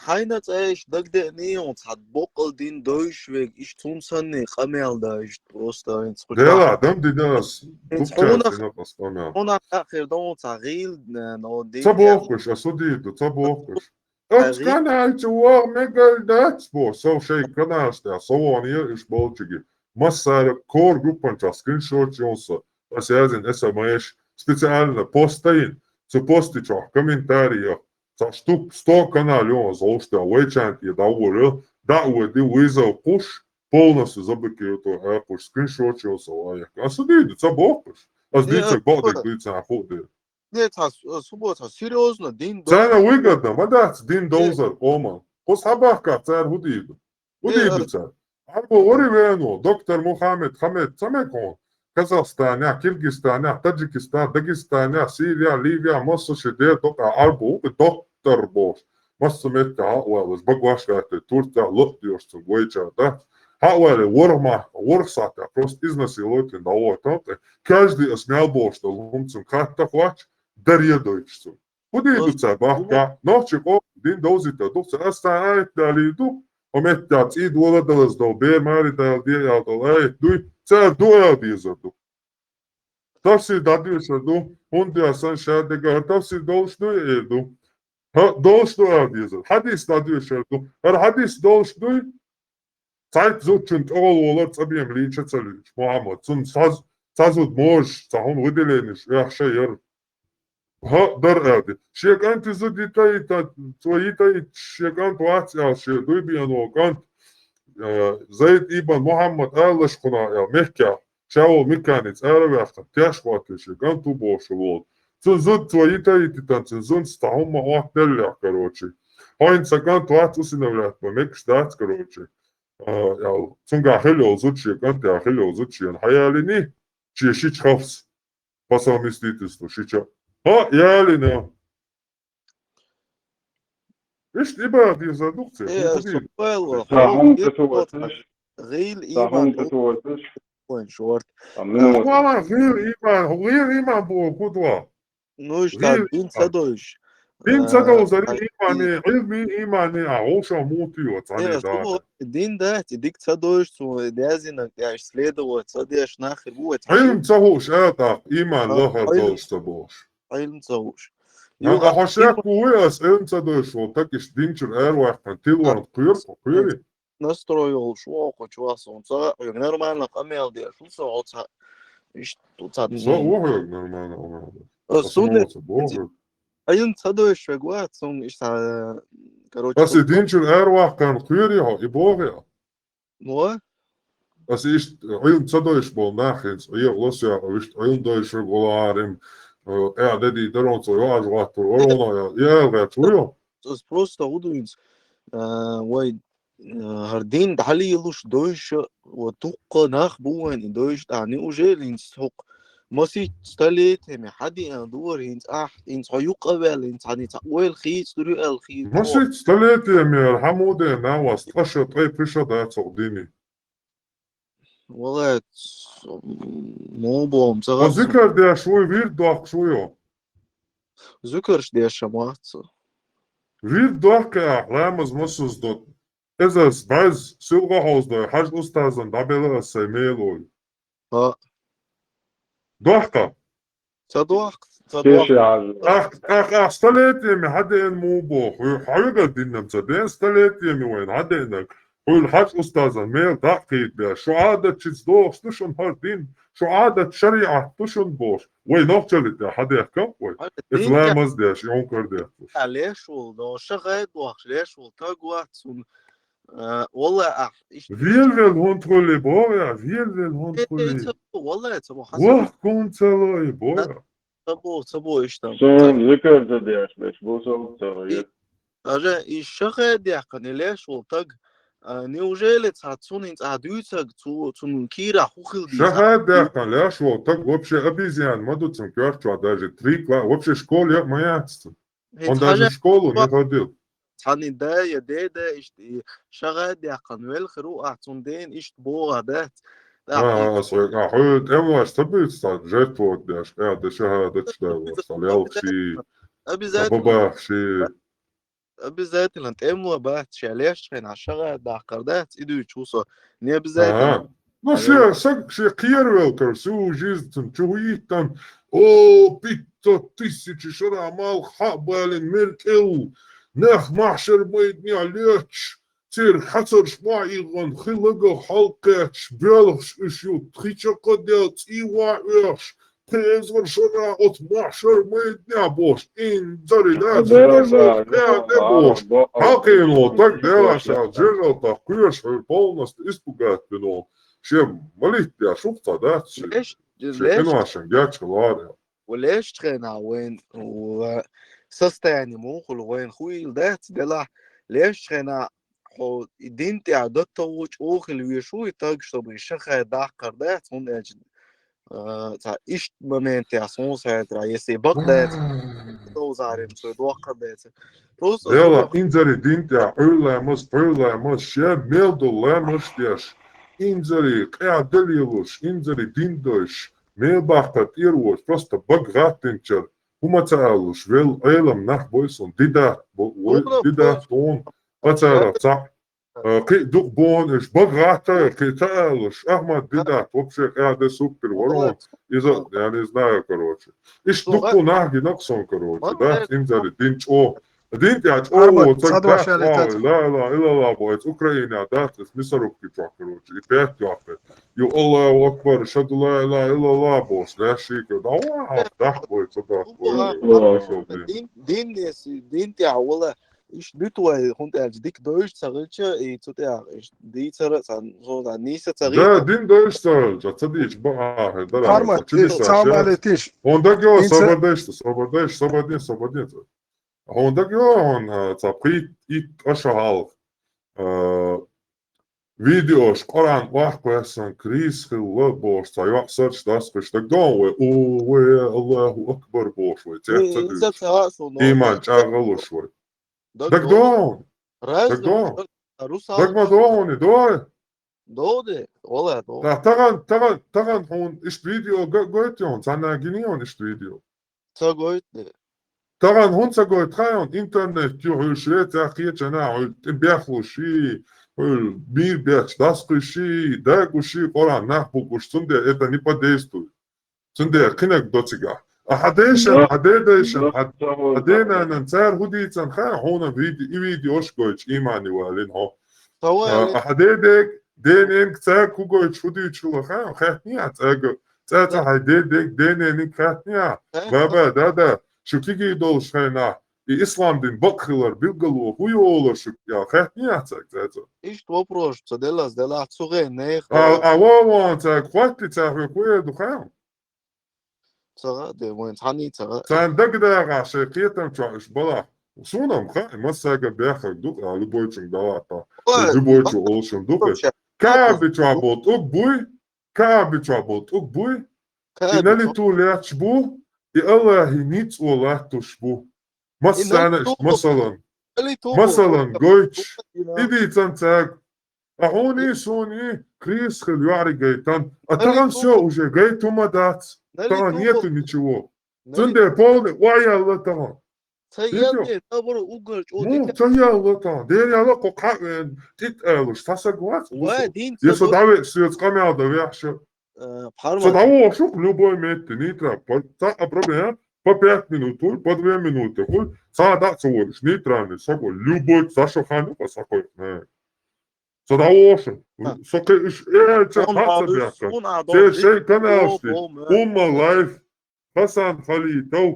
Heinz echt dagde neon hat Bockaldin Deutschweg ich tun sanne Kamel da ich просто ins Dela dam didas Ona akhir don tagil no de Sabokos asudito sabokos Ats kanāls var megal dats bo so şey kanālsta savoniya iş bolçigi Massara kor grupanča screenshot jonsa asjazin SMS специально постоин постича комментария за штук 100 каналов золшта вейчант я договорил да уэди вызов пуш полностью забыки это пуш скриншот jonsa асудито sabokos Аздица боди дица ходы Нет, суббота, серьезно, дин Цена выгодна, мадац, дин долзар, оман. Посабахка, царь худиду. Худиду царь. Арбо оривену, доктор Мухаммед Хамед Самекон. Казахстане, Киргизстане, Таджикистан, Дагестане, Сирия, Ливия, Масса Шеде, дока арбо, доктор бош. Масса метка хауэлэс, багвашкаты, Турция, локтиошцу, гойча, да. Хауэлэ, ворма, ворсата, просто изнасилуйте, давай, каждый осмял бош, что лумцем катта хвач, Дарьедойчцу. Куда идут собака? Ночью дин дозита, духса оставит далиду, ометят и дуладалас долбе, мари далдия алдалай, дуй, царь дуя бизаду. Тавси дадюшаду, ундия саншадега, тавси долшду еду. Долшду абизад. Хадис дадюшаду, хадис долшду, цайт зучунт ололар цабием лича цалюч. Мухаммад, цун сазуд мож, цахун выделениш, яхша яр. Дар'яди. Шекант изудитай твоитай шекант вацял ше дуйбиано кант Zayd ibn Muhammad Аллашхуна я Мекка шао миканец аравахта тяшваты шекант убошвол. Цунзут твоитай титан цунзун стахума вахделя короче. Хайн сакант вацусиновлят мек штат короче. Я цунга хело зут шекант я хело зут шен хаялини чешич хавс. По совместительству шича. Ялина. Видишь, ребят, из задукции. غيل إيمان شورت غير إيمان بو قدوة نوش دين صدوش دين صدوش إيماني علمي إيماني عوشة موتي وطاني دا دين ده تديك صدوش لازم يعني следовать صديش ناخر بوت علم صهوش آتا إيمان لها دوش صبوش علم صهوش أخشاك كويس علم صدوش وتكش دينشر أرواح تنتيلوان قيري настроил шоку, чувасонца, нормально камел делаешь, солнца, и что-то. Нормально. Суны, один садой швегуат, сон, короче. Als je dienst erwacht kan kuren je boven. Mooi. Als je is een sadoish bol nachens, je los ja, wist een doish regularim. Ja, dat die daar ons ja, wat corona ja, wat hoor. Het is просто удуинс. Wait. هردين دحلي يلوش دوش وتوقع ناخ بوان دوش تعني وجيل ينسحق ماسي ستاليت هم حدي أندور ينس ينس عيوق أول ينس عني تقويل خيس دري الخيس ماسي ستاليت هم الحمودة ناوس تقشط أي فيشة ده صديني والله مو بوم صغار وذكر ده شوي ويرد دوك شويو ذكرش ده شمات ويرد دوك أحلام مسوس دوت إذا بعض سلغة حوزة حاج أستاذن دابلا سيميلوي. ها. دوحكا. تدوح كيف يعني؟ столетиями هذين مو بوخ حقيقة ديننا مصدقين столетиями وين هذينك هو الحاج أستاذ ميل تحقيق بها شو عادة تشدوش تشون هردين شو عادة شريعة تشون بوش وين نوكلت يا حدا يحكم وين إسلام مزديش يوم كرديش ليش ولدو شغاد وقت ليش ولتقوات والله فيل هون تقولي بويا فيل هون تقولي والله تبو حسب وقت كنت سلوي بويا تبو إشتم Son ذكر تديش بيش بو سوى تغيير أجا الشغاد يحكني ليش ولتق неужели цацун инц адуйцаг цун кира хухил ди شهاد يحكن ليش وقتك вообще обезьян мадуцем кварту даже 3 класса вообще школе я моя он даже в школу не ходил تاني دا يا دا إشت شغاد يحكن والخرو أعطون دين إشت بوغا دات أصلك أحد أملاش تبي تصاد جرتو داش قاعد شهادة شداو صليال شي بابا شي обязательно تأمل بات شاليش خين عشرة دا قردات إدو يشوصو ني обязательно Ну, все кирвелкар, всю жизнь там чуитам, о, 5000 шрамал, хабалин, меркел, нах махшер мойдня леч, цир хацар шмаиган, хилага халкач, белш ишю, тричака делц, ива эш, Тезвар шара от махшер мойдня бош, ин заридат, не бош. Халкин, так делаешь, жирал, так куешь, полностью испугать, но شيء مليت يا شفطة ده ليش شيء عشان جات شغلانة وليش تخينا وين وسستا يعني موخل وين خوي ده تدلع ليش تخينا خو دينتي عدد توج أوخل ويشوي تاج شو بيشخ داقر ده هون أجد تا إيش بمنتي عصون سيدرا يسي بقدر دوزارين شو دوقر ده يلا إنزري دينتي عقولا مس شيء ميلدو لا مشتيش إنزري قاعد دليلوش إنزري ديندوش ميل باختر إيروش просто بغاتنشر هما تعالوش ويل علم نح بويسون ديدا تون أتعرف صح قي دوق بون إيش بغاتر قي تعالوش أحمد ديدا вообще قاعد سوبر ورون إذا يعني знаю короче إيش دوقو نحكي نقصون короче да إنزري دينش أو دينتي عج أوه تقدر لا لا إلا بويت أوكرانيا دات مصروف كتوع كروتش إبات يعقد يو الله أكبر أشهد لا إله إلا الله بوس لا شيء كده واو ده بويت صدق دينتي والله إيش بيتوا هون تاج ديك دوش تغلش إيه تطيع إيش دي ترى سان زود نيسة تغير ده دين دوش تغلش تصدق بقى هذا Harmat, самалетиш. Он так его свободишь. Он так он цапит и ашал видеош Коран вахпасан крис хилла бош тайва сарч дас кыш так донве о Аллаху акбар бош ве иман чагалуш ве так дон так мадони دوده والله دوده لا تغن هون إيش فيديو قلت يون أنا جنيون إيش فيديو تقولت طبعا هون سقوت خايون إنترنت يو شيء تأخير جنا بياخو شيء بير بياخ داسق شيء داغو شيء قران نحبو كوش تندي إذا نيبا ديستو تندي كنك دوتيغا هدينا ننسار هودي تنخا هون فيديوش قويش إيماني والين هو هديدك دينين كتاك كوغويش هودي تشولا خاتنيا تاتا هديدك دينين خاتنيا بابا دادا شو كيجي دول شينا الإسلام دين بقخلر بالقلوة بيولر شو يا خاتنيا تاك تاتا إيش توبروش تدلس دلات صغير نيخ أواوان تاك خواتي تاك كوية دخان تغا دي وين تاني تغا تان دقداغا شيقيتم تشعش بلا وصونم خاي مساقا بياخر دوك لبويتشن دواتا لبويتشو أولشن دوك كابي تعبوت أكبوي إنالي تولياتش بو الله نيت ولا تشبو مثلا قويتش إدي تنتاك أهوني سوني كريس خل يعري جيتان أتغن سو وجه جيتو مدات تغن يتو نيشو تندي بولي وعي الله تغن تيالي تابر أوغرش مو تيالي الله تغن ديري الله قوقع تتقالوش تاسقوات يصدعوي سيوت قامي هذا ويحشو صدعوه شوف لو بوي ميت نيترا تا بروبلم по 5 минут, по 2 минуты, сада цвор, нейтральный, сокой, любой, зашохану, сокой, Sadavoshin, sokak iş hatsa bırakın. Şey kanalsti, life, Hasan Halitov,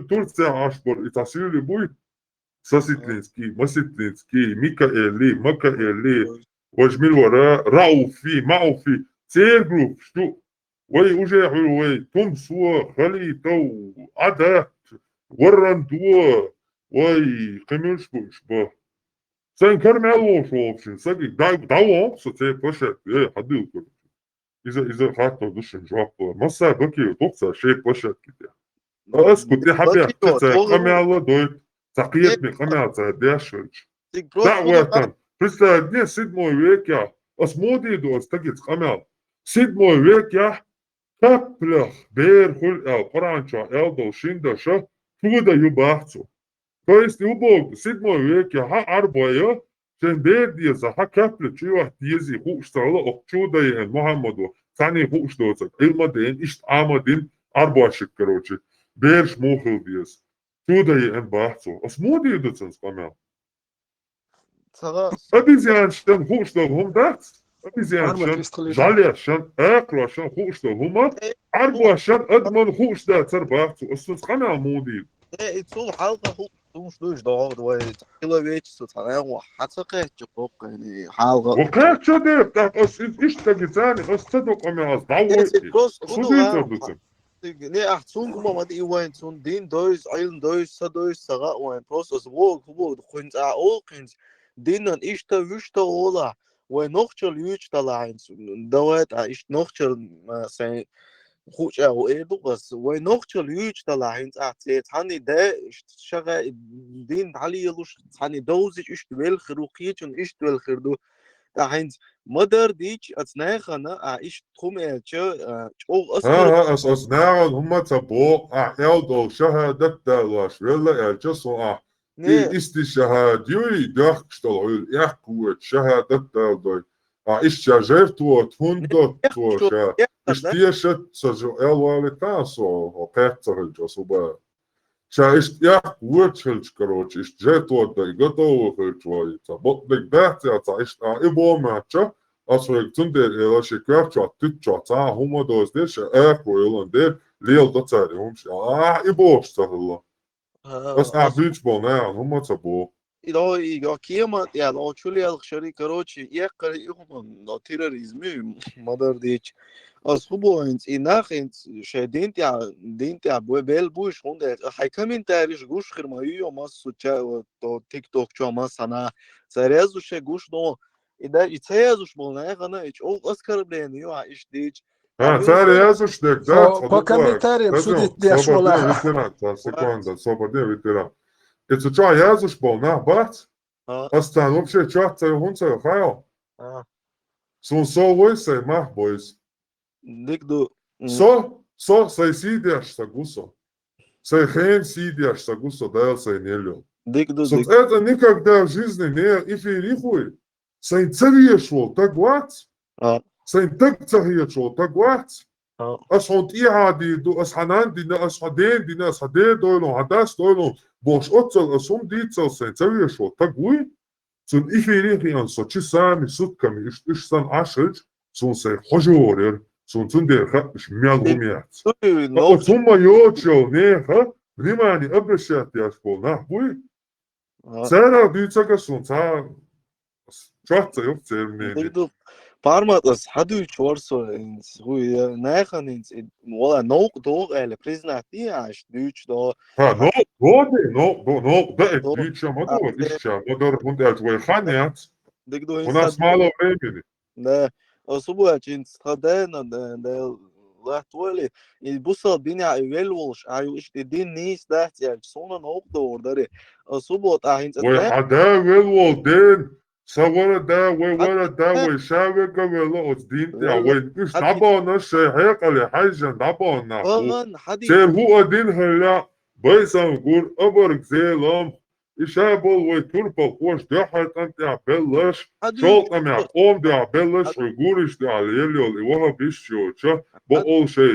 Turция Ашбор, Итасили Буй, Соситлинский, Маситлинский, Микаэли, Вожмилвара, Рауфи, Мауфи, Цергруп, что, Вай уже, Вай, Тумсуа, Хalitов, Адат, Варрандуа, Вай, Камюшбуш, Sen karmel olsun, sagi davam, so te poşet, hadi kur. İze hatta düşün cevaplar. Masa bakıyor, doksa şey poşet gidiyor. Askuti haber, kamela doy, takiyet mi kamela değişir. Davatan, pista ne sidmoy vek ya, asmodi do astakit kamel. Sidmoy vek ya, kaplah, ber hul el, parança el do şimdi şa, tuğda yubahtsu. То есть убог, 7 веке, арбая, sen diyese kaplı çiva diyesi huştalı okçudayan Muhammedu sani huştolsa ilmaden iş amadin arbaşık короче berş muhul diyes çudayan bahso asmo diyorsunuz kamel biz yani sen huştol humdat biz yani sen jalyaşan aklaşan huştol humat arbaşan adman huşda ser bahso asıl kamel mudi تصوم حلقة هو مش دوش دور كيلو بيتش تتعلم وحتى جبروك يعني حلقة وقعت شديد بس إيش تجزاني بس صدق أمي أصدعوه خدوا ne ahtun kuma madi iwan tun din dois ailen dois sa dois saga wan process wo khunts a okins dinan ishta wishta ola we noch chol yuch da lines dawat a ish noch chol say خوش او ايدو بس ونوختل يوج طلعين اعطي تاني ده شغا دين علي يلوش تاني دوزج ايش دويل خروقيتون ايش دويل خردو دحين مدر ديج اتناخنا ايش تخوم ايتشو او ها اسناغ هم تبوق احيالدو شهادت دالاش ولا ايتشو استشهاديوي داخشتل يحكو شهادت دالدو إيش جرتوا تهندو توشا إيش تيشت سجو إلوالي تاسو وقعتر الجسوبة شا إيش يح وجهلش كروش إيش جرتوا دا قطو خلشوي تبط لك بحتي أتا إيش إبو ماتشا أصويك تندر إلا شكاكشا تتشا تا هما دوز دير شا أكو إلان دير ليل دتاري همشي إبوش تهلا بس بيتش بونايا هما تبو إذا كيما يعني لو شولي الخشري كروتشي يقرأ يخمن لو تيروريزم مدر ديش أصحابه إنك دينتي بويل بوش هونده حكمين تاريخ جوش خير ما يو ما سوتشا تو تيك توك شو ما سنا سريزو شيء جوش نو إذا يتسيزوش بولنا أنا إيش أو أذكر بلين يو إيش ديش سريزوش دك ده بكمل سوديت ديش ولا секунда свободный ветеран Это что, я зашел на бац? Остановка, что ты гонца хайл? Сон совой сей мах бойс. Дикду. Сей сидяш сагусо. Сей хен сидяш сагусо дайл сей нелю. Дикду. Это никогда в жизни не эфирихуй. Сей царьешло, так вац? Сей так царьешло, так вац? أصحاب إيعادي دو أصحنان دينا أصحدين دينا أصحدين دولو عداس دولو boş otsal asum ditsal sen çavuşo tagui sun ifiri ansa çisami sutkami işsan aşıç sun se hojorer sun tunde khatmış mialumiyat o summa yoço ne ha limani abreşat yaş bolna bu sana ditsaka sun sa çatsa yok sevmeni Parmatas hadu çorso hu naxanins wala no do ele priznati aş düç do ha no da düç amadı işçi modor hunde ve khaniyat ona smalo времени да особо чин стадена да латвали и бусал биня велволш аю işte din nis da ya sonra no do orada особо tahins ve hada velvol den Savara da ve vara da ve şave kavela os dinte ve iş tabana şey hayakale hayjan tabana ser hu adin hala baysan gur abark zelam işabol ve turpal hoş da haytan da bellaş çok ama om da bellaş ve gur işte aliyol ve ha bişço bu ol şey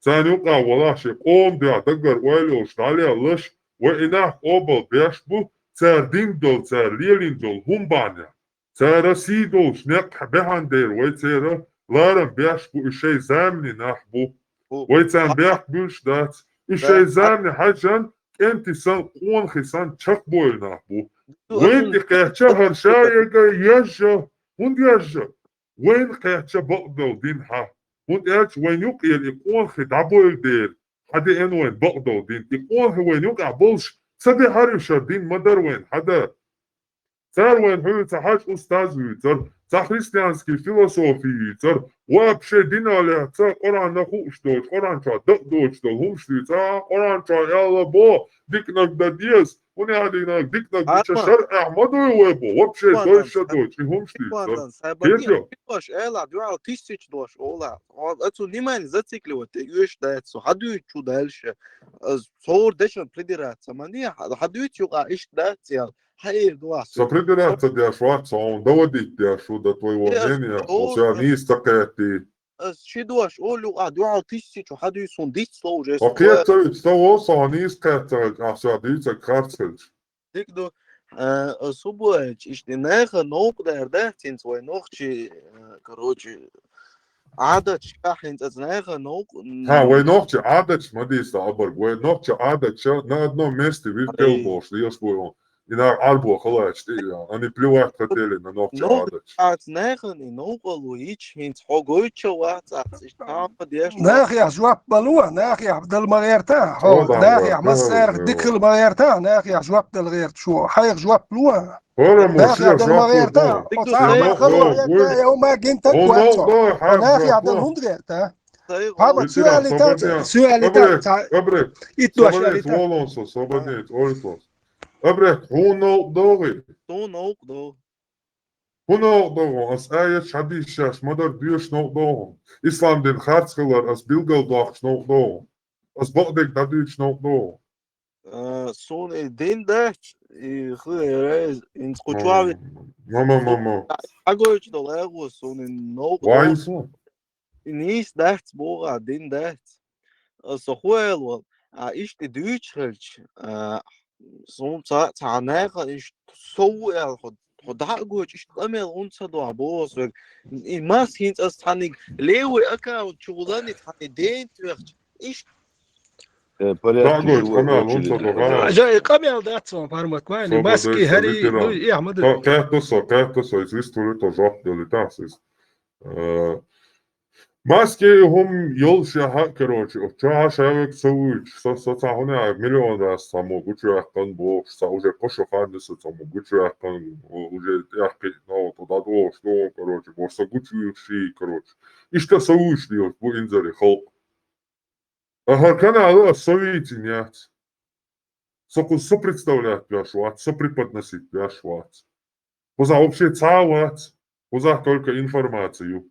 ثاني وقع ولا شيء قوم بيا دقر ويلوش تعالي لش وإناك أوبل بيشبو تار دين دول تار ليلين دول هم بانيا تار سيدوش نق بهان دير ويتير لارم بيشبو إشي زامني نحبو ويتان بيحبوش دات إشي زامني حاجان انت سان قون خسان تشك بويل نحبو وين قيتشا هرشايقا يجا هون يجا وين قيتشا بقدو دين ها هون قيتش وين يقي الإقوان خدعبويل دير حدا إن وين بقدو دين إقوان وين يقع بولش سدي هرشا دين مدر وين حدا صار وين هو تحاج أستاذ يتر تخريستيانسكي فيلسوفي يتر وابشي دين عليه تا قرآن نخوش دوش قرآن شا دق دوش دل هم شتي تا قرآن شا يالا بو ديك نقدا ديس وني هادينا ديك نقدا شرع أحمد ويبو وابشي دوش دوش هم شتي يتر كيف باش الا دوا تيسيч دوش ола ацу внимание зацикливать юш дается хадуй чу дальше сор дешн придираться мани хадуй чуга иш даться хайр дуа сопридираться для шварца он доводить для до твоего мнения оценистакети شدوش أولو دوا تيسيч хадуй сон дич сложе окей то сониската асадица карцель дикдо субоч иштинеха нокдерде цинцой нохчи короче عادة شاحن تزناها نوق ها وين نوقش عادة ما ديست عبر وين نوقش عادة شا نادنا مستي ويكل بوش ليش بويون إن عربو خلاص تيجي أنا بلوات كتير إن نوقش عادة تزناها نوق لويش هنت حقوق شوات استعمل ديش ناخي جواب بلوه ناخي عبد المغيرتا ناخي مسار ديك المغيرتا ناخي جواب الغير شو حيق جواب بلوه ناخي عبد المغيرتا وصاحب خلوه يوم ما كنت كواتشو ناخي عبد الهندغيرتا هذا سؤالي تاع سؤالي تاع أبرك يتوش ولونسو صبنيت أوريتوس أبرك هو نوق دوغي تو نوق دو هو نوق دوغو أس آية شديد شاش مدر ديوش نوق دوغو إسلام دين خارجخلر أس بيلغل دوغش نوق دوغو أس بقدك داديش نوق دوغو سون دين داش خير إن سقطوا ماما حاجوش دولار سون نوق وايسو نيس داش بورا دين داش سخويل إيش تدويتش سون تعناق إيش سوى خدعوش إيش تعمل أنت دوا بوس ما سينت أستاني ليه أكاو شغلاني تاني دين توخش إيش جاي قبل داتسون فارمك وين ماسكي هري يا احمد كاتوسو изистули то жоп дели тасис маски هم يلشا короче ча шавек сауч со цахоне миллион раз само гучуахтан бо са уже кошоханды со само гучуахтан уже яхки но то дадо что короче бо са гучуиши короче и что сауч диот бу инзари холк Каналы совете нет. Со представлять пяшват, со преподносить пяшват. Куза вообще цавать, куза только информацию.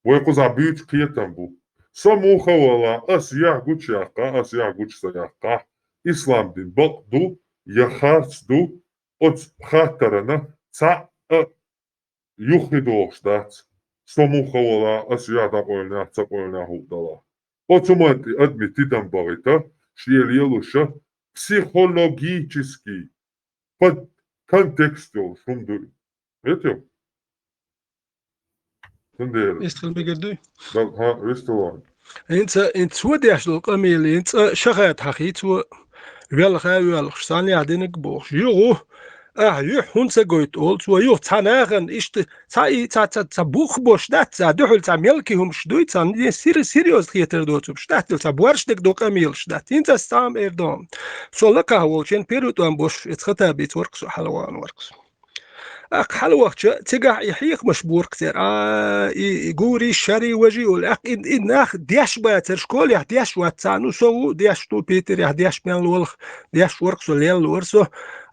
Ой, куза бить кетам бу. Со мухавала, ас я гучсаяка. Ислам дин бакду, яхарцду, от хатарана, ца юхидош дат. Со мухавала, ас я цапольня худала. Отсуманты адмитидам барита, шиелиелуша, психологический, под контекстом шумду. Это? يستخدم بقدوي ها ريستوران انت سودي عشان القميل انت شغات حقيت و ويل خصاني عدينك بوش يو يحون سجويت أول سو يو تناغن إشت تا بوخ بوش دات تا دحول تا ملكي هم شدوي تا سيريوس خيتر دوتو بشتات تا بورش دك دوك أميل شدات انت استام إردام سو لك هو شين بيروت وان بوش اتخطى بيت ورقصو حلوان ورقصو حلوة تقع يحيق مشبور كتير يقوري الشري وجي والأخ إناخ دياش باتر شكول يح دياش واتسانو سو دياش تو بيتر يح دياش ميل والخ دياش ورقصو ليل ورسو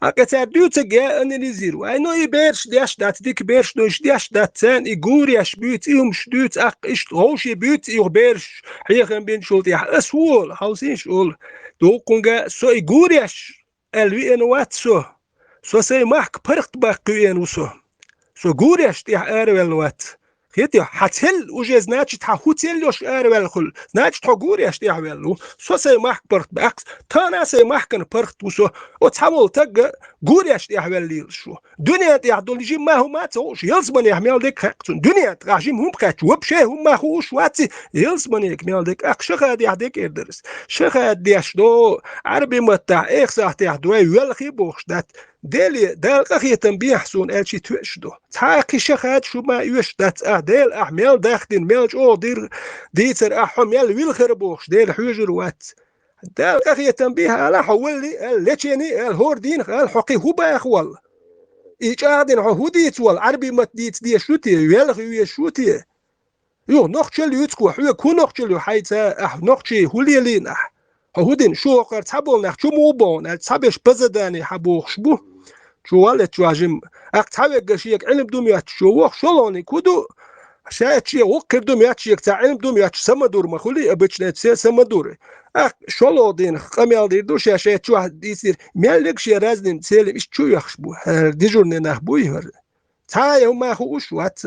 أكتر ديو تقع أني نزيرو أينو يبيرش دياش دات ديك بيرش دوش دياش دات تان يقوري يش بيوت إيهم شدوت أخ إشت غوش بيوت إيو بيرش حيقن بين شولت يح أسوول حوسين شول دو قنقا سو يقوري يش الوي انوات سو سي ماك برقت باقيين وسو سو غوريش تي ارول نوات هيتي حتل وجه значит حوتيلوش ارولخل значит حغوري اشتيعولو سو سي محبرت باكس تانا سي محكن برت وسو وتحول تق غوري اشتيعولي شو دنيا يعدل جيم ما هو ما توش يلزمن يعمل ديك حقتون دنيا تراجيم هم قات وبشي هم ما خوش واتي يلزمن يعمل ديك اخشخ يعديك يدرس شخ ديشدو عربي متاع اخسا تعدوي يلخي بوخدات ديلي دال قخي تنبيه سون الشي توشدو تاقي شخات شو ما يوشدات ديل احمل داخدين ملج او دير ديتر احمل ويلخر بوخش ديل حجر وات دال قخي تنبيه على حولي الليتشيني الهوردين الحقي هو باخوال إيجادين هوديت وال عربي متديت دي شوتي يلغي شوتي يو نقشل يتكو حيو كو نقشل حيتا نقشي هوليلين هودين شو قر تابول نخ شو موبون تابش بزداني حبوخ شبو شو والت تواجم اقتاوي قشيك علم دوميات شو وخ شلوني كودو شايت شي وقر دوميات شيك تاع علم دوميات سمدور مخولي ابتشنات سمدور شلو دين قميال دير دوش شايت شو واحد يصير مالك شي رازن تسالم ايش شو يخشبو ديجورني نخبوي تاي هما خوش وات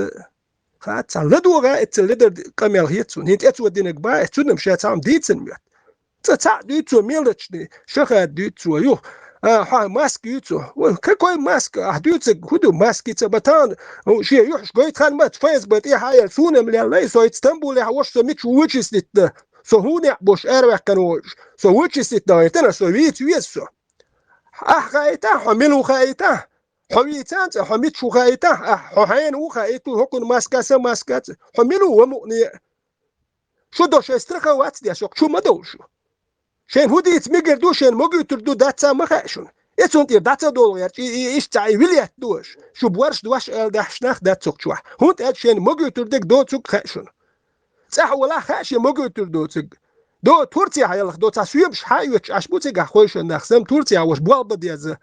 خات لدوغا اتلدر قميال هيتسون هيت اتو دينك با اتو مشات عم ديتسن ميات تاع ديتو ميلتشني شخا ديتو يو ها ماسك يتو كوي ماسك احدوتك هدو ماسك تبتان شي يحش قويت خان مات فايز بتي هاي سونا من الله سو اسطنبول يا وش سميت وجس لت سو هوني بوش اروا كانوج سو وجس لت دايتنا سو ويت ويسو خايتا حملو خايتا حويتان حميت شو خايتا حين وخايتو هكون ماسكا ماسكات حملو ومؤني شو دوش استرخا وات دي شو ما دوش شين هودي يتمجر دو شين موجو تردو داتا ما خاشون يتونتير داتا دولار ايش تعي ويليات دوش شو بورش دوش داحشناخ دات سوقشوح هونت اد شين موجو تردك دو سوق خاشون صح ولا خاش موجو تردو سوق دو تورتيا هيلخ دو تاسويبش حايوش اشبوتيغا خوش نخسم تورتيا واش بوالبا ديز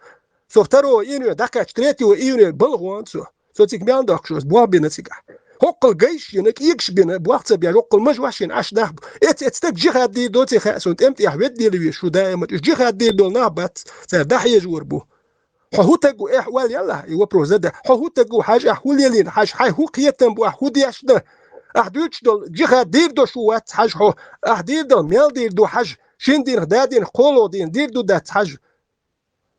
سوفترو ينو داكاش تريتيو ينو بلغوان سو تيك ميان داكشوس بوالبي نتيغا هقل جيش ينك يكش بنا بوقت بيا هقل مجواشين عش نهب اتستك جهاد دي دوتي خاسون امتى يحود دي لي شو دائما جهاد دي دول نهبت سدح يجوربو حوتقو احوال يلا يوبرو زدا حوتقو حاجه احوال يلين حاج حي هو قيتن بو حود يشده احدوش دول جهاد دير دو شو وات حاج حو احدير دول ميل دير دو حاج شين دير دادين قولو دير دو دات حاج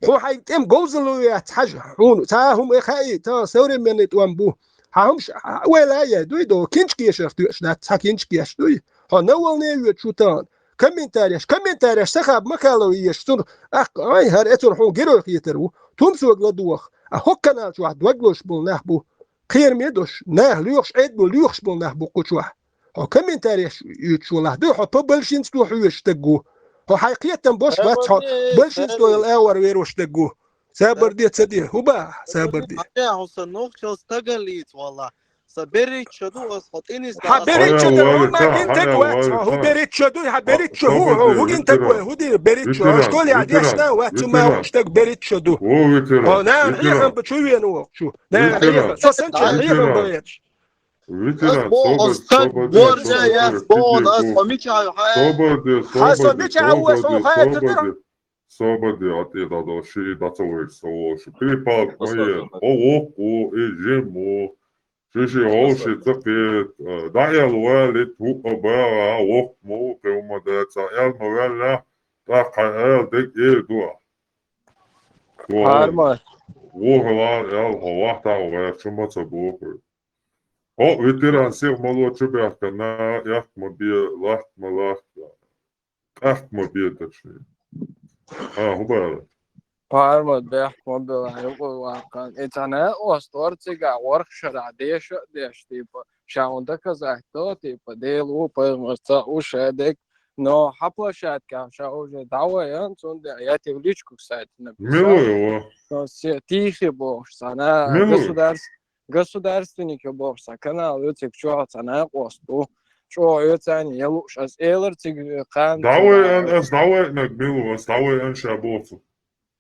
هو حيتم جوزلو يا حاج هون تاهم اخاي تا سوري من توامبو همش ولا يا دويدو كينشكي شفتوش لا تاكينشكي شتوي ها نول نيو تشوتان كمنتاريش سخاب مكالو يشتون اي هر اتر حو غيرو يترو تومسو غلدوخ هوكنا شو واحد وغلوش بول نحبو خير ميدوش نه ليوخش عيد بول ليوخش بول نحبو قوشوا ها كمنتاريش يتشو لا دو حو بلشين ستو حوش تغو ها حقيقه بوش بات بلشين ستو الاور ويروش تغو سابر دي تسدي هوبا سابر دي هو صنوخ استقليت والله صبرت شدو اسقطيني حبرت شدو ما بنت قوات هو بريت شدو حبرت شو هو انت هو دي بريت شو اشكول يعني اشنا وقت ما وقتك بريت شدو هو نعم حيهم بتشوي انو شو نعم حيهم سوسنت حيهم بغيتش استق برجا يا بون اصميك هاي Sobadi ati da doši da covek so ši pripak moje ovoko ežemo šiši oši capet da je lueli tu obera ok mo peuma deca el novella da kael dek edua Harmar. Vuhla el hovahta over čumaca bokur o veteran se malo čubjaka na jaht mobil laht malaht jaht mobil tačni هو Harmar بيحكم بالعيوب واقعا إتنا وستور تيجا ورق شرع ديش تيبا شاوندك زهتو تيبا ديلو بمرتا وشادك نو حبلا شاد كان شاوجة دعوة ينتون دعياتي وليشكو ساعتنا ملو но тихий бог sana государственники бог канал ютик чё sana косту чё ютани елу шас элер тиг кан دعوة أن دعوة نقبله بس دعوة أن شابوته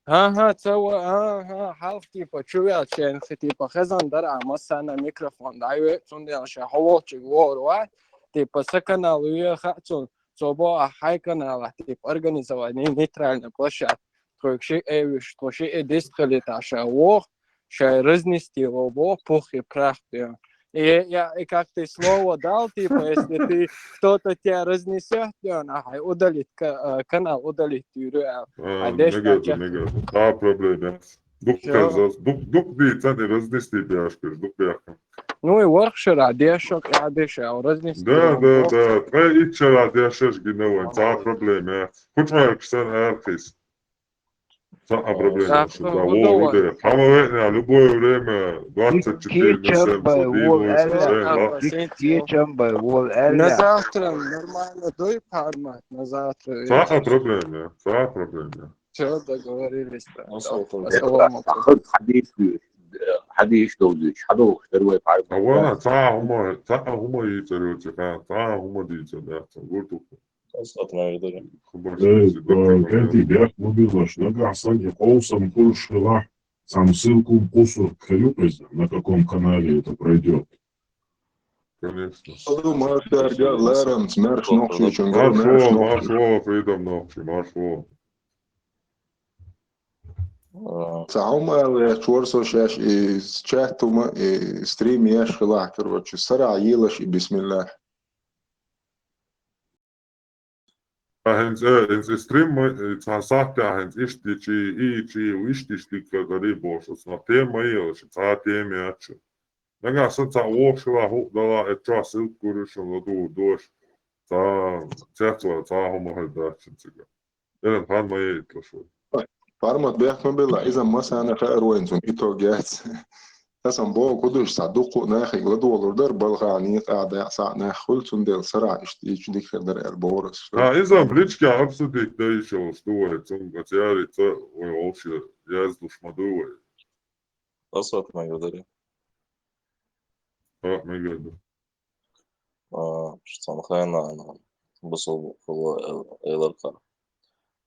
ها تسوى حالف تيبا شوية عشان تيبا خزان درع مثلا ميكروفون دعوة تون عشان هو تجور واحد تيبا سكنا لويا خاتون صوبا حي канала типа организованный нейтральная площадка شيء ايش شيء ديستخلت عشان وох شيء разнести его пух и прах И как ты слово дал, типа, если ты кто-то тебя разнесет, удалит канал, удалит URL. А здесь Negatīvi. Tā problēma. Duk bija ceni raznesti bjaškir, duk bjahkam. Ну и воркшера, дешок, я дешал, разнести. Да. И вчера дешешь гиневой, tā problēma. Хоть варк sen ārkis. Tā проблēma. Да, воруде. Хамавэтня, любое время, 24 на 7, На завтра нормально, дуй пармат, на завтра. Tā problēma. Все, договорились-то. حديث دوزيش حدو اشتروا بعد أولا تا هما يتريوتي تا هما ديتي قلتو Эти бях мобилош, нога санги колсом куршила, сам ссылку кусу хрюпез, на каком канале это пройдет. Конечно. Маршо, Фридом ночи, маршо. تعمل شورسو شاش شاتوما ستريم ياش خلاع كروتش سرع يلش بسم الله Hens stream sagt ja hens isti garibos na tema ielši tā tēma atšu. Nagā sacā okšavā hukdalā etčā silkurušana doš tā certvā tā homa haidāčin ciga. Eren hanma ietlašo. فارمت بيحكم بالله إذا مثلا خير وين زون إتوجات تسمى بو كدوش صدقوا ناخي لدو لدر بلغاني قاعد ساعة خلصون ديل سرعة إيش ديك خدر البورس. إذا بليتش كأبسوديك دايشو استوى تونغ تياري تا ويوشي يازدوش مدوي. أصوات ما يقدر. ما يقدر. Что خلينا بصل الأرقام.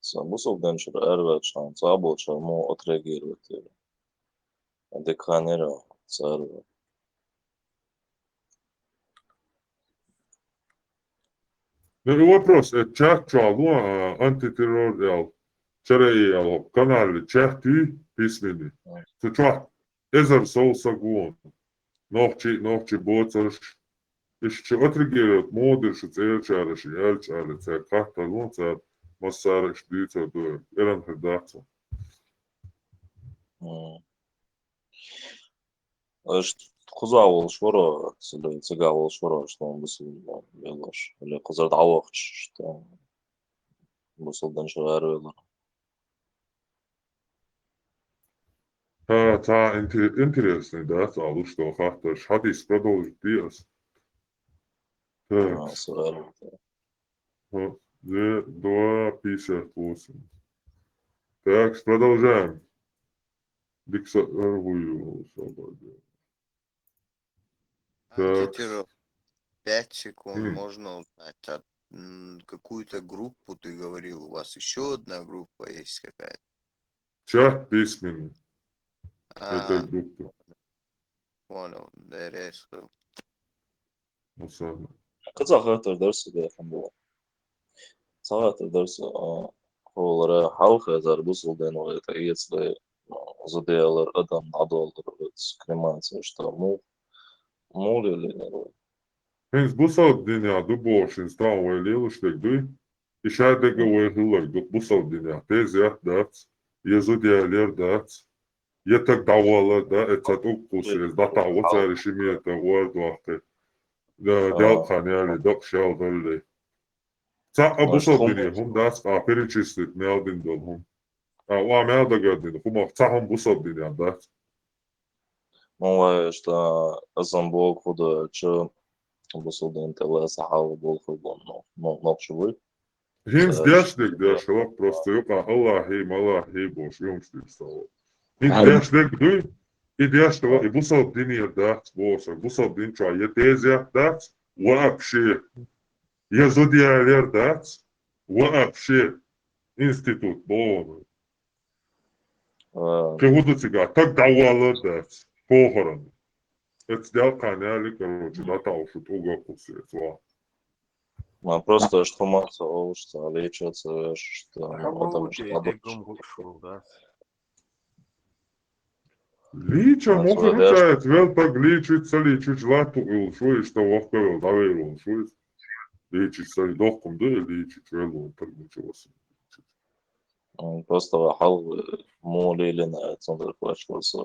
Busov denšar ērvēčām, cābočām, отреагировать. Деканера, царва. Вопрос, чахчало антитеррориал, чареял, канале чахти письменный. Ты чах, эзер соусагон, нохчи боцарш, еще отреагировать модерш, цельчарш, яльчарш, царь кахталон, царь. Масарыш дýca do eran hrdāca. Куза волшвора, цыга волшвора, что он бысыл белаш. Или кузар дауахч, что бысыл деншер эрвелар. Tā интересный, да, tā что хахташ. Хадис продолжит диас. Так. 2:58. Так, продолжаем. Диксарвую свободу. Антитеррор. 5 секунд. Можно узнать, какую-то группу ты говорил, у вас еще одна группа есть какая-то? Чат письменный. Это группа. Понял, да, резко. Казах это дерси да было. Цагаат дерси холора халха зарбусул дено это если заделар адам надолго кремация что мол или не. Hens busal dünya du boşun stan ve leluştek du. İşadege ve hıllar busal dünya. Teziyat dat. Yazı diğerler dat. Yetek davalar da etat okusus. Data otar işimiyete var duakte. Delkan yani dok şal böyle. Sa busal dünya hum das перечислить не один дом hum. Ва me da gördün. Hum sahum busal dünya dat. Ну что Азамбок худо че Busaldın tele sahal bol futbol no чувой. Hins derslik просто yok Allahi boş yumuştu stalo. Hins derslik du ideaşta i busal dinir dat bosa busal din çay yeteziyat dat вообще yazı diğerler dat вообще institut bol. Кегуду цыга так давало dat похорон. Это сделал канале, короче, дата ушит угол средства. Просто что масса, что лечится, что потому что Лича Ну, може свой, да, ручает, вел так личит, личит, лату, что и что вахкавел, давил, что личит, сали, дохком, да, личит, вел, так ничего себе. просто хал молили на центр плачется.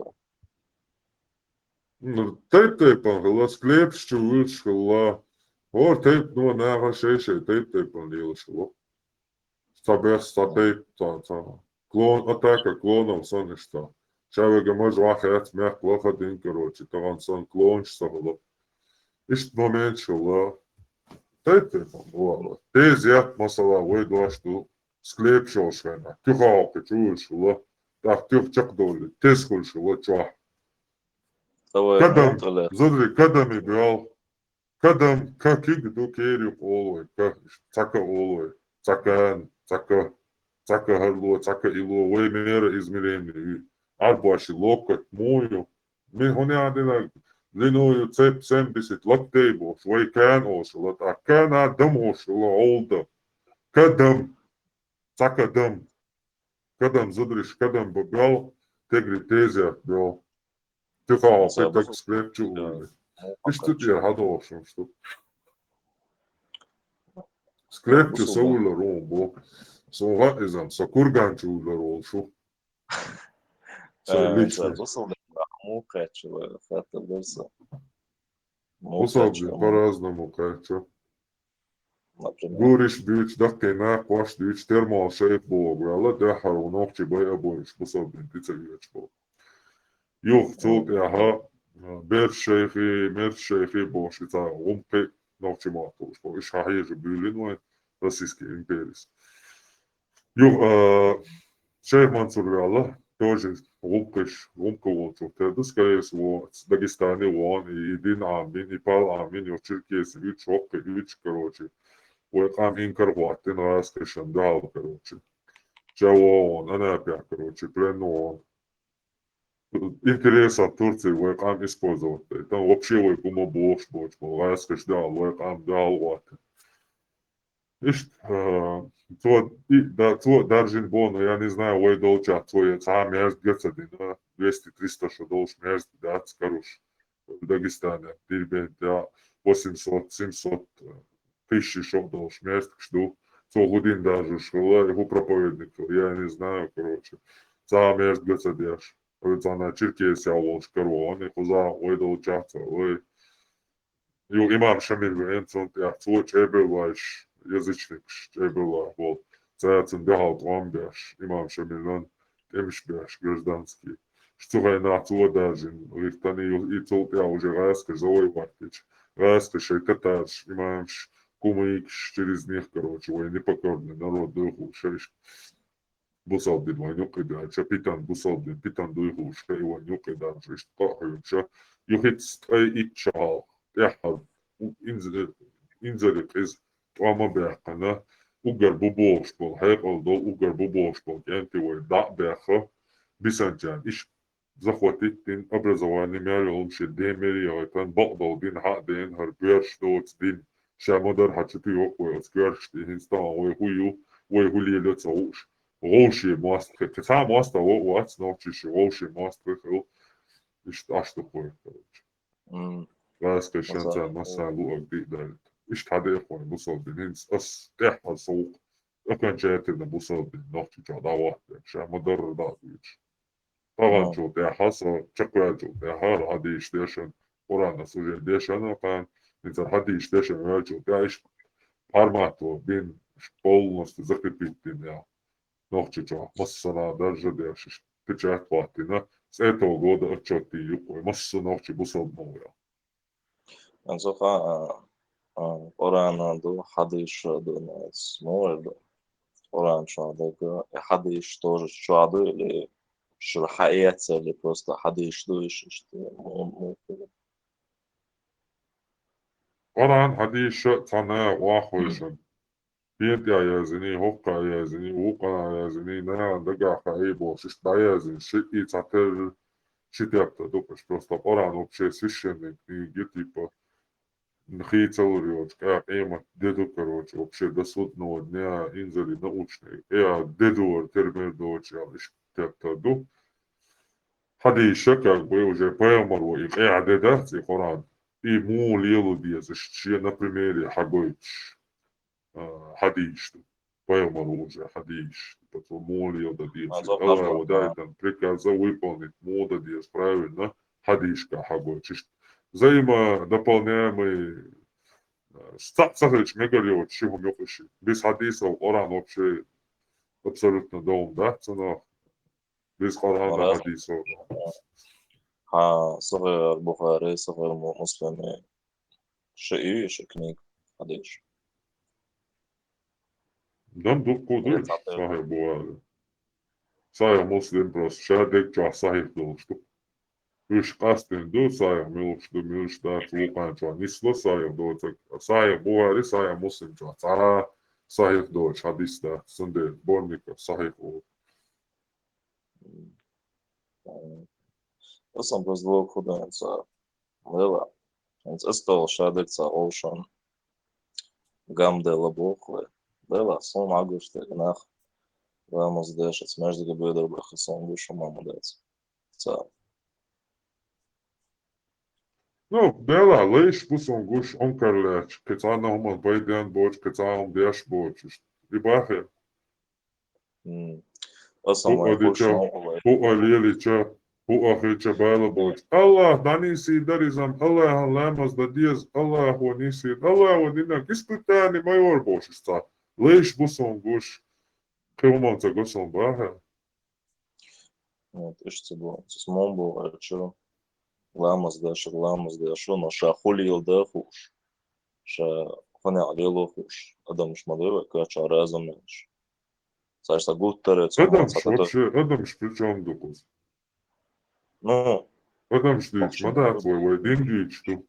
Ну, тейпан, гала склепщу, вышла. О, тейп, ну, нага шеше, тейпан, лилышла. Стабеста тейп, та. Клон, атака клоном, сон и что. Чавега може вахет, мях, плохо день, короче, таван сон клон, что было. Ишт момент, что тейпан, бывало. Тезят, масала, выйдла, что склеп шошена. Тюхалка, чуешь, ла. Так, тюх чакдоли, тескуль, ла, чуах. Кадам, задри, кадам играл. Кадам, как игду керю олой, как цака олой, цакан, цака харло, цака ило, вей мера измерения. Арбаши локоть мою. Ми хоне адина линою цеп 70 локтей бош, вей кан ош, лот, а кан адам ош, ло олда. Кадам, цака дам. Кадам, задриш, кадам богал, тегри тезя, бро. Тюхал, ты так скрепчу улы. И что тебе гадошим, что? Скрепчу саула ромбо. Соға изам, сакурганчу ула ролшу. Лично. Высыл, му качево, хата высыл. Усалди по-разному, качо. Например. Гуриш бюч, дахкай нах, ваш бюч, термал шейф бог, ала дахару ногчи бай абониш, усалди, тица веч бог. Юх, цут, яха, бер шейфи бош, ица, умпе, ногчи матуш, бог, иш хахижу бюлин, вай, Российский империс. Юх, шейф Мансур Вялла, тоже умка вот, это, скорее всего, с Дагестане вон, и Дин Амин, и Пал Амин, и Черкес, и Чокка, и короче. وقام إنكر وقتين راس كشن دال короче. Чавон, она опять, короче, плену. Интереса Турции وقام использовать. Там вообще وقام бош, راس كش дал, وقام дал вот. Ишь, то Даржин Бону, я не знаю, ой долча, твой сам мерз гецадин, 200-300 что долж мерз, да, скоруш. В Дагестане, Дирбен, да, 800-700 тысячи шов долж мест, что 100 годин даже шла, его проповедник, я не знаю, короче. Сам мерз гецадяш. Вот она Черкесия волш, короче, он их за ой долчаться, ой. Ю имам Шамиль Венцон, я твой чебел ваш язычник, чебел вот. Царцем бегал тромбяш, имам Шамиль, темшбяш, гражданский. Что на твой даже, рихтани и тут я уже раз зоой вартич. Раз шайтаташ, имамш, кумык через них, короче, ой, непокорный народ, духу, шериш. Бусал бит ванюк и да, питан бусал бит, питан духу, шей ванюк и да, шиш тахаю, ша, юхит стай и чал. Яхал, инзарик из Тома Бяхана, Угар Бубошпол, Хайпал до Угар Бубошпол, Янтивой, да Бяха, Бисанчан, иш захватить дин образование мяльом ше демери, тан бакдал дин хак дин, хар гверш доц дин, шамодар хачипи окой, гверш дин стан, ой хули лёца уж. Роши мастер, ты сам мастер, вот ночишь, роши мастер, и что такое, короче. Раз كشانتا مسا لو أقدي دارت إيش تادي إخوان بوصل بنينس أس إحنا سوق أكن جاتنا بوصل بنوقت جادا واحد شا مدر داديش طبعا جو تحصل شكرا جو تحار هذه إشتيشن قرانا سوجين ديشن كان إنت هذه إشتيشن راجو تعيش بارماتو بين полностью закрепить меня ногти джа массана даже дешиш печать платина с этого года отчеты юкой масса ногти бусал новая. Анцоха Орана до хадиш до нас может Оран шадага хадиш тоже шаду или шрахаяца или просто хадиш дуешь что Оран хадиш цана вахойшан بيت يا يازني هوكا يازني وقا يازني نا دقا خايبو شتا يازن شئي تعتر شتيابتا دوكش просто Оран вообще священный книги типа Нхи целуриот, как эма деду, короче, вообще до судного дня инзали научный. Я деду термин дочь, я лишь тепта ду. Хадиша как бы уже поймал и эадедати Коран. И му лилу диез, что на примере хагойч хадиш. Поймал уже хадиш. Потом му лил да диез. Аллах вода там приказа выполнить, му да диез правильно. Хадишка хагойч. Взаимодополняемый Сахач мегалиот чего мёхаши. Без хадисов Коран вообще абсолютно дом, да? Цена без Корана Раз. хадисов. صغير البخاري صغير مسلم شيء كنيك هذيش Дам духу душь, сахи бывали. Сая муслим просто шадек чуа сахи душь. Уж кастин ду сая милуш ду милуш да флукан чуа нисло сая душь. Сая бывали сая муслим чуа цара сахи душь. Хадис да сунде борника сахи душь. أصلا بس لو خدنا إنسا لا إنسا استوى شادك تا أوشان قام ده لبوخ لا صوم عقوش تغناخ لا مصداش اسماش دي بيدر بخصوم دوش وما مدات تا Ну, дела, лишь пусом гуш он карлеч, кецана хуман байден боч, кецаам деш боч. Рибахе. أصلا ما يخوش نوع Бу алилича, бу ахича байла боч. Аллах, даниси даризам, Аллах ламаз да диез, Аллах ваниси, Аллах ванина, испытание майор бочества. Лишь пусом гуш, хуманца гусом бахе. Вот, ишь цибо, цисмон был, что ламаз да шо, но ша хулил да хуш, ша хане алило хуш, адам шмадыва, кача разом меньше. Сашта гуттерец, Адам вообще, Адам причем дукус. Ну, Адам штич, мада твой, деньги что.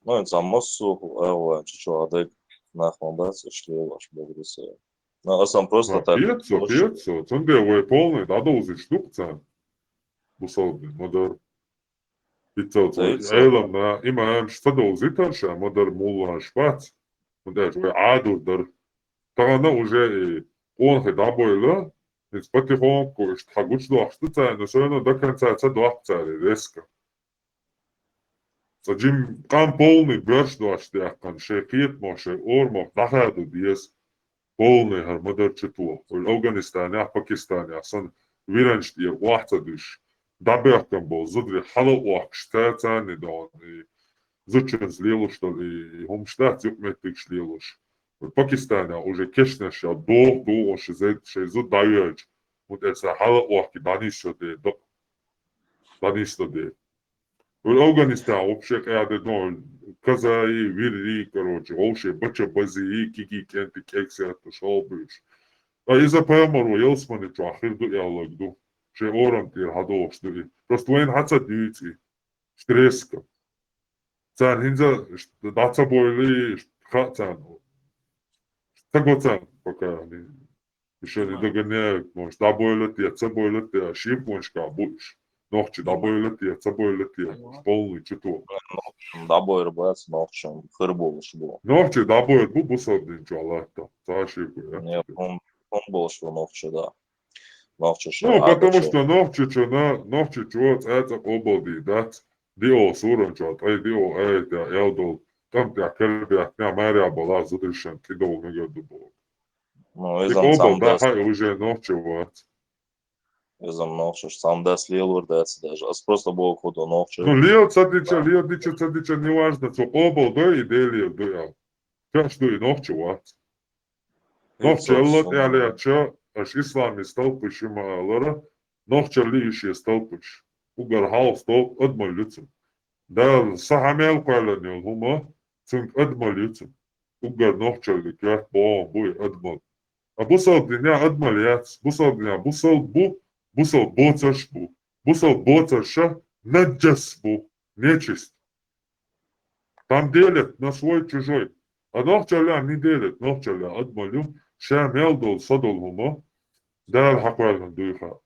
ну, это массу, чуть-чуть, адек нахмадаться, что ваш богдусе. Ну, а сам просто так. Пьецо, цунде вы полный, да доузы штукца. Бусалды, модар. Пьецо, эйлам на имаем что доузы танша, модар мулла шпац. Модар, вы аду дар. Тагана уже он хедабойла, из потихоньку, что хагуч дуахштуца, но все равно до конца це дуахца резко. Саджим кам полный бёрш дуаштях, кан шекиет моше ормох, дахаду диес. Полный хармадар читу. В Афганистане, Пакистане, асан виранчти вахта душ. Дабехкам был, зудри хало уах, штатани дан. Зучен злилу, что ли, хумштат юкметик шлилуш. В Пакистане уже кешнеша, до, шезу дайоч. Вот это хало уах, данишо де, данишо де. В Афганистане вообще, когда казаи, вири, короче, вообще, бача бази, кики, кенти, кекси, это шалбыш. А из-за поймару, елсмани, что ахирду и аллагду. Ше орам тир хадо, что ли. Просто воин хаца дьюти. Штреска. Цан хинза, даца бойли, хацан. Тагоцан, пока еще не догоняют, может, да бойлет, я шипмоншка, будешь. Ногче, да бойлет, я полный, читу. Да бойр бац, ногчем, хырбол шбо. Ногче, да бойлет, бу бусадын, чалата. Цашику, я. Не, он был, что ногче, да. Ногче, что Ну, потому что ногче, чего, это обалди, да. Дио суран, чат, дио, это, элдол. Там тебя кербя, меня Мария была задышан, кидал на году был. Ну, Тик обал, да, хай уже ногче, вот. Изам ногче, сам да слил урдец даже. А просто был ходу ногче. Ну, лил цадича, неважно, что обал, да, и делил, да. Как что и ногче, вот. Ногче, аллат, и алияча, аж ислами столпыш, има алара, ногче ли еще столпыш. Угар хал столп, адмал лицем. Да, сахамел кайланил, хума, цинк адмал лицем. Угар ногче ли, кят, бом, буй, адмал. А бусал дня адмал яц, бусал боцаш бу. Бусал боцаша, наджас бу, нечисть. Там делят на свой чужой. А ногчаля не делят, ногчаля адмалю, шамелдол садол хума, дал хаквалан дуйха.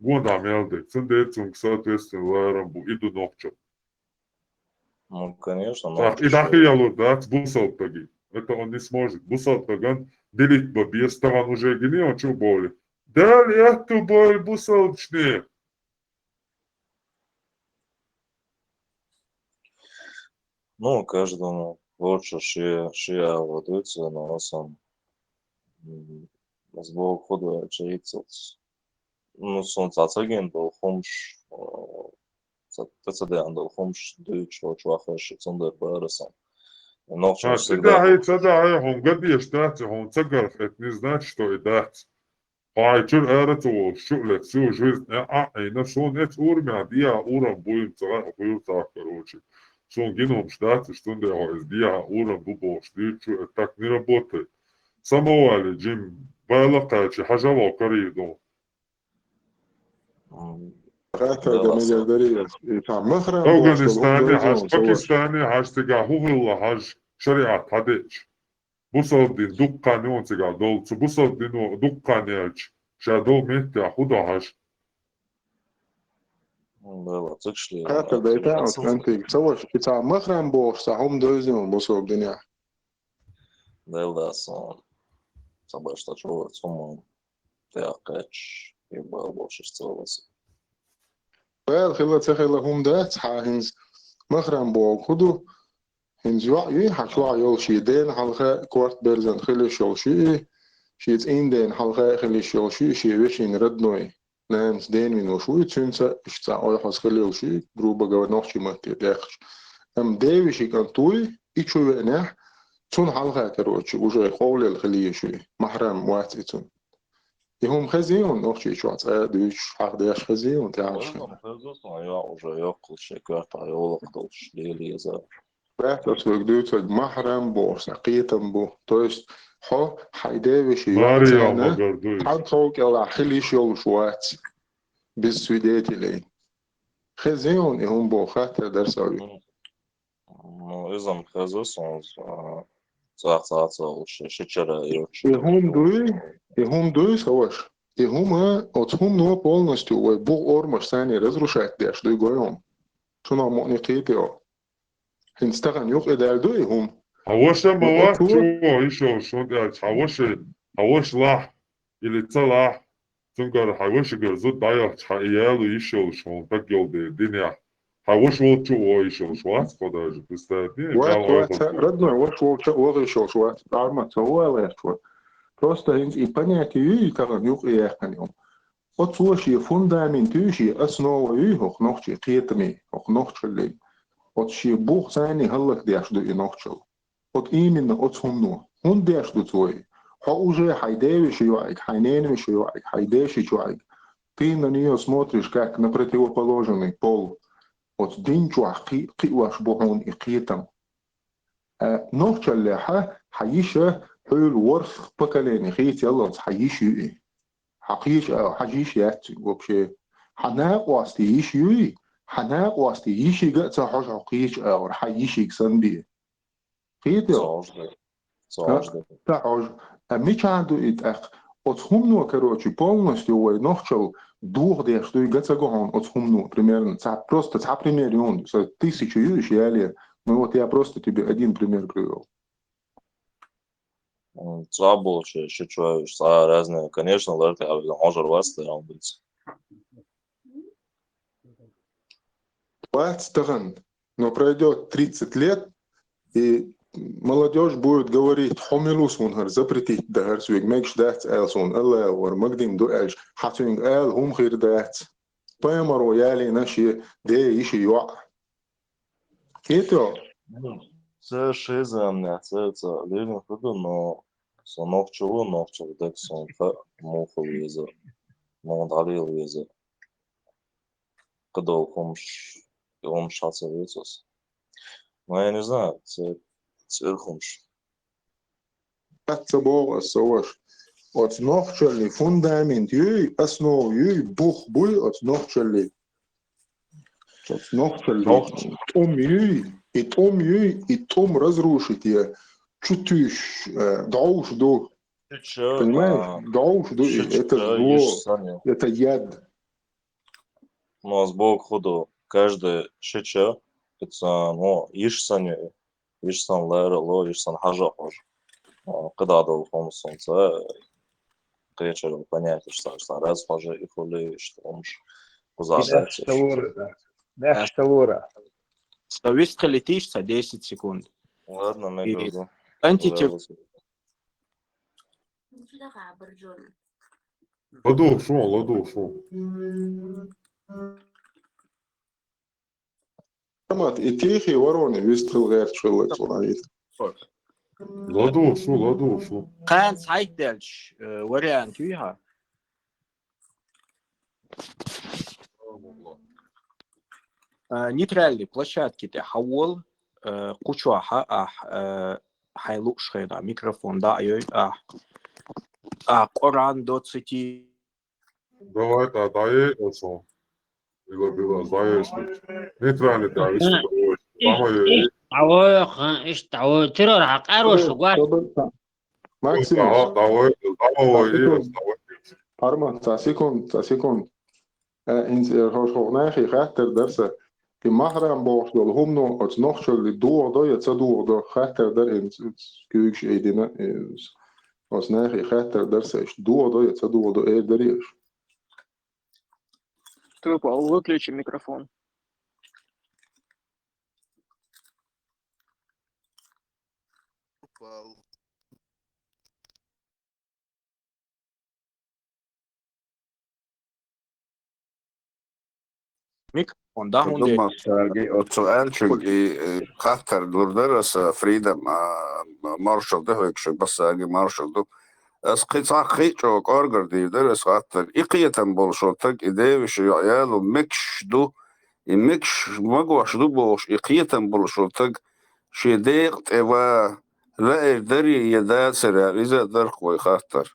Гонда мелды, цинде соответственно, ларамбу, иду ногча. Ну, конечно, Так, и дахи ялур, да, бусал таги. Это он не сможет. Бусал таган делить бабе, ставан уже гини, он чё боли. Да, я бой бусалчни. Ну, каждому лучше шия водуется, но сам с Бог ходу очевидцев. Ну, солнце оцеген был хомш, тцден был хомш, дючо чуахаш, цундер барасам. Ночью всегда был. Цада, он гадишь, дать, он цагар, это не значит, что и дать. Чур эрэту, шулет, всю жизнь, и на сон это урмя, дия урам будем так, короче. Сон геном ждать, что он делает, дия урам бубош, дичу, так не работает. Самовали, Джим, байлакачи, хажава коридор. Хатер да миллиардерия. Там махрам Афганистане, хаж Пакистане, хаж тега хугилла, хаж шариат хадеч. Бусалдин дуккани он тега долцу, бусалдин дуккани ач. Шадол мехтя худа хаж. Было, цикшли. Хатер да это антик. Саваш, это махрам бош, сахом дозим бусал дуня. Да, сон. Собой что чего, сумма. Теакач, и был больше целовался. Wel, خلا تخلا هم ده هنز مخرم با خودو هنز یه حشوا یال شیدن حلقه کوارت برزن خیلی شلشی شیت این دن حلقه خیلی شلشی شیوش این رد نوی نامس دن من وشوی تونسا اشتا آیا حس خیلی شی گروبا جواد نخشی ماتی داخش ام دیوشی کن توی ایشوی نه تون حلقه کروچی وجه قول خیلی شوی محرم وقتی تون يهم خزيون نوخشي شو دوش حق داش خزيون تعرف Я уже يقل شكوى طيولق دوش ليلي زا. بحث وجدوت محرم بو سقيتم بو تويست حو حيداوش ماريا يوتانا مقردوش. حد خوك يلا حليش يول شوات بالسويداتي لي خزيون يهم بو خاطر درسوي Ну, изам хазус, он саат шичера йоч. يهم دوي سواش يهم отхум но полностью ой бу ормаш сани разрушать даш дуй гоем шуна муникитио هنستغن يوق إدالدو يهم هواش مواد شو إيشو شو ده هواش لاح اللي طلع تنقر هواش جرزود ضايع حيالو إيشو شو تقول ده الدنيا هواش وقت شو إيشو شو أسقط بستادين وات ردنا وش وغي شوات عارمة هو ولا شو просто и понятие تغن يوق إياكن يوم отсуши фундаментуши основа их нохчи قيتمي нохчи اللي от ши бух сани халлах дяшду и нохчел. От именно от сумну. Он дяшду твой. Ха уже хайдеви шиюайк, хайневи шиюайк, хайдеши чуайк. Ты на нее смотришь как на противоположный пол. От динчуах киуаш бухун и китам. Нохчел ляха хаиша حول ورث بكالين خيت يلا حيش يوي. حقيش حجيش ياتي وبشي. حناق واستيش يوي. حناق واستي يشي قاعد حاج عقيش أو حيشي كسندي قيدو تعج مش عنده يتأخ أتهم نو كروتشي полностью وي نخشل دوغ دي что и гаться гон أتهم нو примерно просто пример он 1000 юриш яле ну вот я просто тебе один пример привел Цабл, еще чувствуешь, разные, конечно, ларты, а может вас там быть. Стаган. Но пройдет 30 лет, и молодежь будет говорить, хомилус он запретить дагар свиг, мекш дать элсон, элла, or магдим до эльш, хатюнг эл, хум хир дать. Поймару яли наши, де иши юа. Это? Це шиземне, це лівень ходу, но сонок чого, так сон муху візе, но далі візе. Когда он шатся вицус. Но я не знаю, це хумш. Это было соваш. От нохчали фундамент юй, основу юй, бух буй от нохчали. От нохчали том юй, и том разрушить я. Чутыш, дауш до. Понимаешь? Дауш до, это зло, это яд. Но с Бог ходу каждый шича, это, ишсан лэр, ишсан хажа хож. Когда дал хом солнце, вечером понять, что раз може и хули, что он Наш Тавора, да. Наш Тавора. Выстрелитишься 10 секунд. Ладно, мы И жду. антител... Ладу, шо. И тихий вороны выстрел гэрт шылык ловит. Ладу, шо. كان سايدلش вариант فيها. Нейтральные площадки تحول قشوة حيلوش خيدا ميكروفون دايو قرآن دوتسيتي. Давай, дай eso. Bilo, знаешь, нейтральный, да, إيش تعوي ترى راح قارو شغال. Максимус. Давай, Armand, sekund. Inz hoognaagi gachter derse. Die mahram boos dol humno het nog zo de door do je zo door gachter der in kuiks edina is. Als naagi gachter derse is door do je zo door der is. Выключи микрофон. ميكروفون ده هون Dumma Frage. Och så Elchug i Qatar durderas Freedom Marshall ده هيك بس أجي Marshall ده أسقط خيجو قارجر دي درس Qatar إقية بولشوتك إديوش يعيالو مكش دو مكش مجوش دو بوش إقية بولشوتك شديق إوا لا دري يداسر إذا درقوي Qatar.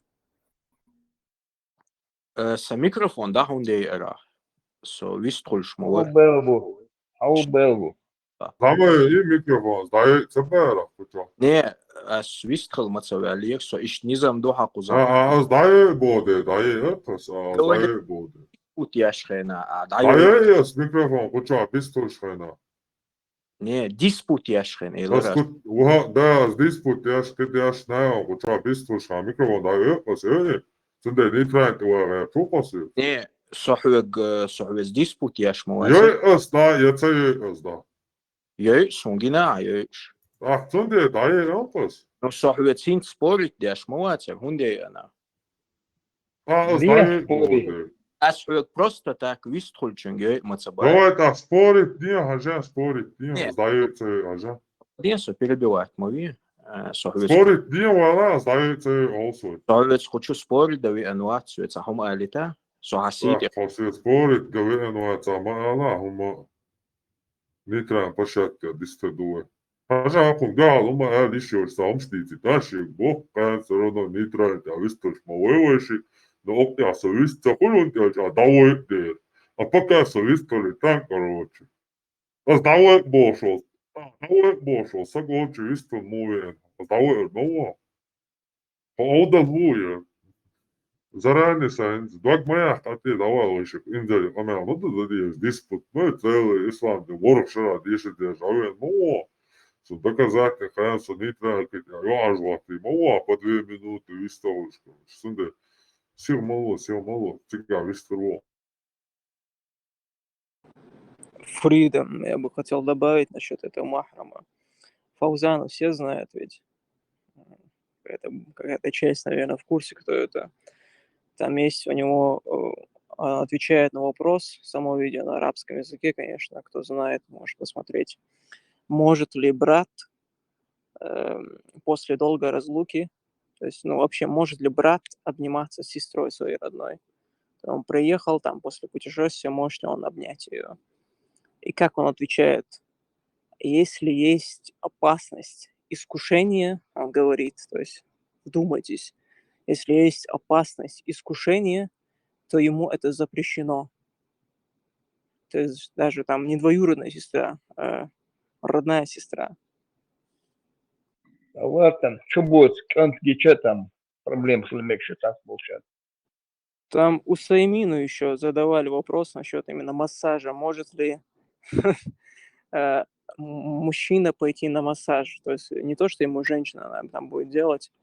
ميكروفون ده هون دي إرا. So вистрольш мова. Хау белгу. Давай, и микрофон, дай цепера, куча. Не, вистрел мацавалиек, so ich низам до хакуза. Дай боде, дай боде. Утяш хена, Дай ес микрофон, куча, бистуш хена. Не, диспут яш хена, Das gut, das disput, der schnell, куча, бистуш хена, микрофон, дай ес, sind der nicht rein, du пропаси. Не, صحوج диспут яш мова. Ес, да, ес, да. Сунгина, Ach, sind der, da ес. Но صحوج синт спорит яш мова, хунде она. Не спорит. Асхуг просто так вистрольчен, мацабай. Давай так, спорит, не, ажа, спорит, не, сдается, ажа. Не, перебивать, мови. Спорит, не, вала, сдается, also. صحوج хочу спорить, да ви ануат, суэца хум алита. Сухасит. Спорит, говорит, ну это мало, هم نيتران باشات ديستدوه. هذا أقوم قال هم قال إيشوا سامستيتي تاشي بوك كان سرنا نيتران تاويستوش مويوشي نوقتي عسويست كلون تاجا داوي دير. أبقى سويستو لتان كروتشي. بس داوي بوشو سقوتشي ويستو موين. داوي نوا. فأودا لويا. Заранее сайнс, дваг моя хати давал еще индия, а меня надо задержать диспут, ну и целый ислам, ворог шара, дешет державы, ну, что доказать, какая нейтральная, я ажвати, ну, по 2 минуты, вистовочка, что сил мало, тебя вистерво. Freedom, я бы хотел добавить насчет этого махрама. Фаузана все знают ведь. Это какая-то часть, наверное, в курсе, кто это. Там есть у него, отвечает на вопрос, само видео на арабском языке, конечно, кто знает, может посмотреть. Может ли брат после долгой разлуки, то есть, ну, вообще, может ли брат обниматься с сестрой своей родной? Он приехал там после путешествия, может ли он обнять ее? И как он отвечает? Если есть опасность искушения, он говорит, то есть, вдумайтесь, если есть опасность искушения, то ему это запрещено. То есть даже там не двоюродная сестра, а родная сестра. А вот там, что будет, что там, проблем с лемекши, так получается. Там у Саймину еще задавали вопрос насчет именно массажа. Может ли мужчина пойти на массаж? То есть не то, что ему женщина там будет делать,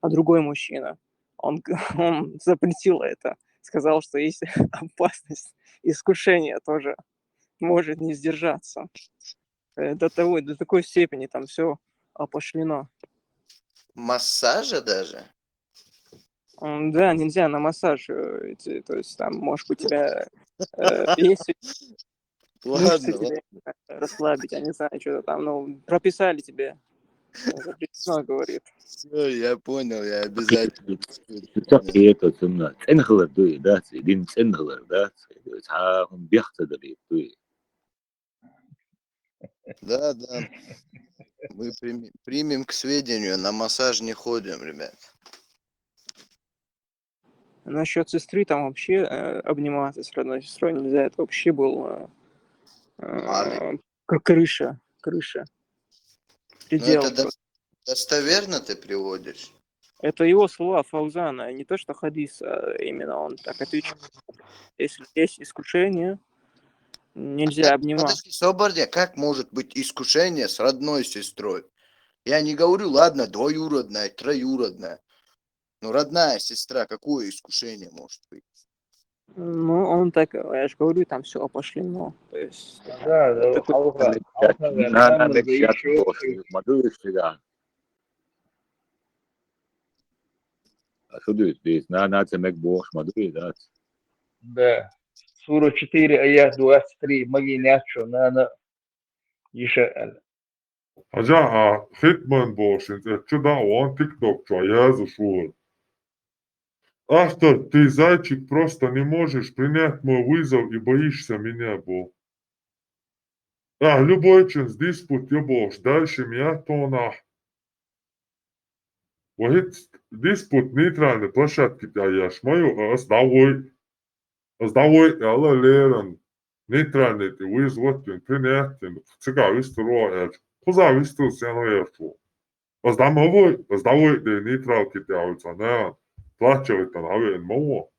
а другой мужчина. он запретил это. Сказал, что есть опасность искушения тоже может не сдержаться. До такой степени там все опошлено. Массажа даже? Да, нельзя на массаж идти. То есть там, может, у тебя есть мышцы Ладно, тебе расслабить, я не знаю, что-то там, ну, прописали тебе. Запрещено, говорит. Все, я понял, я обязательно. تقيت ثم تنخلر دوي دات دين تنخلر دات تعاهم بيختدري دوي Да, да. Мы примем к сведению, на массаж не ходим, ребят. Насчет сестры там вообще обниматься с родной сестрой нельзя. Это вообще был крыша. Ну Предел. это достоверно ты приводишь? Это его слова Фаузана, не то что хадис, а именно он так отвечает. Если есть искушение, нельзя обниматься. Подожди, Собордя, как может быть искушение с родной сестрой? Я не говорю, ладно, двоюродная, троюродная. Ну, родная сестра, какое искушение может быть? Ну, он так, я же говорю, там все опошлено. То есть, Да, такой- نانا مكشات بوش مدوش تجان خدوش ديس نانا تمك بوش مدوش دات Да. Сура 4, аят 23. Магинячо, нана Ишаэль. Ajá, Hitman Boshin, чудо, он TikTok, я зашел. Автор, ты, зайчик, просто не можешь принять мой вызов и боишься меня, Бог. Любой час диспут, я Бог, дальше меня тона. Вот диспут нейтральной площадки, я шмаю, оздавой, алла леран. Нейтральный, ты вызвать, принять, цикависту роэч. Кузависту сяноэчу. Оздавой, ты нейтралки, не плачевать, авен мова.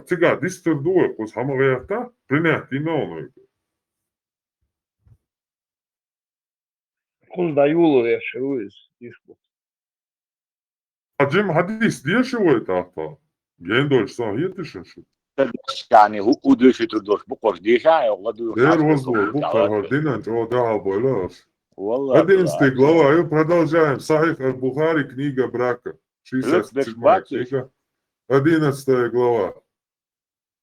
Цыга, дистер дуэ, куз хамавэта, принять имену. Кул даюлу я шируис. Диспут. Джим хадис дешево это авто. Гендольш сон етишенши. يعني هو ودوش تردوش بقوش ديشا وغدو Дер возвол, бухар хардинан, чего да, бойлаш. والله 11 глава, и продолжаем. Сахих аль-Бухари, книга брака. 67 книга. 11 глава.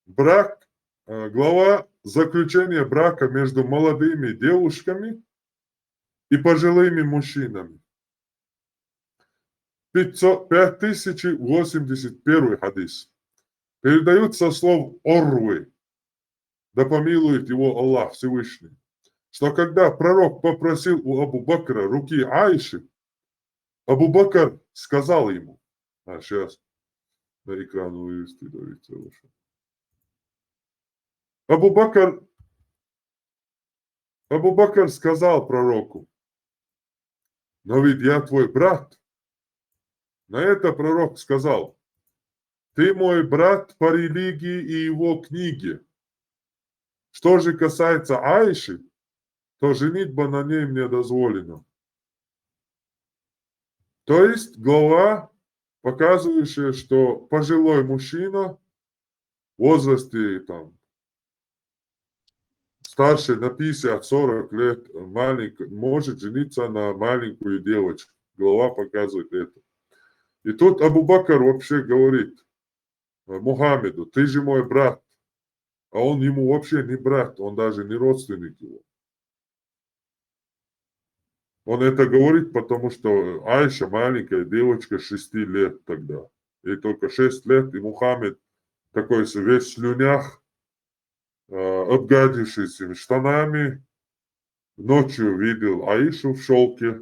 Брак, глава заключения брака между молодыми девушками и пожилыми мужчинами. 5081 хадис. Передают со слов Орвы, да помилует его Аллах Всевышний, что когда пророк попросил у Абу Бакра руки Аиши, Абу Бакр сказал ему, сейчас на экран вывести, давайте лучше. Абу Бакр сказал пророку, но ведь я твой брат. На это пророк сказал, ты мой брат по религии и его книге. Что же касается Аиши, то женитьба на ней мне дозволена. То есть глава, показывающая, что пожилой мужчина в возрасте там, старше на 50-40 лет может жениться на маленькую девочку. Глава показывает это. И тут Абу Бакр вообще говорит Мухаммеду, ты же мой брат. А он ему вообще не брат, он даже не родственник его. Он это говорит, потому что Айша маленькая девочка 6 лет тогда. Ей только 6 лет, и Мухаммед такой весь в слюнях, обгадившийся штанами, ночью видел Аишу в шелке,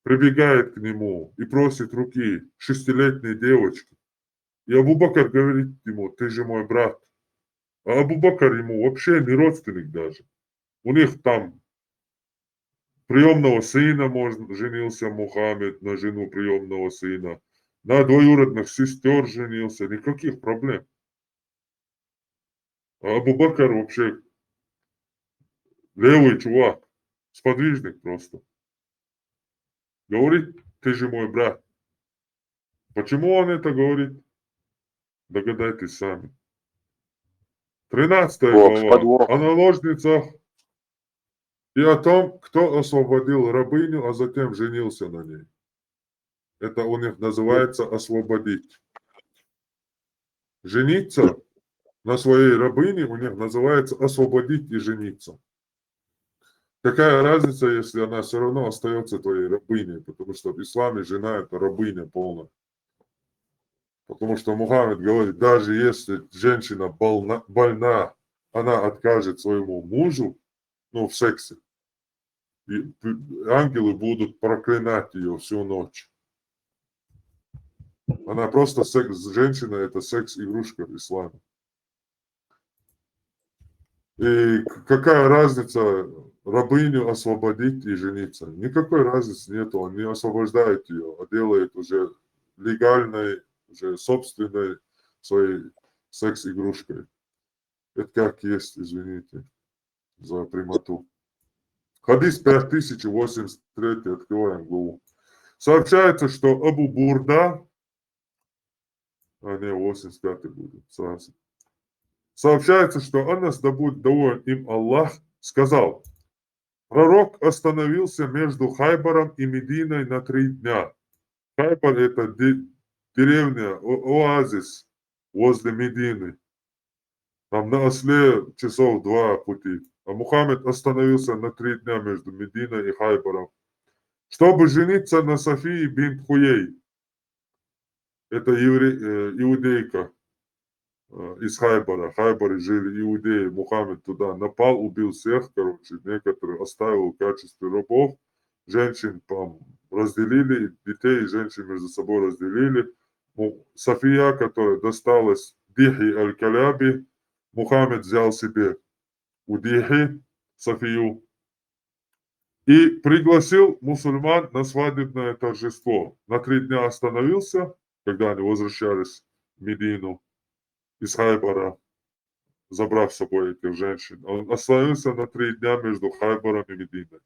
прибегает к нему и просит руки 6-летней девочки. И Абу Бакр говорит ему, ты же мой брат. А Абу Бакр ему вообще не родственник даже. У них там приемного сына женился Мухаммед на жену приемного сына. На двоюродных сестер женился. Никаких проблем. А Абу Бакр вообще левый чувак. Сподвижник просто. Говорит, ты же мой брат. Почему он это говорит? Догадайтесь сами. 13 Бог с глава. подвохом. О наложницах и о том, кто освободил рабыню, а затем женился на ней. Это у них называется освободить. Жениться на своей рабыне у них называется освободить и жениться. Какая разница, если она все равно остается твоей рабыней? Потому что в исламе жена – это рабыня полная. Потому что Мухаммед говорит, даже если женщина больна, она откажет своему мужу, в сексе, и ангелы будут проклинать ее всю ночь. Она просто женщина – это секс-игрушка в исламе. И какая разница рабыню освободить и жениться? Никакой разницы нету. Он не освобождает ее, а делает уже легальной, уже собственной своей секс-игрушкой. Это как есть, извините за прямоту. Хадис 5083, открываем главу. Сообщается, что Абу Бурда, 85 будет сразу. Сообщается, что Анас, да будет доволен им Аллах, сказал, пророк остановился между Хайбаром и Мединой на 3 дня. Хайбар – это деревня, оазис возле Медины. Там на осле часов 2 пути. А Мухаммед остановился на 3 дня между Мединой и Хайбаром, чтобы жениться на Софии бинт Хуей. Это иудейка из Хайбара. В Хайбаре жили иудеи. Мухаммед туда напал, убил всех, некоторые оставил в качестве рабов. Женщин там разделили, детей и женщин между собой разделили. София, которая досталась Дихи аль-Каляби, Мухаммед взял себе у Дихи Софию и пригласил мусульман на свадебное торжество. На 3 дня остановился, когда они возвращались в Медину из Хайбара, забрав с собой этих женщин. Он остановился на 3 дня между Хайбаром и Мединой.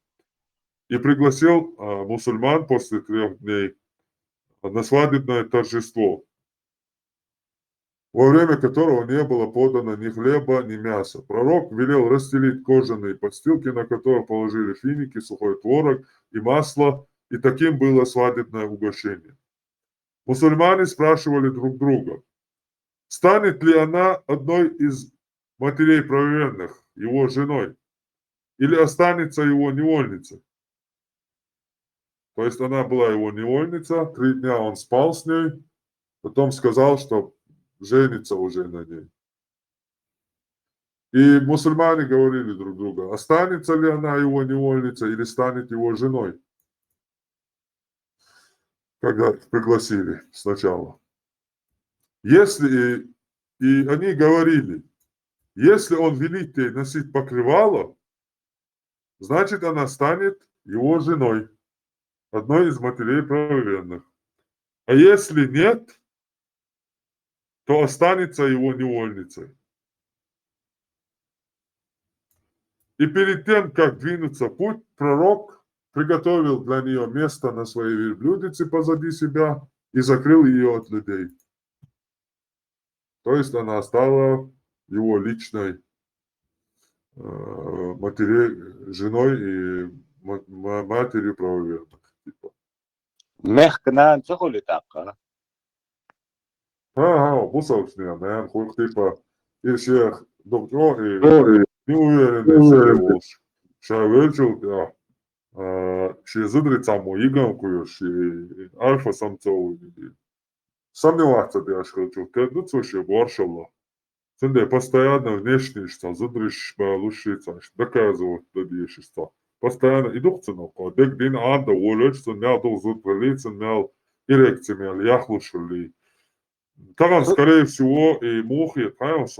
И пригласил мусульман после 3 дней на свадебное торжество, во время которого не было подано ни хлеба, ни мяса. Пророк велел расстелить кожаные подстилки, на которые положили финики, сухой творог и масло, и таким было свадебное угощение. Мусульмане спрашивали друг друга, станет ли она одной из матерей правоверных, его женой, или останется его невольницей. То есть она была его невольница, 3 дня он спал с ней, потом сказал, что женится уже на ней. И мусульмане говорили друг другу, останется ли она его невольницей или станет его женой, когда пригласили сначала. Если, и они говорили, если он велит ей носить покрывало, значит она станет его женой, одной из матерей правоверных. А если нет, то останется его невольницей. И перед тем, как двинуться в путь, пророк приготовил для нее место на своей верблюдице позади себя и закрыл ее от людей. То есть она стала его личной женой и матерью правоверных. Мехкнан цохоли такка. Bu собственно, man, хоть типа, если доктор и не уверенный в себе волш, шавельчил, ще зыдрит саму иганку, ще альфа-самцов, сомневаться, я хочу, ты тут слушай, боршало. Сенде постоянно внешне, что зыдришь, лучше, доказывать, что постоянно идут ценоко, дек дин анда волочь, что мял должен пролиться, мял эрекция, мял яхлушили. Там, скорее всего, и мухи, понимаешь,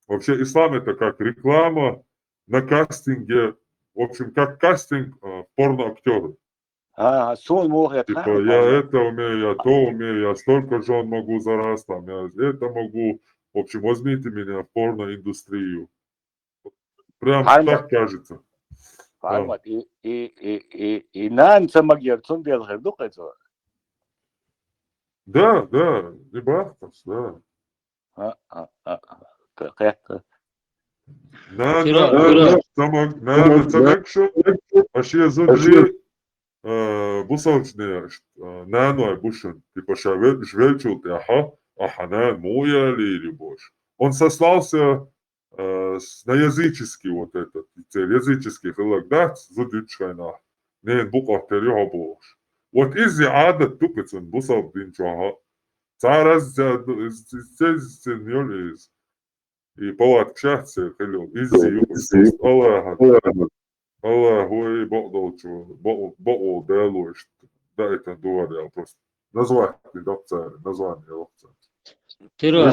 вообще ислам это как реклама на кастинге, в общем, как кастинг порноактеры. Сон мухи. Типа, я это умею, я то умею, я столько жен могу за раз, там, я это могу. В общем, возьмите меня в порноиндустрию. Прям так кажется. Фармат. И нан самагер цун делхер духайцо. Да, не бахтас, да. Какая-то. Надо так что вообще зудли бусалчные наной бушен типа швельчул аха ахана моя ли бош. Он сослался на языческий вот этот языческий хилагдат зудючайна не букватерио бош. Вот из-за ада тупицын бусал динчаха цараз здесь сеньор из и палат кшахтse хелил из Allah хуй бокдолчу бокол делуешь да это дуаря просто название доктора название доктора. ترى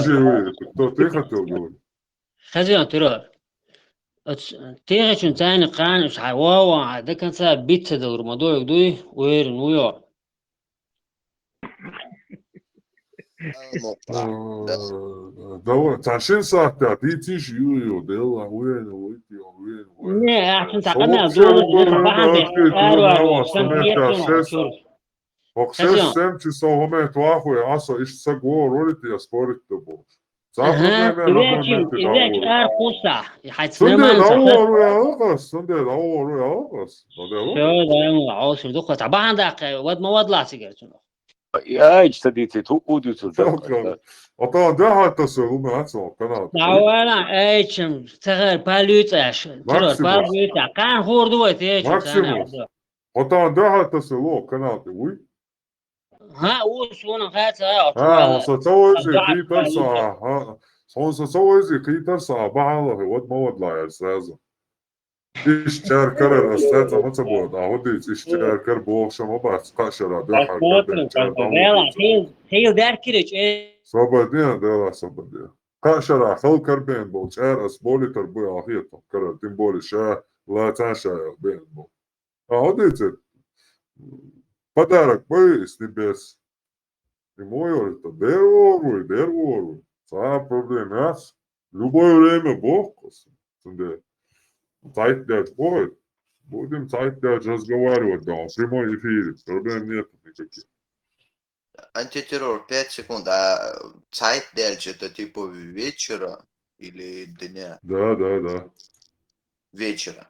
Кто ты хотел говорить? خزيان ترى تيجي شن تاني قان حواوا ده كان سا بيت دور موضوع دوي وير نويا Давай, цашин сахта, ты тишь юю, дела, уен, уйти, уен. не عشان تعقنا دور ده بعد اروا سميتنا Окшеш сем часов момент вахуе, асо иш сагуо ролите я спорит то бо. ага إذاك أرقصة Sunday حتنام lauro ya algas, Sunday lauro ya algas. شو ده عاوز دخل طبعا ده ود ما ود لا سيجارة يا صديقي تو اوديو Ata ده hatta söyleme atso kanal. دعوانا ايشم تغير باليوت اش ترى باليوت كان هور دوت ايشم Maximus. Ata ده hatta söyleme kanal de uy. ها وصونا خاتها Sonsa çoğuzi kıytarsa sonsa çoğuzi kıytarsa bağlı ود ما ود لا ya sразу. İşçer karar astata maça bu da hodi işçer kar bu akşam o bas kaşara da هي داركريج Sabadiyan da sabadiyan. Kaşara hal karben bol çer as boli tarbu ahiyet karar tim boli şa la taşa ben bol. Hodi подарок мы с небес. И мой это дервору. Сам проблем нас. Любое время Бог. Zeit дать будет. Будем zeit дать разговаривать, да, в прямой эфире. Проблем нет никаких. Антитеррор, 5 секунд. А сайт дальше это типа вечера или дня? Да. Вечера.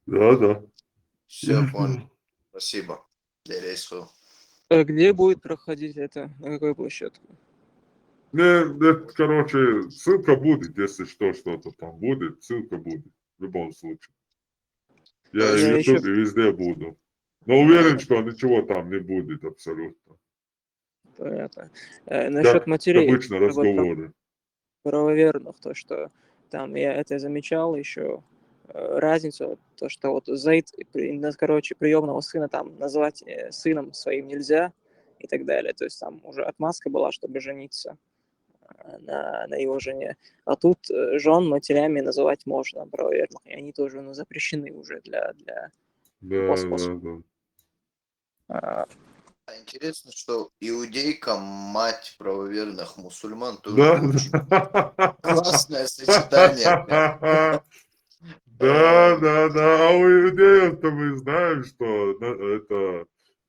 Да. Все, понял. Спасибо. Где будет проходить это? На какой площадке? Короче, ссылка будет, если что-то там будет, ссылка будет. В любом случае. Я и в YouTube везде буду. Но уверен, что ничего там не будет абсолютно. Понятно. Насчет матерей. Обычно разговоры. Правоверных, то, что там я это замечал еще. Разницу, то, что вот Зайд, короче, приемного сына там называть сыном своим нельзя и так далее. То есть там уже отмазка была, чтобы жениться на его жене. А тут жен матерями называть можно, правоверных. И они тоже запрещены уже для Да. Интересно, что иудейка мать правоверных мусульман тоже очень классное сочетание. Да. А у иудеев-то мы знаем, что это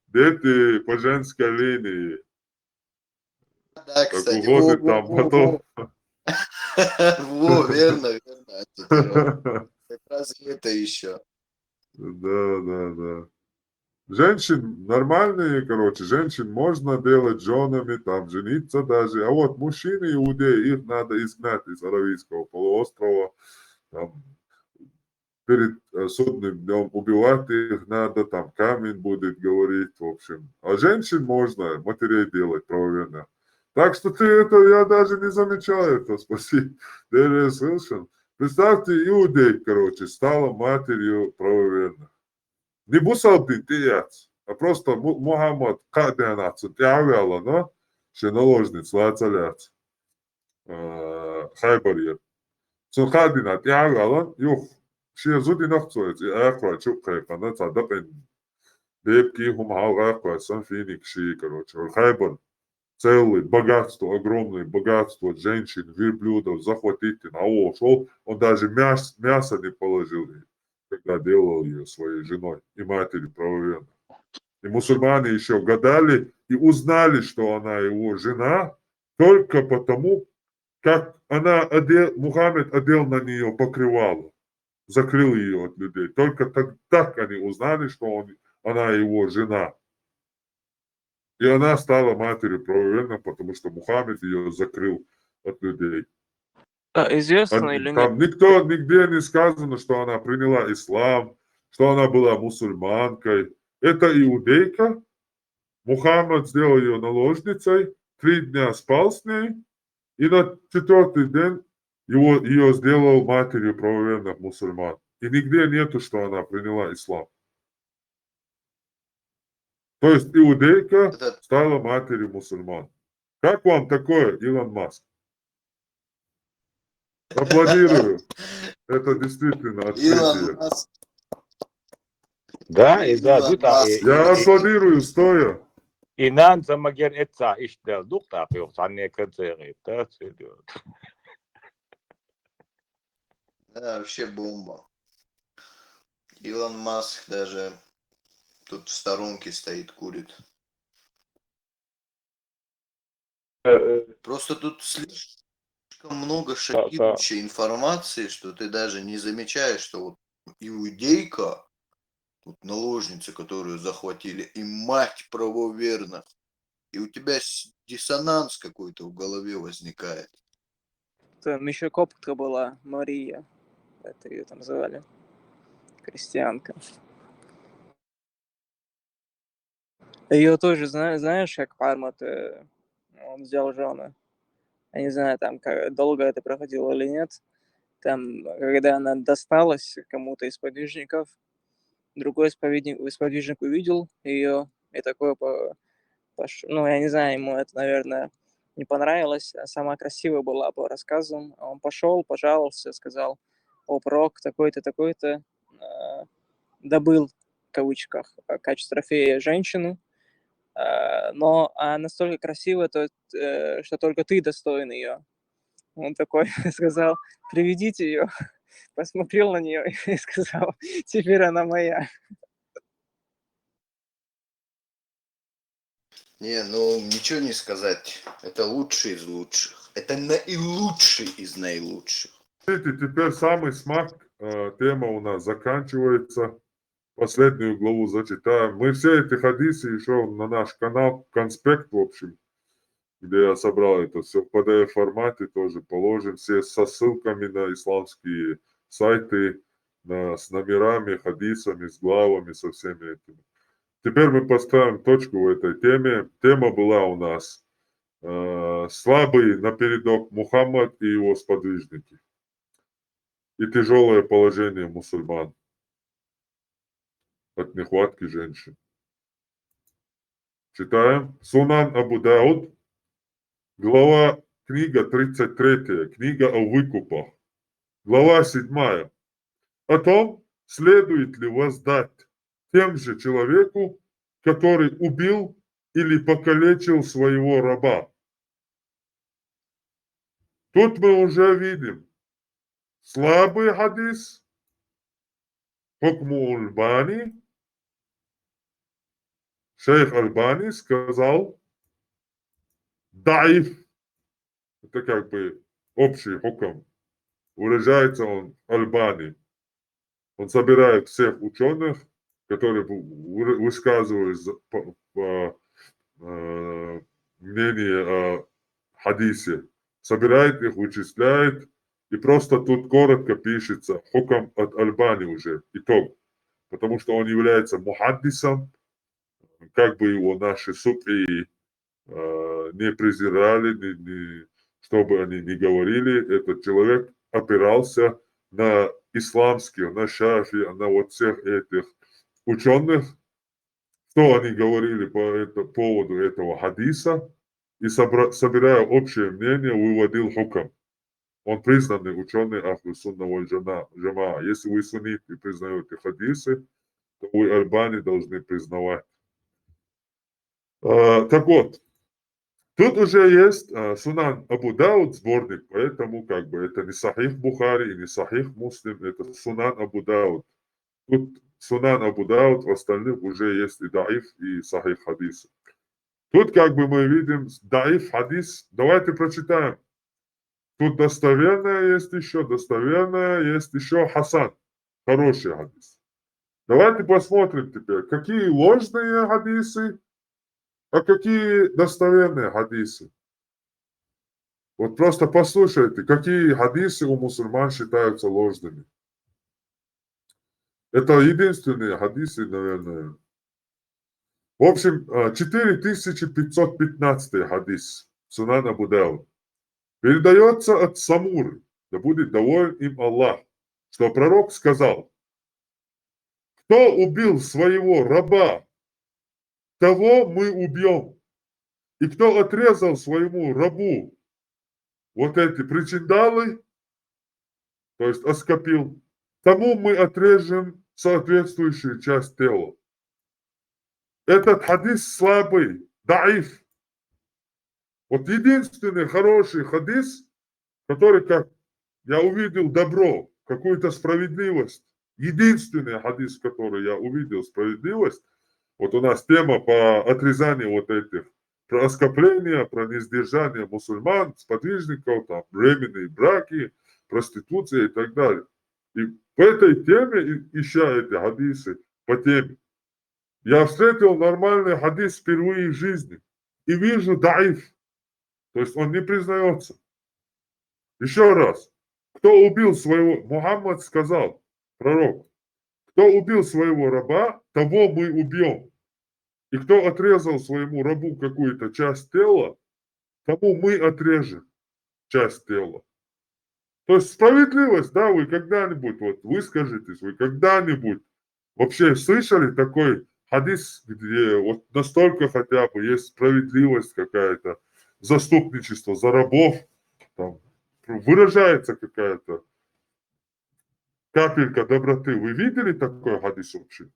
дети по женской линии. Да, кстати. Уходит там потом. Верно. Как раз это еще. Да. Женщин нормальные, короче, женщин можно делать женами, там, жениться даже. А вот мужчины иудеи, их надо изгнать из Аравийского полуострова. Там, перед судным днем убивать их надо, там камень будет говорить, в общем. А женщин можно матерей делать правоверно. Так что ты это, я даже не замечал это, спасибо. Представьте, иудей, короче, стала матерью правоверных. Не бусалдин тияц, а просто Мухаммад каденацу тявяла, но ще наложниц лацаляц. Хайбарьер. Сухадина тявяла, юх. Ще зуди нахцует, и аква чукайка, на цадапен. Бебки хумхаугаква, санфиник ши, короче. Хайбар. Целый богатство, огромное богатство женщин, верблюдов захватить на ушел. Он даже мясо не положил, когда делал ее своей женой и матерью правоверной. И мусульмане еще гадали и узнали, что она его жена, только потому, как Мухаммед одел на нее покрывало, закрыл ее от людей. Только так они узнали, что она его жена. И она стала матерью правоверных, потому что Мухаммед ее закрыл от людей. А известно или нет? Там нигде не сказано, что она приняла ислам, что она была мусульманкой. Это иудейка. Мухаммад сделал ее наложницей, 3 дня спал с ней, и на 4-й день ее сделал матерью правоверных мусульман. И нигде нету, что она приняла ислам. То есть иудейка стала матерью мусульман. Как вам такое, Илон Маск? Аплодирую. Это действительно открытие. Да, и да, Я аплодирую стоя. İnan mager etsa işte dukta yok sanne kırtırı da söylüyor. Да, вообще бомба. Илон Маск даже тут в сторонке стоит, курит. Просто тут слишком много шокирующей информации, что ты даже не замечаешь, что вот иудейка, тут наложница, которую захватили, и мать правоверных. И у тебя диссонанс какой-то в голове возникает. Там еще коптка была, Мария. Это ее там звали. Крестьянка. Ее тоже, знаешь, как Пармат, он взял жену. Я не знаю, там, как долго это проходило или нет. Там, когда она досталась кому-то из сподвижников, другой сподвижник увидел ее и такой, ну, я не знаю, ему это, наверное, не понравилось. Сама красивая была по рассказам. Он пошел, пожаловался, сказал: о, пророк такой-то, такой-то добыл, в кавычках, в качестве трофея женщину, но она настолько красивая, что только ты достоин ее. Он такой сказал: приведите ее. Посмотрел на нее и сказал: теперь она моя. Не, ну ничего не сказать. Это лучший из лучших. Это наилучший из наилучших. Видите, теперь самый смак тема у нас заканчивается. Последнюю главу зачитаем. Мы все эти хадисы еще на наш канал, конспект, в общем, где я собрал это все в PDF-формате, тоже положим все со ссылками на исламские сайты, с номерами, хадисами, с главами, со всеми этими. Теперь мы поставим точку в этой теме. Тема была у нас слабый напередок Мухаммад и его сподвижники и тяжелое положение мусульман от нехватки женщин. Читаем. Сунан Абу Дауд, книга 33, книга о выкупах, глава 7. О том, следует ли воздать тем же человеку, который убил или покалечил своего раба. Тут мы уже видим слабый хадис, хукму Альбани. Шейх Альбани сказал даиф. Это как бы общий хукм. Выражается он Альбани. Он собирает всех ученых, которые высказывают мнение о хадисе. Собирает их, вычисляет. И просто тут коротко пишется хукм от Альбани уже. Итог. Потому что он является мухаддисом. Как бы его наши суфии не презирали, чтобы они не говорили, этот человек опирался на исламских, на шафи, на вот всех этих ученых, что они говорили по поводу этого хадиса, и собирая общее мнение, выводил хукм. Он признанный ученый Ахлу Сунна валь Джамаа. Если вы сунниты и признаете хадисы, то вы Альбани должны признавать. Так вот, тут уже есть Сунан Абу Дауд, сборник, поэтому как бы это не Сахих Бухари и не Сахих Муслим, это Сунан Абу Дауд. Тут Сунан Абу Дауд, в остальных уже есть и Даиф, и Сахих хадис. Тут как бы мы видим Даиф хадис. Давайте прочитаем. Тут достоверное есть еще Хасан. Хороший хадис. Давайте посмотрим теперь, какие ложные хадисы, а какие достоверные хадисы. Вот просто послушайте, какие хадисы у мусульман считаются ложными. Это единственные хадисы, наверное. В общем, 4515 хадис Сунан Абу Дауд. Передается от Самуры, да будет доволен им Аллах, что пророк сказал: кто убил своего раба, того мы убьем. И кто отрезал своему рабу вот эти причиндалы, то есть оскопил, тому мы отрежем соответствующую часть тела. Этот хадис слабый, даиф. Вот единственный хороший хадис, который, как я увидел добро, какую-то справедливость, единственный хадис, который я увидел справедливость, вот у нас тема по отрезанию вот этих, про оскопление, про несдержание мусульман, сподвижников, там, временные браки, проституция и так далее. И в этой теме, ища эти хадисы по теме, я встретил нормальный хадис впервые в жизни и вижу даиф, то есть он не признается. Еще раз, кто убил своего, Мухаммад сказал, пророк, кто убил своего раба, того мы убьем. И кто отрезал своему рабу какую-то часть тела, тому мы отрежем часть тела. То есть справедливость, да, вы когда-нибудь, вот выскажитесь, вы когда-нибудь вообще слышали такой хадис, где вот настолько хотя бы есть справедливость какая-то, заступничество за рабов, там, выражается какая-то капелька доброты. Вы видели такой хадис вообще?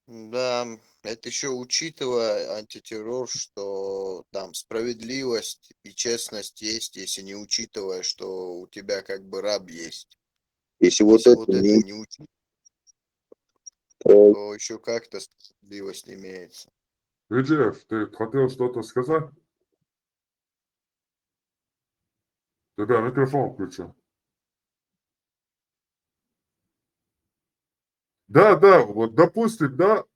Да, это еще учитывая антитеррор, что там справедливость и честность есть, если не учитывая, что у тебя как бы раб есть. Если вот Если это вот это не... не учитывать, то еще как-то справедливость имеется. Виджев, ты хотел что-то сказать? Да, микрофон включил. Да, вот допустим, да, в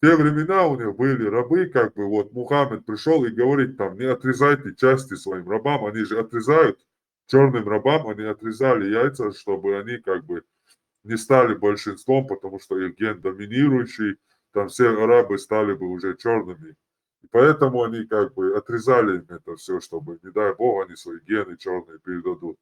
те времена у него были рабы, как бы вот Мухаммед пришел и говорит там, не отрезайте части своим рабам, они же отрезают, черным рабам они отрезали яйца, чтобы они как бы не стали большинством, потому что их ген доминирующий, там все арабы стали бы уже черными. И поэтому они как бы отрезали им это все, чтобы, не дай бог, они свои гены черные передадут.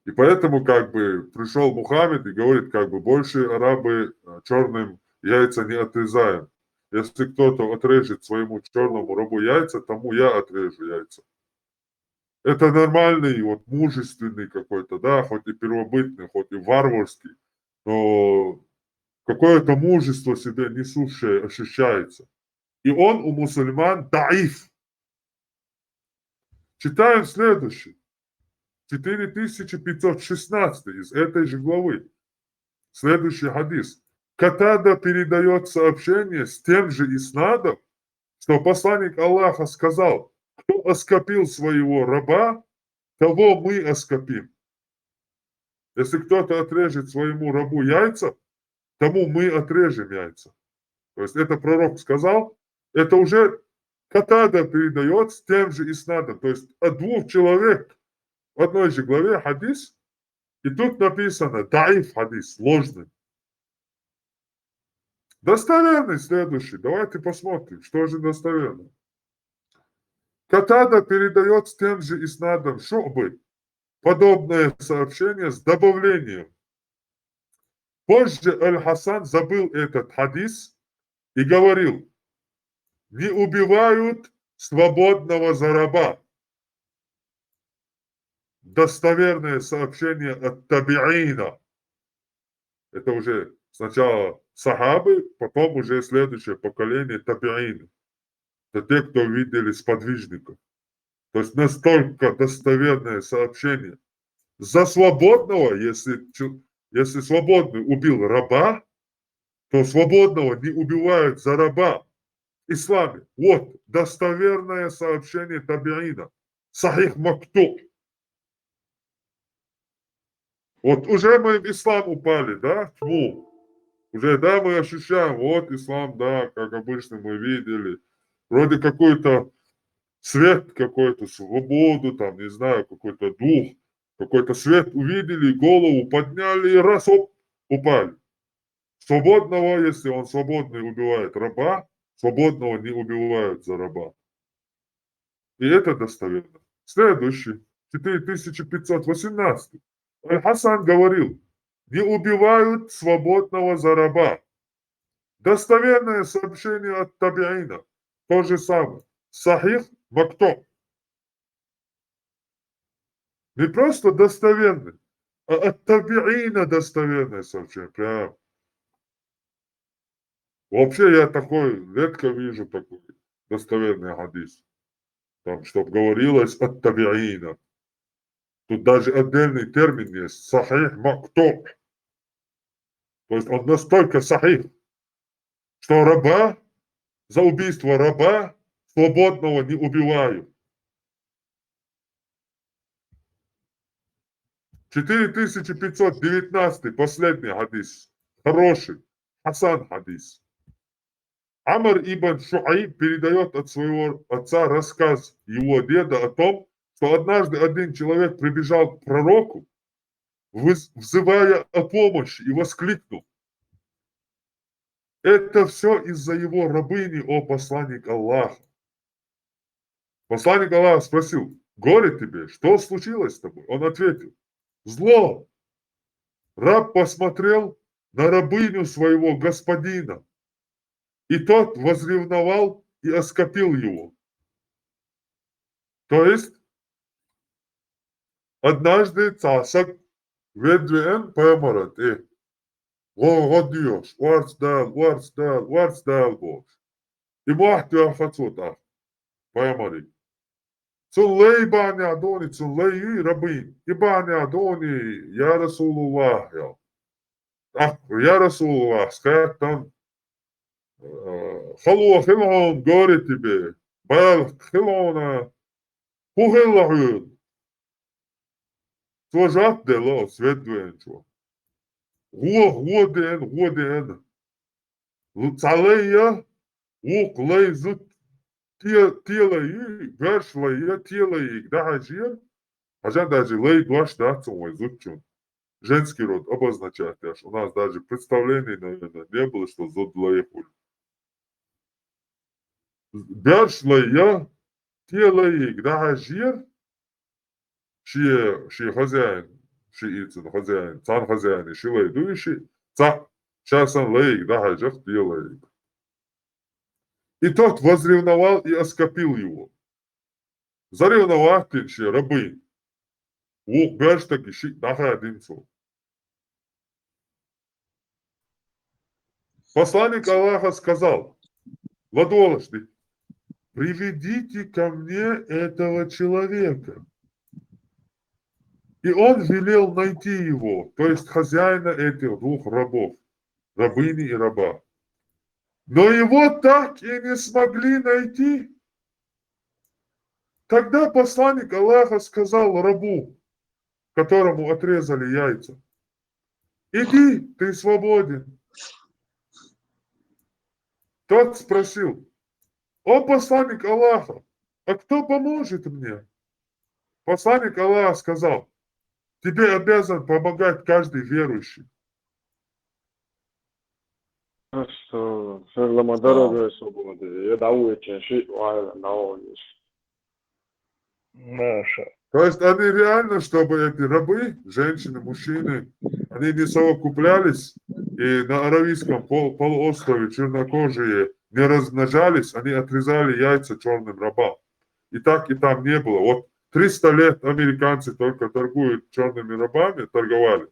И поэтому как бы пришел Мухаммед и говорит, как бы больше арабы черным яйца не отрезаем. Если кто-то отрежет своему черному рабу яйца, тому я отрежу яйца. Это нормальный, вот мужественный какой-то, да, хоть и первобытный, хоть и варварский, но какое-то мужество себе несущее ощущается. И он у мусульман даиф. Читаем следующий. 4516 из этой же главы. Следующий хадис. Катада передает сообщение с тем же иснадом, что посланник Аллаха сказал: кто оскопил своего раба, того мы оскопим. Если кто-то отрежет своему рабу яйца, тому мы отрежем яйца. То есть это пророк сказал, это уже Катада передает с тем же иснадом. То есть от двух человек в одной же главе хадис, и тут написано даиф хадис, ложный. Достоверный следующий. Давайте посмотрим, что же достоверно. Катада передает с тем же иснадом Шу'бы подобное сообщение с добавлением. Позже Аль-Хасан забыл этот хадис и говорил: не убивают свободного за раба. Достоверное сообщение от табиина. Это уже сначала сахабы, потом уже следующее поколение табиины. Это те, кто видели сподвижников. То есть настолько достоверное сообщение. За свободного, если свободный убил раба, то свободного не убивают за раба. исламе. Вот достоверное сообщение табиина. Сахих Мактуб. Вот уже мы в ислам упали, да? Тьму. Уже, да, мы ощущаем, вот ислам, да, как обычно мы видели. Вроде какой-то свет, какой-то свободу, там, не знаю, какой-то дух, какой-то свет увидели, голову подняли и раз, оп, упали. Свободного, если он свободный, убивает раба, свободного не убивают за раба. И это достоверно. Следующий, 4518. Аль-Хасан говорил, не убивают свободного за раба. Достоверное сообщение от табиина. То же самое. Сахих Мактуб. Не просто достоверный, а от табиина достоверное сообщение. Прям. Вообще я такой, редко вижу такой достоверный хадис. Там, чтобы говорилось от табиина. Тут даже отдельный термин есть. Сахих Мактуб. То есть он настолько сахих, что раба, за убийство раба свободного не убивают. 4519, последний хадис. Хороший. Хасан хадис. Амр ибн Шуайб передает от своего отца рассказ его деда о том, что однажды один человек прибежал к пророку, взывая о помощи, и воскликнул: это все из-за его рабыни, о посланник Аллаха. Посланник Аллаха спросил: горе тебе, что случилось с тобой? Он ответил: зло. Раб посмотрел на рабыню своего господина, и тот возревновал и оскопил его. То есть, однажды цасак ведвен поймарат, Goddios, Warsdal, Box. И махту афацота, поймари. Цулей баня адони, цулей рабин. И баня адони, я Расулуллах. Я Расулуллах, сказать там, халуа хилон, горе тебе, бал хилона, хухиллахюн. Сложат дело, свет двенчо. Годен. Цалея, лей зут телаи, вершлая телаи, дажир. Хотя даже лей дваш дацом зутчун. Женский род обозначает, аж у нас даже представлений, наверное, не было, что зод лейхуль. Вершлая телаи, дажир. Ши хозяин, шиицын хозяин, цан хозяин, ши лей дующий, ца, шасан лейк, дажир телаи. И тот возревновал и оскопил его. Заревновал тенши рабы. Ух, бэштаки, ши, даха одинцу. Посланник Аллаха сказал: Ладолошный, приведите ко мне этого человека. И он велел найти его, то есть хозяина этих двух рабов, рабыни и раба. Но его так и не смогли найти. Тогда посланник Аллаха сказал рабу, которому отрезали яйца: иди, ты свободен. Тот спросил: о посланник Аллаха, а кто поможет мне? Посланник Аллаха сказал: тебе обязан помогать каждый верующий. Что лама дорогая свобода. Я даю чеши, Маша. То есть они реально, чтобы эти рабы, женщины, мужчины, они не совокуплялись и на Аравийском полуострове чернокожие не размножались, они отрезали яйца черным рабам. И так и там не было. Вот 300 лет американцы только торгуют черными рабами, торговали.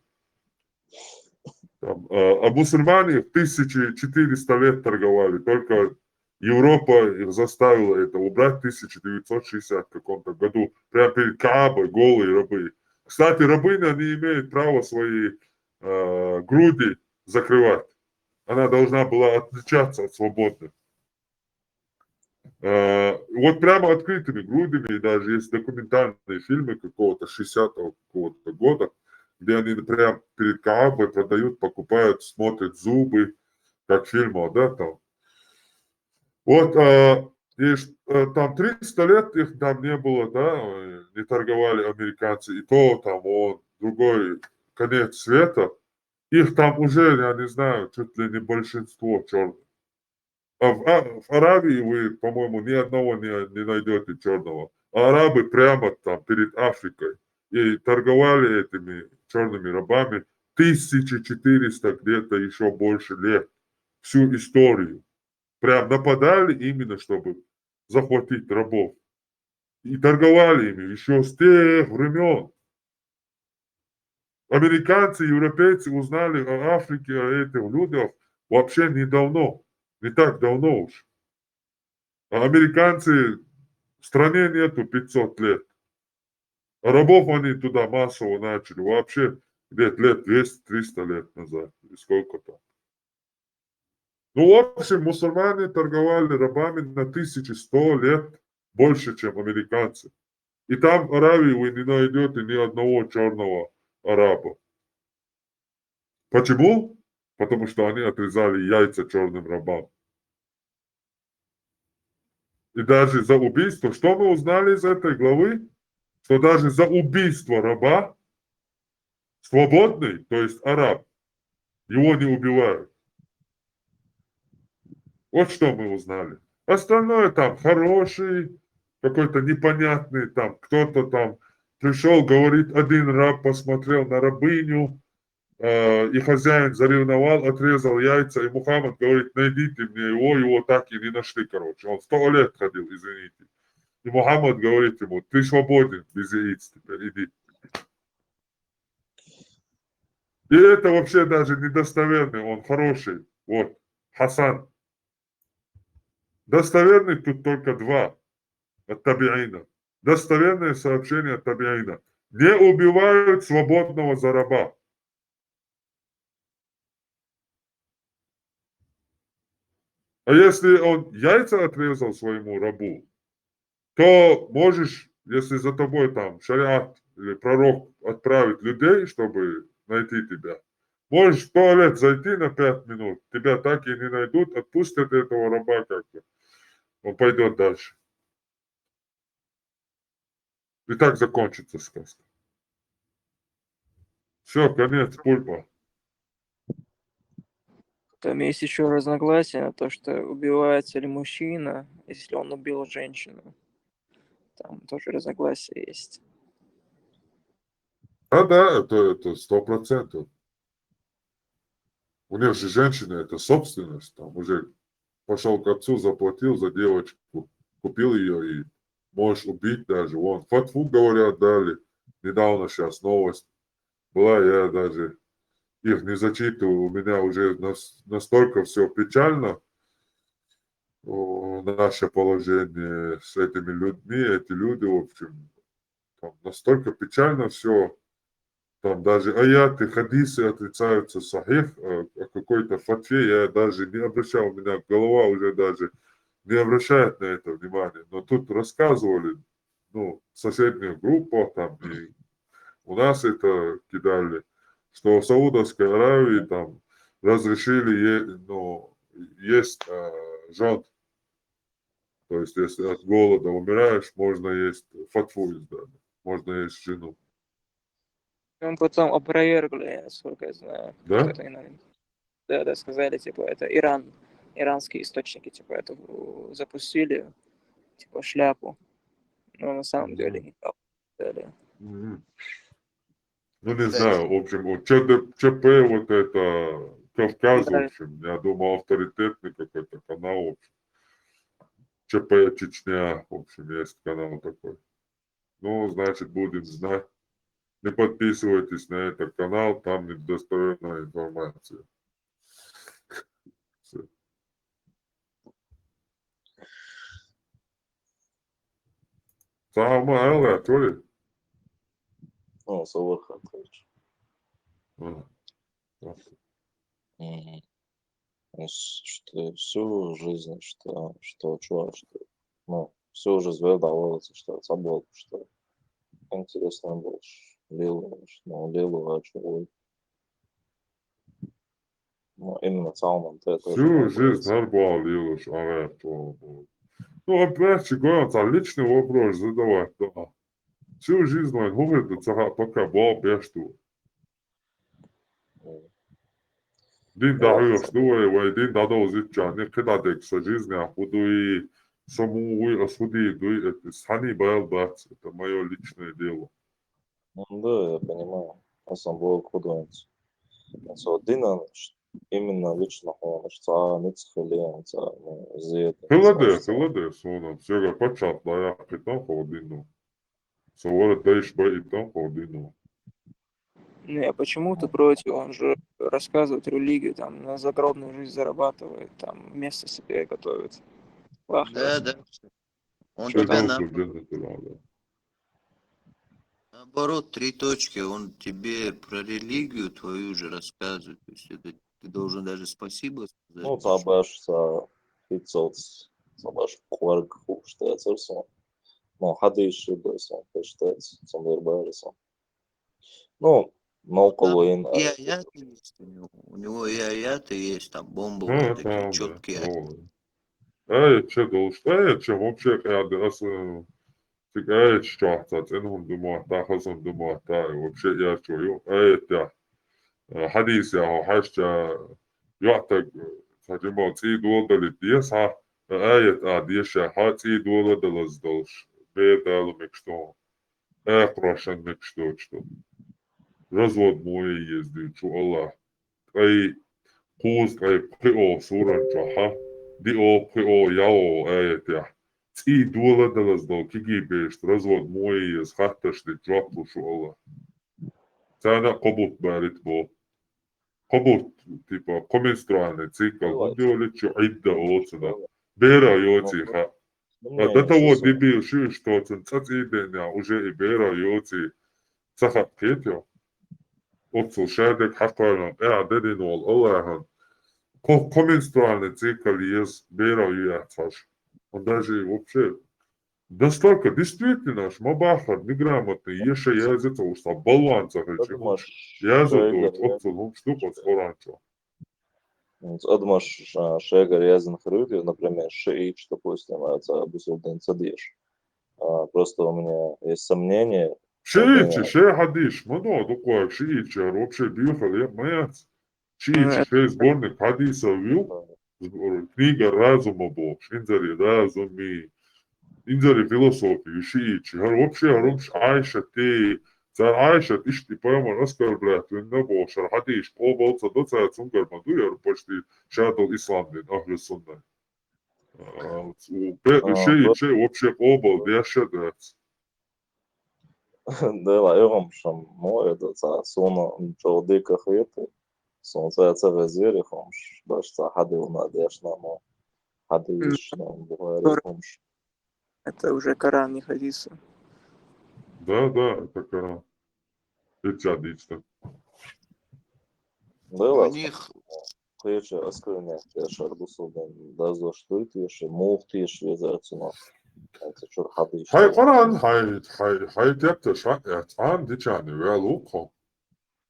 Там, а мусульмане 1400 лет торговали. Только Европа их заставила это убрать в 1960 каком-то году. Прямо перед Каабой голые рабы. Кстати, рабыня не имеет права свои груди закрывать. Она должна была отличаться от свободных. Вот прямо открытыми грудями, и даже есть документальные фильмы какого-то 60-го какого-то года, где они прям перед Каабой продают, покупают, смотрят зубы, как фильм, да, там. Вот, там 300 лет их там не было, да, не торговали американцы, и то там, вот, другой конец света, их там уже, я не знаю, чуть ли не большинство черных. В Аравии вы, по-моему, ни одного не найдете черного. А арабы прямо там перед Африкой и торговали этими черными рабами 1400, где-то еще больше лет. Всю историю. Прям нападали именно, чтобы захватить рабов. И торговали ими еще с тех времен. Американцы, европейцы узнали о Африке, о этих людях вообще недавно. Не так давно уж. А американцы в стране нету 500 лет. А рабов они туда массово начали вообще где-то лет 200-300 лет назад. Или сколько там. Ну, в общем, мусульмане торговали рабами на 1100 лет больше, чем американцы. И там в Аравии вы не найдете ни одного черного араба. Почему? Потому что они отрезали яйца черным рабам. И даже за убийство, что мы узнали из этой главы? Что даже за убийство раба свободный, то есть араб, его не убивают. Вот что мы узнали. Остальное там хороший, какой-то непонятный, там кто-то там пришел, говорит, один раб посмотрел на рабыню, и хозяин заревновал, отрезал яйца, и Мухаммад говорит, найдите мне его так и не нашли, короче. Он 100 лет ходил, извините. И Мухаммад говорит ему, ты свободен без яиц теперь, иди. И это вообще даже недостоверный, он хороший. Вот, Хасан. Достоверный тут только два от табиина. Достоверное сообщение от табиина. Не убивают свободного за раба. А если он яйца отрезал своему рабу, то можешь, если за тобой там шариат или пророк отправит людей, чтобы найти тебя, можешь в туалет зайти на 5 минут, тебя так и не найдут, отпустят этого раба как-то, он пойдет дальше. И так закончится сказка. Все, конец, пульпа. Там есть еще разногласия, то, что убивается ли мужчина, если он убил женщину. Там тоже разногласия есть. Да, это 100%. У них же женщина это собственность, там уже пошел к отцу, заплатил за девочку, купил ее и можешь убить даже. Вон, фатву, говорят, дали. Недавно сейчас новость была, я даже их не зачитываю, у меня уже настолько все печально, наше положение с этими людьми, эти люди, в общем, там настолько печально все, там даже аяты, хадисы отрицаются сахих, о какой-то фатве я даже не обращал, у меня голова уже даже не обращает на это внимания. Но тут рассказывали, ну, в соседних группах, там, и у нас это кидали, что в Саудовской Аравии там разрешили есть жен. То есть, если от голода умираешь, можно есть, фатву издали, можно есть жену. Он потом опровергли, насколько я знаю. Да? Что-то да, сказали, типа, это иранские источники, типа, это запустили, типа, шляпу. Но на самом деле не так. Мгм. Ну, не Кстати, знаю, в общем, вот ЧП, вот это, Кавказ, в Да, общем, я думал, авторитетный какой-то канал, в общем. ЧП Чечня, в общем, есть канал такой. Ну, значит, будем знать. Не подписывайтесь на этот канал, там недостоверная информация. Всё. Самое главное, Толя. Савар Хатович. А, так. Что всю жизнь, что чувак, что Ну, все уже звездовалось, что забыл, что интересно больше. Лилу, а чего? Ну, именно в целом это тоже Всю мне жизнь нравится. нарбал Лилуш, а это... Ну, опять же, говорят, личный вопрос задавать, да. Всю жизнь он говорит, пока был бешту. Din Да, dahujoštuvaju vai din dadauzičā nekadādēk sa жизня буду саму осудить, это сани был бац, это мое личное дело. ну, да, я понимаю. Я сам был художник. Один именно лично он, что Ницхелен, Зет, Хиладе, сонам, сега пачат да я питам холодину. Совора даешь баитам холодину. Не, а почему ты против? Он же рассказывает религию, там, на загробную жизнь зарабатывает, там, место себе готовит. Да, да. Он Все тебя дал дженнату рада. наоборот, 3 точки, он тебе про религию твою же рассказывает. То есть это ты должен даже спасибо сказать. Ну, sabаш sa Hitzots, sabаш Quark Hufstēcers un no Hadīšības un Peštēts un Virbēris. Ну, Малколуин. И аяты есть у него. У него и аяты есть, там бомбовые Ну, такие там, да. четкие. Че должен, че вообще, когда Tikai šķācāts, enhum dumātā, hazum dumātā, вообще я чую. Это حديث يا حاجة يعتق فجمع تي دول دل ديس ها آية ديش ها تي دول دل زدلش بيدال مكشتون آقراشن مكشتوشتو رزود موي يزدي شو الله أي قوز أي قيو سورة جاها دي أو قيو ياو آية يا تي دول دل زدل كيجي بيشت رزود موي يز خاتش دي جاكلو شو الله تانا قبوط بارت بو قبوط типа коменструальный цикл, он делает عدة أوتنا بيرا يوتي ها ده تو دبي شو что تنتظر بينا уже и بيرا يوتي سخط كيتيو أوتو شادك حقا أعدادين والله коменструальный цикл есть بيرا يوتاش он даже вообще настолько действительно мабахар неграмотный еще языца уста баланса язык отцу штуку оранчо. Atmos šajā garā jāzina хрюди, например, шиич, допустим, Абусулдин Цадиш. Просто у меня есть сомнения. Шиичи, хадиш, много такое шиичи, вообще бьюхал, я маяц. Шиичи, сборник хадиса вил, книга разума был, инзари разуми, инзари философию, шиичи, вообще, Айша, ты, цар Айша, ты ж ты прямо оскорбляет, он не был, шар хадиш, поболца, доцая цунгар мадуя, почти шадал ислам, ахли сунна. Шиичи, вообще побол, я шадец. Dēlā Ivamšam moedas suna čaudika hiti, sun цаца зверихомш, башца ходил на дешному, ходишном говорихомш. Это уже Коран, не хадисы. Да, это Коран. Это одично. Dēlā, У них Tieši askriņā tieši ar busūdiem dazo štu tieši mūh tieši viezēcino. Taču ar hadīšu. Hai Koran, hai tepte şakət, an diçani vēl uko.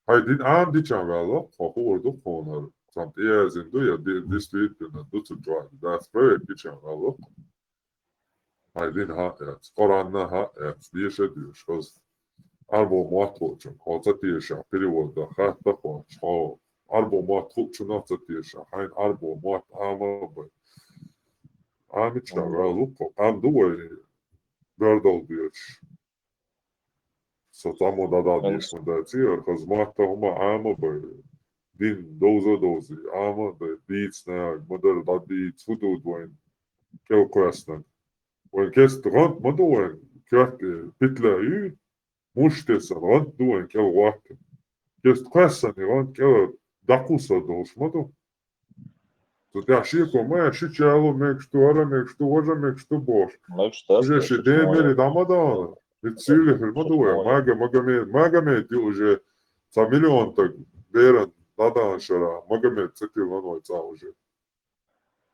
Hai din an diçan vēl uko, hurdu konar. Samt iezin duja distriktina ducu džoani, dās projekt diçan vēl uko. Hai din haēt, Koranna haēt, tieši diešos. Arbo matločan, kolca tiešā periodā, hatta koč, arbo matločan atsa tiešā, hain arbo mat amabai. Amičā vēl uko, am duja Berdaldieč. Samo dadādīšu man tā cīr, kas mata huma āma bai. Din dozi, āma bai, dīts nēg, madara dadīts, hudūt vain, kev kwestan. Vain kest rant madu vain, kjärti pitlā yī, muštiesan rant duvain kev vahti. Kest kwestani rant kev dakusa dos madu. Tad jā, šīko mē, šičēlu mēkštu, ara mēkštu, oža mēkštu boš. Уже ще демери дамадана. Ведь сили хрмадуя, Магомед уже за миллион так берен дадан шара, Магомед цепил на ной ца уже.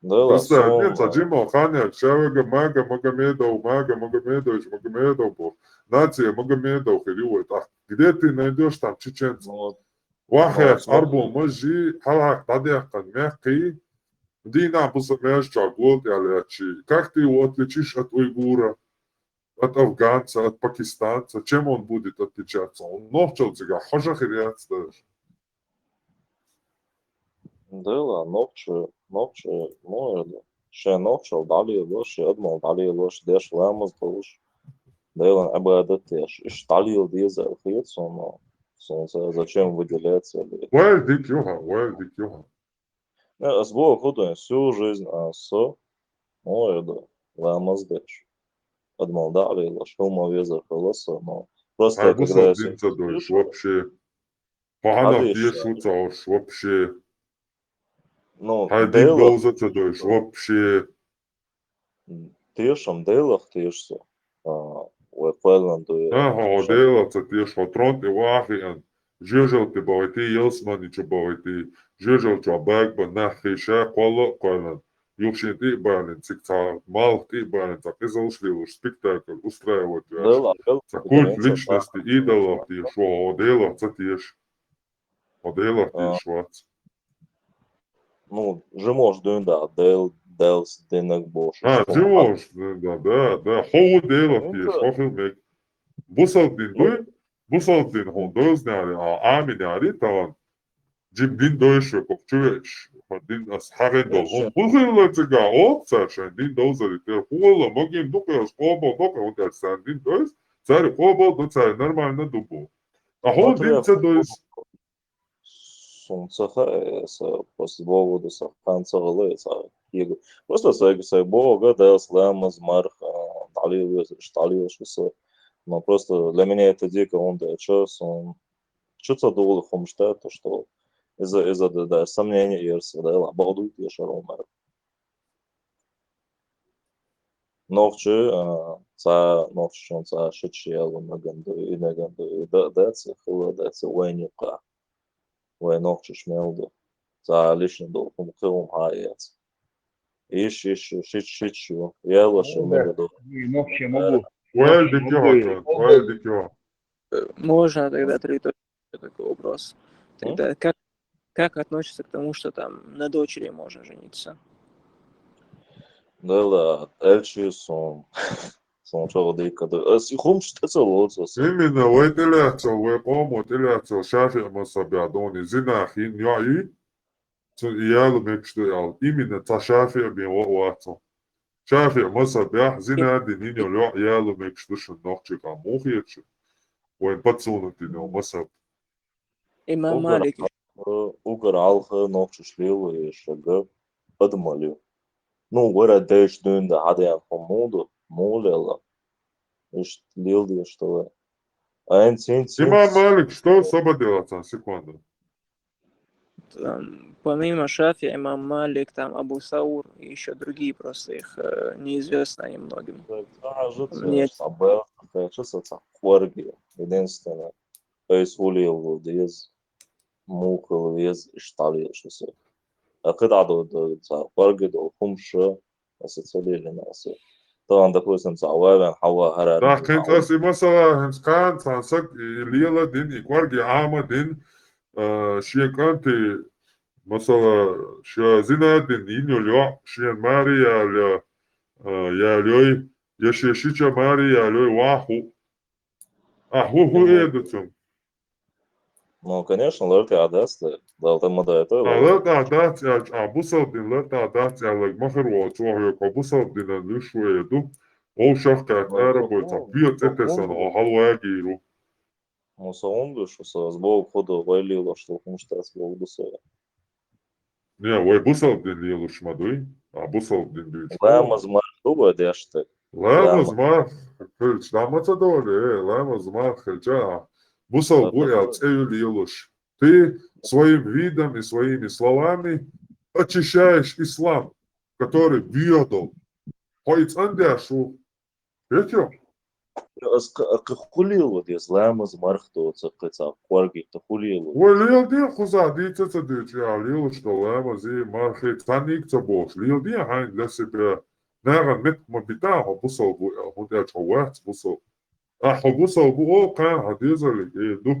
Да, Представляете, Джимо Ханя, Шавага Магомедов, Магомедович, Магомедов был. Нация Магомедов переводит. А где ты найдешь там чеченцев? Вахет, Арбу, Мажи, Халак, Тадяхан, мягкий. Дина Бусамяшча, Голд, Алячи. Как ты его отличишь от уйгура, от афганца, от пакистанца? Чем он будет отличаться? Он новчил тебя, хожа хиряц даже. Да, нокче, ну, še nokšal dalījos, še atmal dalījos, dieši lēmas būs. Dēlan обладатеш. И dalīju diezēl hiets un зачем выделяться? Well, dik Johan. Es был худой всю жизнь, ну, да, лēmas dieši. Atmal dalījos, filmā viezā filosā, но просто когда я... Бусал дойш, вообще. Пахана тешуцауш, вообще. Один доза цедойш, вообще. Tiešām dēlāk tieši vai Pēlandu. Dēlāk tieši tronti vāhian. Žiežel te baiti, Jelsmani ču baiti. Žiežel ču abēgba nahi šā kola. Юкшин ты бален, цикца мал ты бален, так и заушли уж спектакль устраивать. Культ личности, идолов ты шо, оделов цатеш. Оделов ты швац. Ну, живешь дунда, дēls dinag bošu. Живешь, да. Хову делов ты, хохил мек. Бусал дин хон дозняли, аминяли таван. Jim din doyşu kokçuveç. Din as hagen dol. Hon bulgırla tıga opsaçan din dozari te huola magim dukayas kobo doka on sen din doyş. Sari kobo do sari normalna dubu. A hon din se doyş. Suncaha после Бога sa kancālē iegu. Просто sai Бога dēls lēmas marha dalījos. Но просто для меня это дико он час. Что-то думал хомшта, то что из-за сомнений ерса, да, обалдует я шаром. Новче, новче, шичел, наганду, дается, дается, уайнюка, новче шмелду, лишний долг, хум хаец. Шичу, я лошадь могу. Новче могу. Можно тогда такой вопрос. Тогда как относится к тому, что там на дочери можно жениться? Да, эльчи сон человека. Хумштется лоцос. Именно в этой ляцо, в помот ляцо, шафи масабядони, зинахин, яи, иялу мекштуял. Именно та шафи бин ватso. Шафи масабях, зинадин, иньо иялу мекштушен нохчика мухиечи. Вен пацунатино масаб. Имам Малик. Угар алха нохчу шлилу и шага подмалю. Ну, говорят, дэш дунда, адян помоду, молела. Ишь, лилди, что ли. Имам Малик, что особо делать? Секунду. Помимо Шафи, имам Малик, там Абу Саур и еще другие, просто их неизвестно немногим. Хворги, единственное. То есть улил вез, мухал вез, шталил, что все. А когда до хворги, до хумша, ассоциировали нас. طبعا допустим عوامل حوا هرر Da kent as مثلا هنس كان تنسك ليلا دين إقوارجي عامة دين شيكانتي مثلا شازينا دين إنيو ليو شين ماري يا ليوي يشيشيشا ماري يا ليوي واحو هو إيدتهم. Ну, конечно, лърти адасты. Да, там мадайта. لърти адасты, абусал дин лърти адасты, алаг махар уачуахи, абусал дин анлишуэ еду. Ол шахкат арабойца, бият етесан, халуагиру. Мусаонду, что с Богом ходу вайлило, что хумштас был дусоя. Не, вай бусал дин лилу шмадуй, абусал дин бич. Лэмаз мардуба дешты. Лэмаз мар, хэлч, дамаца доле, лэмаз мар хэлча. Бусал буял цею лилуш. Ты своим видом и своими словами очищаешь ислам, который ведал. Хоть андяшу. Видите? Кахулилу дизлаймыз мархто цакца кварги кахулилу. وليل دي خزا دي تصدق يا ليل شتولا زي ما خي تانيك تبوش ليل دي هاي لسه ناغا مت ما بتاعه بصل بو هو ده توات بصل بصل بو كان هديزر لي دو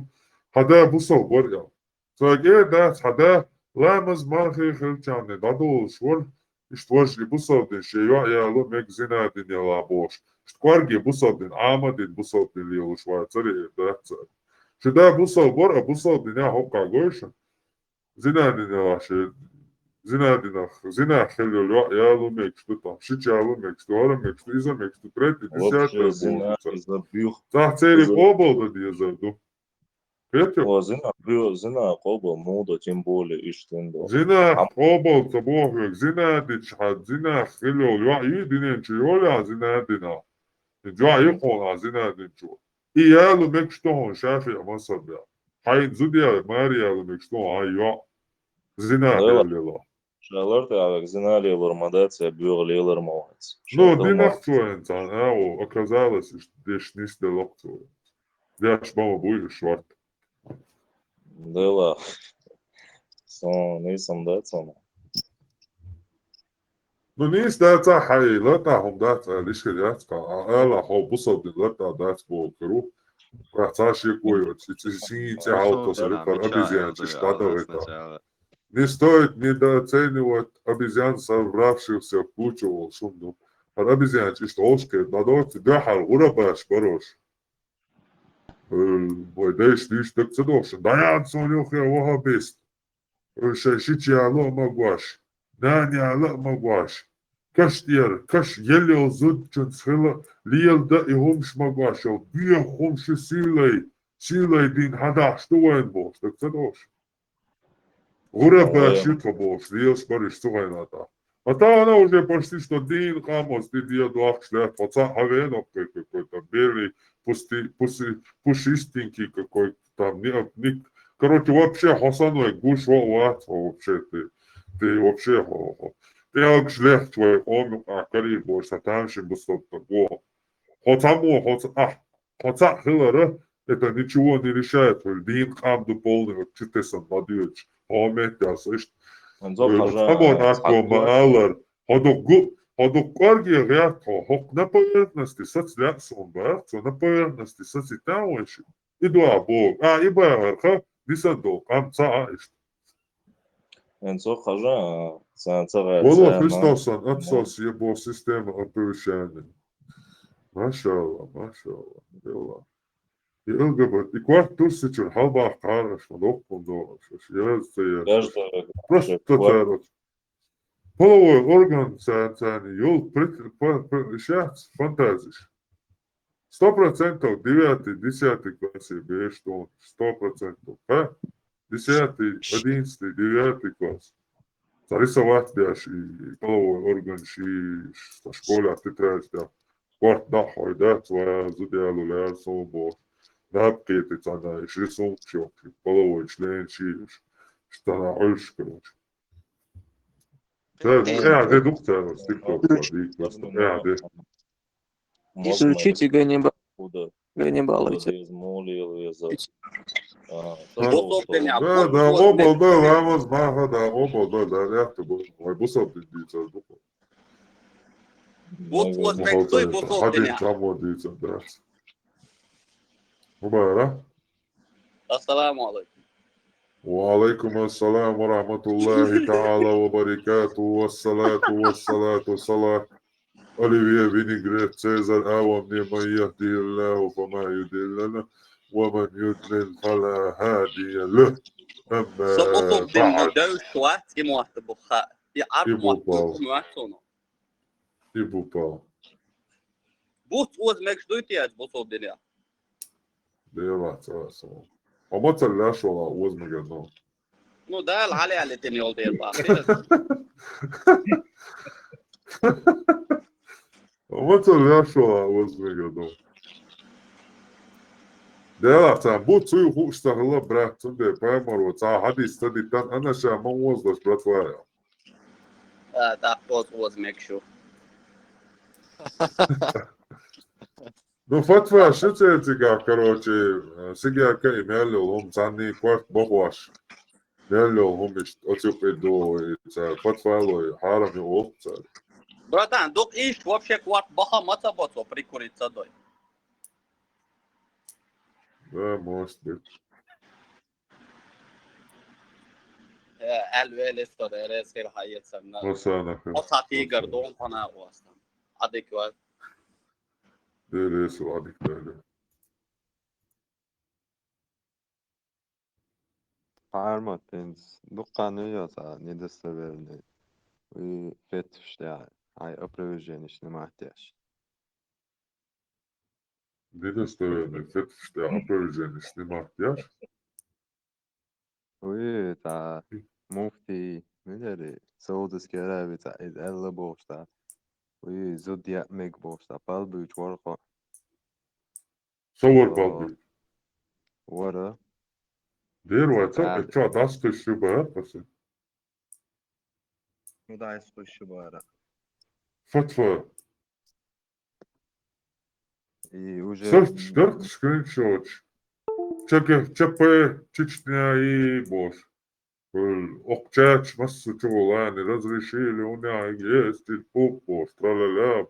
هذا بصل بريا فجأة ده هذا لامز ما خي خلتان دادو شول اشتوج بصل دي شيء يا لو مجزنا دي يلا بوش اشتوارجي بصل دي عامة دي بصل دي ليل شوية تري ده شدا بصل برا بصل دي هوكا جوش زنا دي ناشي زنا خلي الوقت يا لو ميكس بطا شيت يا لو ميكس دوارا ميكس إذا ميكس تريد دي سيات Вообще зина بول за бюх. صح تيري قوبل دي يزردو فيتو Зина бюх зина قوبة موضة тем более иштендо. زنا قوبل تبوهك زنا دي شحاد زنا خلي الوقت يدين شيولا زنا دينا جوا يقول زنا دي شو إيا لو ميكس تهون شافي مصر بيا هاي زوديا ماريا لو ميكس تهون هاي يو زنا Дела. بيا Шаларты авак знали вармадация бюх лилар мовец. Ну, Шатыл не мар. нахтует, а оказалось, что здесь не стелоктует. Я ж мама будет шварт. Дела. Сон нисам дацана. Ну, не стата хай, лата хом дата, лишь рядка, а эла хо бусал дин лата дат по кру. Працаши кое, сините ауто сарикар обезьян, чиштада это. Не стоит недооценивать обезьян, собравшихся в кучу шумну. Обезьян, чисто ошке, дадот, дахал, урабаш, барош. Войдешь, лишь так цедош. Даян сонюх я вога бест. Шишичи ало магуаш. Нани ало магуаш. Каш тьер, каш еле зуд чунсхила, лиел да и хумш магуашел. Бия хумши силой дин хадаш, что воин бош, так цедош. Урабаш, ютва бош, лиел спариш, что войната. А та она уже почти что дин камос, ты диадуах шлят, поца хавенок какой-то белый, пушистенький какой-то там. Короче, вообще хосаной гуш вообще ты вообще ты ак шлях твой омик, а кори бош, а там ще бустот такого. Хоца хилара, это ничего не решает, дин камду полный, читесан надюч, омет я слышь. Хамон ако маалар, ходок корги рядко, хок на поверхности соцляцом бахцо, на поверхности социтауешь, и два бог, и бахарха, висадок, амца аишт. Энцо хажа, цанцара. Воло Христосан, отсос ебо система оповещания. Машалла, дела. И ЛГБТ, и кварт тусичер, халбах караш, локпом доаш, я просто царот. Половой орган цани, юл сейчас фантазиш. 100% 9, 10 классе бежишь, 100%. 10, 11, 9 класс. Зарисовать дашь и половой орган, и в школе тетрадь, да. Кварт нахуй, да, твоя зудиалу ляр собо. Напкеты цана, и рисунок, половой член, что на ольш, короче. Ты доктор, ты кто-то, Изучите Ганнибала. Да, обал, да, ламаз, маха, да, обал, да, ляхта, ой, бусал ты дийца, духа. Вот, кто и бусал Один меня. само дийца, да. Мубара? Ассаламу алейкум. وعليكم السلام ورحمة الله تعالى وبركاته والصلاة والسلام أوليفيا فينيغريت سيزر أو من يهدي الله فما يضل ومن يضلل فلا هادي له أما Собото ден بعد döyssuat imuahta bukha. Ja armuahta Ibu muahtono. Пау. Bus uz mekšduitiet busol dinja. Дела царасо. وما تلاش ولا وز مجنون. No dal ali ali tini ol dir ba. وما تلاش ولا وز مجنون. دلا تعبو تسوي هو اشتغل برات تندي بامر وتاع حد يستدي تان أنا شا ما وزدش برات وايا. Da bus uz mekshu. Ну, фатва, что это, короче, сега кай мялил, он цанный кварт бахваш. Мялил, он мечт, отюк иду, и фатвалой, харами опца. Братан, док иш вообще кварт баха маца бацо прикурить садой. Да, может быть. الويل استودر سير حيات سمنا Масана, قطع تيجر دون فنا واسطة adekvat. det är så adekvat. Armatins дуккануйоса недостоверный и фетштя ай опроверженич не махтяш. Недостоверный, это что, опровержение снимать, яш? Уи та муфти мидери Саудовской Аравии та из Элла бошта. Уи зодия мег бошта палбы чворхо. Совор балды. Вора. Дервается, это даст ты шибар, пасы. Ну да, я спущу бара. Фатва. И уже... Сорт, дерт, скриншот. ЧП, Чечня и бош. Окчач, массу чего, они разрешили, у меня есть, и поп, тра-ля-ля,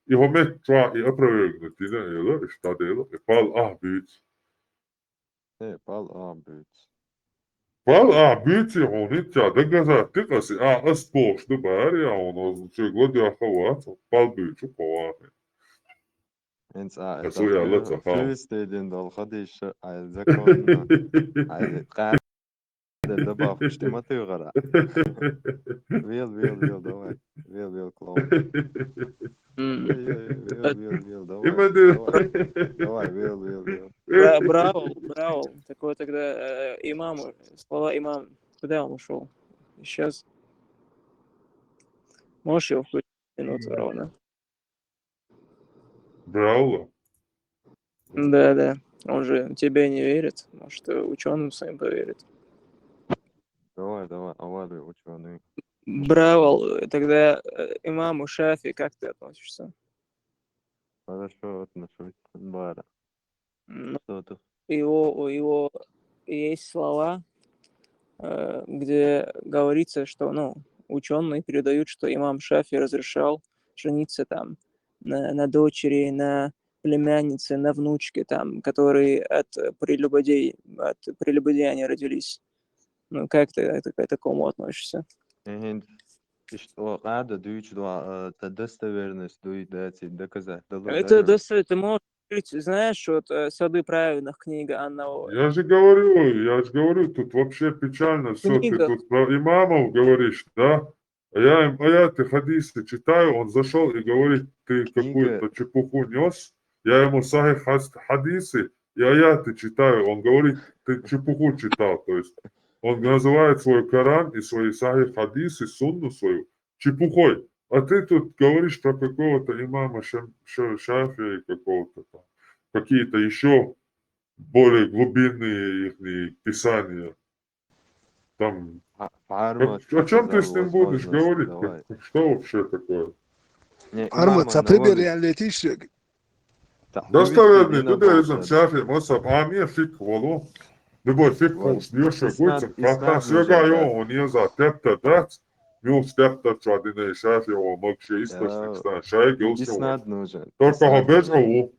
и хомет тра, и опровергнуть, и да, и что дело, и пал бить. пал бить. Пал бить, он и тя, доказать, ты каси, спош, да бари, он, что, гладя хават, пал бить, что повами. انت Асуя, лаца, хау. فلسطين دول خديش عايزكم عايز قاعد دبا خشتي ما تغرى ويل давай ويل клоун ويل давай ويل Браво. Такое тогда имаму, слова имам, куда он ушел? Сейчас. Можешь его включить минуту ровно? Браула? Да. Он же тебе не верит. Может, ученым своим поверит. давай аварий ученый. Браво. Тогда имаму Шафи, как ты относишься? Хорошо отношусь. Бара. Что ты? У его есть слова, где говорится, что ученые передают, что имам Шафи разрешал жениться там на дочери, на племяннице, на внучке, там, которые от прелюбодеяния они родились. Как ты к такому относишься? Что надо дуть достоверность доказать. Это ты можешь говорить, знаешь, вот «Сады праведных» книга Анна. Я же говорю, тут вообще печально все. Ты тут про имамов говоришь, да? А я ты хадисы читаю, он зашел и говорит, ты какую-то чепуху нес. Я ему сахих хадисы и аяты читаю. Он говорит, ты чепуху читал. То есть он называет свой Коран и свои сахих хадисы, сунну свою, чепухой. А ты тут говоришь про какого-то имама Шафия и какого-то там, какие-то еще более глубинные их писания. Там, о чем ты с ним будешь говорить? Что вообще такое? Армат, пример реалитичный. Достоверный, туда изом Шафия, Мосаб, мне фиг волу. Любой фиг пункт, нюша гуйцем, ката свега он не за тепта дать. Мюс тепта чадине Шафия, он могче источник стан, шай гилсил. Только хобежаву.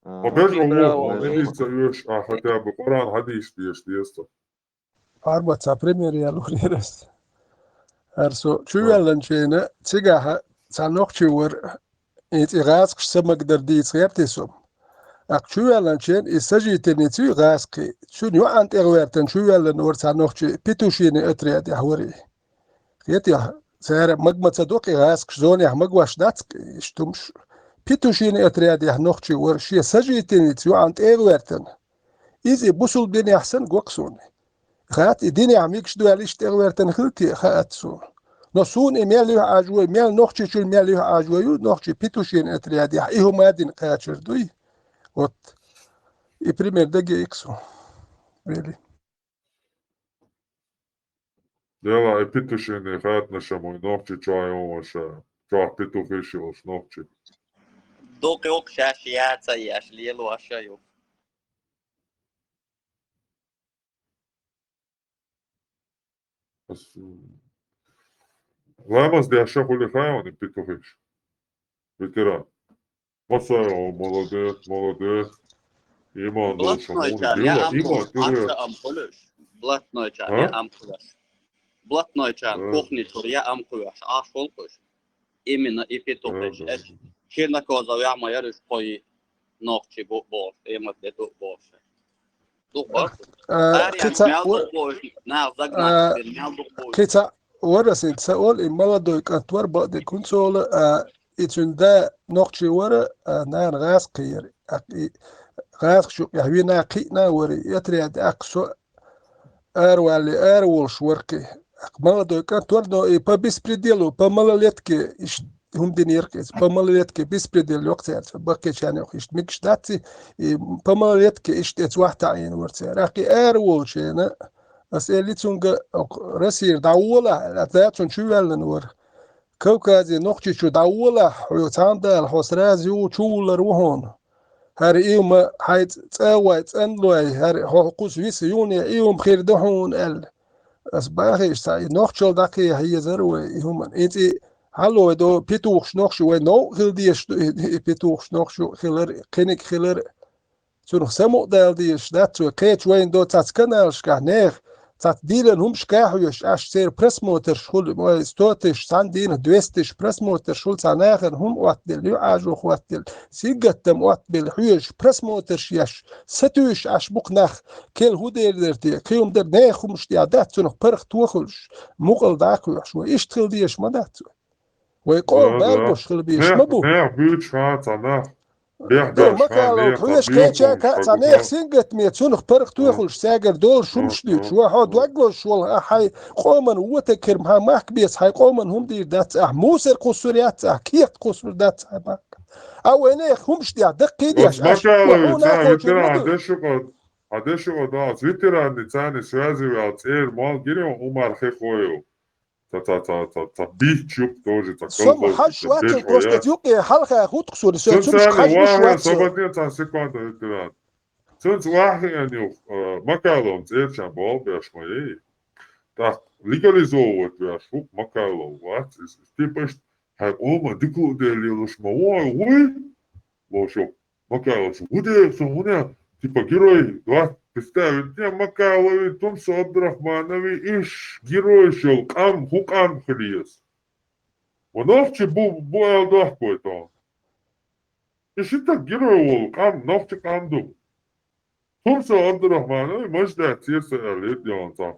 Хобежаву, он видится юш, хотя бы Коран хадис пьешь. Armats, пример реалитичный. Арсо, чувствовал, что цыгаха, цанох чувар, эти газки самагдер дит рептисом. Actuellen is sajiteni tu gaski sun yo ant erwerten chuellen or sanochi pitushini etred yahwari yetya sare magmatsa doki gask zoni magwash datsk stumsh pitushini etred yahnochi or shi sajiteni tu ant erwerten izi busul bini ahsan gwaksun khat idini amik shdu alish erwerten khilti khatsun no sun emeli ajwe mel nochi chul meli ajwe yu nochi pitushini etred yah ihumadin qacherdui Вот. И пример Дагейксу. Really. Дела петушины хат наша мой ногти чаю ваша. Чах петухи шилш ногти. دوقي وقشاشيات سياش ليل واشيو بس Лаймас де шахули хайвани питохиш. Ветеран. Масао, молодец, молодец. Има дол шамуни била, има тюря. Blatnoičan, А? ja amkujas. Blatnoičan, kuhnitsur, ja amkujas, ašulkujas. Imina ipituhis, et kirna koza jama järjest poi nohtsi boos, imat etu boos. Tuha. Ääriä mjäldu boos, nää zagnat, mjäldu boos. كيتا ورسين تسأل إما لدوك أنتور بعد كونسول إتشندا نقطة ورا نان غاز قير غاز شو يهوي ناقينا وري يتري عند أقصى والي والش وركي ما لدوك أنتور دو إبا بيسبريديلو بملا ليتكي هم دينيركيس بملا ليتكي بيسبريديل وقت بكيش يعني إيش ميكش داتي بملا ليتكي إيش تتوحت عين ورتي راقي والش هنا بس اللي تونغ رسير داولا ذاتون شو نور كوكازي نقطة شو داولا ويتعندل حسرازي وشول روحون هاري إيوم حيت تساوي تسألوي هاري حقوس ويس يوني إيوم خير دهون بس باخيش تاي نقطة داكي هي زروي إيوم إنتي هلو دو بيتوخش نقطة نو خيل ديش بيتوخش نقطة خيلر كينك خيلر شنو سمو دال ديش داتو كيتش وين دو تاتكنالش كهنيخ تات ديلن هم شكاحوش اش سير برسموتر شغل ما ستوتش ساندين دويستش برسموتر شغل ساناخن هم وقت دل يعاجو وقت دل سيقتم وقت بالحيوش برسموتر يش ستوش اش بقناخ كل هودير درتي كيوم در ناخو مش ديادات سنخ برخ توخلش مقل داكو شو اشتغل ديش ما داتو ويقول بالبوش خل بيش مبو نيح بيوت شات نيح دول ما قالوا حويش كيتشا كاتانيخ سينجت ميت سنخ برخ توخلش ساجر دول شمش ديش واحد وقلش والله حي قومن وتكر مها ماك بيس حي قومن هم دير دات موسر قصوريات كيت قصور دات ماك او انيخ همش دي دقي ديش ما قالوا وحونا ветеран, عدشو داس ветеран نتاني связи вялц мал гирем умар хехою. تا بيتشوك توجي تا سم حش واتن كوستت يوكي حلقة خود قصور سمش سنس حش مش واحد واتن صبتني تا سيكوندا ветеран. سنس واحد يعني ما قالوا تيرشان بول بيشمي تا legalizовывать бяшук макало вот типа хай ома дику делилуш мой лошо макало уде суне типа герой да представить те макало том Абдрахманови иш герой шел кам хукам хлиес ونوفчи бу алдах който ишита герой ол кам новчи камду том Абдрахманови можда тирсе алет дянса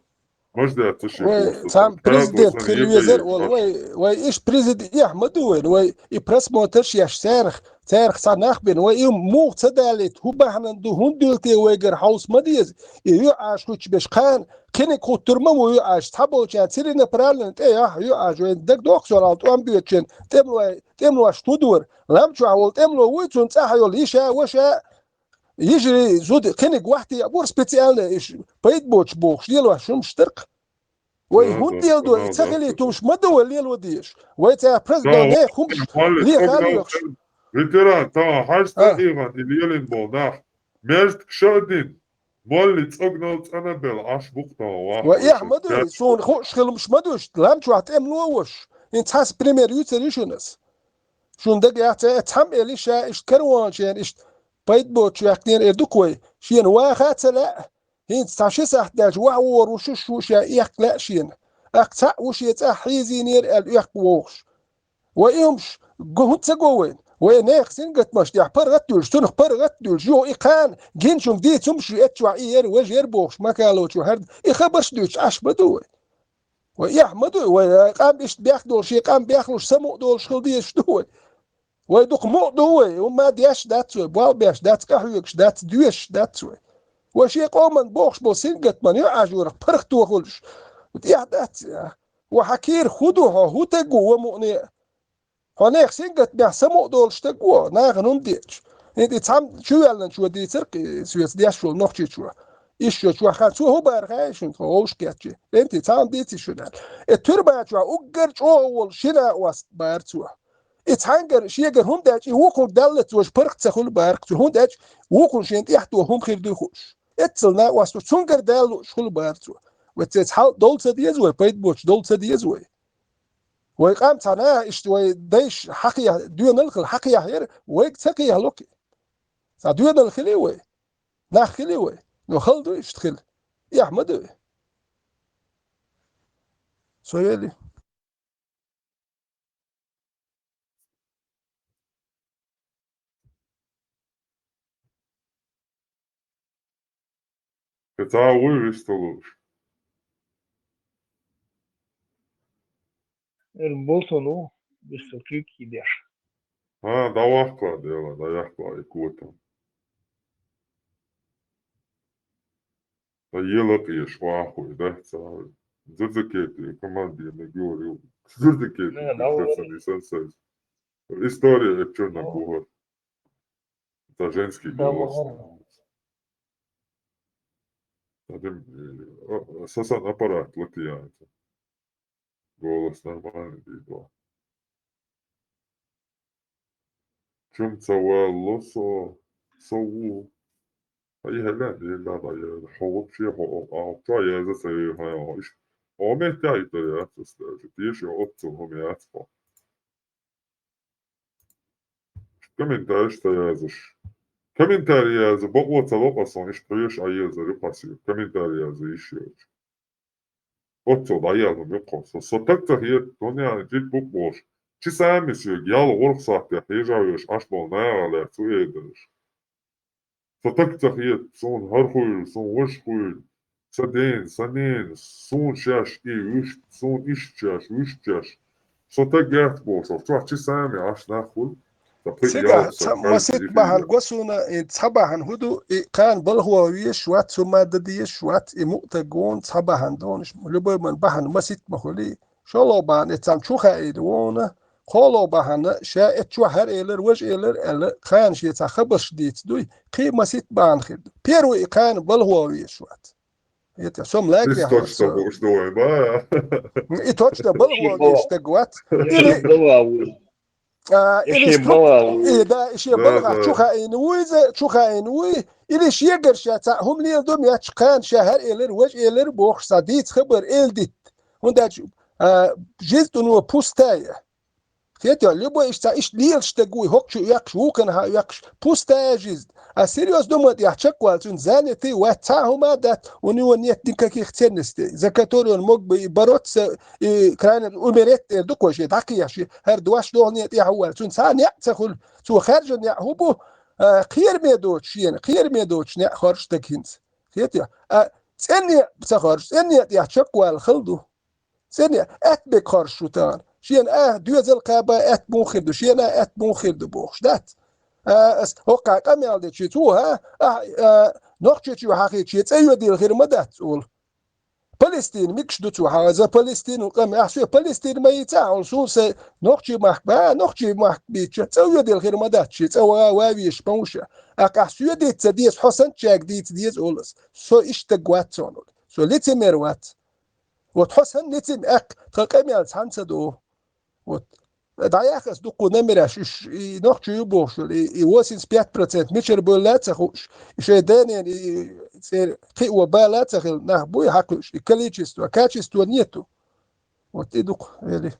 مجد تشي سام بريزيدنت خليزر وي ايش بريزيدنت احمد وي بريس موترش ياش تاريخ صناخ بين وي مو تدالت هو بحنا دو هندلتي ويجر هاوس مديز يو اش كوتش باش كان كيني كوترما ويو اش تابو جا تيرين برالنت يو اش وين دك دوكسور الت ام بيتشن تملو اش تدور لام جو اول تملو ويتون صحيو ليشا وشا يجري زود كينك واحد ابور سبيسيال ايش بيت بوش ديالو شو مشترك وي هون ديال دو تسغلي توش مدو اللي وديش وي تا بريزيدنت خمش لي خالو ветеран تا هاش تقيقا اللي يلين بوناح ميرت كشادين مولي تسقنو تنبل اش بوقتا وي احمد سون خوش خل مش مدوش لام شو هتعملوش انت حاس بريمير يوتريشنس شون دق تام اليشا ايش كروان شان ايش بيت بوتش يحكين إدوكوي شين واحد لا هين تاشيس أحتاج وعور وشوش يحكلا شين أقطع وش يتحيزين اليحكوش ويمش جهود سجوين ويناخ سنجت مش يحبرغتول شتنخ برغتول جو إقان جنشم دي تمشي أتوع إير وجير بوش ما قالوا شو هرد إخبرش دوش عش بدوي ويحمدوا ويقام بيش بياخدوا شيء قام بياخدوا سمو دول شغل ديش دوي ويدوق مقدوي وما ديش داتسوي بوال بيش داتس كحيوكش داتس دويش داتسوي وشي قومن بوخش بو سنجت من يعجور برختو خلش وديح داتس وحكير خدوها هو تقوى مؤني هناك سنجت بيحسمو دولش تقوى ناغنون ديش انت تعم شو يالن شو دي ترقي سويس ديش شو نوخشي شو إيش شو خان شو هو بارخايشن خوش كاتشي انت تعم ديتي شو دال التربة شو أجر شو أول شنا وست بارتوه اتحنجر شيجر هم داج وكون دلت وش برق تخل بارق هم داج وكون شينت يحتو هم خير دو خوش اتسلنا واسو تسونجر دال شخل بارتو وتتحال دول سديزوي بيت بوش دول سديزوي ويقام تانا اشتوي ديش حقيا ديون الخل حقيا هير ويك تقيا لوكي ديون الخليوي ناخليوي نو خلدو اشتخل يا احمد سويلي Ketawa istoluş. Bolsonu высокий кидер. Ha, dayakla diyorlar, dayakla ikutam. Da yılak yaş vahuy da sağ. Зацикети, команді не говорю. Зацикети, Не, підписаний сенсей. Історія, як чорна бугор. Та женський голос. Сасан апарат латияється. Голос нормальний дійдо. Чум цава лосо сову. Ay heller eller da ya hava şey hava ya za say ha ya iş o mehtaydı ya işte diye şey ottu هم ya atma komentar işte yazış komentar yazı bu WhatsApp asan iş koyuş ay yazarı pasıyor komentar yazı iş yok ottu da yazım yok olsa sotak da hiç donya ciddi bu boş çi saymışıyor yalı ork sahte hecayış aş bol ne yalar tu edir sotak da hiç son har koyul son hoş koyul Sadin, sanin, sun şaş, üç, sun iş şaş, üç şaş. Sota gert boş, of çuha çi sami aş nakhul. سيجا مسيت بهن قصونا تحبهن هدو كان بالهواوية شوات ثم ددية شوات مؤتقون تحبهن دونش لبوي من بهن مسيت مخولي شلو بهن اتسام شوخا ايدونا قولو بهن شا اتشو هر ايلر وج ايلر الا كان شي تخبش ديت دوي قي مسيت بهن خد بيرو كان بالهواوية شوات يتا سوم لاقري İstoç'ta boş doğay ba. İtoç'ta بالهواوية اشتقوات إليش إذا شيء بلغة شوخا إنوي شوخا إنوي إليش يقر شاتا هم لي دوم يشقان شهر إلر وجه إلر بوخ صديت خبر إلديت هندا جزء إنه بوستاية خيتي اللي بو إيش ليل شتقوي هوك شو يقش وكن ها يقش بوستاية جزء السيريوس دوم يحشق والتون زانتي واتاهما دات ونيو نيت دينكا كي اختنستي زكاتوريون موج بروت كران أمريت دوكو شي داكي شي هر دواش دو نيت يحول تون ثاني تخل تو خارج نيا هوبو خير ميدوت شين خير ميدوت نيا خارج تكينز خيتي سني بتخرج سني يحشق والخلدو سني أتبك خارج شوتان شين دوزل قابا أت مخدو شين أت مخدو بوخش دات هوقع قميال دي تشيتوها نقطة تشيو حقيقي تشيت أيوة دي الغير مدات تقول فلسطين ميكش دوتو حوازا فلسطين وقام أحسوا فلسطين ما يتعاون سوس نقطة محبا نقطة محبي تشيت أيوة دي الغير مدات تشيت أو واويش بوشة أحسوا دي تديس حسن تشاك دي تديس أولس سو إشتقوات تونول سو ليتي ميروات وتحسن ليتي أك تقميال تحنسدو داياخس دوكو نمرش نقطة يبوشل يوسين 5% ميشر بولاتخوش شيداني سير قوة بالاتخل نهبوي حقوش كليتشستو كاتشستو نيتو وتدوق يلي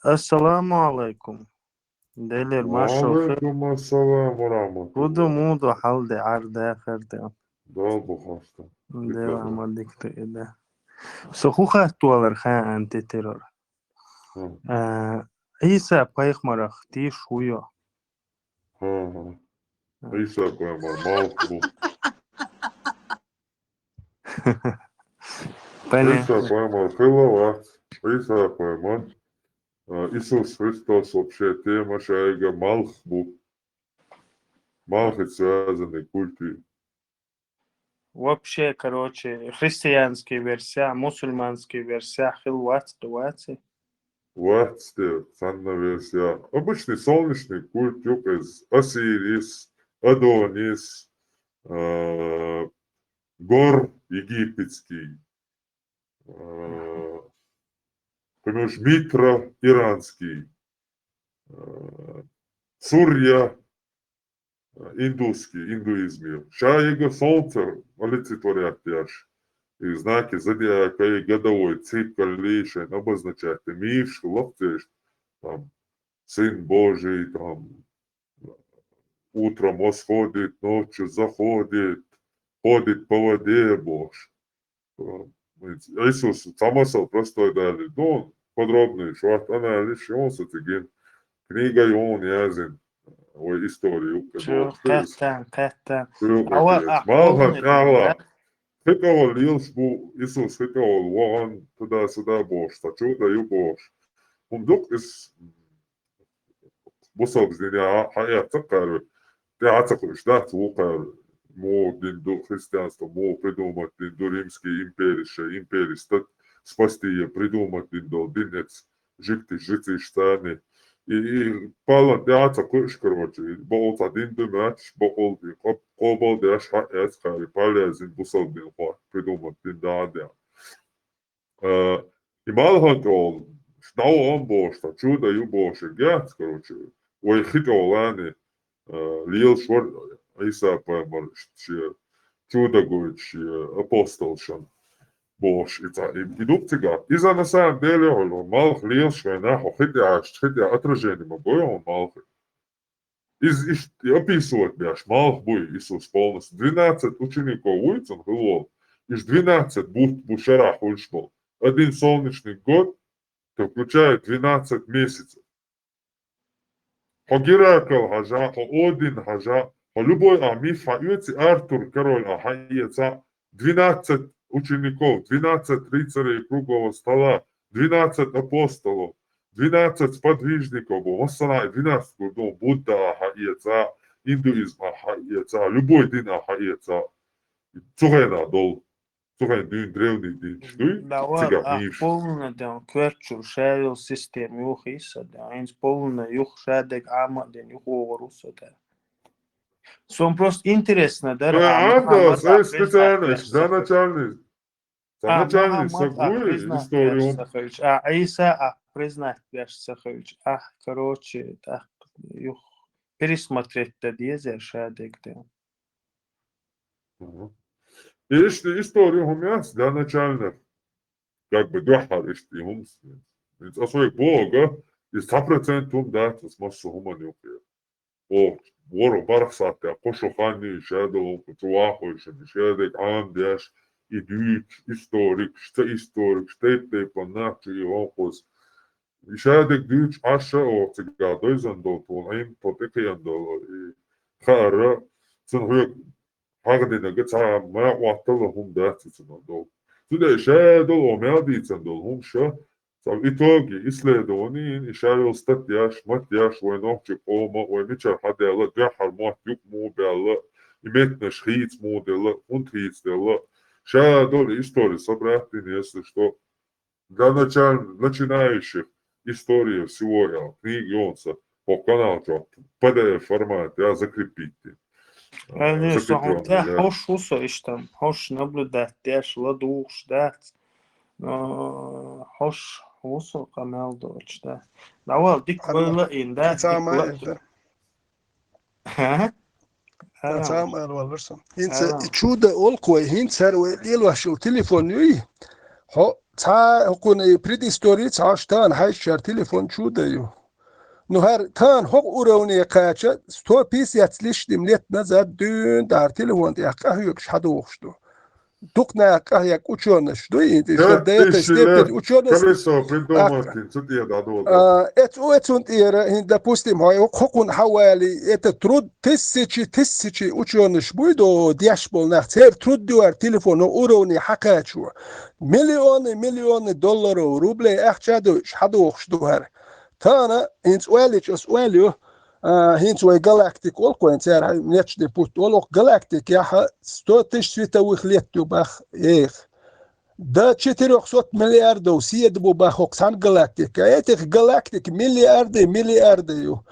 السلام عليكم دليل ما شوفي وعليكم السلام ورحمة ودو الله. مودو حال دي عرض آخر دي Dal بخاسته. دي وعمل ديكتو إده سخوخة تولر خان أنتي تيرور عيسى بايخ مرخ تي شوية ها عيسى قيمر مالكو عيسى قيمر خلوات عيسى قيمر Иисус Христос вообще тема шайга Малхбу. Малхит связанный культы. вообще, короче, христианские версия, мусульманские версия, хилват, дуати. Ватсте, санна версия. Обычный солнечный культ, из Осирис, Адонис, гор египетский, понимаешь, Митра иранский, Сурья индусский, индуизме. Шаига солнце олицетворяет яш. И знаки зодиака и годовой цикл лишь обозначает миш, локтеш, там, Сын Божий, там, утром восходит, ночью заходит, ходит по воде Бож. Иисус замысел простой дали, но он подробный, шварт анализ, он сатиген, книга он язын, ой, историю. Кәттән. Ауа Малхан, хитовал лилс бу, Иисус хитовал, воган туда-сюда Бож, тачуда ю Бож. Умдук из بوصل بزنيا حقيقة تقر تعتقد إشتهت وقر مو دين دو христианство мو придумать дин до римский империше империстат спасти придумать дин до динец жити штаны и пала تعتقد короче болт один думач болт قبل داش حقيقة خاري полезен بوصل دين خوا придумать дин да и малхан тол что он бошта чудо ю боше гят короче ой хитоланы лил швар Иса поймал чудо гоч апостолшан бош и дуптига иза на самом деле он мал лил швена хотя отражение могой он мал из описывать бяш мал бой Иисус полностью 12 учеников уйцен было из 12 бушара хульшбол один солнечный год то включает 12 месяцев. Геракл хажа, Один хажа, любой амиф, Артур, король, ахайца, 12 учеников, 12 рыцарей круглого стола, 12 апостолов, 12 сподвижников, 12 годов, Будда ахайца, индуизм ахайца, любой дин ахайца, цугена дол. Цугена дин древний дин, что? Полна ден кверчу шерил систем юх иса да инс полна юх шадек ама ден юх overuса да. Сон просто интересно да. Да, специальность, да, начальник. Начальник сагуи историю. Иса признать Бяш Сахович. Короче, так юх пересмотреть-то дезер шадек да. Есть история у меня для начальных, как бы духар есть и умс. А свой Бога и 100% дать с массу гуманюки. О, вору барсате, а кошухани, шедол, кутуаху, шедек, андяш, и дюч, историк, что ты понахчи и опус. И шедек дюч, аша, о, цыга, дойзандол, тулаим, потекияндол, и хара, цынгуек, هاخدنا قد ما وعطلهم داتي تنادول تدا شادول ومادي تنادولهم شا طب إتوجي إسلادونين إشارة استتياش متياش وينوحش قوما ويمتشر حد يلا جحر موت يكمو بيلا يمتنا شخيط مو ديلا ونتهيت ديلا شادول إستوري собрать если что для начинающих история всего я книги онца по каналу PDF формат я закрепите. Хош усоиштам, хош наблюдать, деш ладуш, дат, хош усо камел доч, да. Давал дик было ин, да. Tamam ervalırsan. Hinse çuda olkoy hinser ve ilvaşul telefon yuy. Ho ta hukun predistori çaştan hayşer telefon çuda yu. Nu her tan hok uravni qaça sto pis yatlişdim letna zad dün dar telefon ya qahyok şadu oxdu. Tukna qahyak uçonuş do indi dayata stepte uçonuş. Колесо придумать, тут я дадут. Эцунт era допустим хокун حوالي это труд тысячи uçonuş buydu diaspol naxter tруд duar telefonu uravni haqaçu. Milyoni dollar ruble axçadu şadu oxdu her. Tana hins uelic hins way galactic olkoin ser nechde put olok galactic ya 100 световых лет тубах их да 400 миллиардов сиед бубах оксан галактика этих галактик миллиарды ю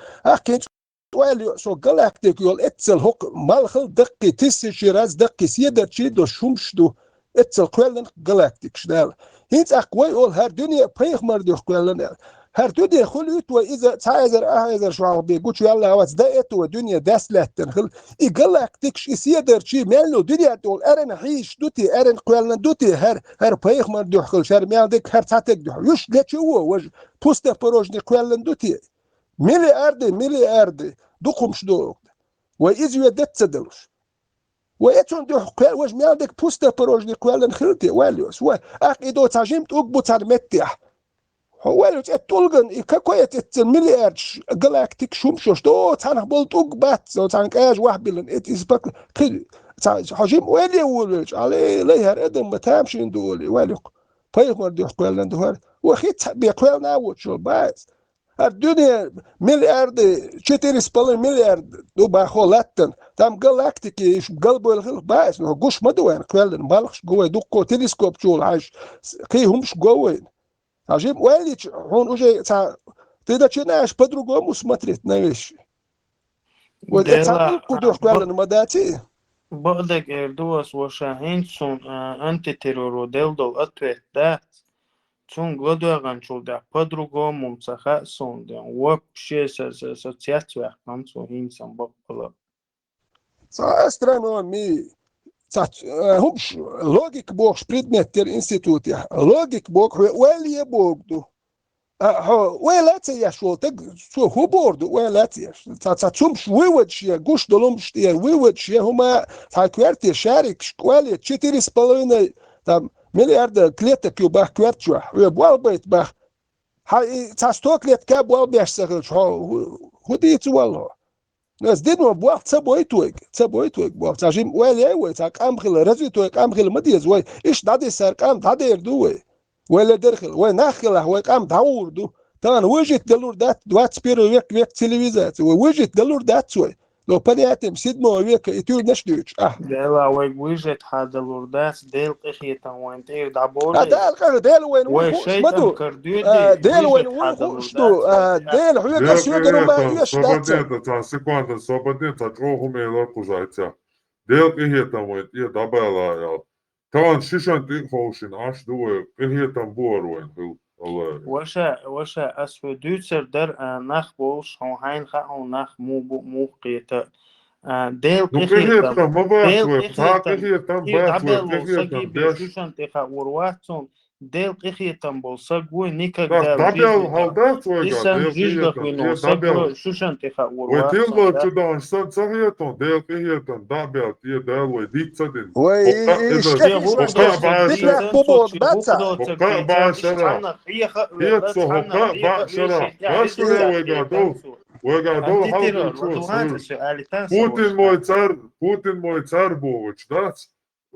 хинс уелю со галактик yol etsel hok malkhal دقي 1000 раз دقي سيدر чидо шумшду etsel kwellen galactic schnell هينس أقوى أول هر دنيا بيخ مردوح كلنا هر دنيا خلوت وإذا تعذر أعذر شو عم بيقول شو يلا واتس دقت ودنيا داسلت تنخل يقلك تكش يسيدر شيء مالو دنيا تقول أرن حيش دوتي أرن كلنا دوتي هر بيخ مردوح كل شر مالك هر تعتك دوح يش لا شو وج بوستا بروجني كلنا دوتي ملي أرض دوقمش دوق وإذا يدت تدلش ويتون دوح كل وج مالك بوستا بروجني كلنا خلتي واليوس وأكيدو تعجمت أقبو ترمتيح هو اللي تقولن كويت المليارش جلاكتيك شومشوش تو تانح بولت أقبات تو تانك إيش واحد بلن إتسبك كل حجيم ويلي ولش عليه ليه أدم بتامشين دولي ويلك فيهم رديح قلنا دوهر وخيت بيقولنا وشو بس الدنيا مليارد شتير سبالين مليارد دو باخولاتن تام جلاكتيك إيش قلبه الخلق بس هو جوش مدوين قلنا بالخش جوه دوكو تلسكوب شو العيش كي همش جوين عجيب واليش هون وجه تدا تشناش по-другому смотреть на вещи. Вот это куда قالنا مداتي. بعدك إردوس وشاهنسون антитеррору делдол ответ да. Цун гладуаган чулда по-другому мцахасон да. Вообще ассоциация камцу хинсам бакпала. Со астрономии همش لوجيك بوخ предмет тер институте. Логик бог ويلي بوغدو. ويلاتي يا شو تك شو هو بوردو ويلاتي. تاتسومش ويودشيا جوش دولمشتيا ويودشيا هما تاكوارتي شارك شكوالي 4,5 там миллиарда клеток юбах квартчуа. Вебуал бейт бах. Хай тасто клетка буал бешсагыл. Худиц уало. ناس دينو بوح تسبويتوك بوح تاجيم ولا وي تاك امخل رزيتوك امخل مديز وي ايش دادي سر قام دادي يردو ولا درخل وي ناخل هو قام داور دو تان وجت دلور دات دوات سبيرو ويك تلفزيات وجت دلور دات وي لو بدياتم سيدمو ويك يتول نشدوش ديلا ويجت هذا لوردات ديل قخيتا وين تير دابول ديل وين وشمدو ديل وين وشتو ديل حويك سيدرو ما يش دات Свободен, секунда, свободен, троху локу зайца. Дел кихетам войт, я дабела я. Таван шишан ти хоушин, аш дуе, кихетам буаруен, хил. وشا أسفو دوتر در نخ بولش هون هين خا هون نخ مو قيتا ديل قيتا دابل سجي بشوشان تخا ورواتون ديل قيتا بول سجوي نيكا دال إسان جيجا خوينو سجوي شوشان تخا ورواتون وتيلا تشدان سان صغيرتون ديل قيتا دابل تي دال وديك تدين Путин мой царь Бович, да?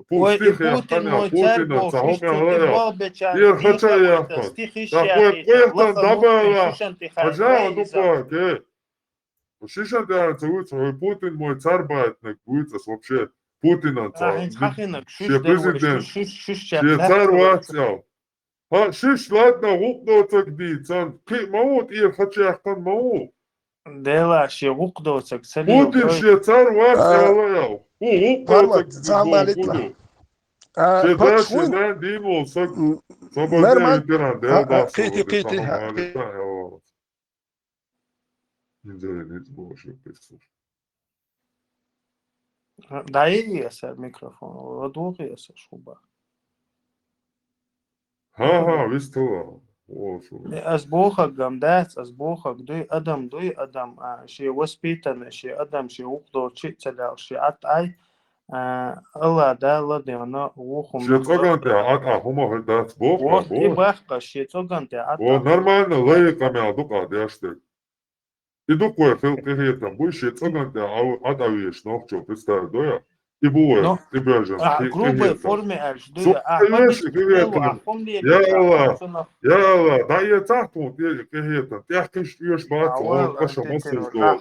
Пустих я ханя, Путина, цахомя лея. Хотя я хат. Такой пехтан добавила. Хотя дупак, Шишан дается выйти, Путин мой царь баятник, выйти вообще Путина царь. Ще президент, ще царь ватсял. Шиш, ладно, вукнуцак дийцан. Маут и хотя хан маут. ديلا شي وقدوتك Путин ще цар ватсял. Пармат, самалитла. Ще не димол, свободен ветеран, дел дасо. قيتي Интернет больше прислушай. дай я микрофон, ладух я шуба. Ха, вистала. أسبوخك جمدات أسبوخك دوي أدم شي وسبيتن شي أدم شي وقدو شي تلا شي أي الله دا لدي أنا وخم شي تقنت هما هدات بوخ وحي بحقا شي تقنت نورمально ليقا دوقا دياشتك идукое хилкихетам буйши тقنت адавиш нохчо представь доя и буе и бежан в грубой форме аж дуя يلا داية تحتون كهيتا تحكيش يوش باتو قشا مصوص دو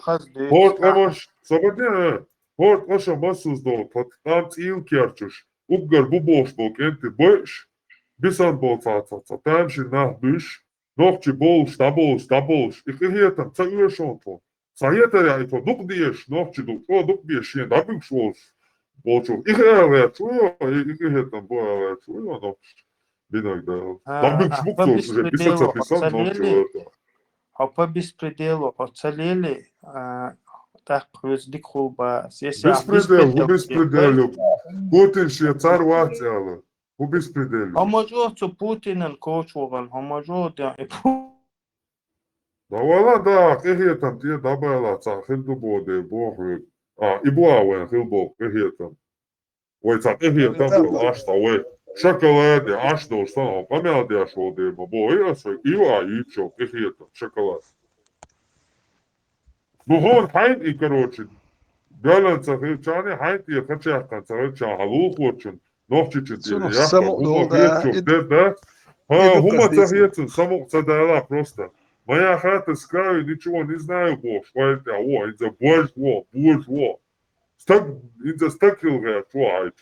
هورت قمش صبتين هورت قشا مصوص دو تقامت إيل كيرتش أبقر ببوش بوك انت بوش بيسان بول تامشي ناه بيش نوخشي بولش دابولش كهيتا تايوشون تو سايتا يا إتو دوك ديش نوخشي دوك بيش ين دابيش وولش Bolçov. İki evet, iki hetten bu evet, Бинок, да. А, Там бик по шмуксо, уже писаться беспределу писал, но оцелели, чего-то. по беспределу оцелели, так дик хулбас. Если Беспредел, у беспредел делать, беспределю. Путин ще цар вацяла. У беспределю. Homožu Putinin kočovan, homožu da Да вала, да, какие там те добавила, цар хилду боде, бог. И буавен, хилбо, какие там. Ой, цар, какие там был, ашта, ой. Шоколаде, ашта, устану, помяде, ашо, де, бабо, я свой, ива, и чё, какие там, шоколад. Ну, он хайт, и, короче, Дялан цахил чане хайт, и хачахкан, цахил ча, халу хорчун, нохчичун, Суну яхкан, саму хума долга хирчук, да? иду Хума каздейцу. цахилцун, саму цадала просто. Моя хата с краю, ничего не знаю, бог, швайта, о, инза буржуа. Инза стакил гэ, чуа.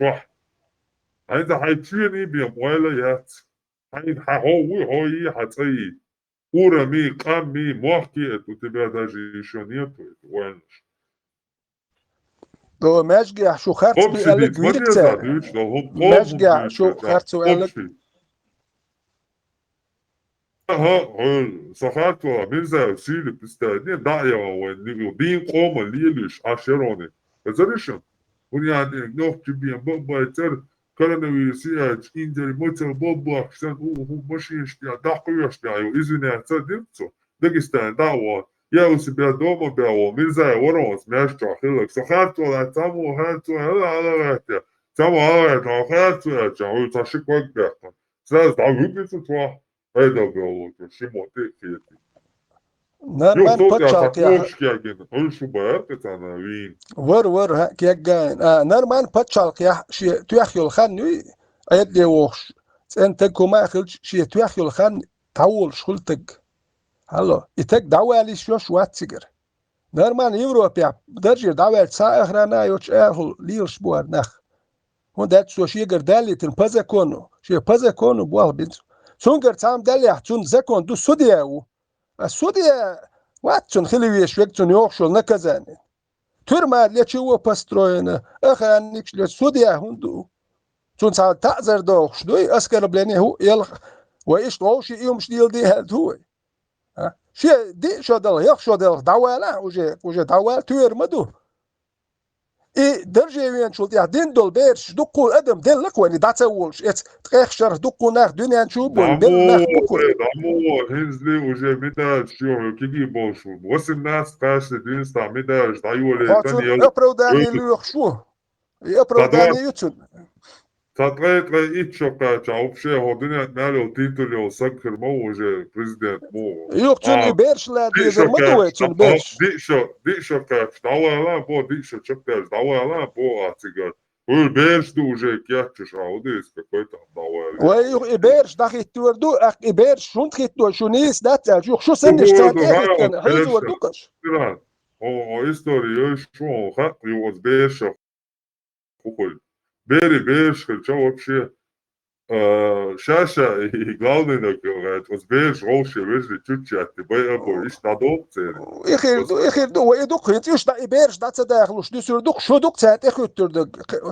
Инза хайчуя не бия, муэла яц. Айн хахоуи, хoi, хацаи. Ура ми, кам ми, мохки, у тебя даже еще нету, это война. دو مشجع شو خرط Общий بيقلق смотри, ويكتا отлично, он مشجع شو خرط وقالك общий. Ага, сахатва, миза, сили, пистая, да, я вам, бин кома, лилиш, ашероны. Разрешен? У меня ног тебе, баба, цер, коронавирус, я, индер, моцел, баба, штан, машинштя, да, хуяштя, извиняется, дырцу. Дагестан, да, вот. Я у себя дома был, миза, ворон, смяшча, хилок, сахатва, саму, хатва, алаватя, саму, алаватя, хатва, ча, ташиквак, бяхтан. Сразу, да, выпиться, тва. Это было, Шимон, ты хети. نرمان Yok, ya بتشالك يا takmış geldi. Öyle şu bayar ki sana vin. ور ها كيك جاين نرمان بتشالك يا شي تياخيو الخان ايد وخش انت كوما خلش شي تياخيو الخان تاول شغلتك هلو يتك دعوالي شو واتسجر نرمان يوروبيا درجة دعوال ساعة اخرانا يوش اهل ليلش بوار نخ هون دات شو شي قردالي تنبزا كونو شي بزا كونو بوال بنتو سونجر تام دالي حتون زكون دو سودياو السوديا واتسون خليويش ويكتون يوخشول نكزاني ترما ليتشو باستروينا اخانيكش لسوديا هندو تون سا تعذر دوخش دوي اسكر بلاني هو يل وايش توشي يومش ديل دي هاد هو شي دي شو دل يخشو دل دوالا وجي دوالا تير مدو اي درجه وين شو دي دين دول بيرش دقو ادم دين لك وين داتاولش ات تخشر دقو ناخ دنيا نشوب دين ناخ بكو Дамо, хинзли уже медач, что киги больше. 18 каши, 90 медач, даю ли, هاتون оправдание лёхшу и оправдание ютун Сатретра и чокача, вообще ходиня мяло титулио сакр мо уже президент мо. يوقتون يبيرش لا ديزر مدوي تون بيرش Дишо кач, давала бо, дишо чокач, давала бо, ацигар. Ой, беш ты уже кячешь, а вот здесь какой-то давали. وي يبيرش داخل توردو اخ يبيرش شون خيتو شو نيس دات شو سنش تاع اخيتن هيز وردوكش О, история, что, как его с беша, хуй. Беш, что вообще, Шаша и главный, говорят, вот беш, ровше, вежли, чуть-чуть, ты боишь на долце. اخير دو يدوك يتيش دا يبيرش دات داخلوش دي سردوك شو دوك تاع اخيتر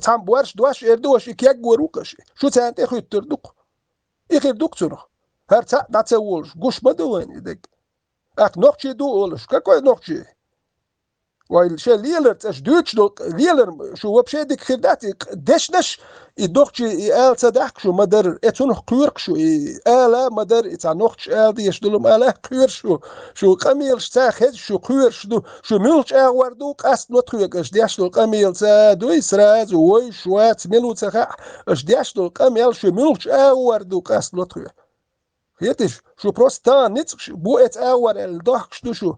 تام بوارش دواش اردوش كيك وروكش شو تاع اخيتر دوك اخير دوك ترو هر تاع دات ولش غوش بدوين ديك اك نوخشي دو ولش كاكو نوخشي ويل شي ليلر اش دوتش دو ليلر شو وبشي ديك خداتي دشنش يدوخشي ال صدق شو مدر اتون قيرق شو الا مدر تاع نوخش ال دي يشدلم الا قير شو قميل تاع خد شو قير شو ملش وردوك اس نو تخيك اش ديش دو قميل تاع دو يسراز وي شوات ملو تاع اش ديش دو قميل شو ملش وردوك اس نو تخيك هيتش شو بروستا نيت بو ات اور الدوخش شو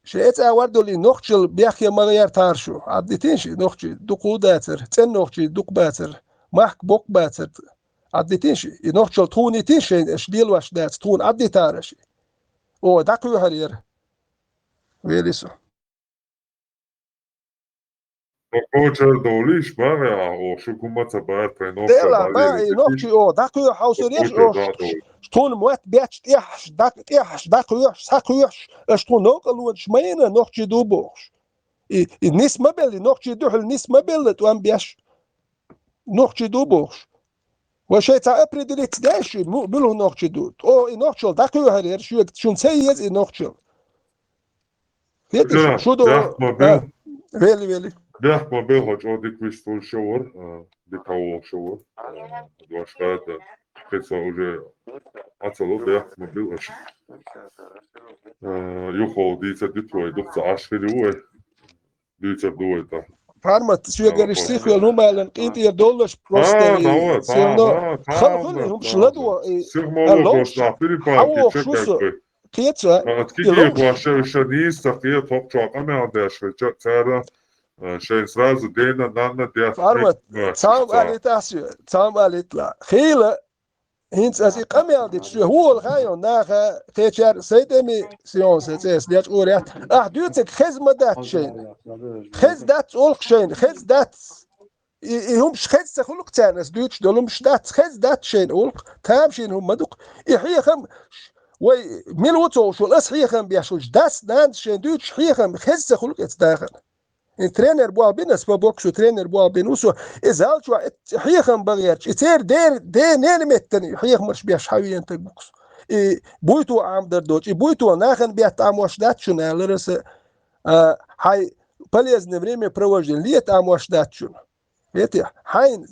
شيت اوردو لي نوخشل بيخي مغير تارشو عديتينش نوخشي دوقو داتر تن نوخشي دوق باتر ماك بوك باتر عديتينش نوخشل توني تينش اش ديل واش دات تون عدي تارشي او داكو هرير ويليسو Kočer doliš, bare, a o šukumaca bare trenovča ديلا ما نوخشي او داكو حوسريش او شتون موات بيتش تيحش داكو ساكوش شتون نوقلو شمينا نوخشي دوبوش الناس ما بل نوخشي دوح الناس ما بل توان بيش نوخشي دوبوش وشيء تا أبردلت داش بلو نقش دوت أو نقشل دقيقة هرير شون سيز نقشل هيتش شو دو ويلي Beh, ma bel har jag dik visst för shower. Det tar år shower. Det var skada. Kretsa уже ацало бeh ma bel har. Юхо дийца дитвой духца ашхили уе. Дийца дуета. فارمت شو قرش سيخ يلهم على قيد يدولش بروستا نوه سيرنا خلخل هم شلدوا اللونش حاو خصوص كيتسا Kiki je nista kije top čoka me odeš, cera še srazu dena dana def. فارمت تام عليت اسيو تام عليت لا خيله هينس اسي قمي عندك شو هو الغايو ناخا تيشر سيدمي سيونس تيس ديش اوريات دوتك خزمه دات شين خز دات اول شين خز دات همش خز تخلق تانس دوتش دولمش دات خز دات شين اول تام شين هم مدق يحيخم وي ميلوتو شو الاس حيخم بيحشوش داس دان شين دوتش حيخم خز تخلق اتداخل ترينر بوا بينس بوكسو ترينر بوا بينوسو ازال شو حيخم بغيرش يصير دير نيرمتن حيخ مش بيش حاوي انت بوكس بويتو عم دردوش بويتو ناخن بيت اموش داتشون لرس هاي بليز نبريمي بروجن ليت اموش داتشون يتي هاي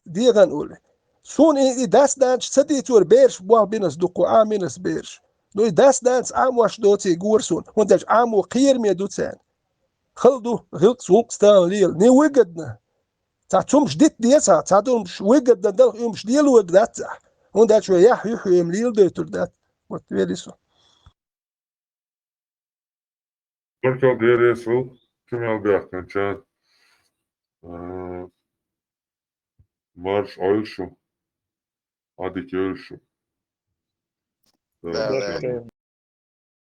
ديغن اول سون اي داس دانش سدي تور بيرش بوا بينس دوكو امينس بيرش دو داس دانس اموش دوتي غورسون وندج امو قير مي دوتسان خلدو غلط سوق ستان ليل ني وجدنا تعتم شديت ديسا تعتم وجدنا ده يوم شديل وجدات وندج شو يحيى ليل دوتر دات وتبيلسو Только дересу, кемел бяхтен чан. Marş ölşü. Hadi ki ölşü. Да.